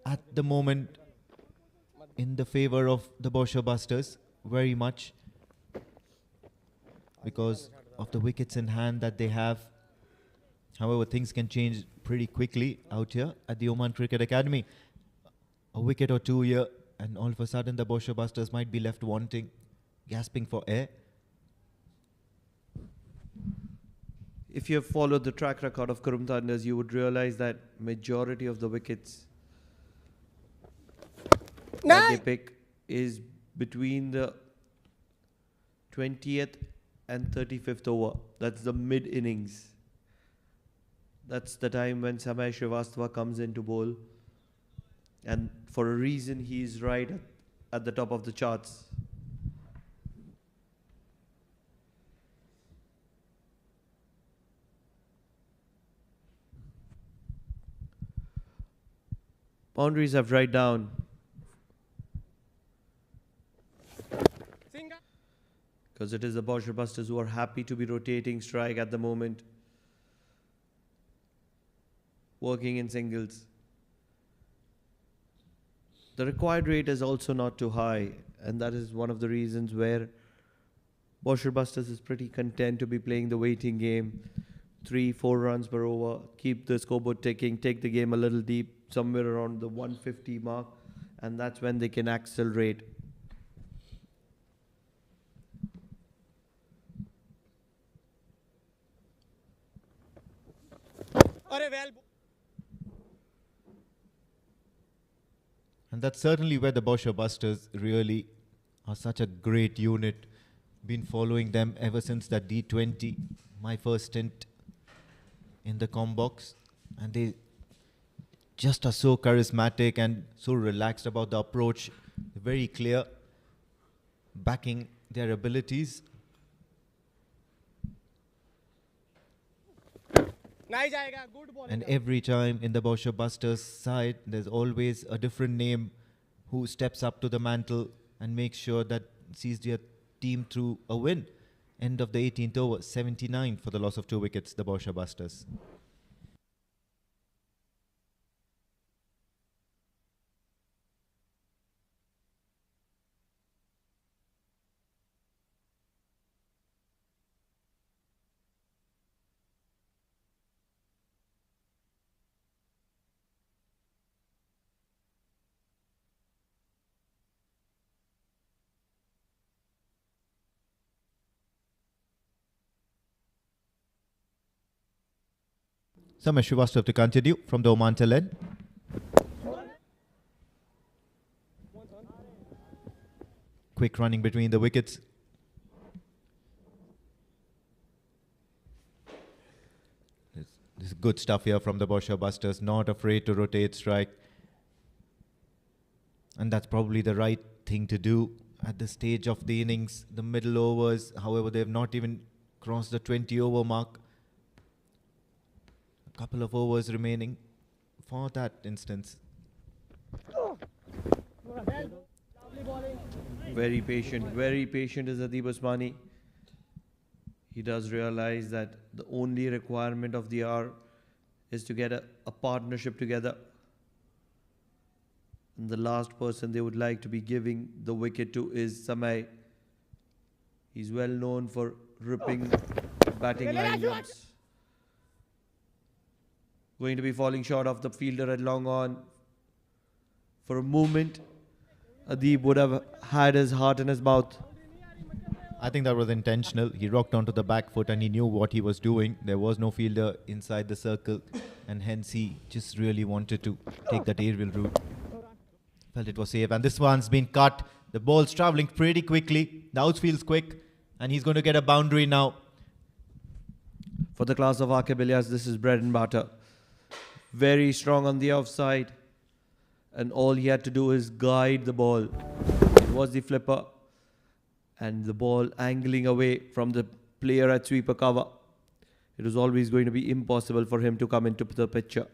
at the moment in the favour of the Boushers Busters very much because of the wickets in hand that they have. However, things can change pretty quickly out here at the Oman Cricket Academy. A wicket or two here and all of a sudden the Boushers Busters might be left wanting, gasping for air. If you have followed the track record of Qurum Thunders, you would realize that majority of the wickets that they pick is between the 20th and 35th over. That's the mid innings. That's the time when Samay Srivastava comes in to bowl. And for a reason, he is right at the top of the charts. Boundaries have right down. Because it is the Boushers Busters who are happy to be rotating strike at the moment. Working in singles. The required rate is also not too high, and that is one of the reasons where Boushers Busters is pretty content to be playing the waiting game. 3-4 runs per over, keep the scoreboard ticking, take the game a little deep, somewhere around the 150 mark, and that's when they can accelerate. And that's certainly where the Boushers Busters really are such a great unit. Been following them ever since that D20, my first stint in the combox. And they just are so charismatic and so relaxed about the approach. Very clear, backing their abilities. And every time in the Boushers Busters side, there's always a different name who steps up to the mantle and makes sure that sees their team through a win. End of the 18th over, 79 for the loss of 2 wickets, the Boushers Busters. Samesh Srivastava to continue from the Oman tail end. Quick running between the wickets. This is good stuff here from the Boushers Busters, not afraid to rotate strike. And that's probably the right thing to do at the stage of the innings, the middle overs. However, they have not even crossed the 20 over mark. Couple of overs remaining for that instance. Very patient is Adeeb Usmani. He does realize that the only requirement of the hour is to get a partnership together. And the last person they would like to be giving the wicket to is Samay. He's well known for ripping batting line jumps. Going to be falling short of the fielder at long on. For a moment, Adeeb would have had his heart in his mouth. I think that was intentional. He rocked onto the back foot and he knew what he was doing. There was no fielder inside the circle and hence he just really wanted to take that aerial route. Felt it was safe and this one's been cut. The ball's travelling pretty quickly. The outfield's quick and he's going to get a boundary now. For the class of Aqib Ilyas, this is bread and butter. Very strong on the offside. And all he had to do is guide the ball. It was the flipper. And the ball angling away from the player at sweeper cover. It was always going to be impossible for him to come into the picture.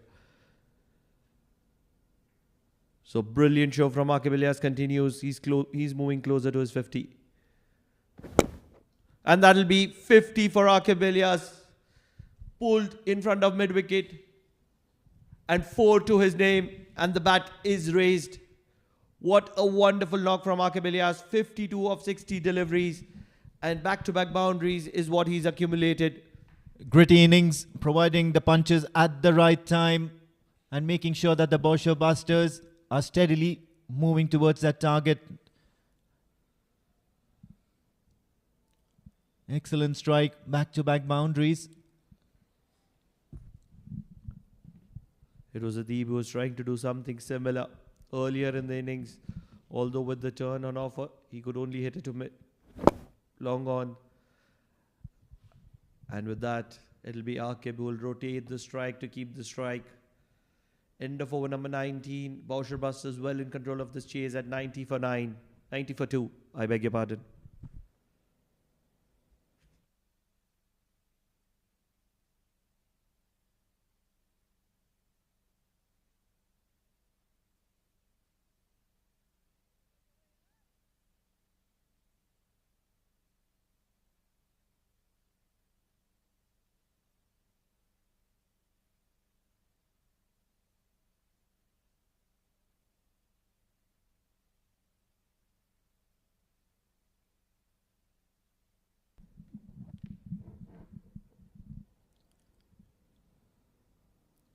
So brilliant show from Aqib Ilyas continues. He's moving closer to his 50. And that'll be 50 for Aqib Ilyas. Pulled in front of mid-wicket. And 4 to his name. And the bat is raised. What a wonderful knock from Aqib Ilyas. 52 of 60 deliveries. And back-to-back boundaries is what he's accumulated. Gritty innings, providing the punches at the right time. And making sure that the Boushers Busters are steadily moving towards that target. Excellent strike, back-to-back boundaries. It was Adeeb who was trying to do something similar earlier in the innings. Although with the turn on offer, he could only hit it to mid. Long on. And with that, it'll be Aqib who will rotate the strike to keep the strike. End of over number 19. Boushers Busters well in control of this chase at 90 for 9. 90 for 2. I beg your pardon.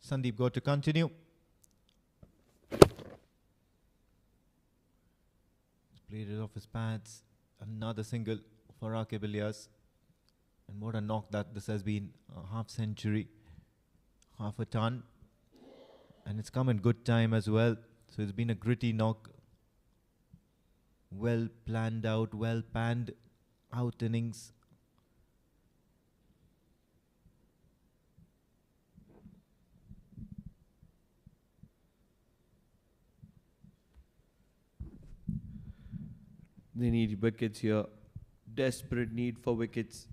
Sandeep got to continue. Played it off his pads. Another single for Aqib Ilyas. And what a knock that this has been. A half century. half a ton. And it's come in good time as well. So it's been a gritty knock. Well planned out, well panned out innings. They need wickets here. Desperate need for wickets.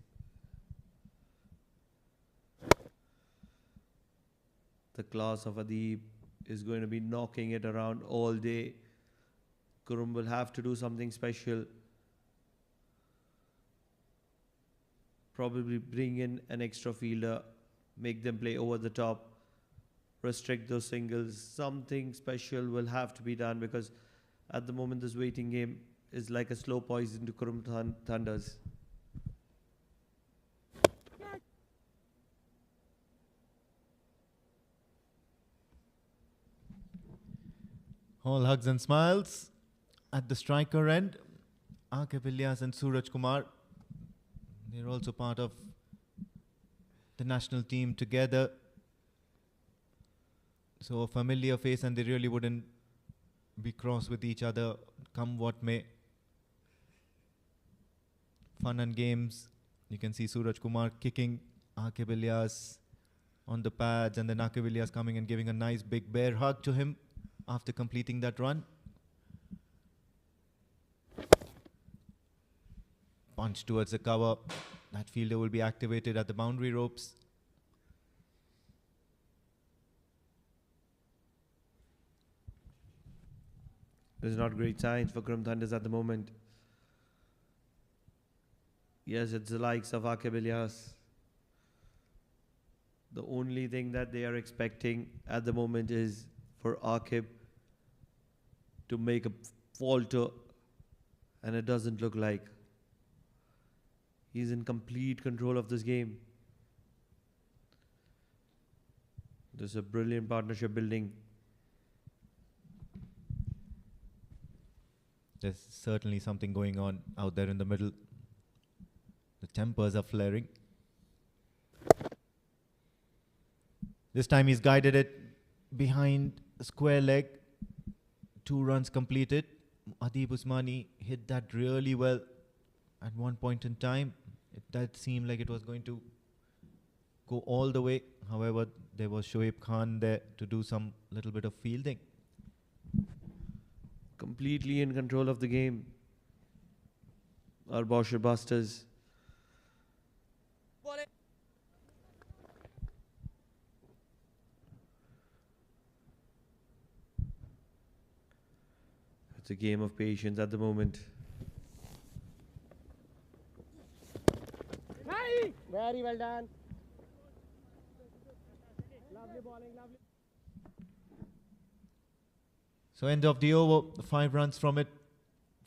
The class of Adib is going to be knocking it around all day. Qurum will have to do something special. Probably bring in an extra fielder, make them play over the top, restrict those singles. Something special will have to be done because at the moment this waiting game is like a slow poison to Qurum Thunders. All hugs and smiles at the striker end. Akib Ilyas and Suraj Kumar. They're also part of the national team together. So a familiar face, and they really wouldn't be cross with each other, come what may. Fun and games. You can see Suraj Kumar kicking Akib Ilyas on the pads, and then Akib Ilyas coming and giving a nice big bear hug to him after completing that run. Punch towards the cover. That fielder will be activated at the boundary ropes. There's not great signs for Qurum Thunders at the moment. Yes, it's the likes of Akib Ilyas. The only thing that they are expecting at the moment is for Akib to make a falter, and it doesn't look like. He's in complete control of this game. There's a brilliant partnership building. There's certainly something going on out there in the middle. The tempers are flaring. This time he's guided it behind a square leg. 2 runs completed. Adib Usmani hit that really well at one point in time. It did seem like it was going to go all the way. However, there was Shoaib Khan there to do some little bit of fielding. Completely in control of the game. Our Boushers Busters. It's a game of patience at the moment. Very well done. Lovely bowling, lovely. So end of the over, 5 runs from it,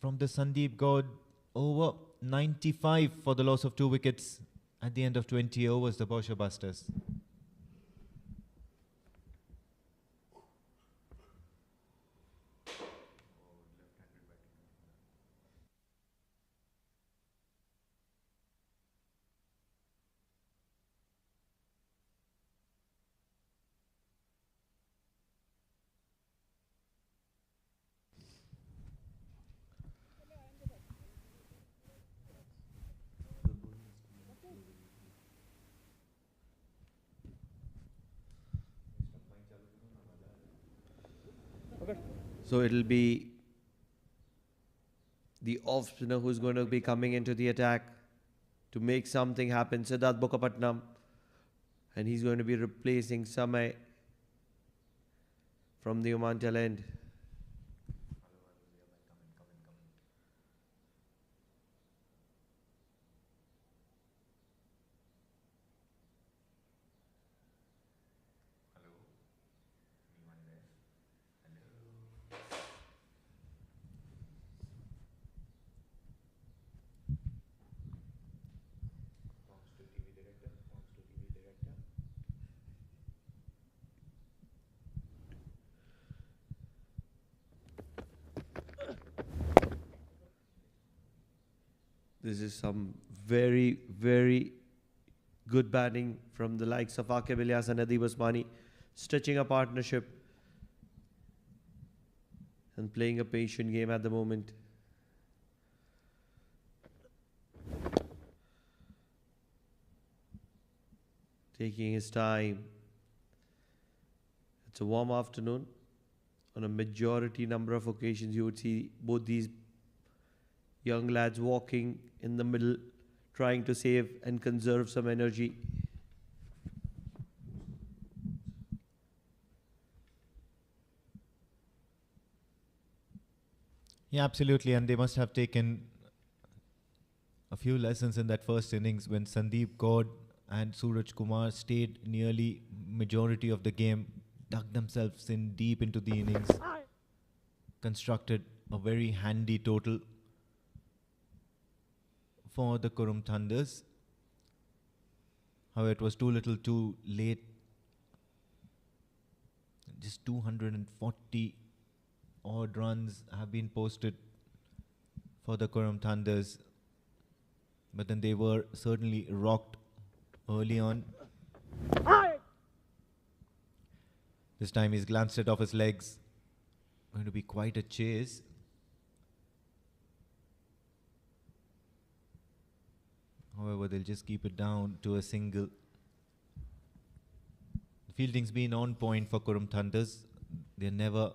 from the Sandeep Gaud over. 95 for the loss of 2 wickets at the end of 20 overs, the Boushers Busters. So it'll be the off spinner who's going to be coming into the attack to make something happen. Siddharth Bokkapatnam. And he's going to be replacing Samay from the Oman tail end. This is some very, very Good batting from the likes of Aqib Ilyas and Adib Usmani, stitching a partnership and playing a patient game at the moment. Taking his time. It's a warm afternoon. On a majority number of occasions, you would see both these young lads walking in the middle, trying to save and conserve some energy. Yeah, absolutely. And they must have taken a few lessons in that first innings when Sandeep Kaur and Suraj Kumar stayed nearly majority of the game, dug themselves in deep into the innings, constructed a very handy total for the Qurum Thunders. However, it was too little too late. Just 240 odd runs have been posted for the Qurum Thunders, but then they were certainly rocked early on. This time he's glanced it off his legs. Going to be quite a chase. However, they'll just keep it down to a single. The fielding's been on point for Qurum Thunders. They're never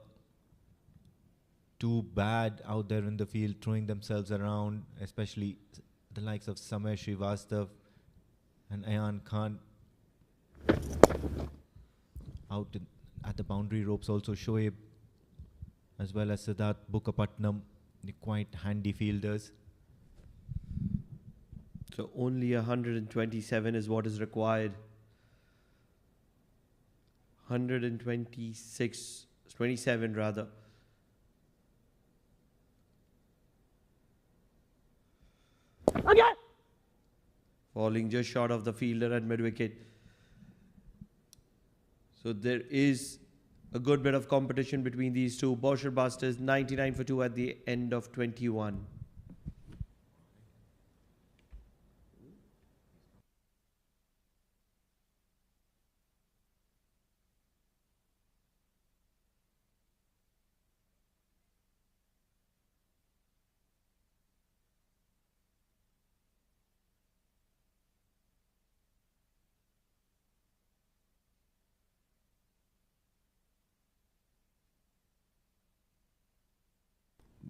too bad out there in the field, throwing themselves around, especially the likes of Samay Srivastav and Ayan Khan. Out at the boundary ropes also Shoaib, as well as Siddharth Bukapatnam, the quite handy fielders. So only 127 is what is required. 27 rather. Falling just short of the fielder at mid-wicket. So there is a good bit of competition between these two. Boushers Busters 99 for 2 at the end of 21.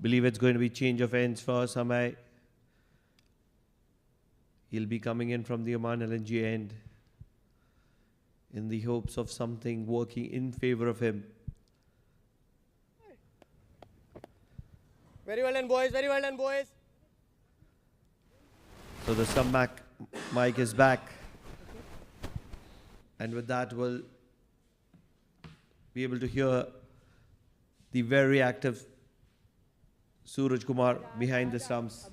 Believe it's going to be change of ends for Samay. He'll be coming in from the Oman LNG end in the hopes of something working in favor of him. Very well done, boys. Very well done, boys. So the stump mic is back. And with that, we'll be able to hear the very active Suraj Kumar behind the stumps.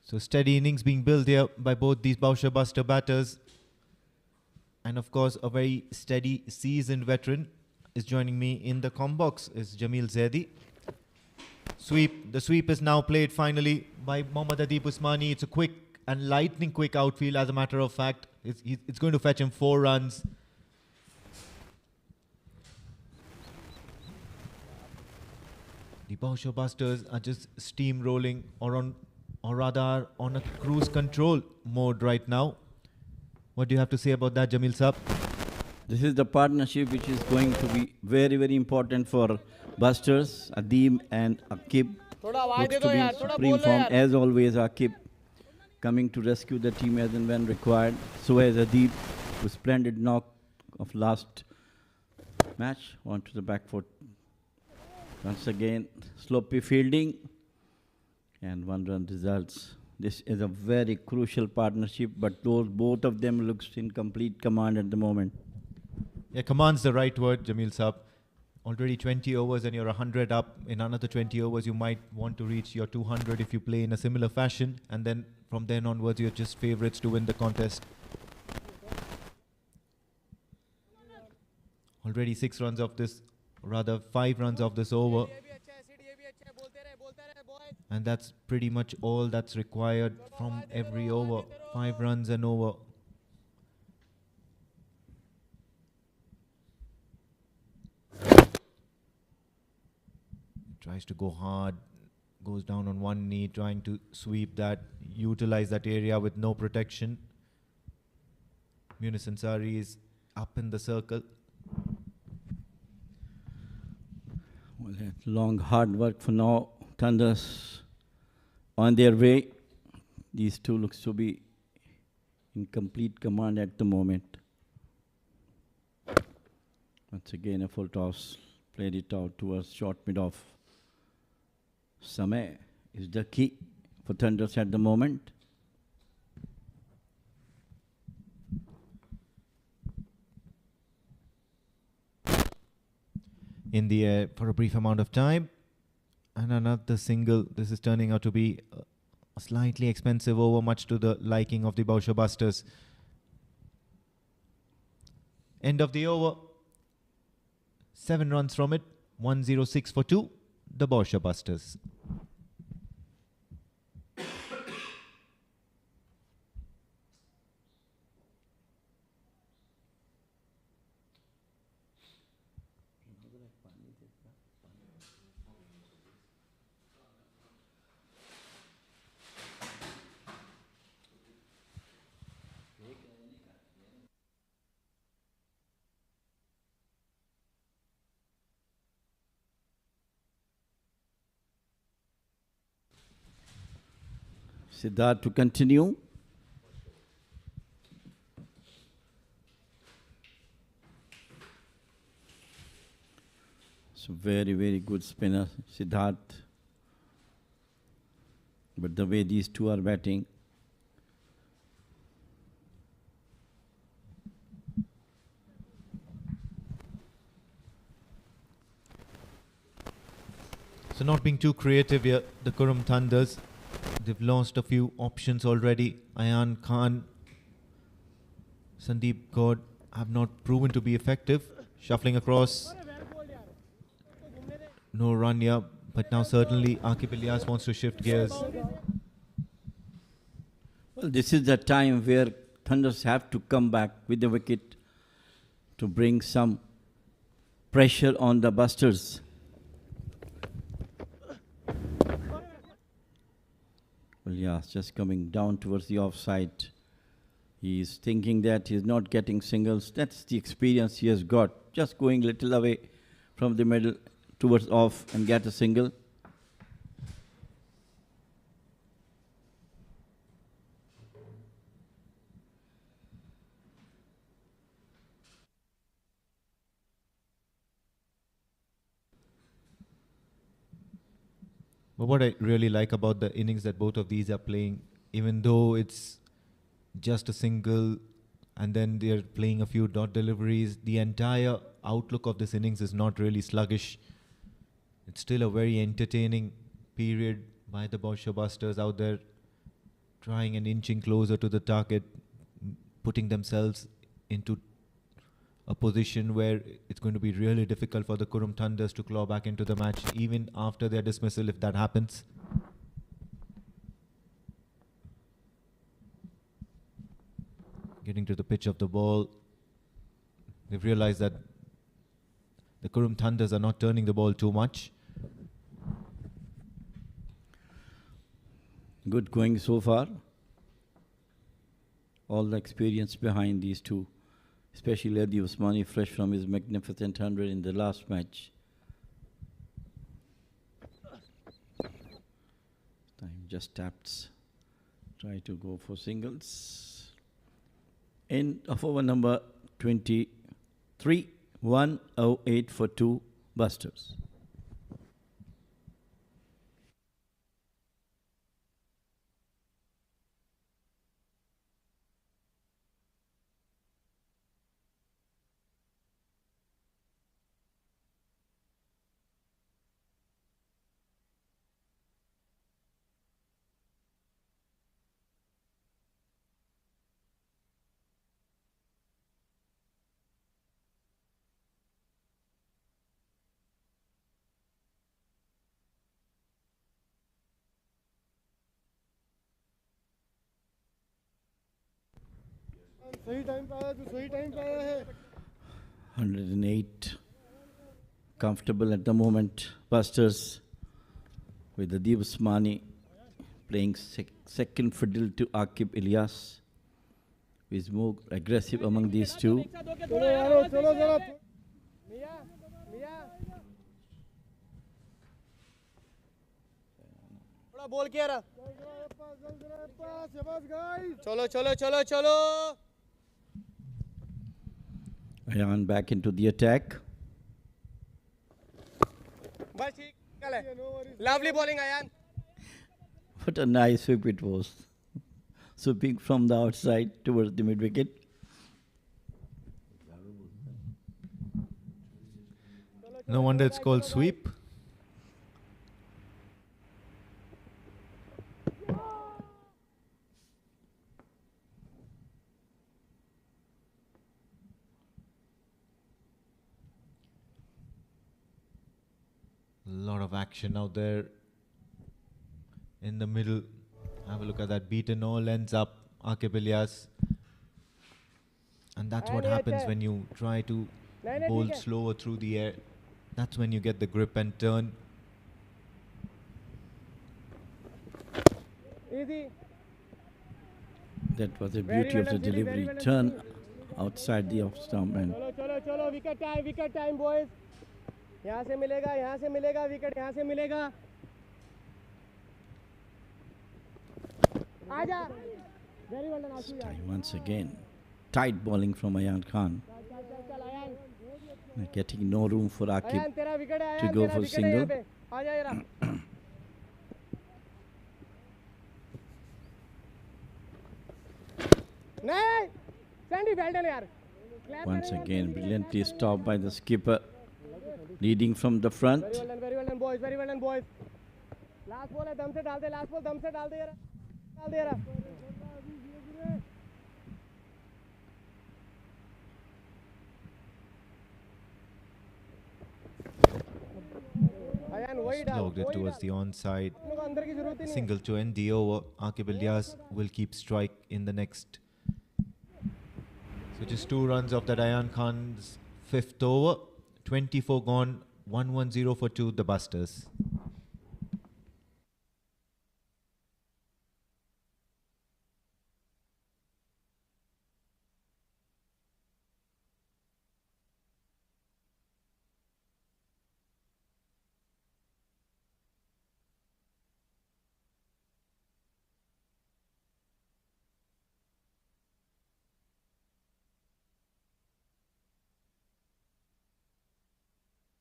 So steady innings being built here by both these Boushers Buster batters. And of course, a very steady, seasoned veteran is joining me in the comm box is Jamil Zaidi. Sweep. The sweep is now played finally by Mohammad Adib Usmani. It's a quick and lightning quick outfield, as a matter of fact. It's going to fetch him 4 runs. The Boushers Busters are just steamrolling or rather on a cruise control mode right now. What do you have to say about that, Jamil Saab? This is the partnership which is going to be very, very important for Busters, Adeem and Aqib. Looks to be in supreme form as always. Aqib coming to rescue the team as and when required. So has Adeem, with splendid knock of last match onto the back foot. Once again, sloppy fielding and 1-run results. This is a very crucial partnership, but both of them looks in complete command at the moment. Yeah, command's the right word, Jamil Saab. Already 20 overs and you're 100 up. In another 20 overs, you might want to reach your 200 if you play in a similar fashion. And then from then onwards, you're just favourites to win the contest. Already 6 runs of this, rather 5 runs of this over. And that's pretty much all that's required from every over. 5 runs and over. Tries to go hard, goes down on one knee, trying to sweep that, utilize that area with no protection. Munis Ansari is up in the circle. Well, long hard work for now. Thunders on their way. These two looks to be in complete command at the moment. Once again a full toss, played it out towards short mid-off. Samay is the key for Thunders at the moment. In the air for a brief amount of time. And another single. This is turning out to be a slightly expensive over, much to the liking of the Boushers Busters. End of the over. 7 runs from it. 106 for 2. The Boushers Busters. Siddharth to continue. So very, very good spinner, Siddharth. But the way these two are batting, so not being too creative here, the Qurum Thunders. They've lost a few options already. Ayan Khan, Sandeep Gaud have not proven to be effective. Shuffling across. No run here, but now certainly Aqib Ilyas wants to shift gears. well, this is the time where Thunders have to come back with the wicket to bring some pressure on the Busters. Well, yeah, just coming down towards the offside. He's thinking that he's not getting singles. That's the experience he has got. Just going little away from the middle towards off and get a single. But what I really like about the innings that both of these are playing, even though it's just a single and then they're playing a few dot deliveries, the entire outlook of this innings is not really sluggish. It's still a very entertaining period by the Boushers Busters out there, trying and inching closer to the target, putting themselves into a position where it's going to be really difficult for the Qurum Thunders to claw back into the match, even after their dismissal, if that happens. Getting to the pitch of the ball, they've realized that the Qurum Thunders are not turning the ball too much. Good going so far. All the experience behind these two, especially Adi Usmani, fresh from his magnificent 100 in the last match. Time just taps. Try to go for singles. End of over number 23, 108 for 2 Busters. सही time पे आया, तू सही time पे आया है. 108. Comfortable at the moment. Busters with the Usmani playing second fiddle to Akib Ilyas, who is more aggressive among these two. चलो यारो, चलो जरा. थोड़ा बॉल किया रहा. चलो चलो चलो चलो. Ayan back into the attack. बस ठीक है. Lovely bowling Ayan. What a nice sweep it was. Sweeping from the outside towards the mid wicket. No wonder it's called sweep. A lot of action out there in the middle. Have a look at that. Beaten all ends up Akib Ilyas. And that's what happens when you try to bowl slower through the air. That's when you get the grip and turn. Easy. That was the beauty of the delivery. Turn outside the off stump and चलो चलो चलो. Wicket time boys. यहाँ से मिलेगा wicket. यहाँ से मिलेगा. आजा. Very well done Ashu यार. once again tight bowling from Ayan Khan. Getting no room for Akib Ayan तेरा विकेट है. to go for single. आजा यार. नहीं. Sandy well done यार. Once again brilliantly stopped by the skipper, leading from the front. Very well done boys. Very well done boys. Last ball है, दम से डाल दे. Last ball दम से डाल दे यार. डाल दे यार. Slogged it towards the onside. Single to end the over. Akib Ilyas will keep strike in the next. So just 2 runs of that Ayan Khan's 5th over. 24 gone. 1-1-0 for 2, the Busters.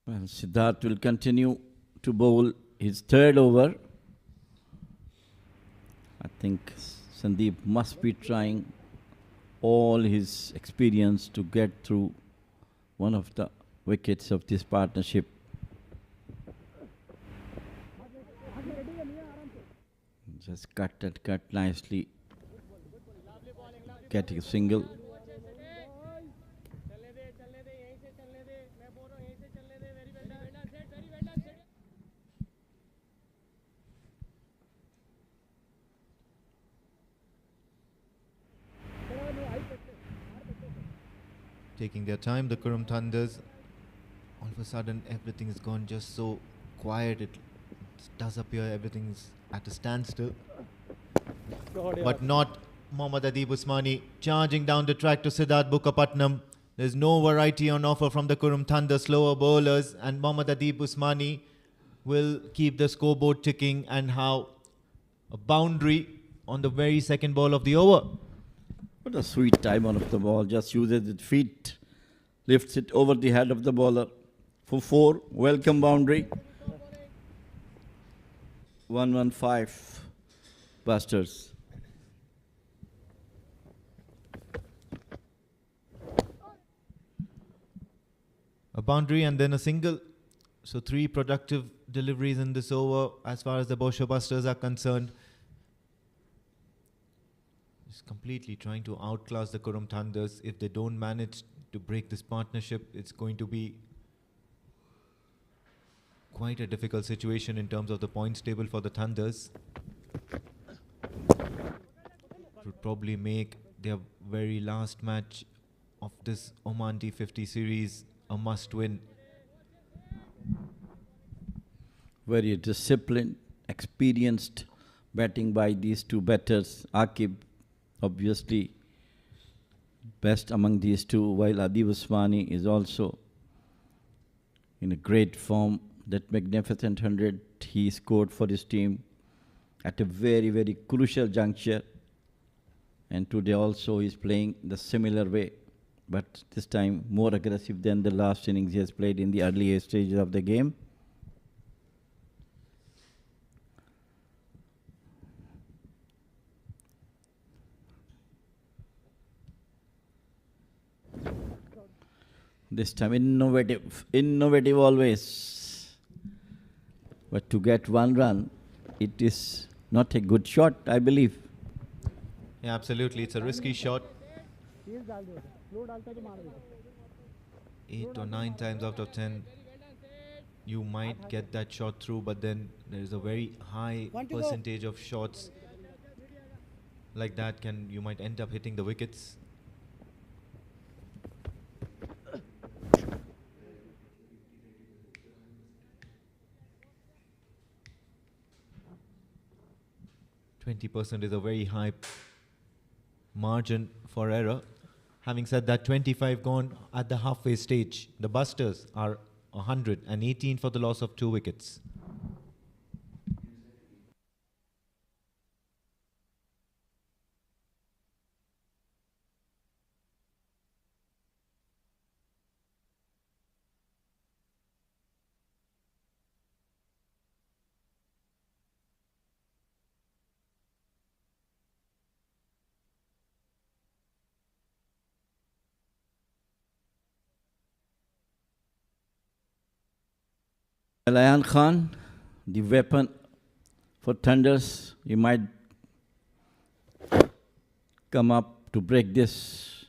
Well, Siddharth will continue to bowl his 3rd over. I think Sandeep must be trying all his experience to get through one of the wickets of this partnership. Just cut nicely. Getting a single. Taking their time, the Qurum Thunders. All of a sudden, everything has gone just so quiet. It does appear everything's at a standstill. But not Mohammad Adib Usmani charging down the track to Siddharth Bukkapatnam. There's no variety on offer from the Qurum Thunder slower bowlers, and Mohammad Adib Usmani will keep the scoreboard ticking and have a boundary on the very second ball of the over. What a sweet timing of the ball. Just uses its feet, lifts it over the head of the bowler for 4. Welcome boundary. 115 Busters. A boundary and then a single. So 3 productive deliveries in this over as far as the Boushers Busters are concerned. Just completely trying to outclass the Qurum Thunders. If they don't manage to break this partnership, it's going to be quite a difficult situation in terms of the points table for the Thunders. It would probably make their very last match of this Oman D50 series, a must win. Very disciplined, experienced batting by these two batters. Akib, obviously, best among these two, while Adib Usmani is also in a great form. That magnificent 100 he scored for his team at a very, very crucial juncture. And today also he is playing the similar way, but this time more aggressive than the last innings he has played in the earlier stages of the game. This time innovative always. But to get one run, it is not a good shot, I believe. Yeah, absolutely. It's a risky shot. 8 or 9 times out of 10, you might get that shot through, but then there is a very high percentage of shots like that you might end up hitting the wickets. %20 is a very high margin for error. Having said that, 25 gone at the halfway stage. The Busters are 118 for the loss of 2 wickets. Alayan Khan, the weapon for Thunders, he might come up to break this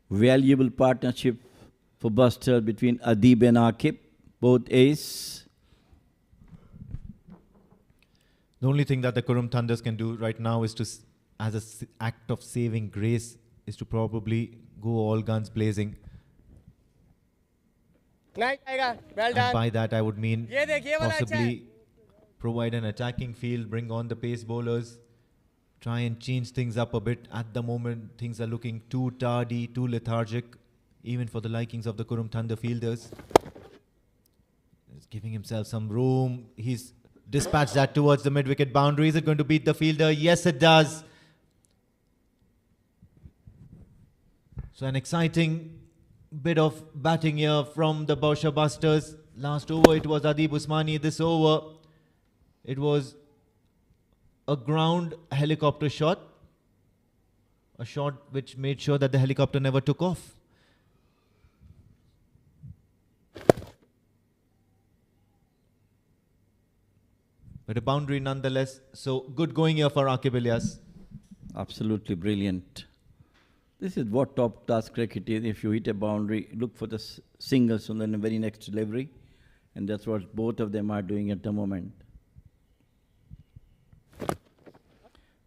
valuable partnership for Buster between Adib and Akib, both ace. The only thing that the Qurum Thunders can do right now is to, as an act of saving grace, is to probably go all guns blazing. Well and done. by that I would mean possibly provide an attacking field, bring on the pace bowlers, try and change things up a bit. At the moment, things are looking too tardy, too lethargic, even for the likings of the Qurum Thunder fielders. He's giving himself some room. He's dispatched that towards the mid-wicket boundary. Is it going to beat the fielder? Yes, it does. So an exciting bit of batting here from the Boushers Busters. Last over it was Adib Usmani. This over it was a ground helicopter shot. A shot which made sure that the helicopter never took off. But a boundary nonetheless. So good going here for Akib Ilyas. Absolutely brilliant. This is what top class cricket is. If you hit a boundary, look for the singles on the very next delivery. And that's what both of them are doing at the moment.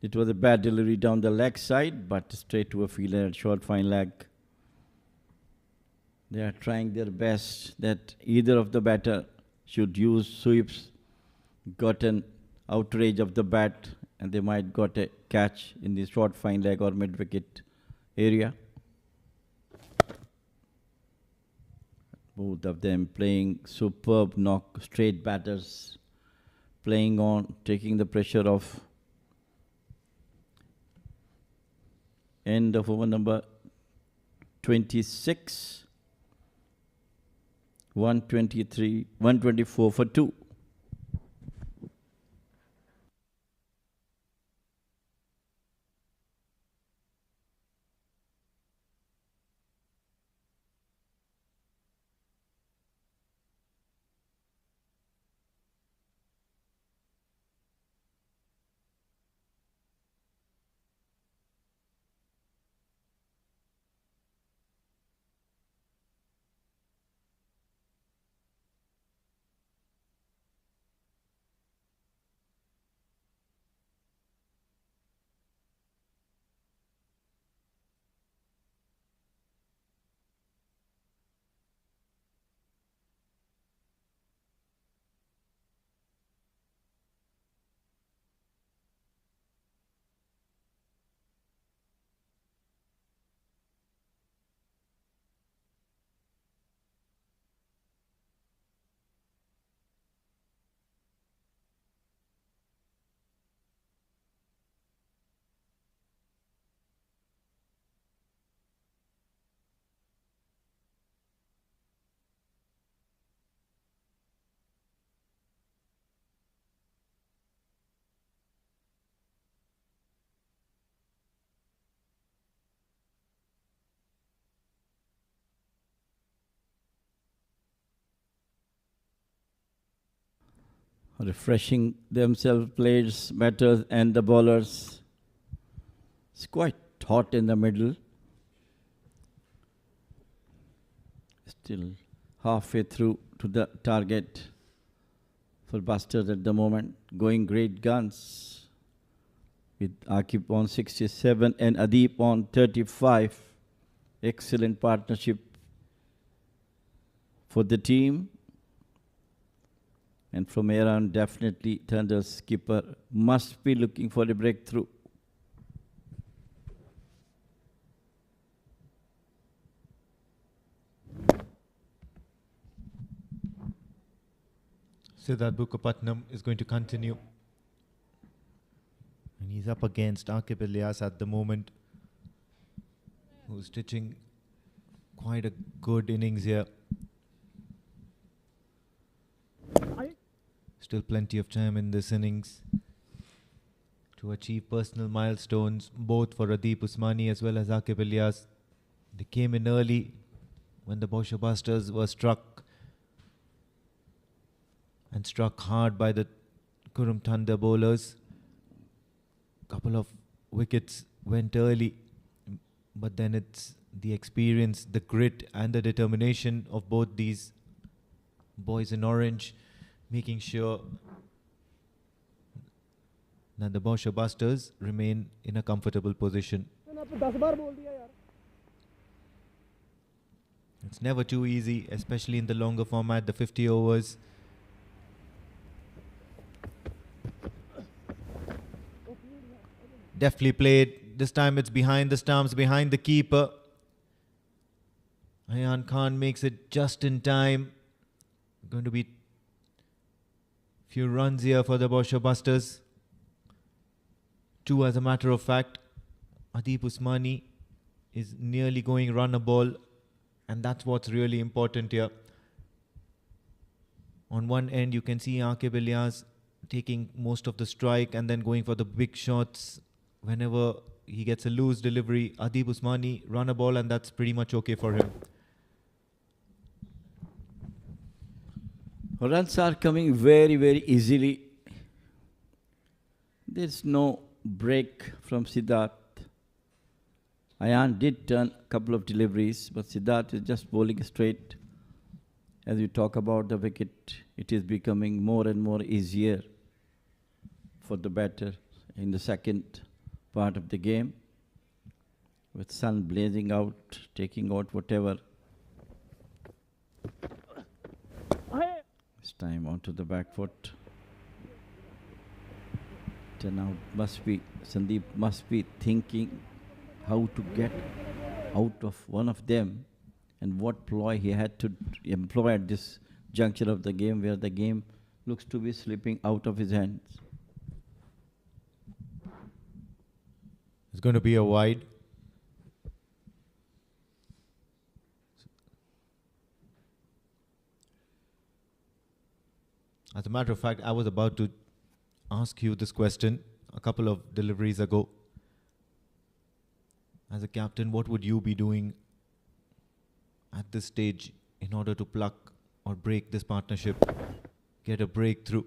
It was a bad delivery down the leg side, but straight to a fielder at short fine leg. They are trying their best that either of the batter should use sweeps, got an outrage of the bat, and they might got a catch in the short fine leg or mid-wicket area. Both of them playing superb knock, straight batters, playing on, taking the pressure off. End of over number 26. 124 for 2. refreshing themselves, players, batters and the bowlers. It's quite hot in the middle. Still halfway through to the target for Boushers at the moment. Going great guns with Akib on 67 and Adeep on 35. Excellent partnership for the team. And from here on, definitely Thunder's skipper must be looking for a breakthrough. Siddharth Bukkapatnam is going to continue. And he's up against Akib Ilyas at the moment, who's stitching quite a good innings here. Still plenty of time in this innings to achieve personal milestones, both for Adeep Usmani as well as Akib Ilyas. They came in early when the Boushers were struck, and struck hard by the Qurum Thunder bowlers. Couple of wickets went early, but then it's the experience, the grit and the determination of both these boys in orange, making sure that the Boushers remain in a comfortable position. It's never too easy, especially in the longer format, the 50 overs. Deftly played. This time it's behind the stumps, behind the keeper. Ayan Khan makes it just in time. Going to be few runs here for the Boushers. 2 as a matter of fact. Adeep Usmani is nearly going run a ball, and that's what's really important here. On one end you can see Akib Ilyas taking most of the strike and then going for the big shots. Whenever he gets a loose delivery, Adeep Usmani run a ball, and that's pretty much okay for him. Runs are coming very, very easily. There's no break from Siddharth. Ayan did turn a couple of deliveries, but Siddharth is just bowling straight. As you talk about the wicket, it is becoming more and more easier for the batter in the second part of the game, with sun blazing out, taking out whatever. This time onto the back foot. Now Sandeep must be thinking how to get out of one of them and what ploy he had to employ at this juncture of the game, where the game looks to be slipping out of his hands. It's going to be a wide. As a matter of fact, I was about to ask you this question a couple of deliveries ago. As a captain, what would you be doing at this stage in order to pluck or break this partnership, get a breakthrough?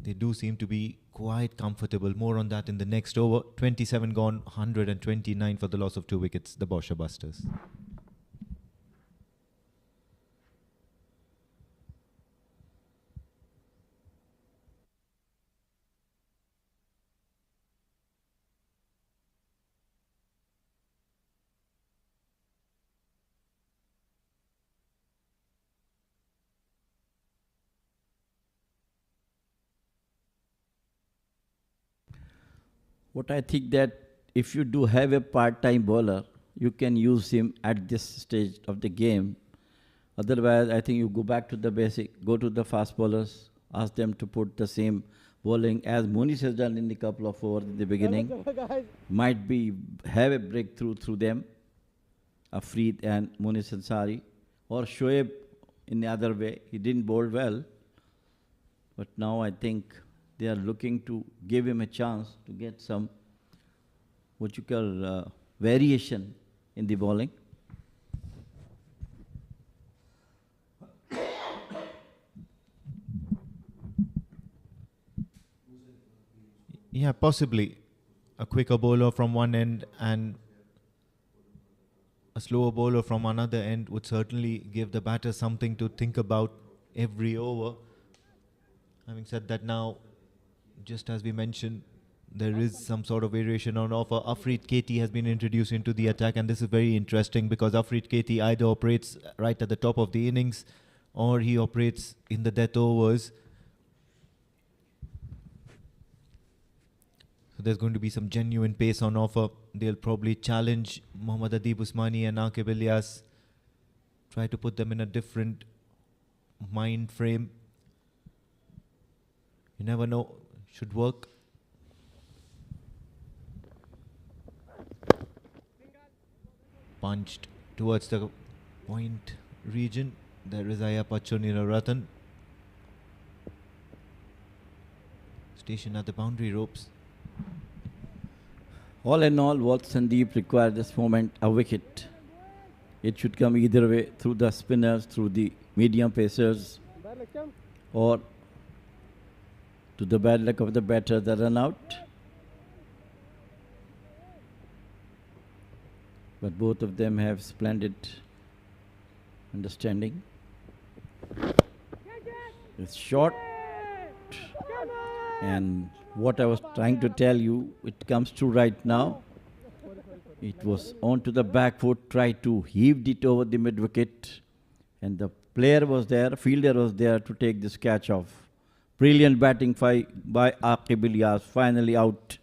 They do seem to be quite comfortable. More on that in the next over. 27 gone, 129 for the loss of 2 wickets, the Boushers. What I think that if you do have a part-time bowler, you can use him at this stage of the game. Otherwise, I think you go back to the basic, go to the fast bowlers, ask them to put the same bowling as Munish has done in the couple of overs in the beginning. Might be have a breakthrough through them, Afreed and Munish Ansari, or Shoaib in the other way. He didn't bowl well, but now I think they are looking to give him a chance to get some, what you call, variation in the bowling. Yeah, possibly a quicker bowler from one end and a slower bowler from another end would certainly give the batter something to think about every over. Having said that, now, just as we mentioned, there is some sort of variation on offer. Afreed Katie has been introduced into the attack, and this is very interesting because Afreed Katie either operates right at the top of the innings or he operates in the death overs. So there's going to be some genuine pace on offer. They'll probably challenge Mohammad Adib Usmani and Aqib Ilyas, try to put them in a different mind frame. You never know, should work. Punched towards the point region. There is Ayapachonira Ratan. Stationed at the boundary ropes. All in all, what Sandeep required this moment, a wicket. It should come either way, through the spinners, through the medium pacers, or to the bad luck of the batter, the run out. But both of them have splendid understanding. It's short. And what I was trying to tell you, it comes true right now. It was onto the back foot, tried to heave it over the mid wicket, and the player was there, fielder was there to take this catch off. Brilliant batting by Aqib Ilyas, finally out.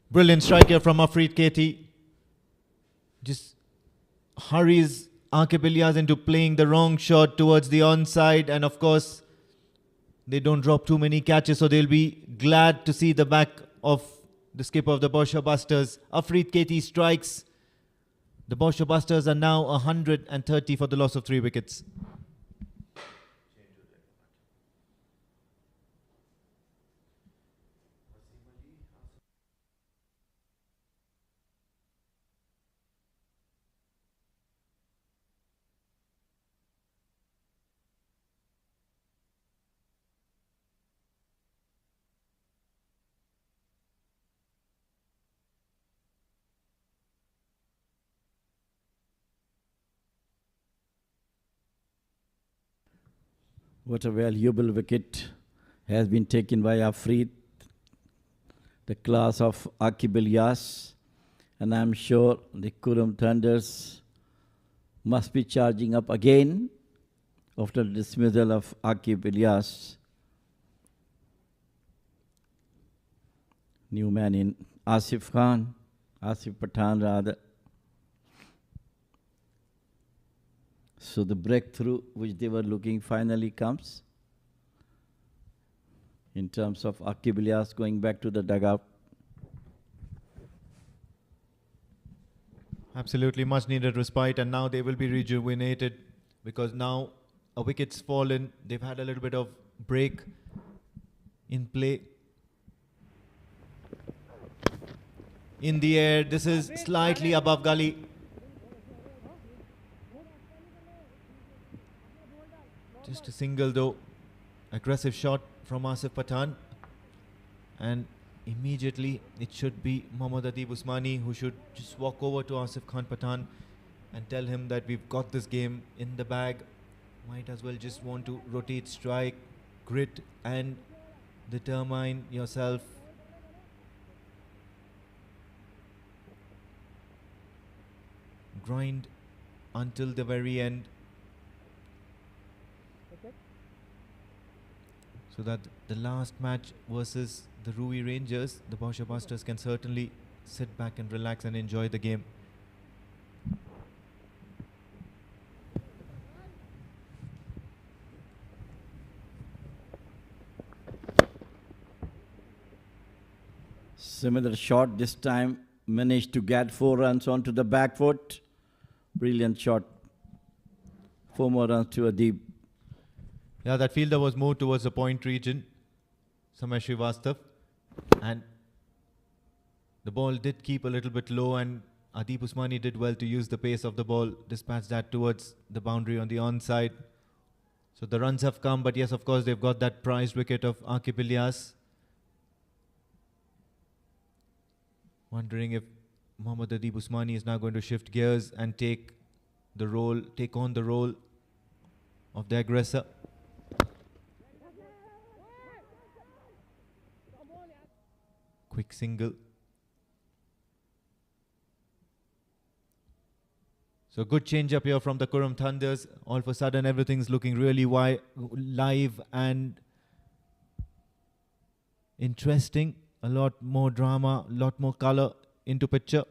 Brilliant strike here from Afreed Katie. Just hurries Aqib Ilyas into playing the wrong shot towards the onside, and of course they don't drop too many catches, so they'll be glad to see the back of the skipper of the Boushers Busters. Afreed Katie strikes. The Boushers Busters are now 130 for the loss of 3 wickets. What a valuable wicket has been taken by Afreed, the class of Aqib Ilyas, and I'm sure the Qurum Thunders must be charging up again after the dismissal of Aqib Ilyas. New man in Asif Pathan rather. So the breakthrough which they were looking finally comes in terms of Aqib Ilyas going back to the dugout. Absolutely much needed respite, and now they will be rejuvenated because now a wicket's fallen. They've had a little bit of break in play. In the air, this is slightly above gully. Just a single though. Aggressive shot from Asif Pathan. And immediately it should be Mohammad Adib Usmani who should just walk over to Asif Khan Pathan and tell him that we've got this game in the bag. Might as well just want to rotate, strike, grit and determine yourself. Grind until the very end. So that the last match versus the Rui Rangers, the Boushers Busters can certainly sit back and relax and enjoy the game. Similar shot this time, managed to get 4 runs onto the back foot. Brilliant shot. 4 more runs to Adib. Yeah, that fielder was moved towards the point region, Samay Srivastav, and the ball did keep a little bit low, and Adib Usmani did well to use the pace of the ball, dispatch that towards the boundary on the onside. So the runs have come, but yes, of course, they've got that prized wicket of Aqib Ilyas. Wondering if Mohammad Adib Usmani is now going to shift gears and take on the role of the aggressor. Quick single. So good change up here from the Qurum Thunders. All of a sudden everything's looking really live and interesting. A lot more drama, a lot more color into picture.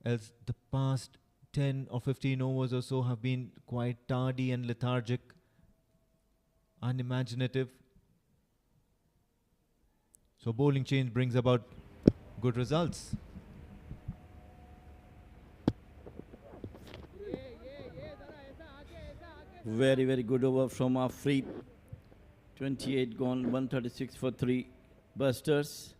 Else the past 10 or 15 overs or so have been quite tardy and lethargic, unimaginative. So bowling change brings about good results. Very, very good over from Afreed. 28 gone, 136 for 3 busters.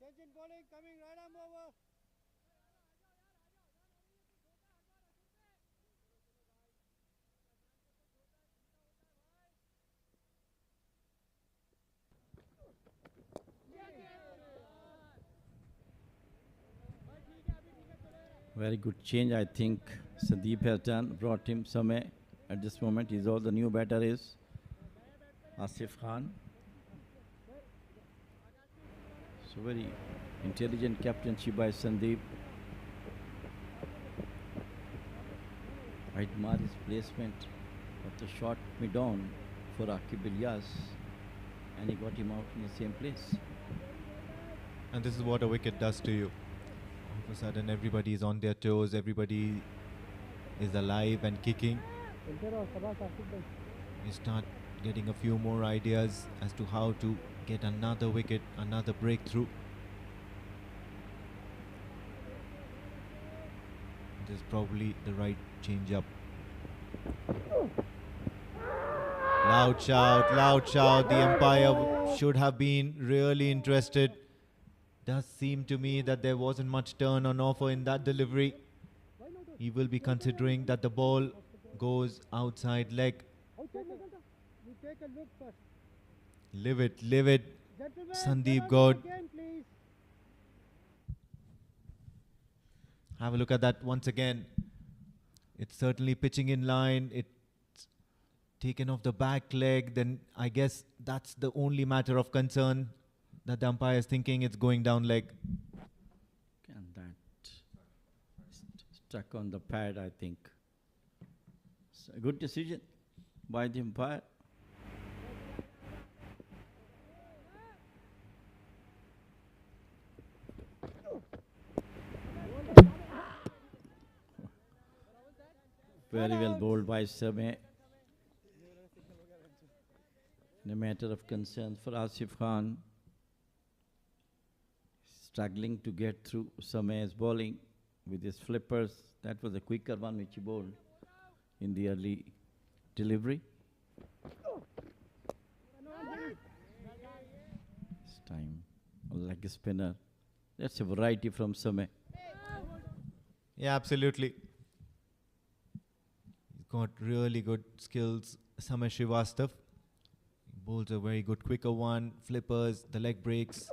Change in bowling, coming right arm over. Very good change, I think Sandeep has done, brought him somewhere at this moment. He's all the new batter is Asif Khan. So very intelligent captaincy by Sandeep. I admire his placement of the shot mid-on for Aqib Ilyas, and he got him out in the same place. And this is what a wicket does to you. All of a sudden everybody is on their toes, everybody is alive and kicking. You start getting a few more ideas as to how to get another wicket, another breakthrough. This is probably the right change up. Loud shout, loud shout. The umpire should have been really interested. Does seem to me that there wasn't much turn on offer in that delivery. He will be considering that the ball goes outside leg. We take a look first. Live it. Gentlemen, Sandeep God. again, please. Have a look at that once again. It's certainly pitching in line. It's taken off the back leg. Then I guess that's the only matter of concern, that the umpire is thinking it's going down leg. And that stuck on the pad, I think. So a good decision by the umpire. Very well bowled by Sameh. No matter of concern for Asif Khan. Struggling to get through Sameh's bowling with his flippers. That was a quicker one which he bowled in the early delivery. This time, like a spinner. That's a variety from Sameh. Yeah, absolutely. He's got really good skills. Sameh Srivastav bowls a very good quicker one, flippers, the leg breaks,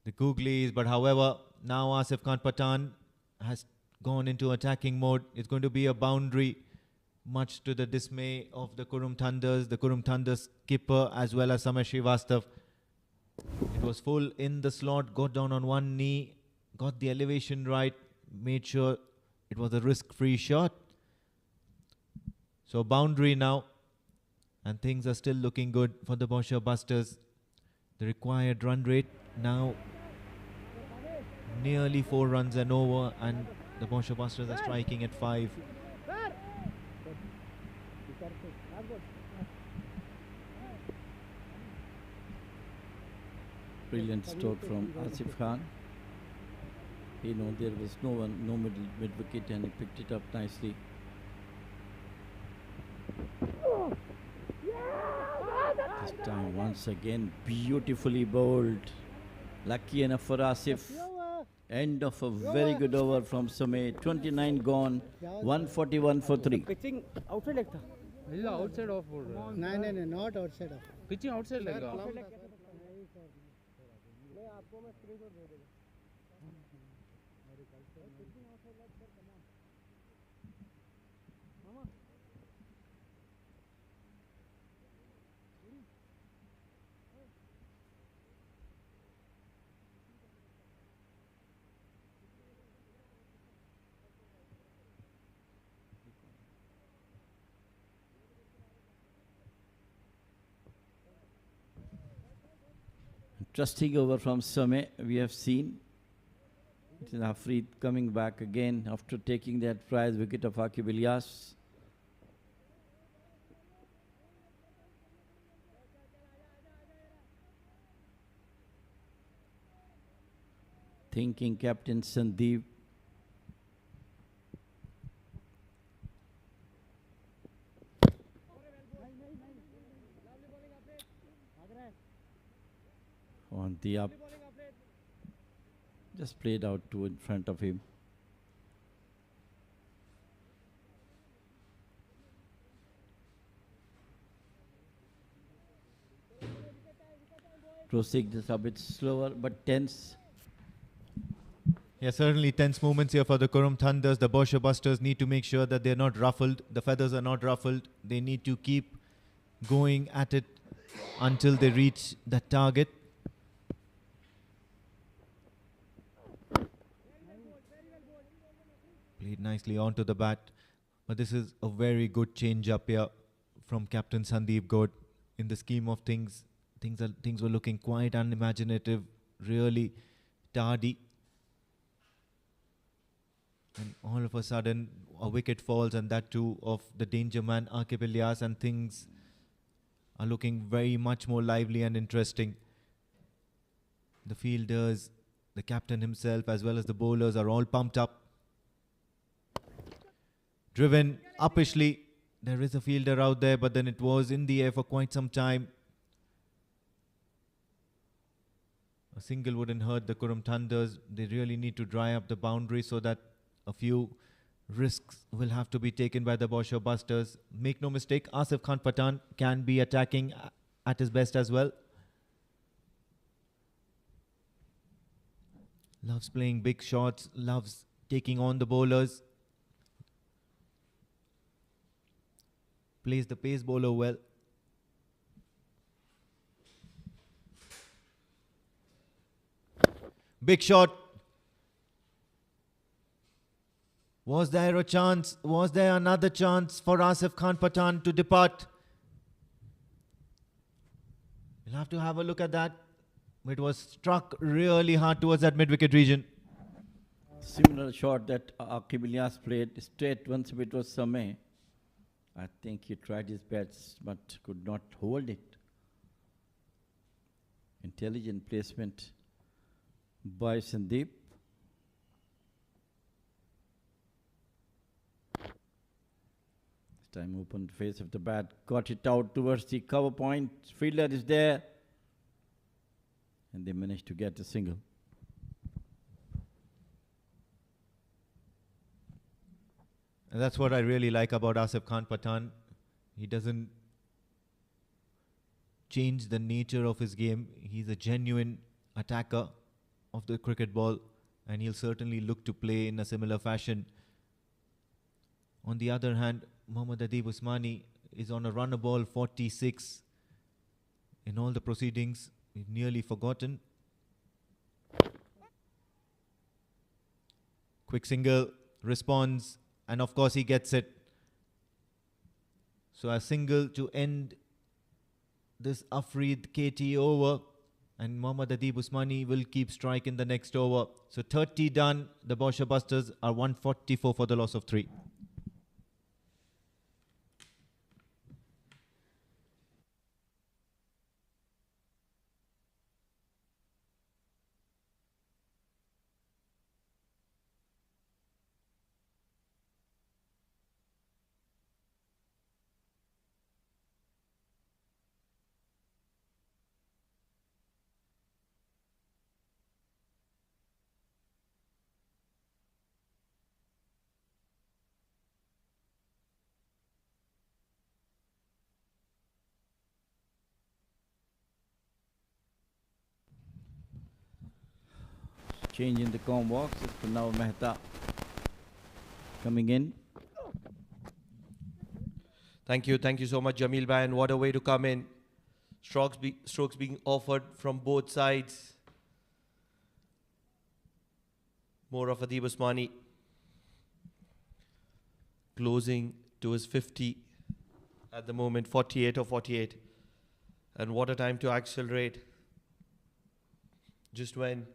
the googlies. But however, now Asif Khan Pathan has gone into attacking mode. It's going to be a boundary, much to the dismay of the Qurum Thunders, the Qurum Thunders skipper as well as Sameh Srivastav. It was full in the slot, got down on one knee, got the elevation right, made sure it was a risk-free shot. So boundary now, and things are still looking good for the Boushers Busters. the required run rate. Now nearly 4 runs and over, and the Boushers are striking at 5. Brilliant stroke from Asif Khan. He know there was no one, no mid wicket, and he picked it up nicely. This time once again beautifully bowled. Lucky enough for Asif. End of a very good over from Samay. 29 gone, 141 for 3. Pitching outside leg tha. ಇಲ್ಲ outside of board No, not outside of. Pitching outside leg Trusting over from Samay, we have seen. It is Afreed coming back again after taking that prize wicket of Aqib Ilyas. Thinking Captain Sandeep. On the up, just played out two in front of him. Proceed just a bit slower but tense. Yeah, certainly tense moments here for the Qurum Thunders. The Boushers need to make sure that they're not ruffled. The feathers are not ruffled. They need to keep going at it until they reach that target. Played nicely onto the bat. But this is a very good change up here from Captain Sandeep Gaud. In the scheme of things, things were looking quite unimaginative, really tardy. And all of a sudden, a wicket falls, and that too of the danger man Aqib Ilyas, and things are looking very much more lively and interesting. The fielders, the captain himself, as well as the bowlers are all pumped up. Driven uppishly. There is a fielder out there, but then it was in the air for quite some time. A single wouldn't hurt the Qurum Thunders. They really need to dry up the boundary so that a few risks will have to be taken by the Boushers. Make no mistake, Asif Khan Pathan can be attacking at his best as well. Loves playing big shots, loves taking on the bowlers. Plays the pace bowler well. Big shot. Was there a chance? Was there another chance for Asif Khan Pathan to depart? We'll have to have a look at that. It was struck really hard towards that mid-wicket region. Similar shot that Aqib Ilyas played straight once it was Samay. I think he tried his best but could not hold it. Intelligent placement by Sandeep. This time opened face of the bat, got it out towards the cover point. Fielder is there. And they managed to get a single. And that's what I really like about Asif Khan Pathan. He doesn't change the nature of his game. He's a genuine attacker of the cricket ball, and he'll certainly look to play in a similar fashion. On the other hand, Mohammad Adib Usmani is on a runner ball 46. In all the proceedings, we've nearly forgotten. Quick single, responds, and of course he gets it. So a single to end this Afreed KT over. And Mohammad Adib Usmani will keep strike in the next over. So 30 done. The Boushers Busters are 144 for the loss of 3. Change in the com box. It's Pranav Mehta coming in. Thank you so much, Jamil Bhai, and what a way to come in. Strokes being offered from both sides. More of Adib Usmani. Closing to his 50 at the moment, 48 or 48. And what a time to accelerate. Just when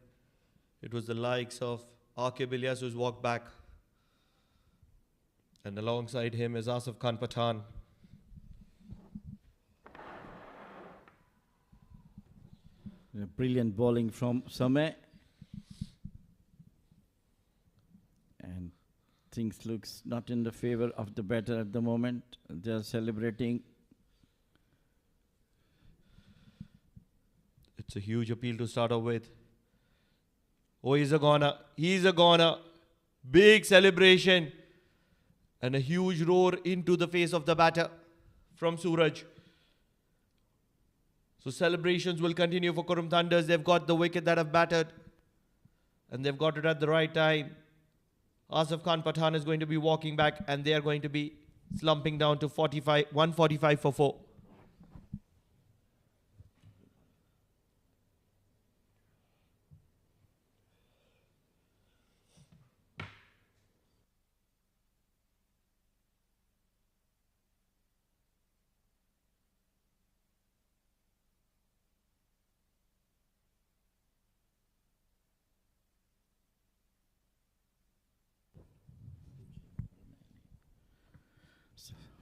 it was the likes of Aqib Ilyas who's walked back. And alongside him is Asif Khan Pathan. Brilliant bowling from Sameh. And things looks not in the favor of the batter at the moment. They are celebrating. It's a huge appeal to start off with. Oh, he's a goner. He's a goner. Big celebration. And a huge roar into the face of the batter from Suraj. So celebrations will continue for Qurum Thunders. They've got the wicket that have battered. And they've got it at the right time. Asif Khan Pathan is going to be walking back. And they are going to be slumping down to 145 for 4.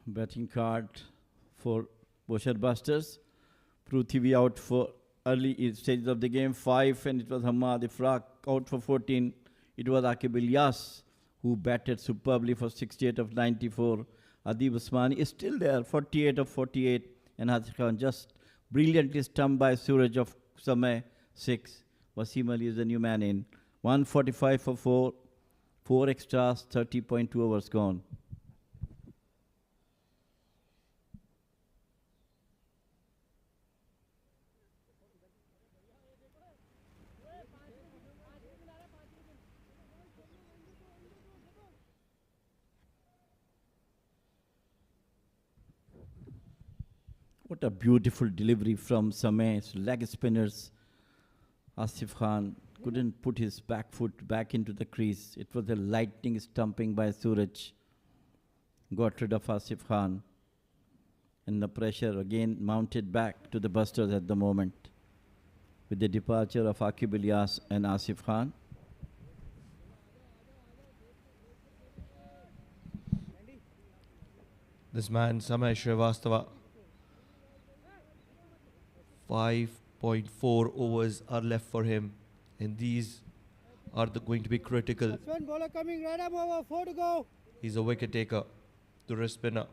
Batting card for Boushers Busters. Prithvi out for early stages of the game, 5, and it was Hamad Ifraq out for 14. It was Aqib Ilyas who batted superbly for 68 of 94. Adib Usmani is still there, 48 of 48, and Hazir Khan just brilliantly stumped by Suraj of Sameh, 6. Wasim Ali is the new man in. 145 for 4, 4 extras, 30.2 overs gone. What a beautiful delivery from Sameh's leg spinners. Asif Khan couldn't put his back foot back into the crease. It was a lightning stumping by Suraj. Got rid of Asif Khan. And the pressure again mounted back to the Busters at the moment. With the departure of Aqib Ilyas and Asif Khan. This man, Sameh Shrivastava, 5.4 overs are left for him, and these are going to be critical. That's one bowler coming right up over, 4 to go. He's a wicket taker, the wrist spinner.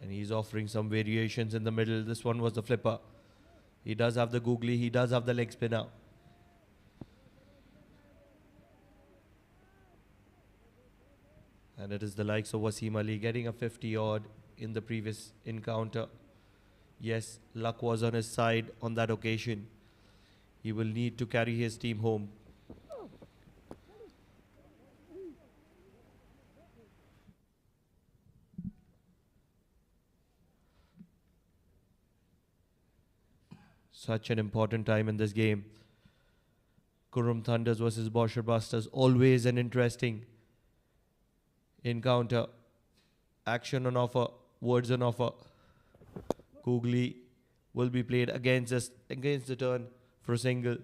And he's offering some variations in the middle. This one was the flipper. He does have the googly, he does have the leg spinner. And it is the likes of Wasim Ali getting a 50 odd in the previous encounter. Yes, luck was on his side on that occasion. He will need to carry his team home. Such an important time in this game. Qurum Thunders versus Boushers Busters, always an interesting encounter. Action on offer, words on offer. Googly will be played against the turn for a single.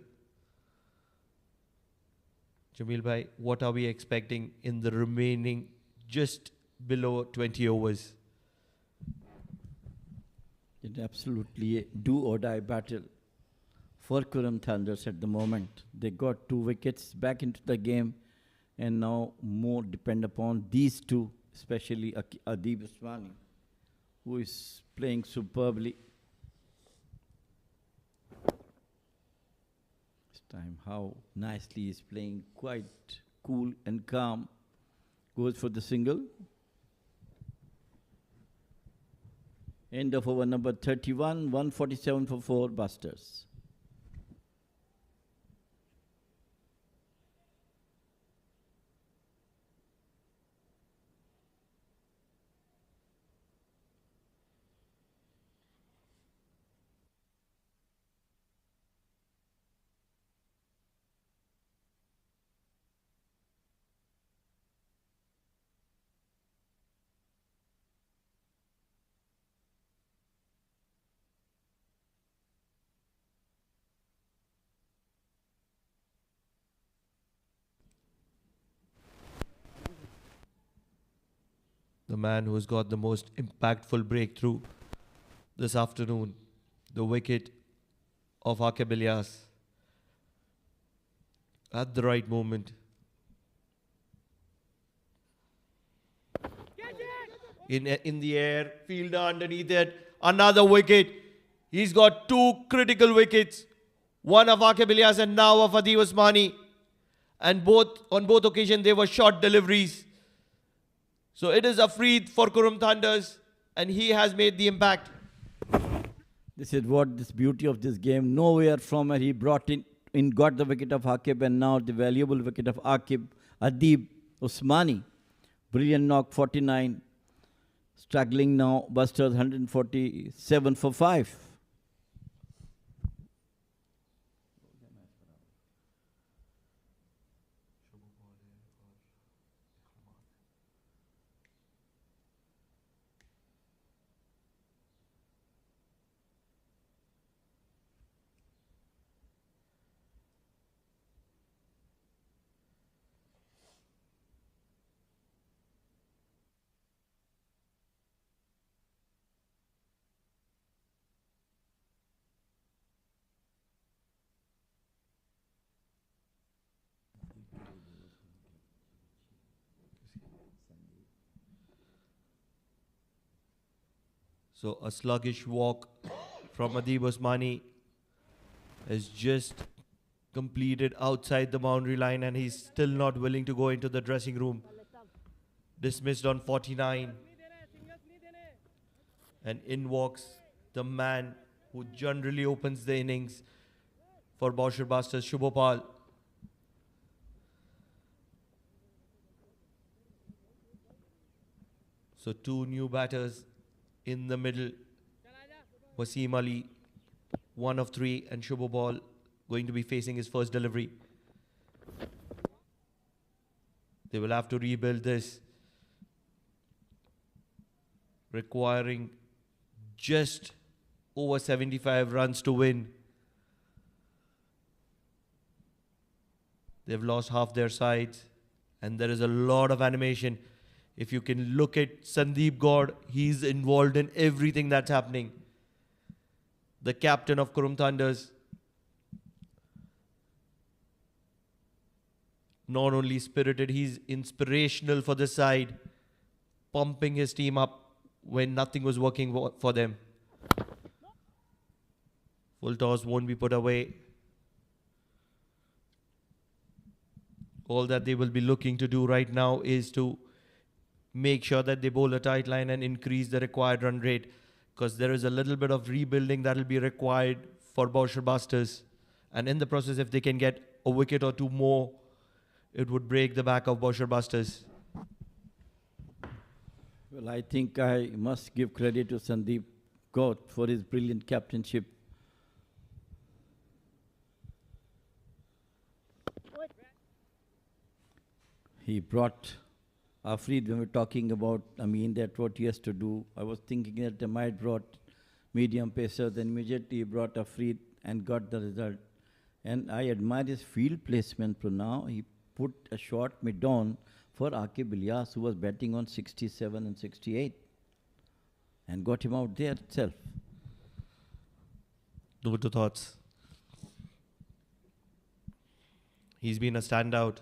Jamil bhai, what are we expecting in the remaining just below 20 overs? It's absolutely a do or die battle for Qurum Thunders at the moment. They got 2 wickets back into the game, and now more depend upon these two, especially Adib Usmani, who is playing superbly. This time, how nicely he's playing, quite cool and calm. Goes for the single. End of over number 31, 147 for 4 Boushers. The man who has got the most impactful breakthrough this afternoon, the wicket of Aqib Ilyas. At the right moment. In the air, fielder underneath it, another wicket. He's got 2 critical wickets, one of Aqib Ilyas and now of Adib Usmani, and on both occasions they were short deliveries. So it is Afreed for Qurum Thunders, and he has made the impact. This is what this beauty of this game. Nowhere from where he brought in got the wicket of Aqib, and now the valuable wicket of Adib Usmani. Brilliant knock, 49. Struggling now, Boushers 147 for 5. So a sluggish walk from Adib Usmani is just completed outside the boundary line, and he's still not willing to go into the dressing room. Dismissed on 49. And in walks the man who generally opens the innings for Boushers Boushers, Shubhopal. So 2 new batters in the middle. Wasim Ali, 1 of 3, and Shubhopal going to be facing his first delivery. They will have to rebuild this, requiring just over 75 runs to win. They've lost half their sides, and there is a lot of animation. If you can look at Sandeep Gaur, he's involved in everything that's happening. The captain of Qurum Thunders. Not only spirited, he's inspirational for the side, pumping his team up when nothing was working for them. Full toss won't be put away. All that they will be looking to do right now is to make sure that they bowl a tight line and increase the required run rate, because there is a little bit of rebuilding that will be required for Boushers Boushers. And in the process, if they can get a wicket or 2 more, it would break the back of Boushers Boushers. Well, I think I must give credit to Sandeep Gaur for his brilliant captainship. He brought Afreed, when we're talking about Amin, that what he has to do, I was thinking that I might brought medium pacer, then immediately he brought Afreed and got the result. And I admire his field placement for now. He put a short mid-on for Aqib Ilyas, who was batting on 67 and 68, and got him out there itself. No two thoughts. He's been a standout.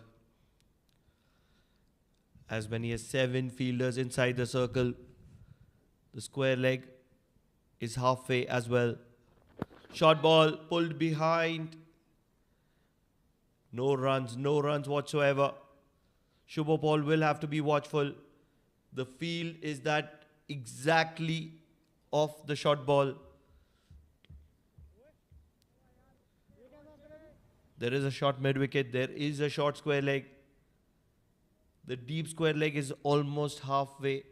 As when he has 7 fielders inside the circle, the square leg is halfway as well. Short ball pulled behind. No runs whatsoever. Shubho Paul will have to be watchful. The field is that exactly off the short ball. There is a short mid-wicket. There is a short square leg. The deep square leg is almost halfway.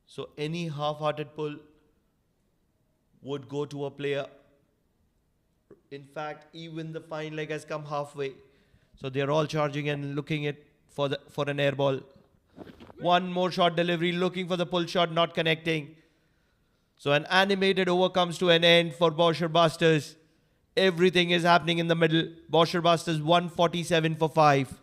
So any half-hearted pull would go to a player. In fact, even the fine leg has come halfway. So they're all charging and looking at for an air ball. One more short delivery, looking for the pull shot, not connecting. So an animated over comes to an end for Boushers. Everything is happening in the middle. Boushers 147 for 5.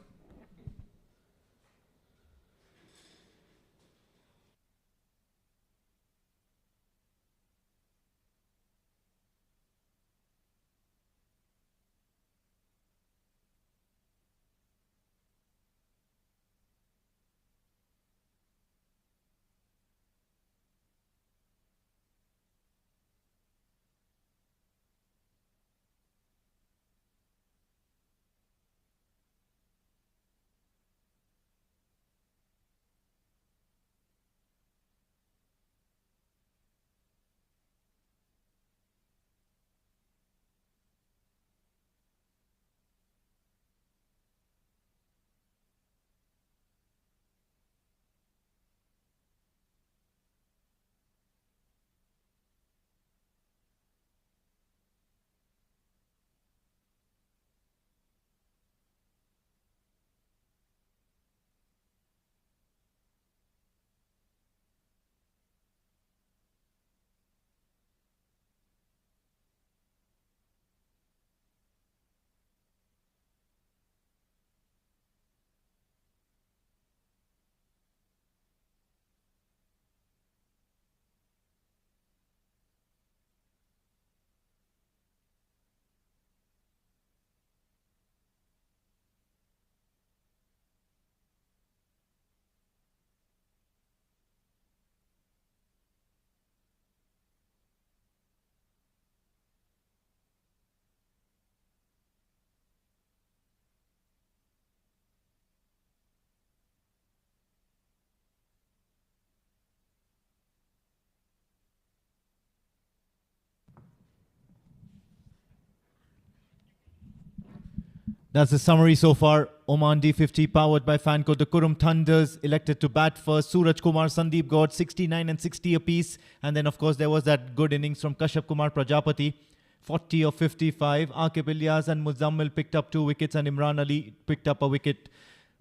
That's the summary so far. Oman D50 powered by Fanco. The Qurum Thunders elected to bat first. Suraj Kumar, Sandeep got 69 and 60 apiece. And then, of course, there was that good innings from Kashyap Kumar Prajapati. 40 of 55. Aqib Ilyas and Muzammil picked up 2 wickets and Imran Ali picked up a wicket.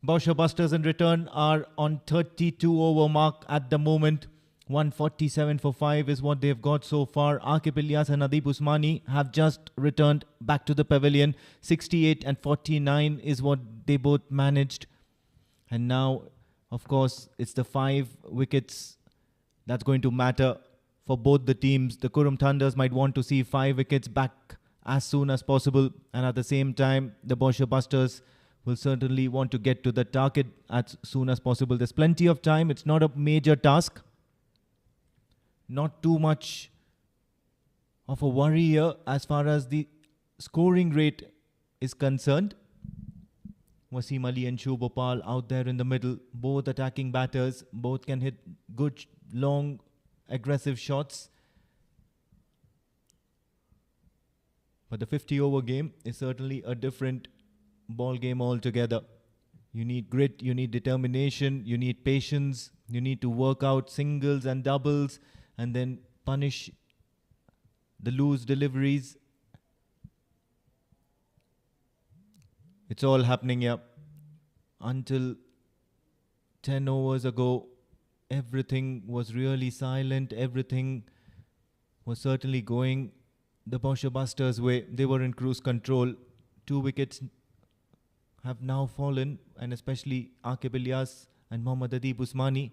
Boushers in return are on 32 over mark at the moment. 147 for 5 is what they've got so far. Aqib Ilyas and Adib Usmani have just returned back to the pavilion. 68 and 49 is what they both managed. And now, of course, it's the 5 wickets that's going to matter for both the teams. The Qurum Thunders might want to see 5 wickets back as soon as possible. And at the same time, the Boushers will certainly want to get to the target as soon as possible. There's plenty of time. It's not a major task. Not too much of a worry here as far as the scoring rate is concerned. Wasim Ali and Shubho Paul out there in the middle, both attacking batters, both can hit good, long, aggressive shots. But the 50-over game is certainly a different ball game altogether. You need grit, you need determination, you need patience, you need to work out singles and doubles, and then punish the loose deliveries. It's all happening here until 10 overs ago, everything was really silent. Everything was certainly going the Boushers Busters' way. They were in cruise control. 2 wickets have now fallen, and especially Aqib Ilyas and Mohammad Adib Usmani.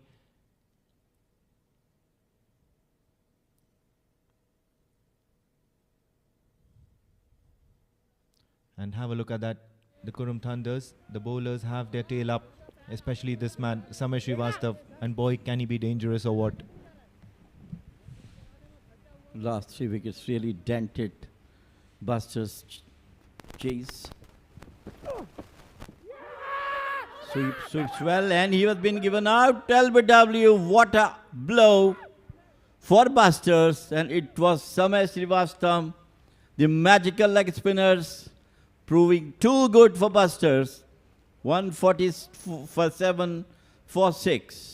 And have a look at that. The Qurum Thunders, the bowlers have their tail up, especially this man, Samir Srivastav. And boy, can he be dangerous or what? Last 3 wickets really dented Busters' chase. Sweeps well, and he has been given out. LBW, what a blow for Busters. And it was Samir Srivastav, the magical leg spinners, proving too good for Busters. 147 for 6.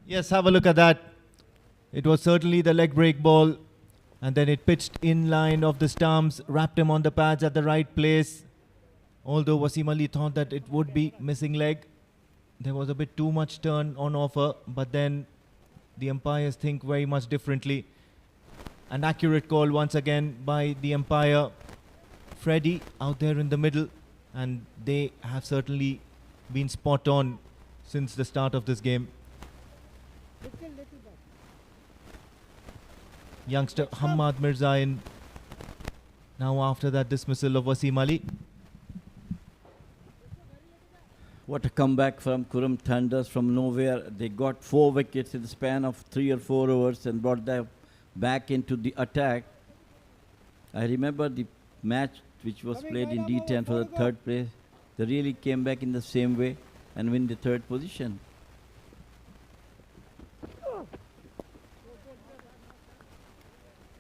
Yes, have a look at that. It was certainly the leg break ball, and then it pitched in line of the stumps, wrapped him on the pads at the right place. Although Wasim Ali thought that it would be missing leg, there was a bit too much turn on offer, but then the umpires think very much differently. An accurate call once again by the umpire, Freddie, out there in the middle, and they have certainly been spot on since the start of this game. Youngster Hamad Mirza now after that dismissal of Wasim Ali. What a comeback from Qurum Thunders from nowhere. They got 4 wickets in the span of 3 or 4 overs and brought them back into the attack. I remember the match which was played in D10 for the 3rd place. They really came back in the same way and win the 3rd position.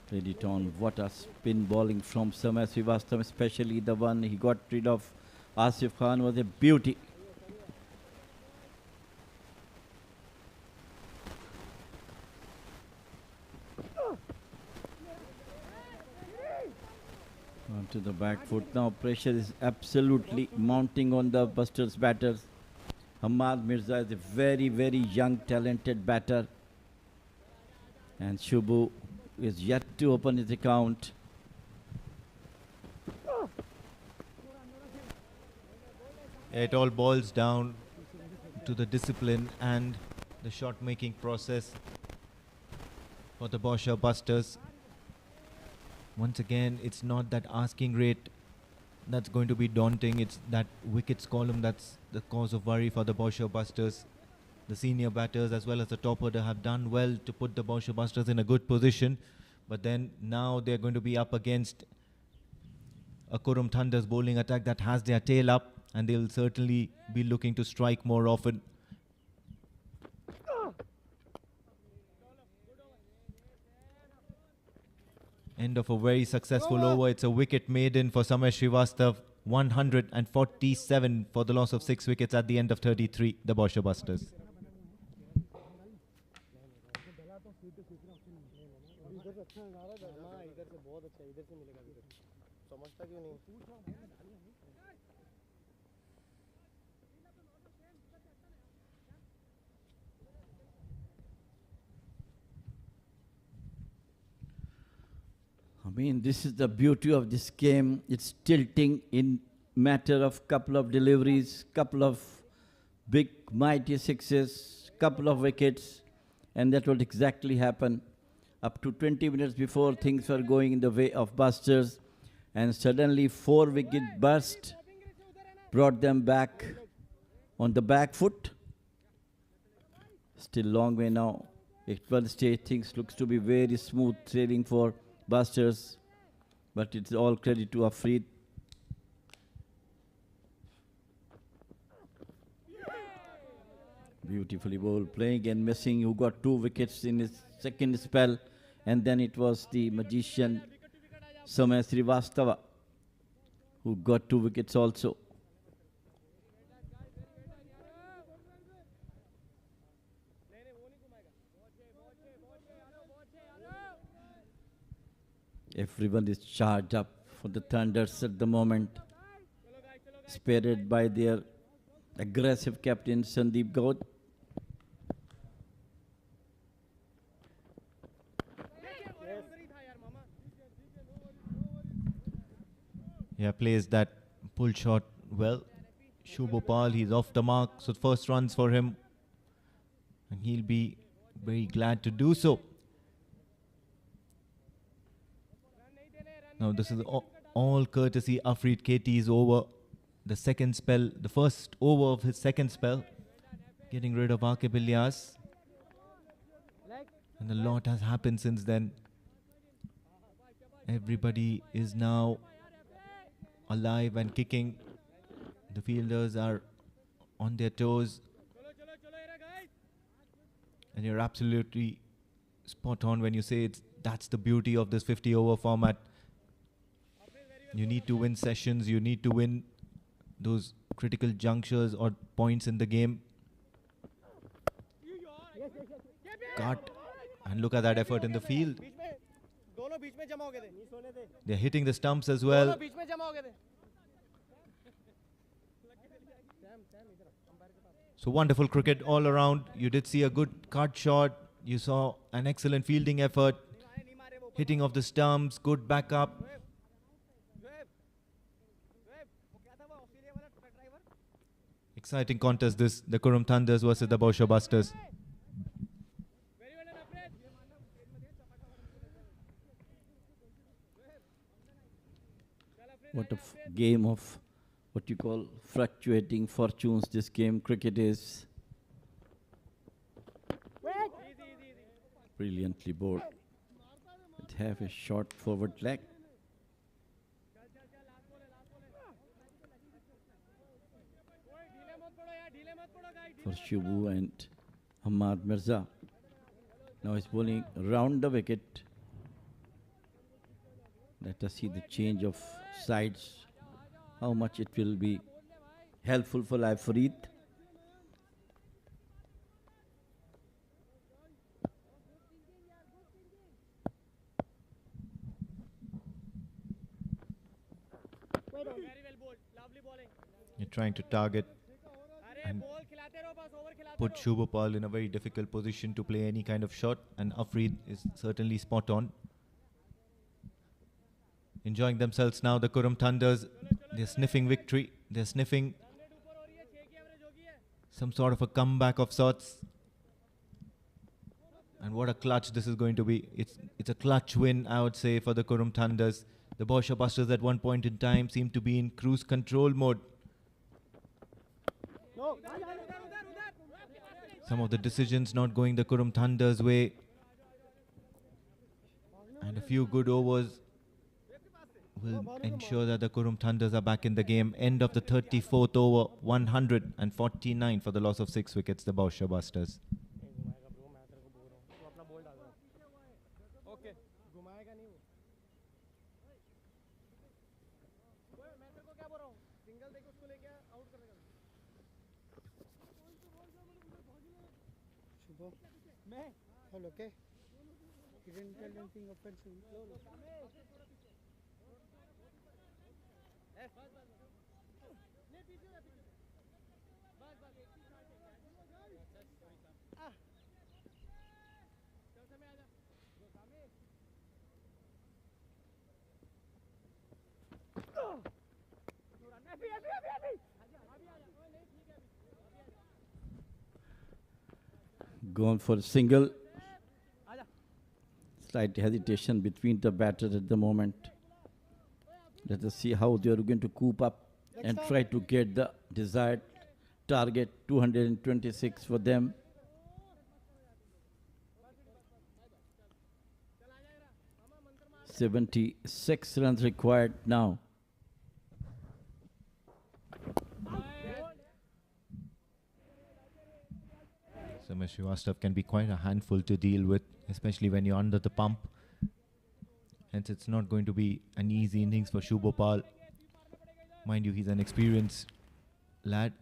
Credit on what a spin bowling from Samir Srivastav, especially the one he got rid of Asif Khan was a beauty. Onto the back foot now. Pressure is absolutely mounting on the Busters batters. Hamad Mirza is a very, very young, talented batter. And Shubhu is yet to open his account. It all boils down to the discipline and the shot making process for the Boushers Busters. Once again, it's not that asking rate that's going to be daunting. It's that wickets column that's the cause of worry for the Boushers Busters. The senior batters as well as the top order have done well to put the Boushers Busters in a good position. But then now they're going to be up against a Qurum Thunders bowling attack that has their tail up, and they'll certainly be looking to strike more often. End of a very successful over. It's a wicket maiden for Samir Srivastav. 147 for the loss of 6 wickets at the end of 33, the Boushers Busters. I mean, this is the beauty of this game. It's tilting in matter of couple of deliveries, couple of big mighty sixes, couple of wickets, and that would exactly happen. Up to 20 minutes before, things were going in the way of Busters, and suddenly 4-wicket burst brought them back on the back foot. Still long way now. At one stage, things looks to be very smooth sailing for Busters, but it's all credit to Afreed. Beautifully bowled, playing and missing, who got 2 wickets in his second spell, and then it was the magician Samir Srivastava who got 2 wickets also. Everyone is charged up for the Thunders at the moment, spearheaded by their aggressive captain Sandeep Gaud. Yeah, plays that pull shot well. Shubhopal, he's off the mark, so first runs for him. And he'll be very glad to do so. Now this is all courtesy Afreed KT's over. The second spell, the first over of his second spell. Getting rid of Aqib Ilyas. And a lot has happened since then. Everybody is now alive and kicking. The fielders are on their toes. And you're absolutely spot on when you say that's the beauty of this 50 over format. You need to win sessions, you need to win those critical junctures or points in the game. Cut. And look at that effort in the field. They're hitting the stumps as well. So wonderful cricket all around. You did see a good cut shot. You saw an excellent fielding effort. Hitting of the stumps, good backup. Exciting contest this, the Qurum Thunders versus the Boushers Busters. What a game of what you call fluctuating fortunes this game cricket is. Brilliantly bowled. It have a short forward leg. For Shubhu and Ahmad Mirza. Now he's bowling round the wicket. Let us see the change of sides, how much it will be helpful for Farid. You're trying to target and put Shubhopal in a very difficult position to play any kind of shot, and Afreed is certainly spot on. Enjoying themselves now, the Qurum Thunders. They're sniffing victory. They're sniffing some sort of a comeback of sorts. And what a clutch this is going to be. It's a clutch win, I would say, for the Qurum Thunders. The Boushers Busters at one point in time seemed to be in cruise control mode. Some of the decisions not going the Qurum Thunders' way. And a few good overs will ensure that the Qurum Thunders are back in the game. End of the 34th over, 149 for the loss of 6 wickets, the Boushers Busters. All okay? You didn't tell anything offensive. Gone for a single. Slight hesitation between the batters at the moment. Let us see how they are going to coop up and try to get the desired target. 226 for them. .76 runs required now. So Srivastava can be quite a handful to deal with, especially when you're under the pump. Hence, it's not going to be an easy innings for Shubhopal. Mind you, he's an experienced lad.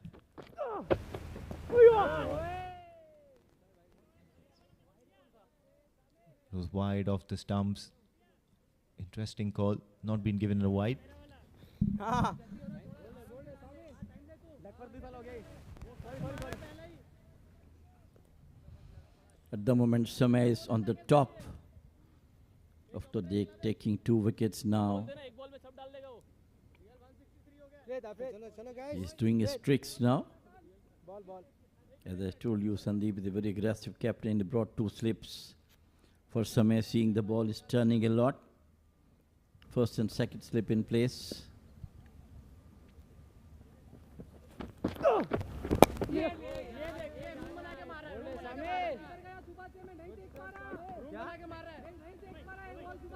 It was wide off the stumps. Interesting call. Not been given a wide. At the moment, Samay is on the top of the deck, taking 2 wickets now. He's doing his tricks now. As I told you, Sandeep is a very aggressive captain. He brought 2 slips for Samay, seeing the ball is turning a lot. First and second slip in place.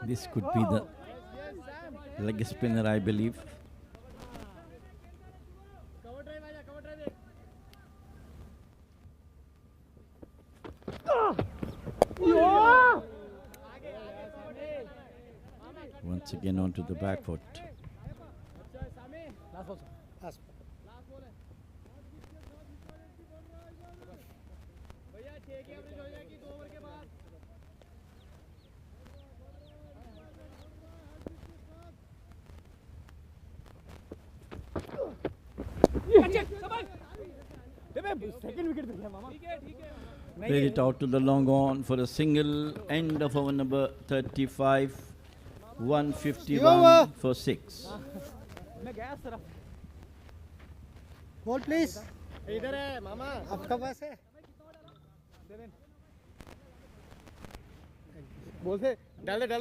This could be the leg spinner, I believe. Once again onto the back foot. Played it out to the long on for a single. End of over number 35. 151 for 6. Ball please. इधर है मामा आपका पास है बोल दे डाल दे 10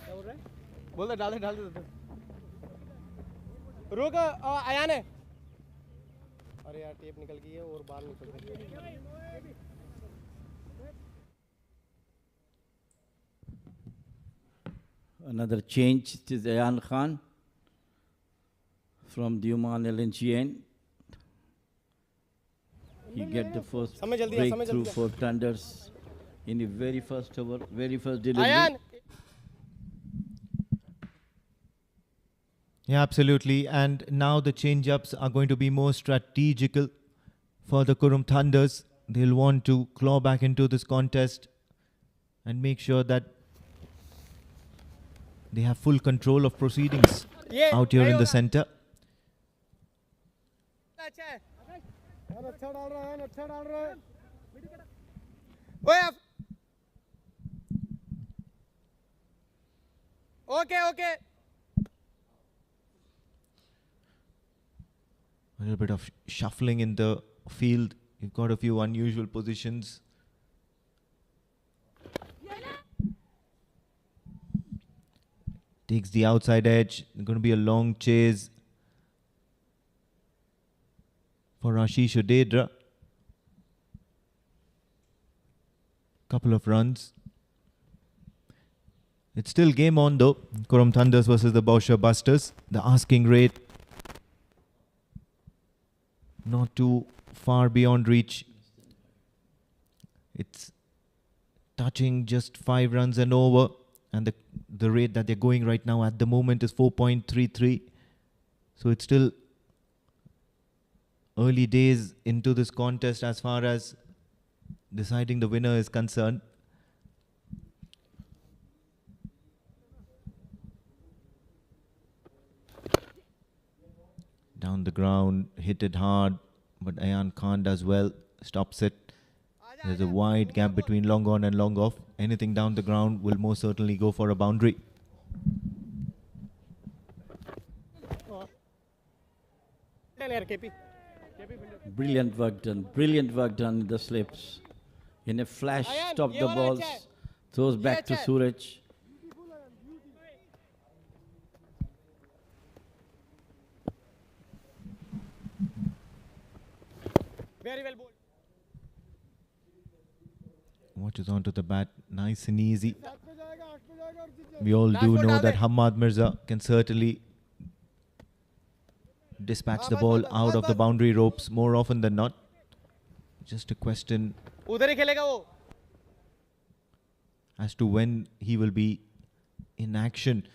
क्या बोल रहा है बोल दे डाल दे 10 रुक आयान है अरे यार टेप निकल गई है और बाल निकल गई है Another change, it is Ayan Khan from the Oman LNGN. He get the first breakthrough for Thunders in the very first over, very first delivery. Ayan. Yeah, absolutely. And now the change-ups are going to be more strategical for the Qurum Thunders. They'll want to claw back into this contest and make sure that they have full control of proceedings out here in the center. Okay. A little bit of shuffling in the field. You've got a few unusual positions. Takes the outside edge. Going to be a long chase for Ashish Udedra. Couple of runs. It's still game on though. Qurum Thunders versus the Boushers. The asking rate not too far beyond reach. It's touching just 5 runs and over. And the rate that they're going right now at the moment is 4.33. So it's still early days into this contest as far as deciding the winner is concerned. Down the ground, hit it hard, but Ayan Khan does well, stops it. There's a wide gap between long on and long off. Anything down the ground will most certainly go for a boundary. Brilliant work done in the slips. In a flash, stop the balls, throws back to Suraj. Very well bowled. Watches onto the bat, nice and easy. We all do know that Hamad Mirza can certainly dispatch the ball out of the boundary ropes more often than not. Just a question as to when he will be in action.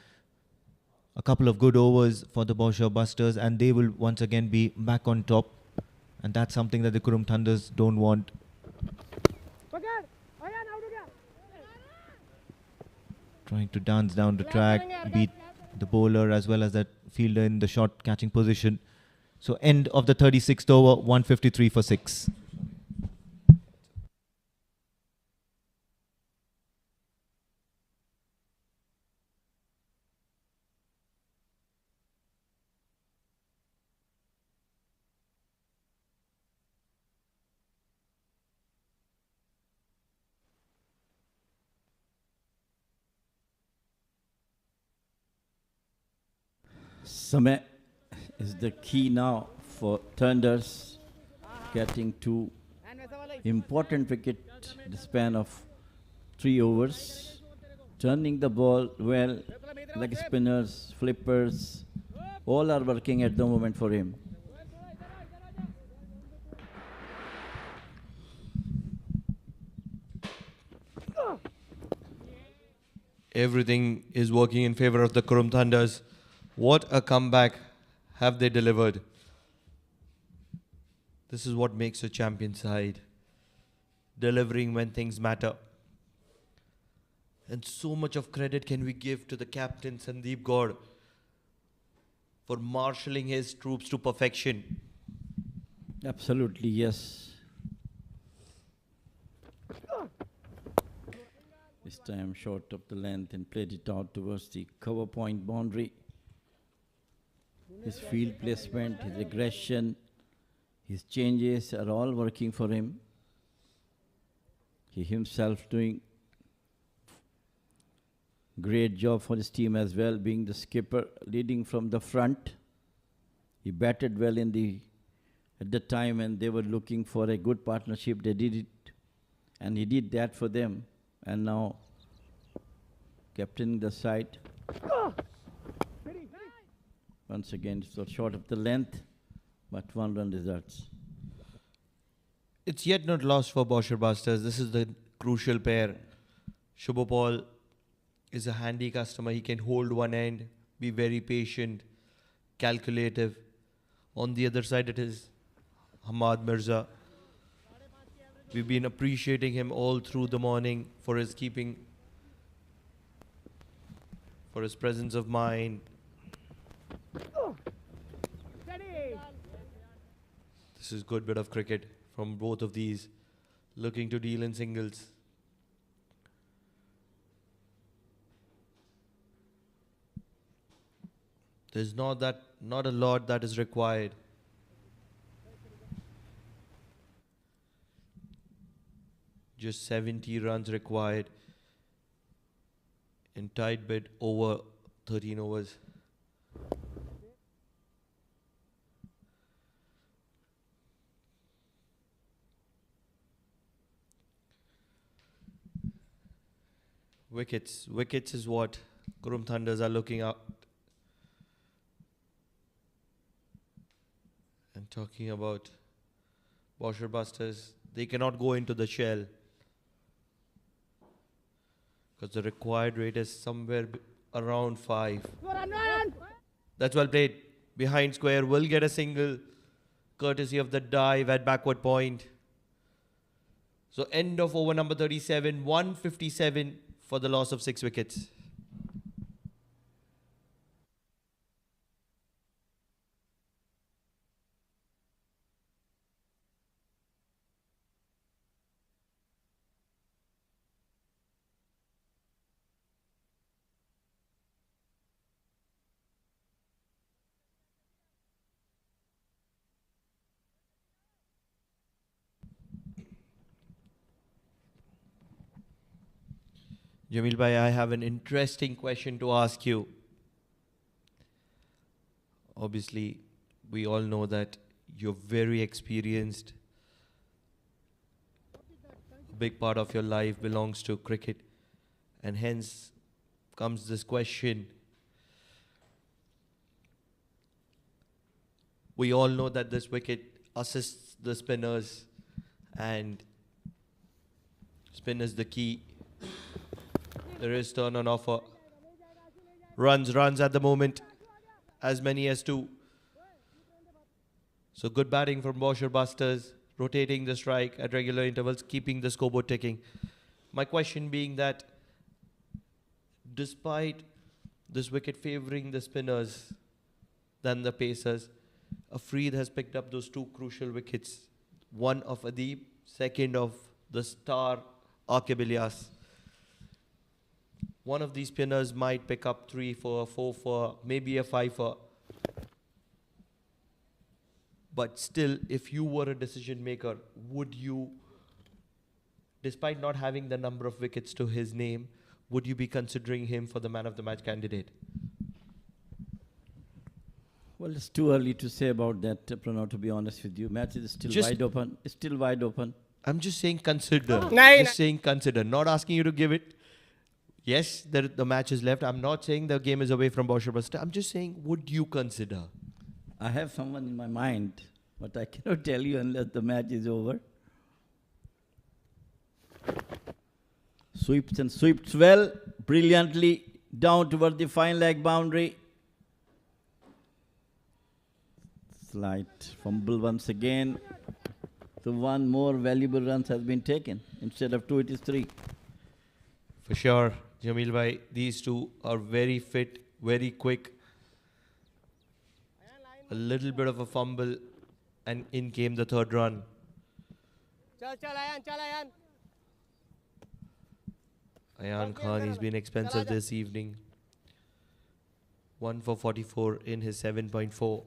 A couple of good overs for the Boushers and they will once again be back on top. And that's something that the Qurum Thunders don't want. trying to dance down the track, beat the bowler as well as that fielder in the shot catching position. So end of the 36th over, 153 for 6. Samay is the key now for Thunders, getting two important wickets in the span of 3 overs, turning the ball well, leg spinners, flippers, all are working at the moment for him. Everything is working in favor of the Qurum Thunders. What a comeback have they delivered. This is what makes a champion side. Delivering when things matter. And so much of credit can we give to the captain Sandeep Gaur for marshalling his troops to perfection. Absolutely, yes. This time short of the length and played it out towards the cover point boundary. His field placement, his aggression, his changes are all working for him. He himself doing great job for his team as well, being the skipper, leading from the front. He batted well at the time and they were looking for a good partnership. They did it and he did that for them. And now captaining the side. Once again, so short of the length, but 1 run results. It's yet not lost for Boushers. This is the crucial pair. Shubhopal is a handy customer. He can hold one end, be very patient, calculative. On the other side, it is Hamad Mirza. We've been appreciating him all through the morning for his keeping, for his presence of mind. This is good bit of cricket from both of these, looking to deal in singles. There's not a lot that is required. Just 70 runs required in tight bid over 13 overs. Wickets. Wickets is what Qurum Thunders are looking at. And talking about Boushers, they cannot go into the shell because the required rate is somewhere around 5. That's well played. Behind square will get a single courtesy of the dive at backward point. So end of over number 37, 157 for the loss of 6 wickets. Jamil bhai, I have an interesting question to ask you. Obviously, we all know that you're very experienced. A big part of your life belongs to cricket. And hence comes this question. We all know that this wicket assists the spinners and spin is the key. There is turn on offer. Runs at the moment. As many as 2. So good batting from Boushers, rotating the strike at regular intervals, keeping the scoreboard ticking. My question being that, despite this wicket favoring the spinners than the pacers, Afreed has picked up those two crucial wickets. One of Adib, second of the star Aqib Ilyas. One of these spinners might pick up 3 for, 4 for, maybe a 5 for. But still, if you were a decision maker, would you, despite not having the number of wickets to his name, would you be considering him for the man of the match candidate? Well, it's too early to say about that, Pranav, to be honest with you. Match is still wide open. It's still wide open. I'm just saying consider. Nine. Just saying consider. Not asking you to give it. Yes, the match is left. I'm not saying the game is away from Boushers, but I'm just saying, would you consider? I have someone in my mind, but I cannot tell you unless the match is over. Sweeps and sweeps well, brilliantly, down toward the fine leg boundary. Slight fumble once again. So one more valuable runs has been taken. Instead of 2, it is 3. For sure, Jamil bhai, these two are very fit, very quick. A little bit of a fumble, and in came the third run. Ayan Khan, he's been expensive this evening. 1 for 44 in his 7.4.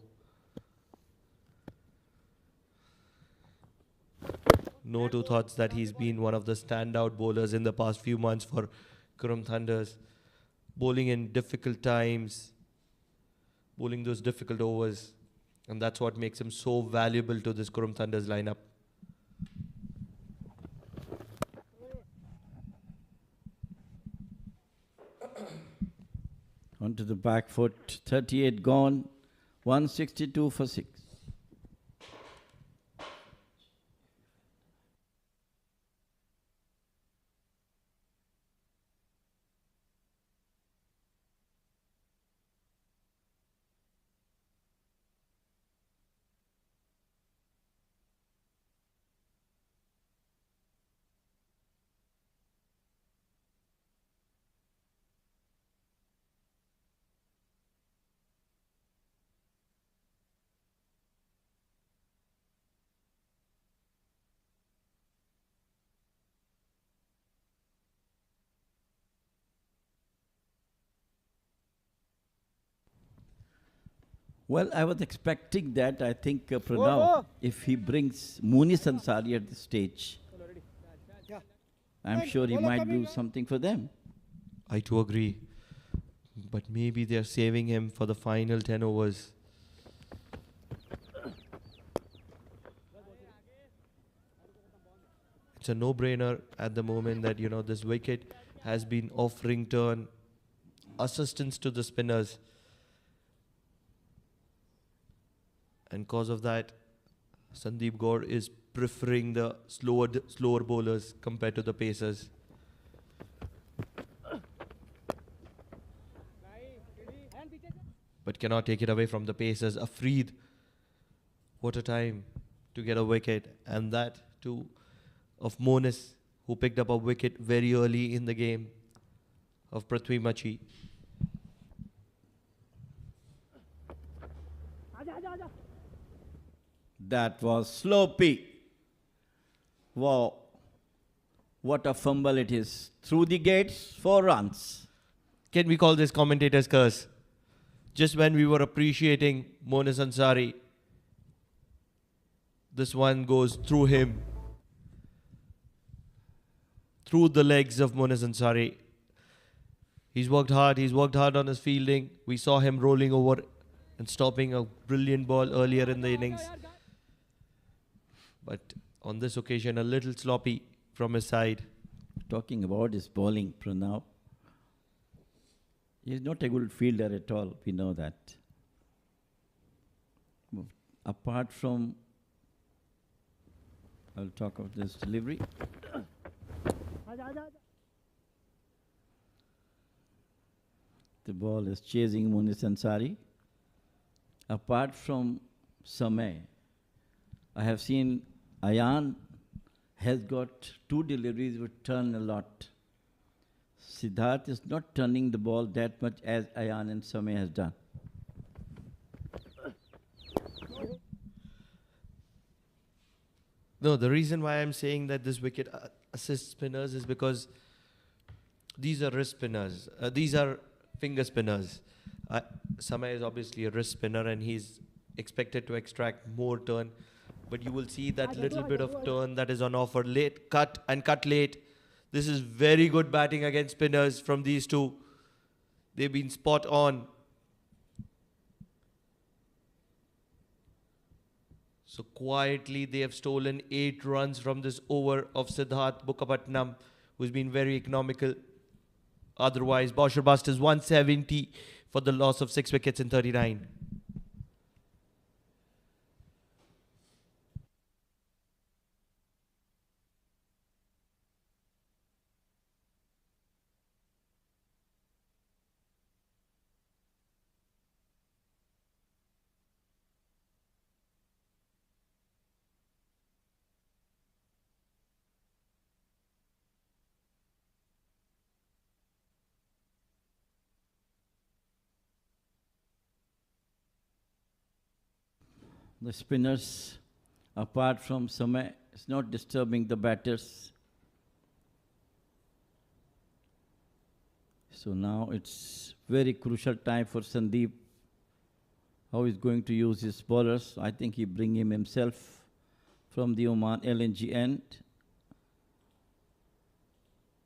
No two thoughts that he's been one of the standout bowlers in the past few months for Qurum Thunders. Bowling in difficult times, bowling those difficult overs. And that's what makes him so valuable to this Qurum Thunders lineup. Onto the back foot, 38 gone, 162 for 6. Well, I was expecting that. I think Pranav, if he brings Munis Ansari at this stage, I'm sure he might do something for them. I too agree. But maybe they're saving him for the final 10 overs. It's a no-brainer at the moment that, this wicket has been offering turn assistance to the spinners. And because of that, Sandeep Gaur is preferring the slower bowlers compared to the pacers. But cannot take it away from the pacers. Afreed, what a time to get a wicket. And that too of Monis, who picked up a wicket very early in the game, of Prithvi Machi. That was sloppy. Wow. What a fumble it is. Through the gates, 4 runs. Can we call this commentator's curse? Just when we were appreciating Monis Ansari, this one goes through him. Through the legs of Monis Ansari. He's worked hard on his fielding. We saw him rolling over and stopping a brilliant ball earlier in the innings. But on this occasion, a little sloppy from his side. Talking about his bowling, Pranav. He's not a good fielder at all. We know that. Apart from, I'll talk of this delivery. The ball is chasing Munis Ansari. Apart from Samay, I have seen Ayan has got 2 deliveries which turn a lot. Siddharth is not turning the ball that much as Ayan and Samay has done. No, the reason why I'm saying that this wicket assists spinners is because these are wrist spinners. These are finger spinners. Samay is obviously a wrist spinner and he's expected to extract more turn. But you will see that little bit of turn that is on offer. Late cut and cut late. This is very good batting against spinners from these two. They've been spot on. So quietly they have stolen 8 runs from this over of Siddharth Bukkapatnam, who's been very economical. Otherwise, Boushers Busters 170 for the loss of 6 wickets in 39. The spinners, apart from Samay, is not disturbing the batters. So now it's very crucial time for Sandeep. How he's going to use his bowlers. I think he bring him himself from the Oman LNG end.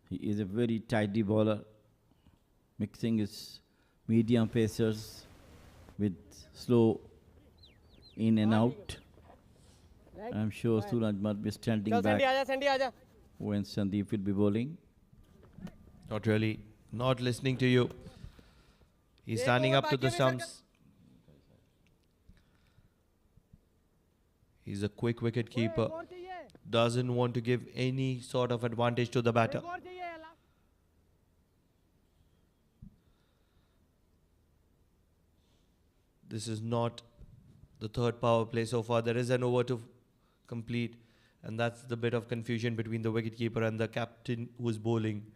He is a very tidy bowler, mixing his medium pacers with slow in and out. I'm sure Suraj must be standing back when Sandeep will be bowling. Not really. Not listening to you. He's standing up to the stumps. He's a quick wicket keeper. Doesn't want to give any sort of advantage to the batter. This is not the third power play so far. There is an over to complete, and that's the bit of confusion between the wicketkeeper and the captain who is bowling.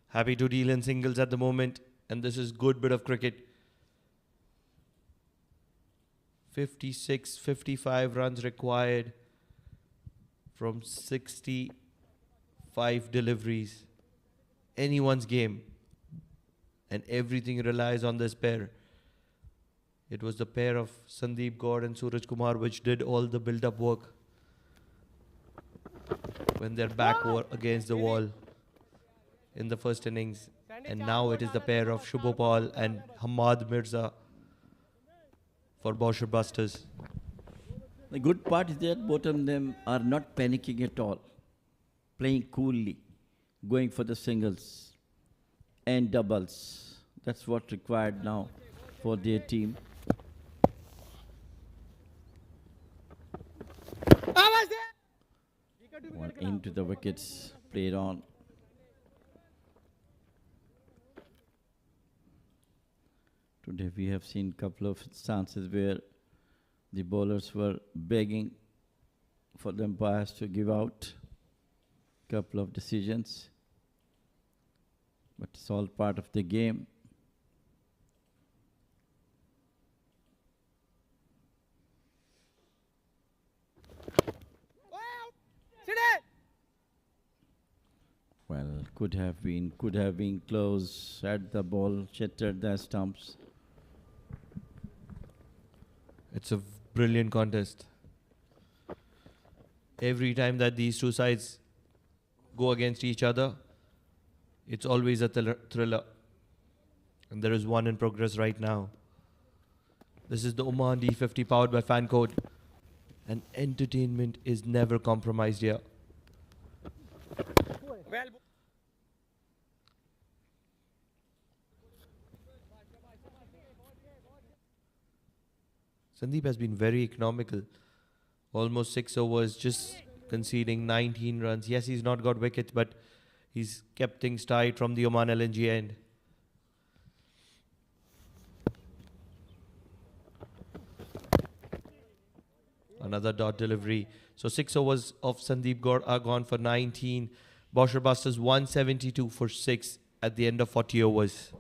Happy to deal in singles at the moment, and this is good bit of cricket. 56, 55 runs required from 65 deliveries. Anyone's game. And everything relies on this pair. It was the pair of Sandeep Gaur and Suraj Kumar which did all the build-up work when their back were against the wall in the first innings. And now it is the pair of Shubhopal and Hamad Mirza for Boushers Busters. The good part is that both of them are not panicking at all, playing coolly, going for the singles and doubles. That's what required now for their team. One into the wickets, played on. Today we have seen a couple of instances where the bowlers were begging for the umpires to give out a couple of decisions. But it's all part of the game. Well, could have been close. Had the ball shattered the stumps. It's a brilliant contest. Every time that these two sides go against each other, it's always a thriller. And there is one in progress right now. This is the Oman D50 powered by Fan Code. And entertainment is never compromised here. Sandeep has been very economical. Almost 6 overs, just conceding 19 runs. Yes, he's not got wickets, but he's kept things tight from the Oman LNG end. Another dot delivery. So 6 overs of Sandeep Gaur are gone for 19. Boucher Busters 172 for 6 at the end of 40 overs.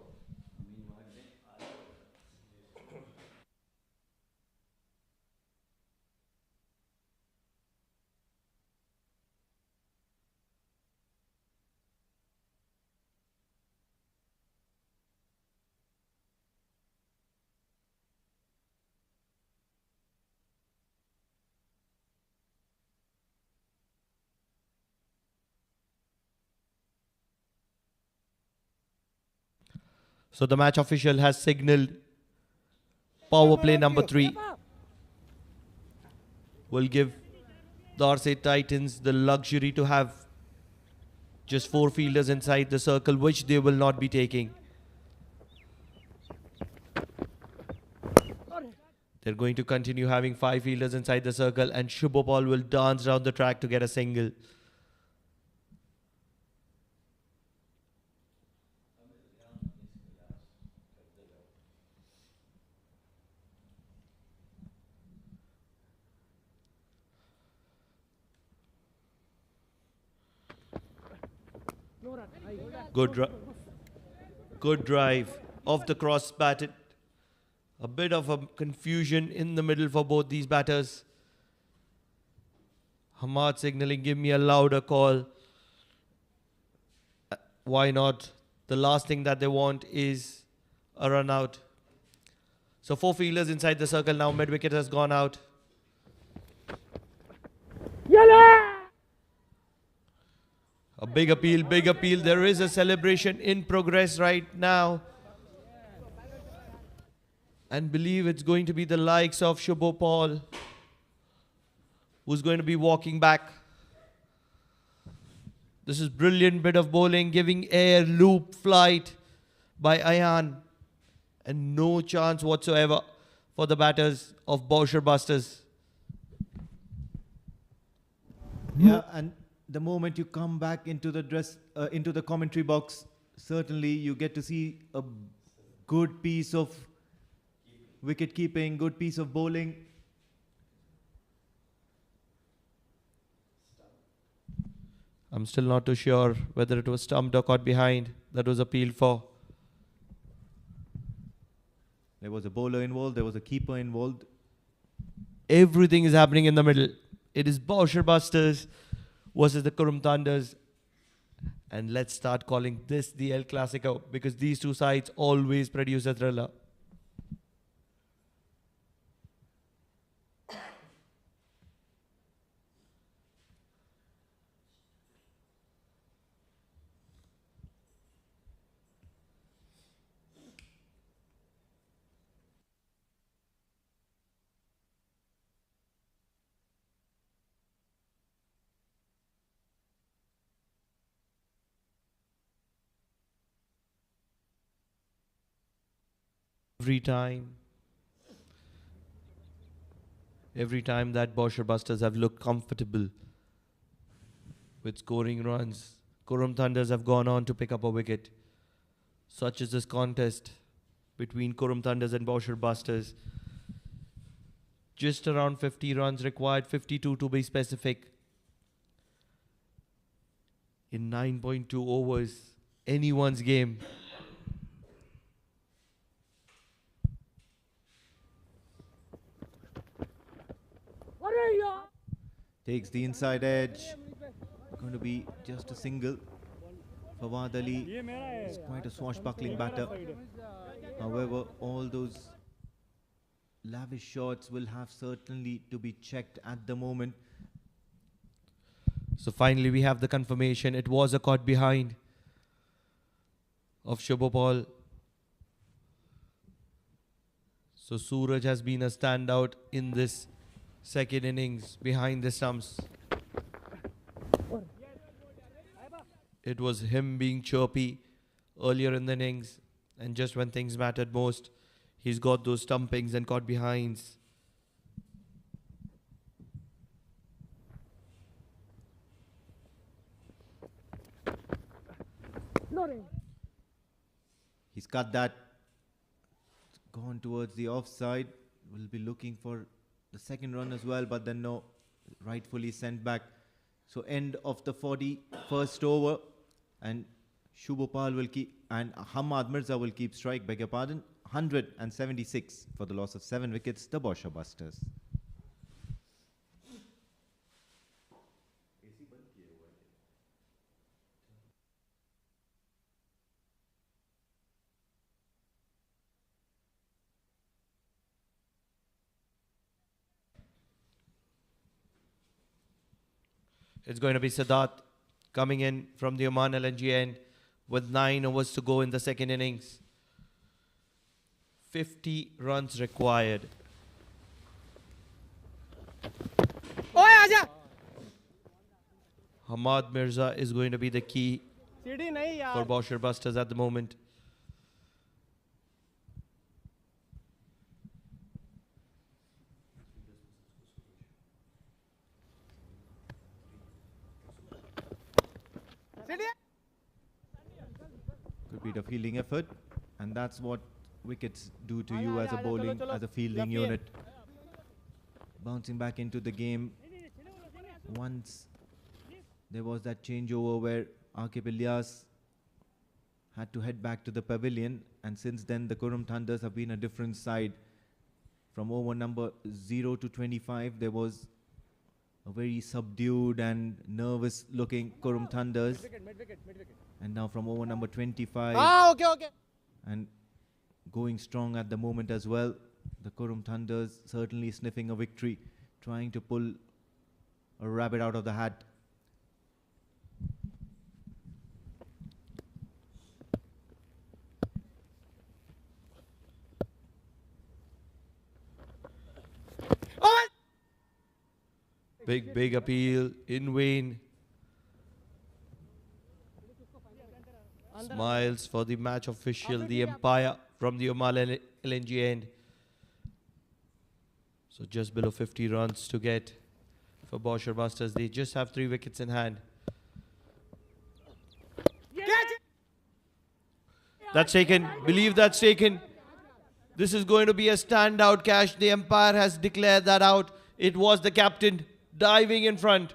So the match official has signaled power play number 3 will give the Arcade Titans the luxury to have just 4 fielders inside the circle, which they will not be taking. They're going to continue having 5 fielders inside the circle, and Shubhopal will dance around the track to get a single. Good drive off the cross batted. A bit of a confusion in the middle for both these batters. Hamad signaling, give me a louder call. Why not? The last thing that they want is a run out. So 4 fielders inside the circle now. Mid wicket has gone out. A big appeal, big appeal. There is a celebration in progress right now. And believe it's going to be the likes of Shubhopal who's going to be walking back. This is brilliant bit of bowling, giving air, loop, flight by Ayan. And no chance whatsoever for the batters of Boucher Busters. Yeah, and the moment you come back into the into the commentary box, certainly you get to see a good piece of wicket keeping, good piece of bowling. I'm still not too sure whether it was stumped or caught behind. That was appealed for. There was a bowler involved, there was a keeper involved. Everything is happening in the middle. It is Boucher Busters versus the Qurum Thunders. And let's start calling this the El Clasico, because these two sides always produce a thriller. Every time that Boucher Busters have looked comfortable with scoring runs, Qurum Thunders have gone on to pick up a wicket. Such is this contest between Qurum Thunders and Boucher Busters. Just around 50 runs required, 52 to be specific. In 9.2 overs, anyone's game. Takes the inside edge. Going to be just a single. Fawad Ali is quite a swashbuckling batter. However, all those lavish shots will have certainly to be checked at the moment. So finally we have the confirmation. It was a caught behind of Shubhopal. So Suraj has been a standout in this second innings behind the stumps. It was him being chirpy earlier in the innings, and just when things mattered most, he's got those stumpings and caught behinds. He's cut that. Gone towards the offside. Will be looking for the second run as well, but then no, rightfully sent back. So end of the 41st over, and Shubhopal will keep, and Hamad Mirza will keep strike, beg your pardon, 176 for the loss of 7 wickets, the Boushers Busters. It's going to be Sadat coming in from the Oman LNG end with 9 overs to go in the second innings. 50 runs required. Hamad Mirza is going to be the key for Boushers Busters at the moment. Could be the fielding effort, and that's what wickets do to you as a bowling, as a fielding unit. Bouncing back into the game. Once there was that changeover where Aqib Ilyas had to head back to the pavilion, and since then the Qurum Thunders have been a different side. From over number 0 to 25, there was a very subdued and nervous looking Qurum Thunders. And now from over number 25 and going strong at the moment as well, the Qurum Thunders certainly sniffing a victory, trying to pull a rabbit out of the hat. Big appeal in vain. Smiles for the match official, the umpire from the Oman LNG end. So just below 50 runs to get for Boushers Busters. They just have 3 wickets in hand. That's taken. Believe that's taken. This is going to be a standout catch. The umpire has declared that out. It was the captain diving in front.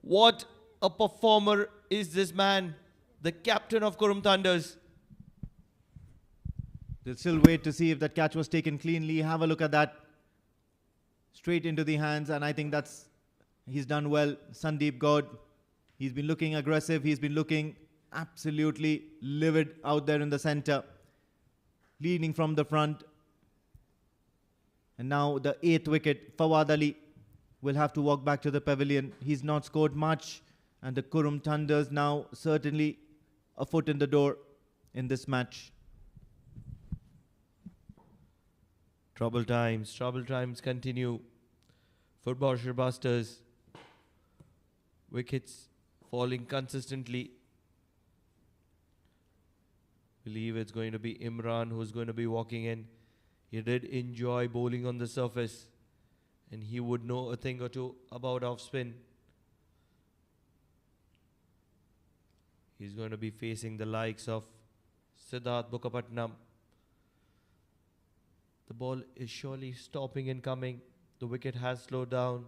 What a performer is this man, the captain of Qurum Thunders. They'll still wait to see if that catch was taken cleanly. Have a look at that. Straight into the hands, and I think he's done well. Sandeep Gaud, he's been looking aggressive. He's been looking absolutely livid out there in the center, leading from the front. And now the 8th wicket, Fawad Ali will have to walk back to the pavilion. He's not scored much, and the Qurum Thunders now certainly a foot in the door in this match. Trouble times continue for Boushers Busters. Wickets falling consistently. Believe it's going to be Imran who's going to be walking in. He did enjoy bowling on the surface, and he would know a thing or two about off spin. He's going to be facing the likes of Siddharth Bukkapatnam. The ball is surely stopping and coming. The wicket has slowed down,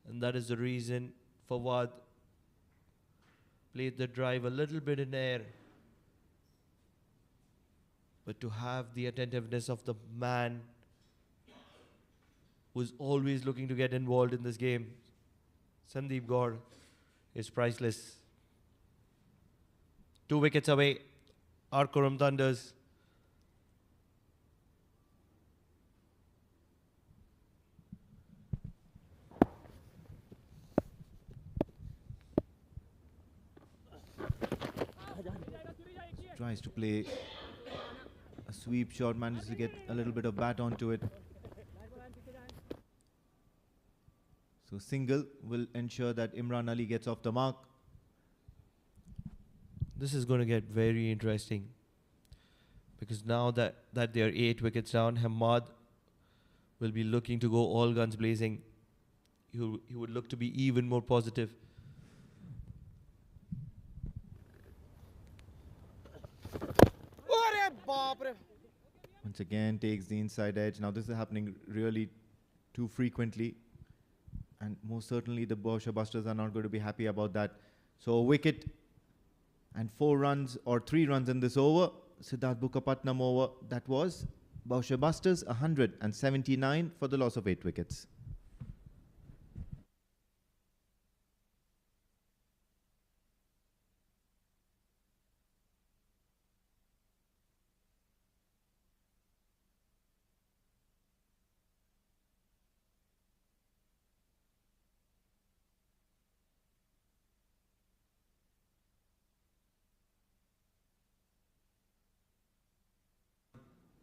and that is the reason Fawad played the drive a little bit in air. But to have the attentiveness of the man who's always looking to get involved in this game, Sandeep Gaur, is priceless. 2 wickets away are Qurum Thunders. Tries to play a sweep shot, manages to get a little bit of bat onto it. So single will ensure that Imran Ali gets off the mark. This is going to get very interesting, because now that they are 8 wickets down, Hamad will be looking to go all guns blazing. He would look to be even more positive. Once again takes the inside edge. Now this is happening really too frequently. And most certainly the Boushers Busters are not going to be happy about that. So a wicket and 4 runs or 3 runs in this over. Siddharth Bukkapatnam over. That was Boushers Busters 179 for the loss of 8 wickets.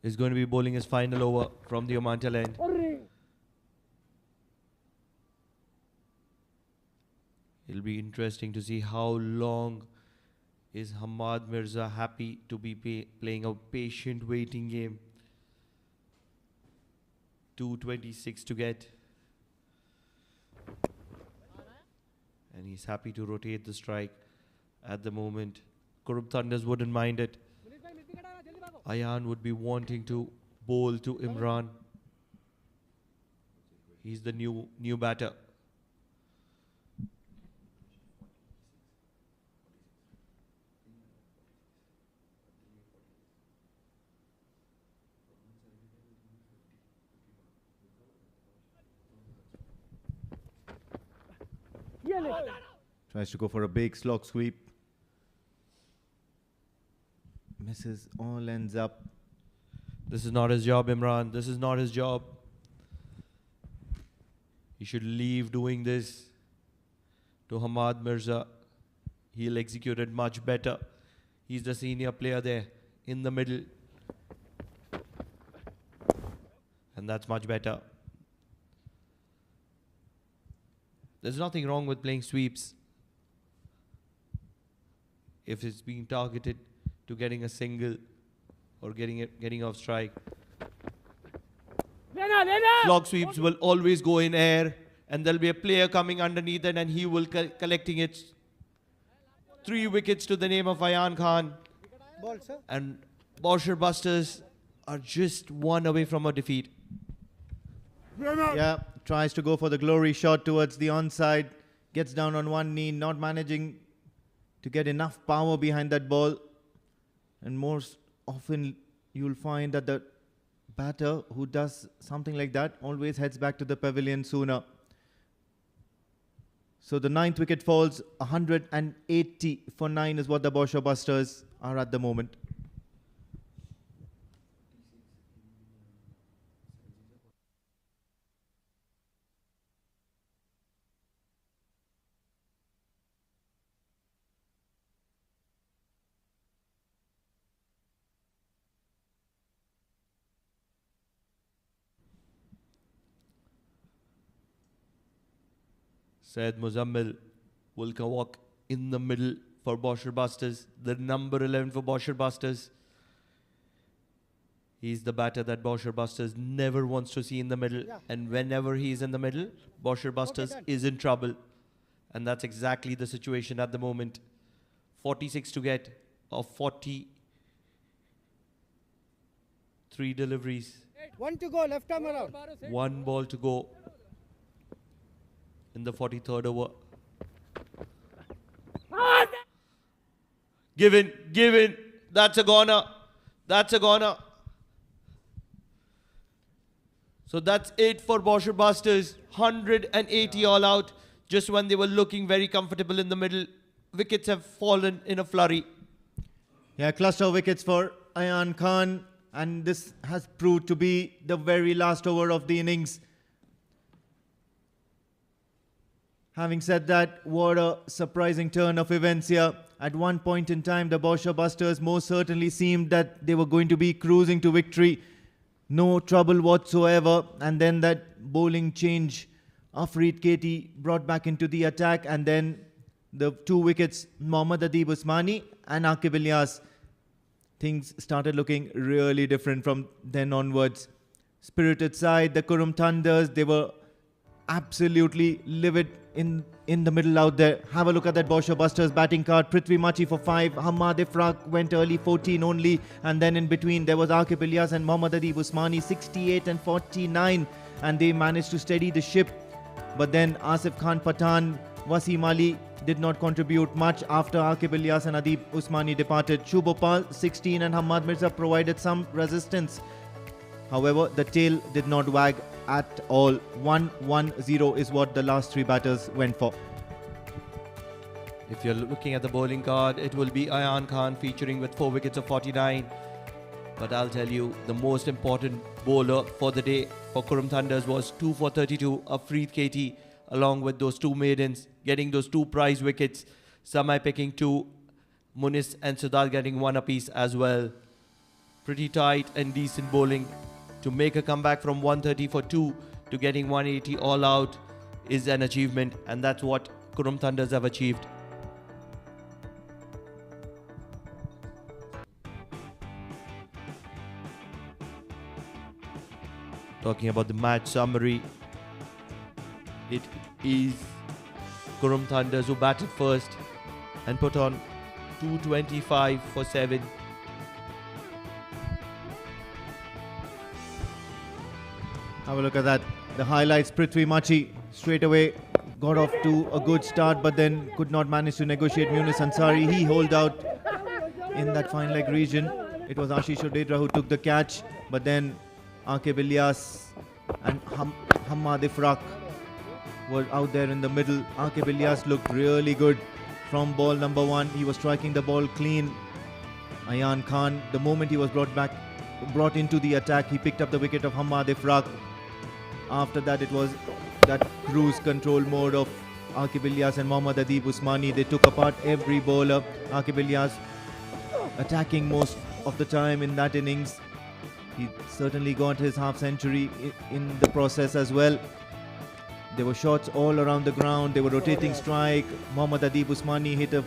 Is going to be bowling his final over from the Oman end. It'll be interesting to see how long is Hamad Mirza happy to be playing a patient waiting game. 226 to get. And he's happy to rotate the strike at the moment. Qurum Thunders wouldn't mind it. Ayan would be wanting to bowl to Imran. He's the new batter. Tries to go for a big slog sweep. Misses, all ends up. This is not his job, Imran. This is not his job. He should leave doing this to Hamad Mirza. He'll execute it much better. He's the senior player there in the middle. And that's much better. There's nothing wrong with playing sweeps if it's being targeted to getting a single or getting off strike. Slog sweeps will always go in air, and there'll be a player coming underneath it, and he will collecting it. 3 wickets to the name of Ayan Khan. Ball, sir. And Boushers Busters are just 1 away from a defeat. Yeah, tries to go for the glory shot towards the onside. Gets down on one knee, not managing to get enough power behind that ball. And most often you'll find that the batter who does something like that always heads back to the pavilion sooner. So the 9th wicket falls. 180 for 9 is what the Boushers Busters are at the moment. Syed Muzammil will walk in the middle for Boushers Busters, the number 11 for Boushers Busters. He's the batter that Boushers Busters never wants to see in the middle. Yeah. And whenever he's in the middle, Boushers Busters is in trouble. And that's exactly the situation at the moment. 46 to get of 43 deliveries. 1 to go, left arm around. 1 ball to go in the 43rd over. Given. That's a goner. So that's it for Boushers Busters. 180 all out. Just when they were looking very comfortable in the middle, wickets have fallen in a flurry. Yeah, cluster of wickets for Ayan Khan. And this has proved to be the very last over of the innings. Having said that, what a surprising turn of events here. At one point in time, the Boushers Busters most certainly seemed that they were going to be cruising to victory. No trouble whatsoever. And then that bowling change, Afreed Katie brought back into the attack. And then the 2 wickets, Mohammad Adib Usmani and Aqib Ilyas. Things started looking really different from then onwards. Spirited side, the Qurum Thunders, they were absolutely livid in the middle out there. Have a look at that Boushers Busters batting card. Prithvi Machi for 5. Hamad Ifraq went early, 14 only. And then in between there was Aqib Ilyas and Mohammad Adib Usmani, 68 and 49. and they managed to steady the ship. But then Asif Khan Pathan, Wasim Ali did not contribute much after Aqib Ilyas and Adib Usmani departed. Shubhopal 16 and Hamad Mirza provided some resistance. However, the tail did not wag at all. 1-1-0 is what the last three batters went for. If you're looking at the bowling card, it will be Ayan Khan featuring with 4 wickets of 49. But I'll tell you, the most important bowler for the day for Qurum Thunders was 2 for 32, Afreed Katie, along with those two maidens, getting those 2 prize wickets. Samai picking 2, Munis and Siddharth getting 1 apiece as well. Pretty tight and decent bowling. To make a comeback from 130 for 2 to getting 180 all out is an achievement, and that's what Qurum Thunders have achieved. Talking about the match summary, it is Qurum Thunders who batted first and put on 225 for 7. Have a look at that. The highlights. Prithvi Machi straight away got off to a good start, but then could not manage to negotiate. Munis Ansari, he holed out in that fine leg region. It was Ashish Odedra who took the catch, but then Aqib Ilyas and Hamad Ifraq were out there in the middle. Aqib Ilyas looked really good from ball number 1. He was striking the ball clean. Ayan Khan, the moment he was brought into the attack, he picked up the wicket of Hamad Ifraq. After that, it was that cruise control mode of Aqib Ilyas and Mohammad Adib Usmani. They took apart every bowler. Aqib Ilyas attacking most of the time in that innings. He certainly got his half century in the process as well. There were shots all around the ground. They were rotating strike. Mohammad Adib Usmani hit a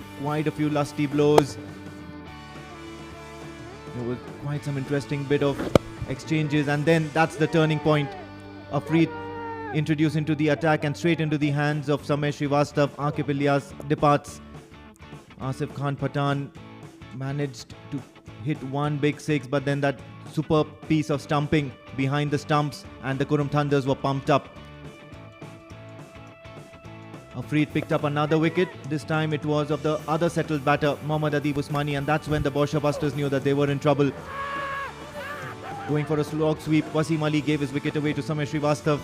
few lusty blows. There was quite some interesting bit of exchanges, and then that's the turning point. Afreed introduced into the attack and straight into the hands of Samay Srivastav. Aqib Ilyas departs. Asif Khan Pathan managed to hit 1 big 6, but then that superb piece of stumping behind the stumps, and the Qurum Thunders were pumped up. Afreed picked up another wicket. This time it was of the other settled batter, Mohammad Adib Usmani, and that's when the Boushers busters knew that they were in trouble. Going for a slog sweep, Wasim Ali gave his wicket away to Samay Srivastav.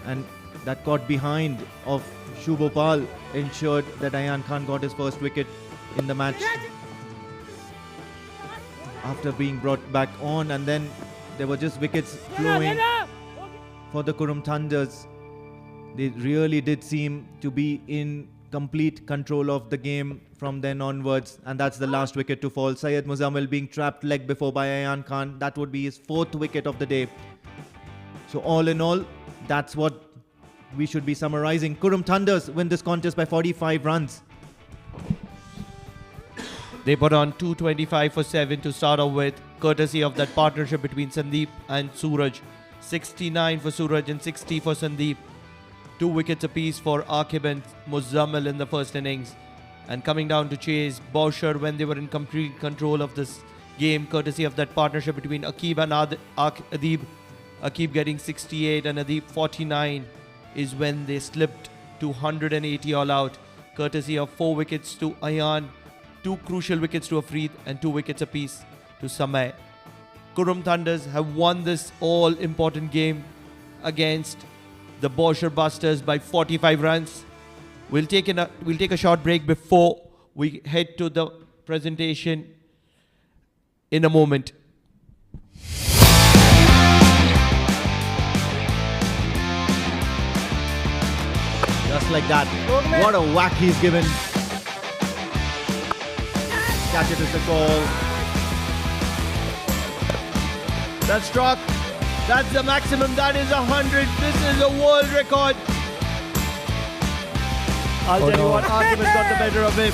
And that caught behind of Shubhopal ensured that Ayan Khan got his first wicket in the match after being brought back on, and then there were just wickets flowing for the Qurum Thunders. They really did seem to be in complete control of the game from then onwards, and that's the last wicket to fall. Syed Muzammil being trapped leg before by Ayan Khan. That would be his 4th wicket of the day. So all in all, that's what we should be summarizing. Qurum Thunders win this contest by 45 runs. They put on 225 for 7 to start off with, courtesy of that partnership between Sandeep and Suraj. 69 for Suraj and 60 for Sandeep. 2 wickets apiece for Aqib and Muzammil in the first innings. And coming down to chase Boushers when they were in complete control of this game, courtesy of that partnership between Aqib and Adib. Aqib getting 68 and Adib 49 is when they slipped to 180 all out, courtesy of 4 wickets to Ayan, 2 crucial wickets to Afreed, and 2 wickets apiece to Samay. Qurum Thunders have won this all-important game against the Boushers Busters by 45 runs. We'll take a short break before we head to the presentation in a moment. Just like that. What a whack he's given. Catch it is the call. That's struck. That's the maximum. That is 100. This is a world record. I'll tell you what, Aqib has got the better of him.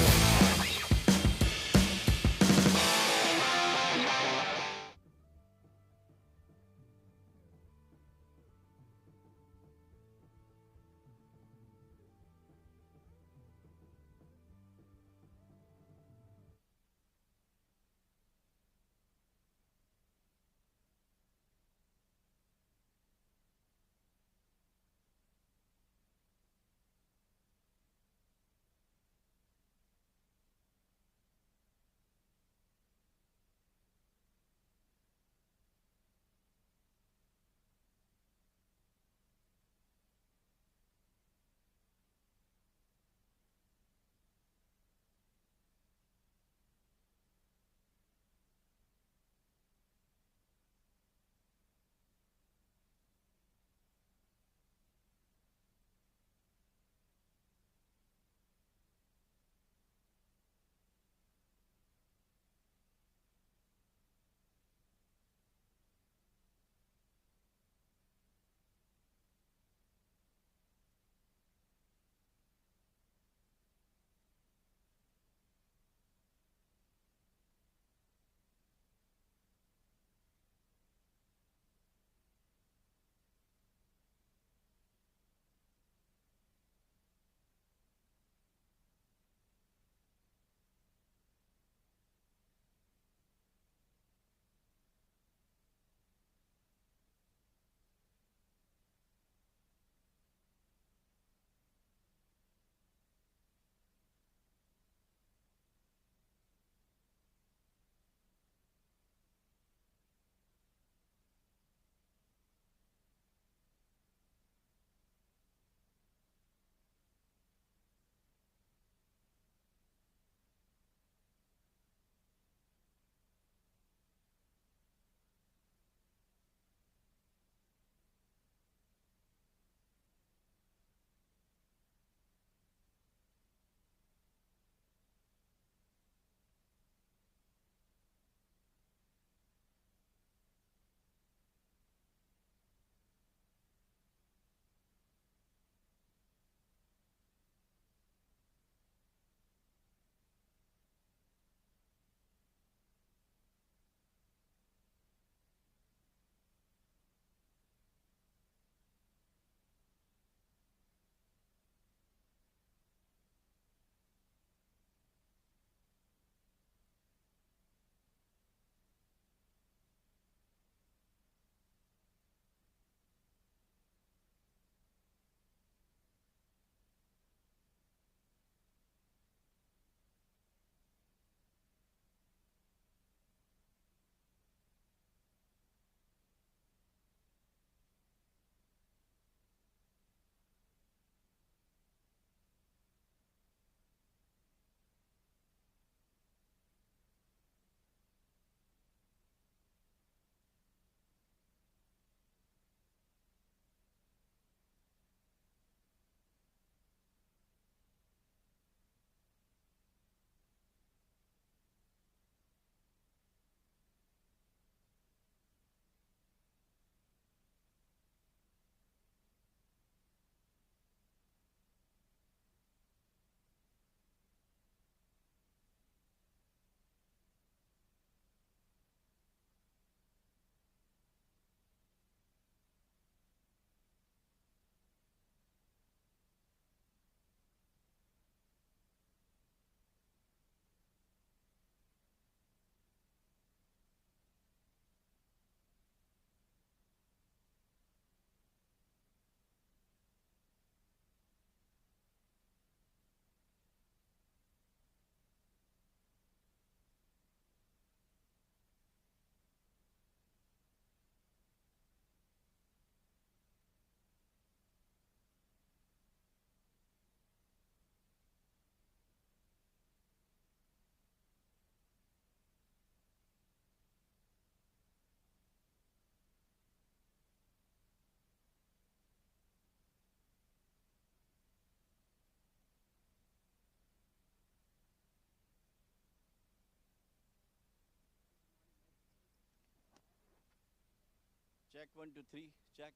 Check 1, 2, 3. Check.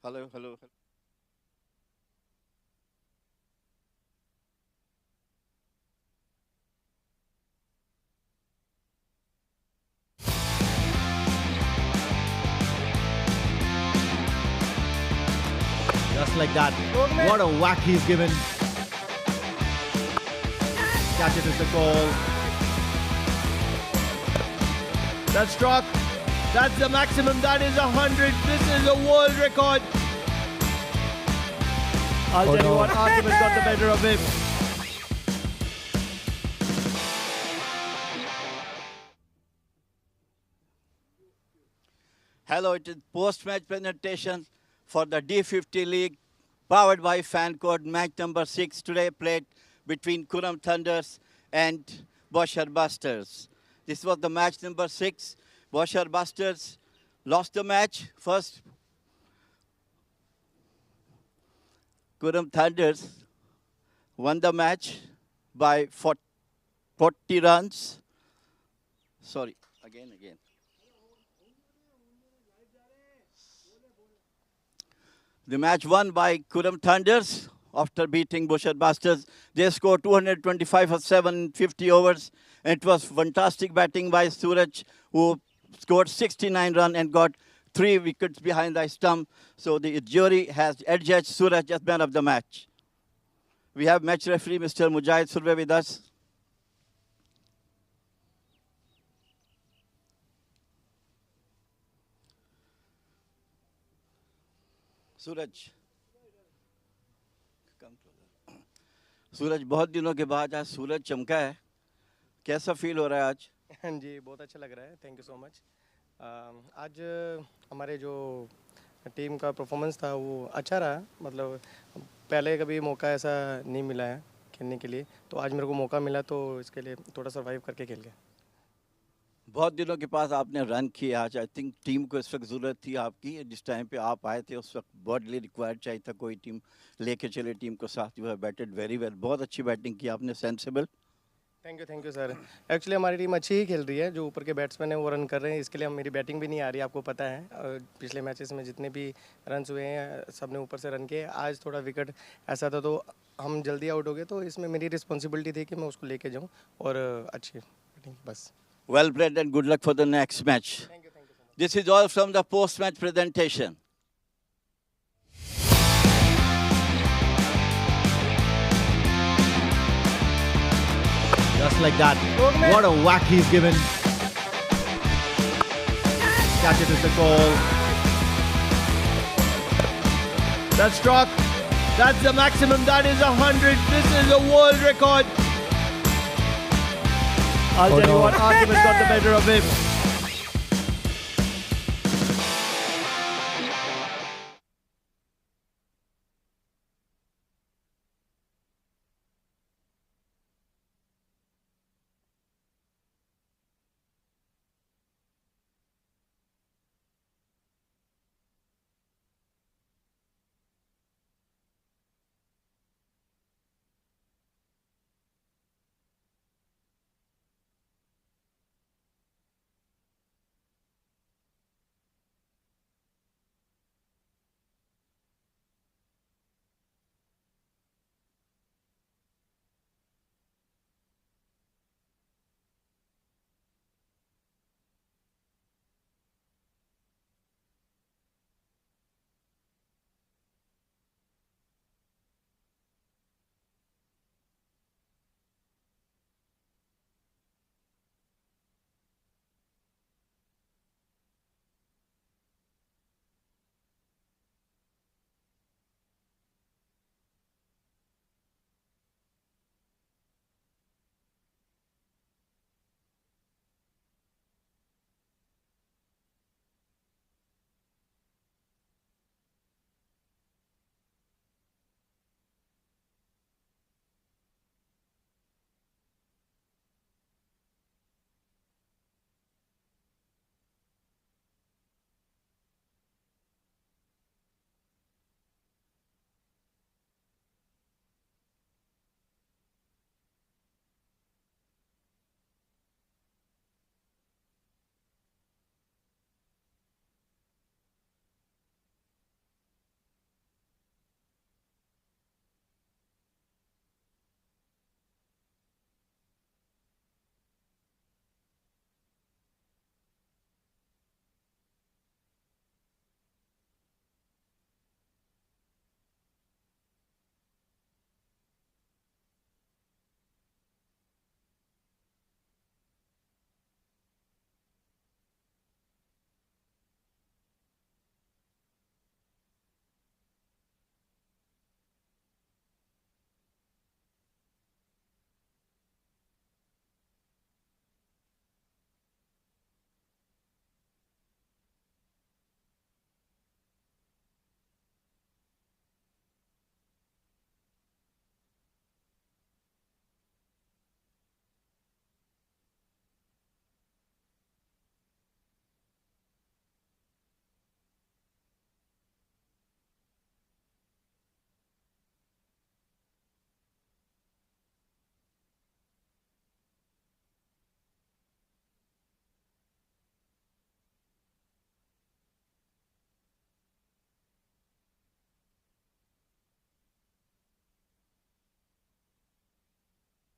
Hello, hello, hello. Just like that. What a whack he's given. Catch it is the call. That's struck. That's the maximum. That is 100. This is a world record. I'll tell you what, argument got the better of him. Hello, it is post-match presentation for the D50 League, powered by Fan Code. Match number 6 today played between Qurum Thunders and Boushers Busters. This was the match number 6. Boushers Busters lost the match first. Qurum Thunders won the match by 40 runs. Sorry, again. The match won by Qurum Thunders after beating Boushers Busters. They scored 225 for 750 overs. And it was fantastic batting by Suraj, who scored 69 runs and got 3 wickets behind the stump. So the jury has adjudged Suraj as man of the match. We have match referee Mr. Mujahid Surve with us. सूरज बहुत दिनों के बाद आज सूरज चमका है, कैसा feel हो रहा है आज? हाँ जी, बहुत अच्छा लग रहा है, थैंक यू सो मच। आज हमारे जो टीम का परफॉर्मेंस था वो अच्छा रहा, मतलब पहले कभी मौका ऐसा नहीं मिला है खेलने के लिए, तो आज मेरे को मौका मिला तो इसके लिए थोड़ा सर्वाइव करके खेल गया। बहुत दिनों के पास आपने रन किए आज, आई थिंक टीम को इस वक्त ज़रूरत थी आपकी, जिस टाइम पे आप आए थे उस वक्त बॉडली रिक्वायर्ड चाहिए था, कोई टीम लेके चले टीम को साथ। You have batted very well, बहुत अच्छी बैटिंग की आपने, sensible. Thank you sir. Actually हमारी टीम अच्छी ही खेल रही है, जो ऊपर के बैट्समैन हैं वो रन कर रहे हैं, इसके लिए मेरी बैटिंग भी नहीं आ रही, आपको पता है। पिछले मैचेस में जितने भी रन हुए हैं सब ने ऊपर से रन किए, आज थोड़ा विकेट ऐसा था तो हम जल्दी आउट हो गए, तो इसमें मेरी रिस्पॉन्सिबिलिटी थी कि मैं उसको लेके जाऊँ और अच्छी बैटिंग बस। Well played and good luck for the next match. Thank you so much. This is all from the post-match presentation. Just like that. What a whack he's given. Catch it is the call. That's struck. That's the maximum. That is 100. This is a world record. I'll tell you what, argument got the better of him.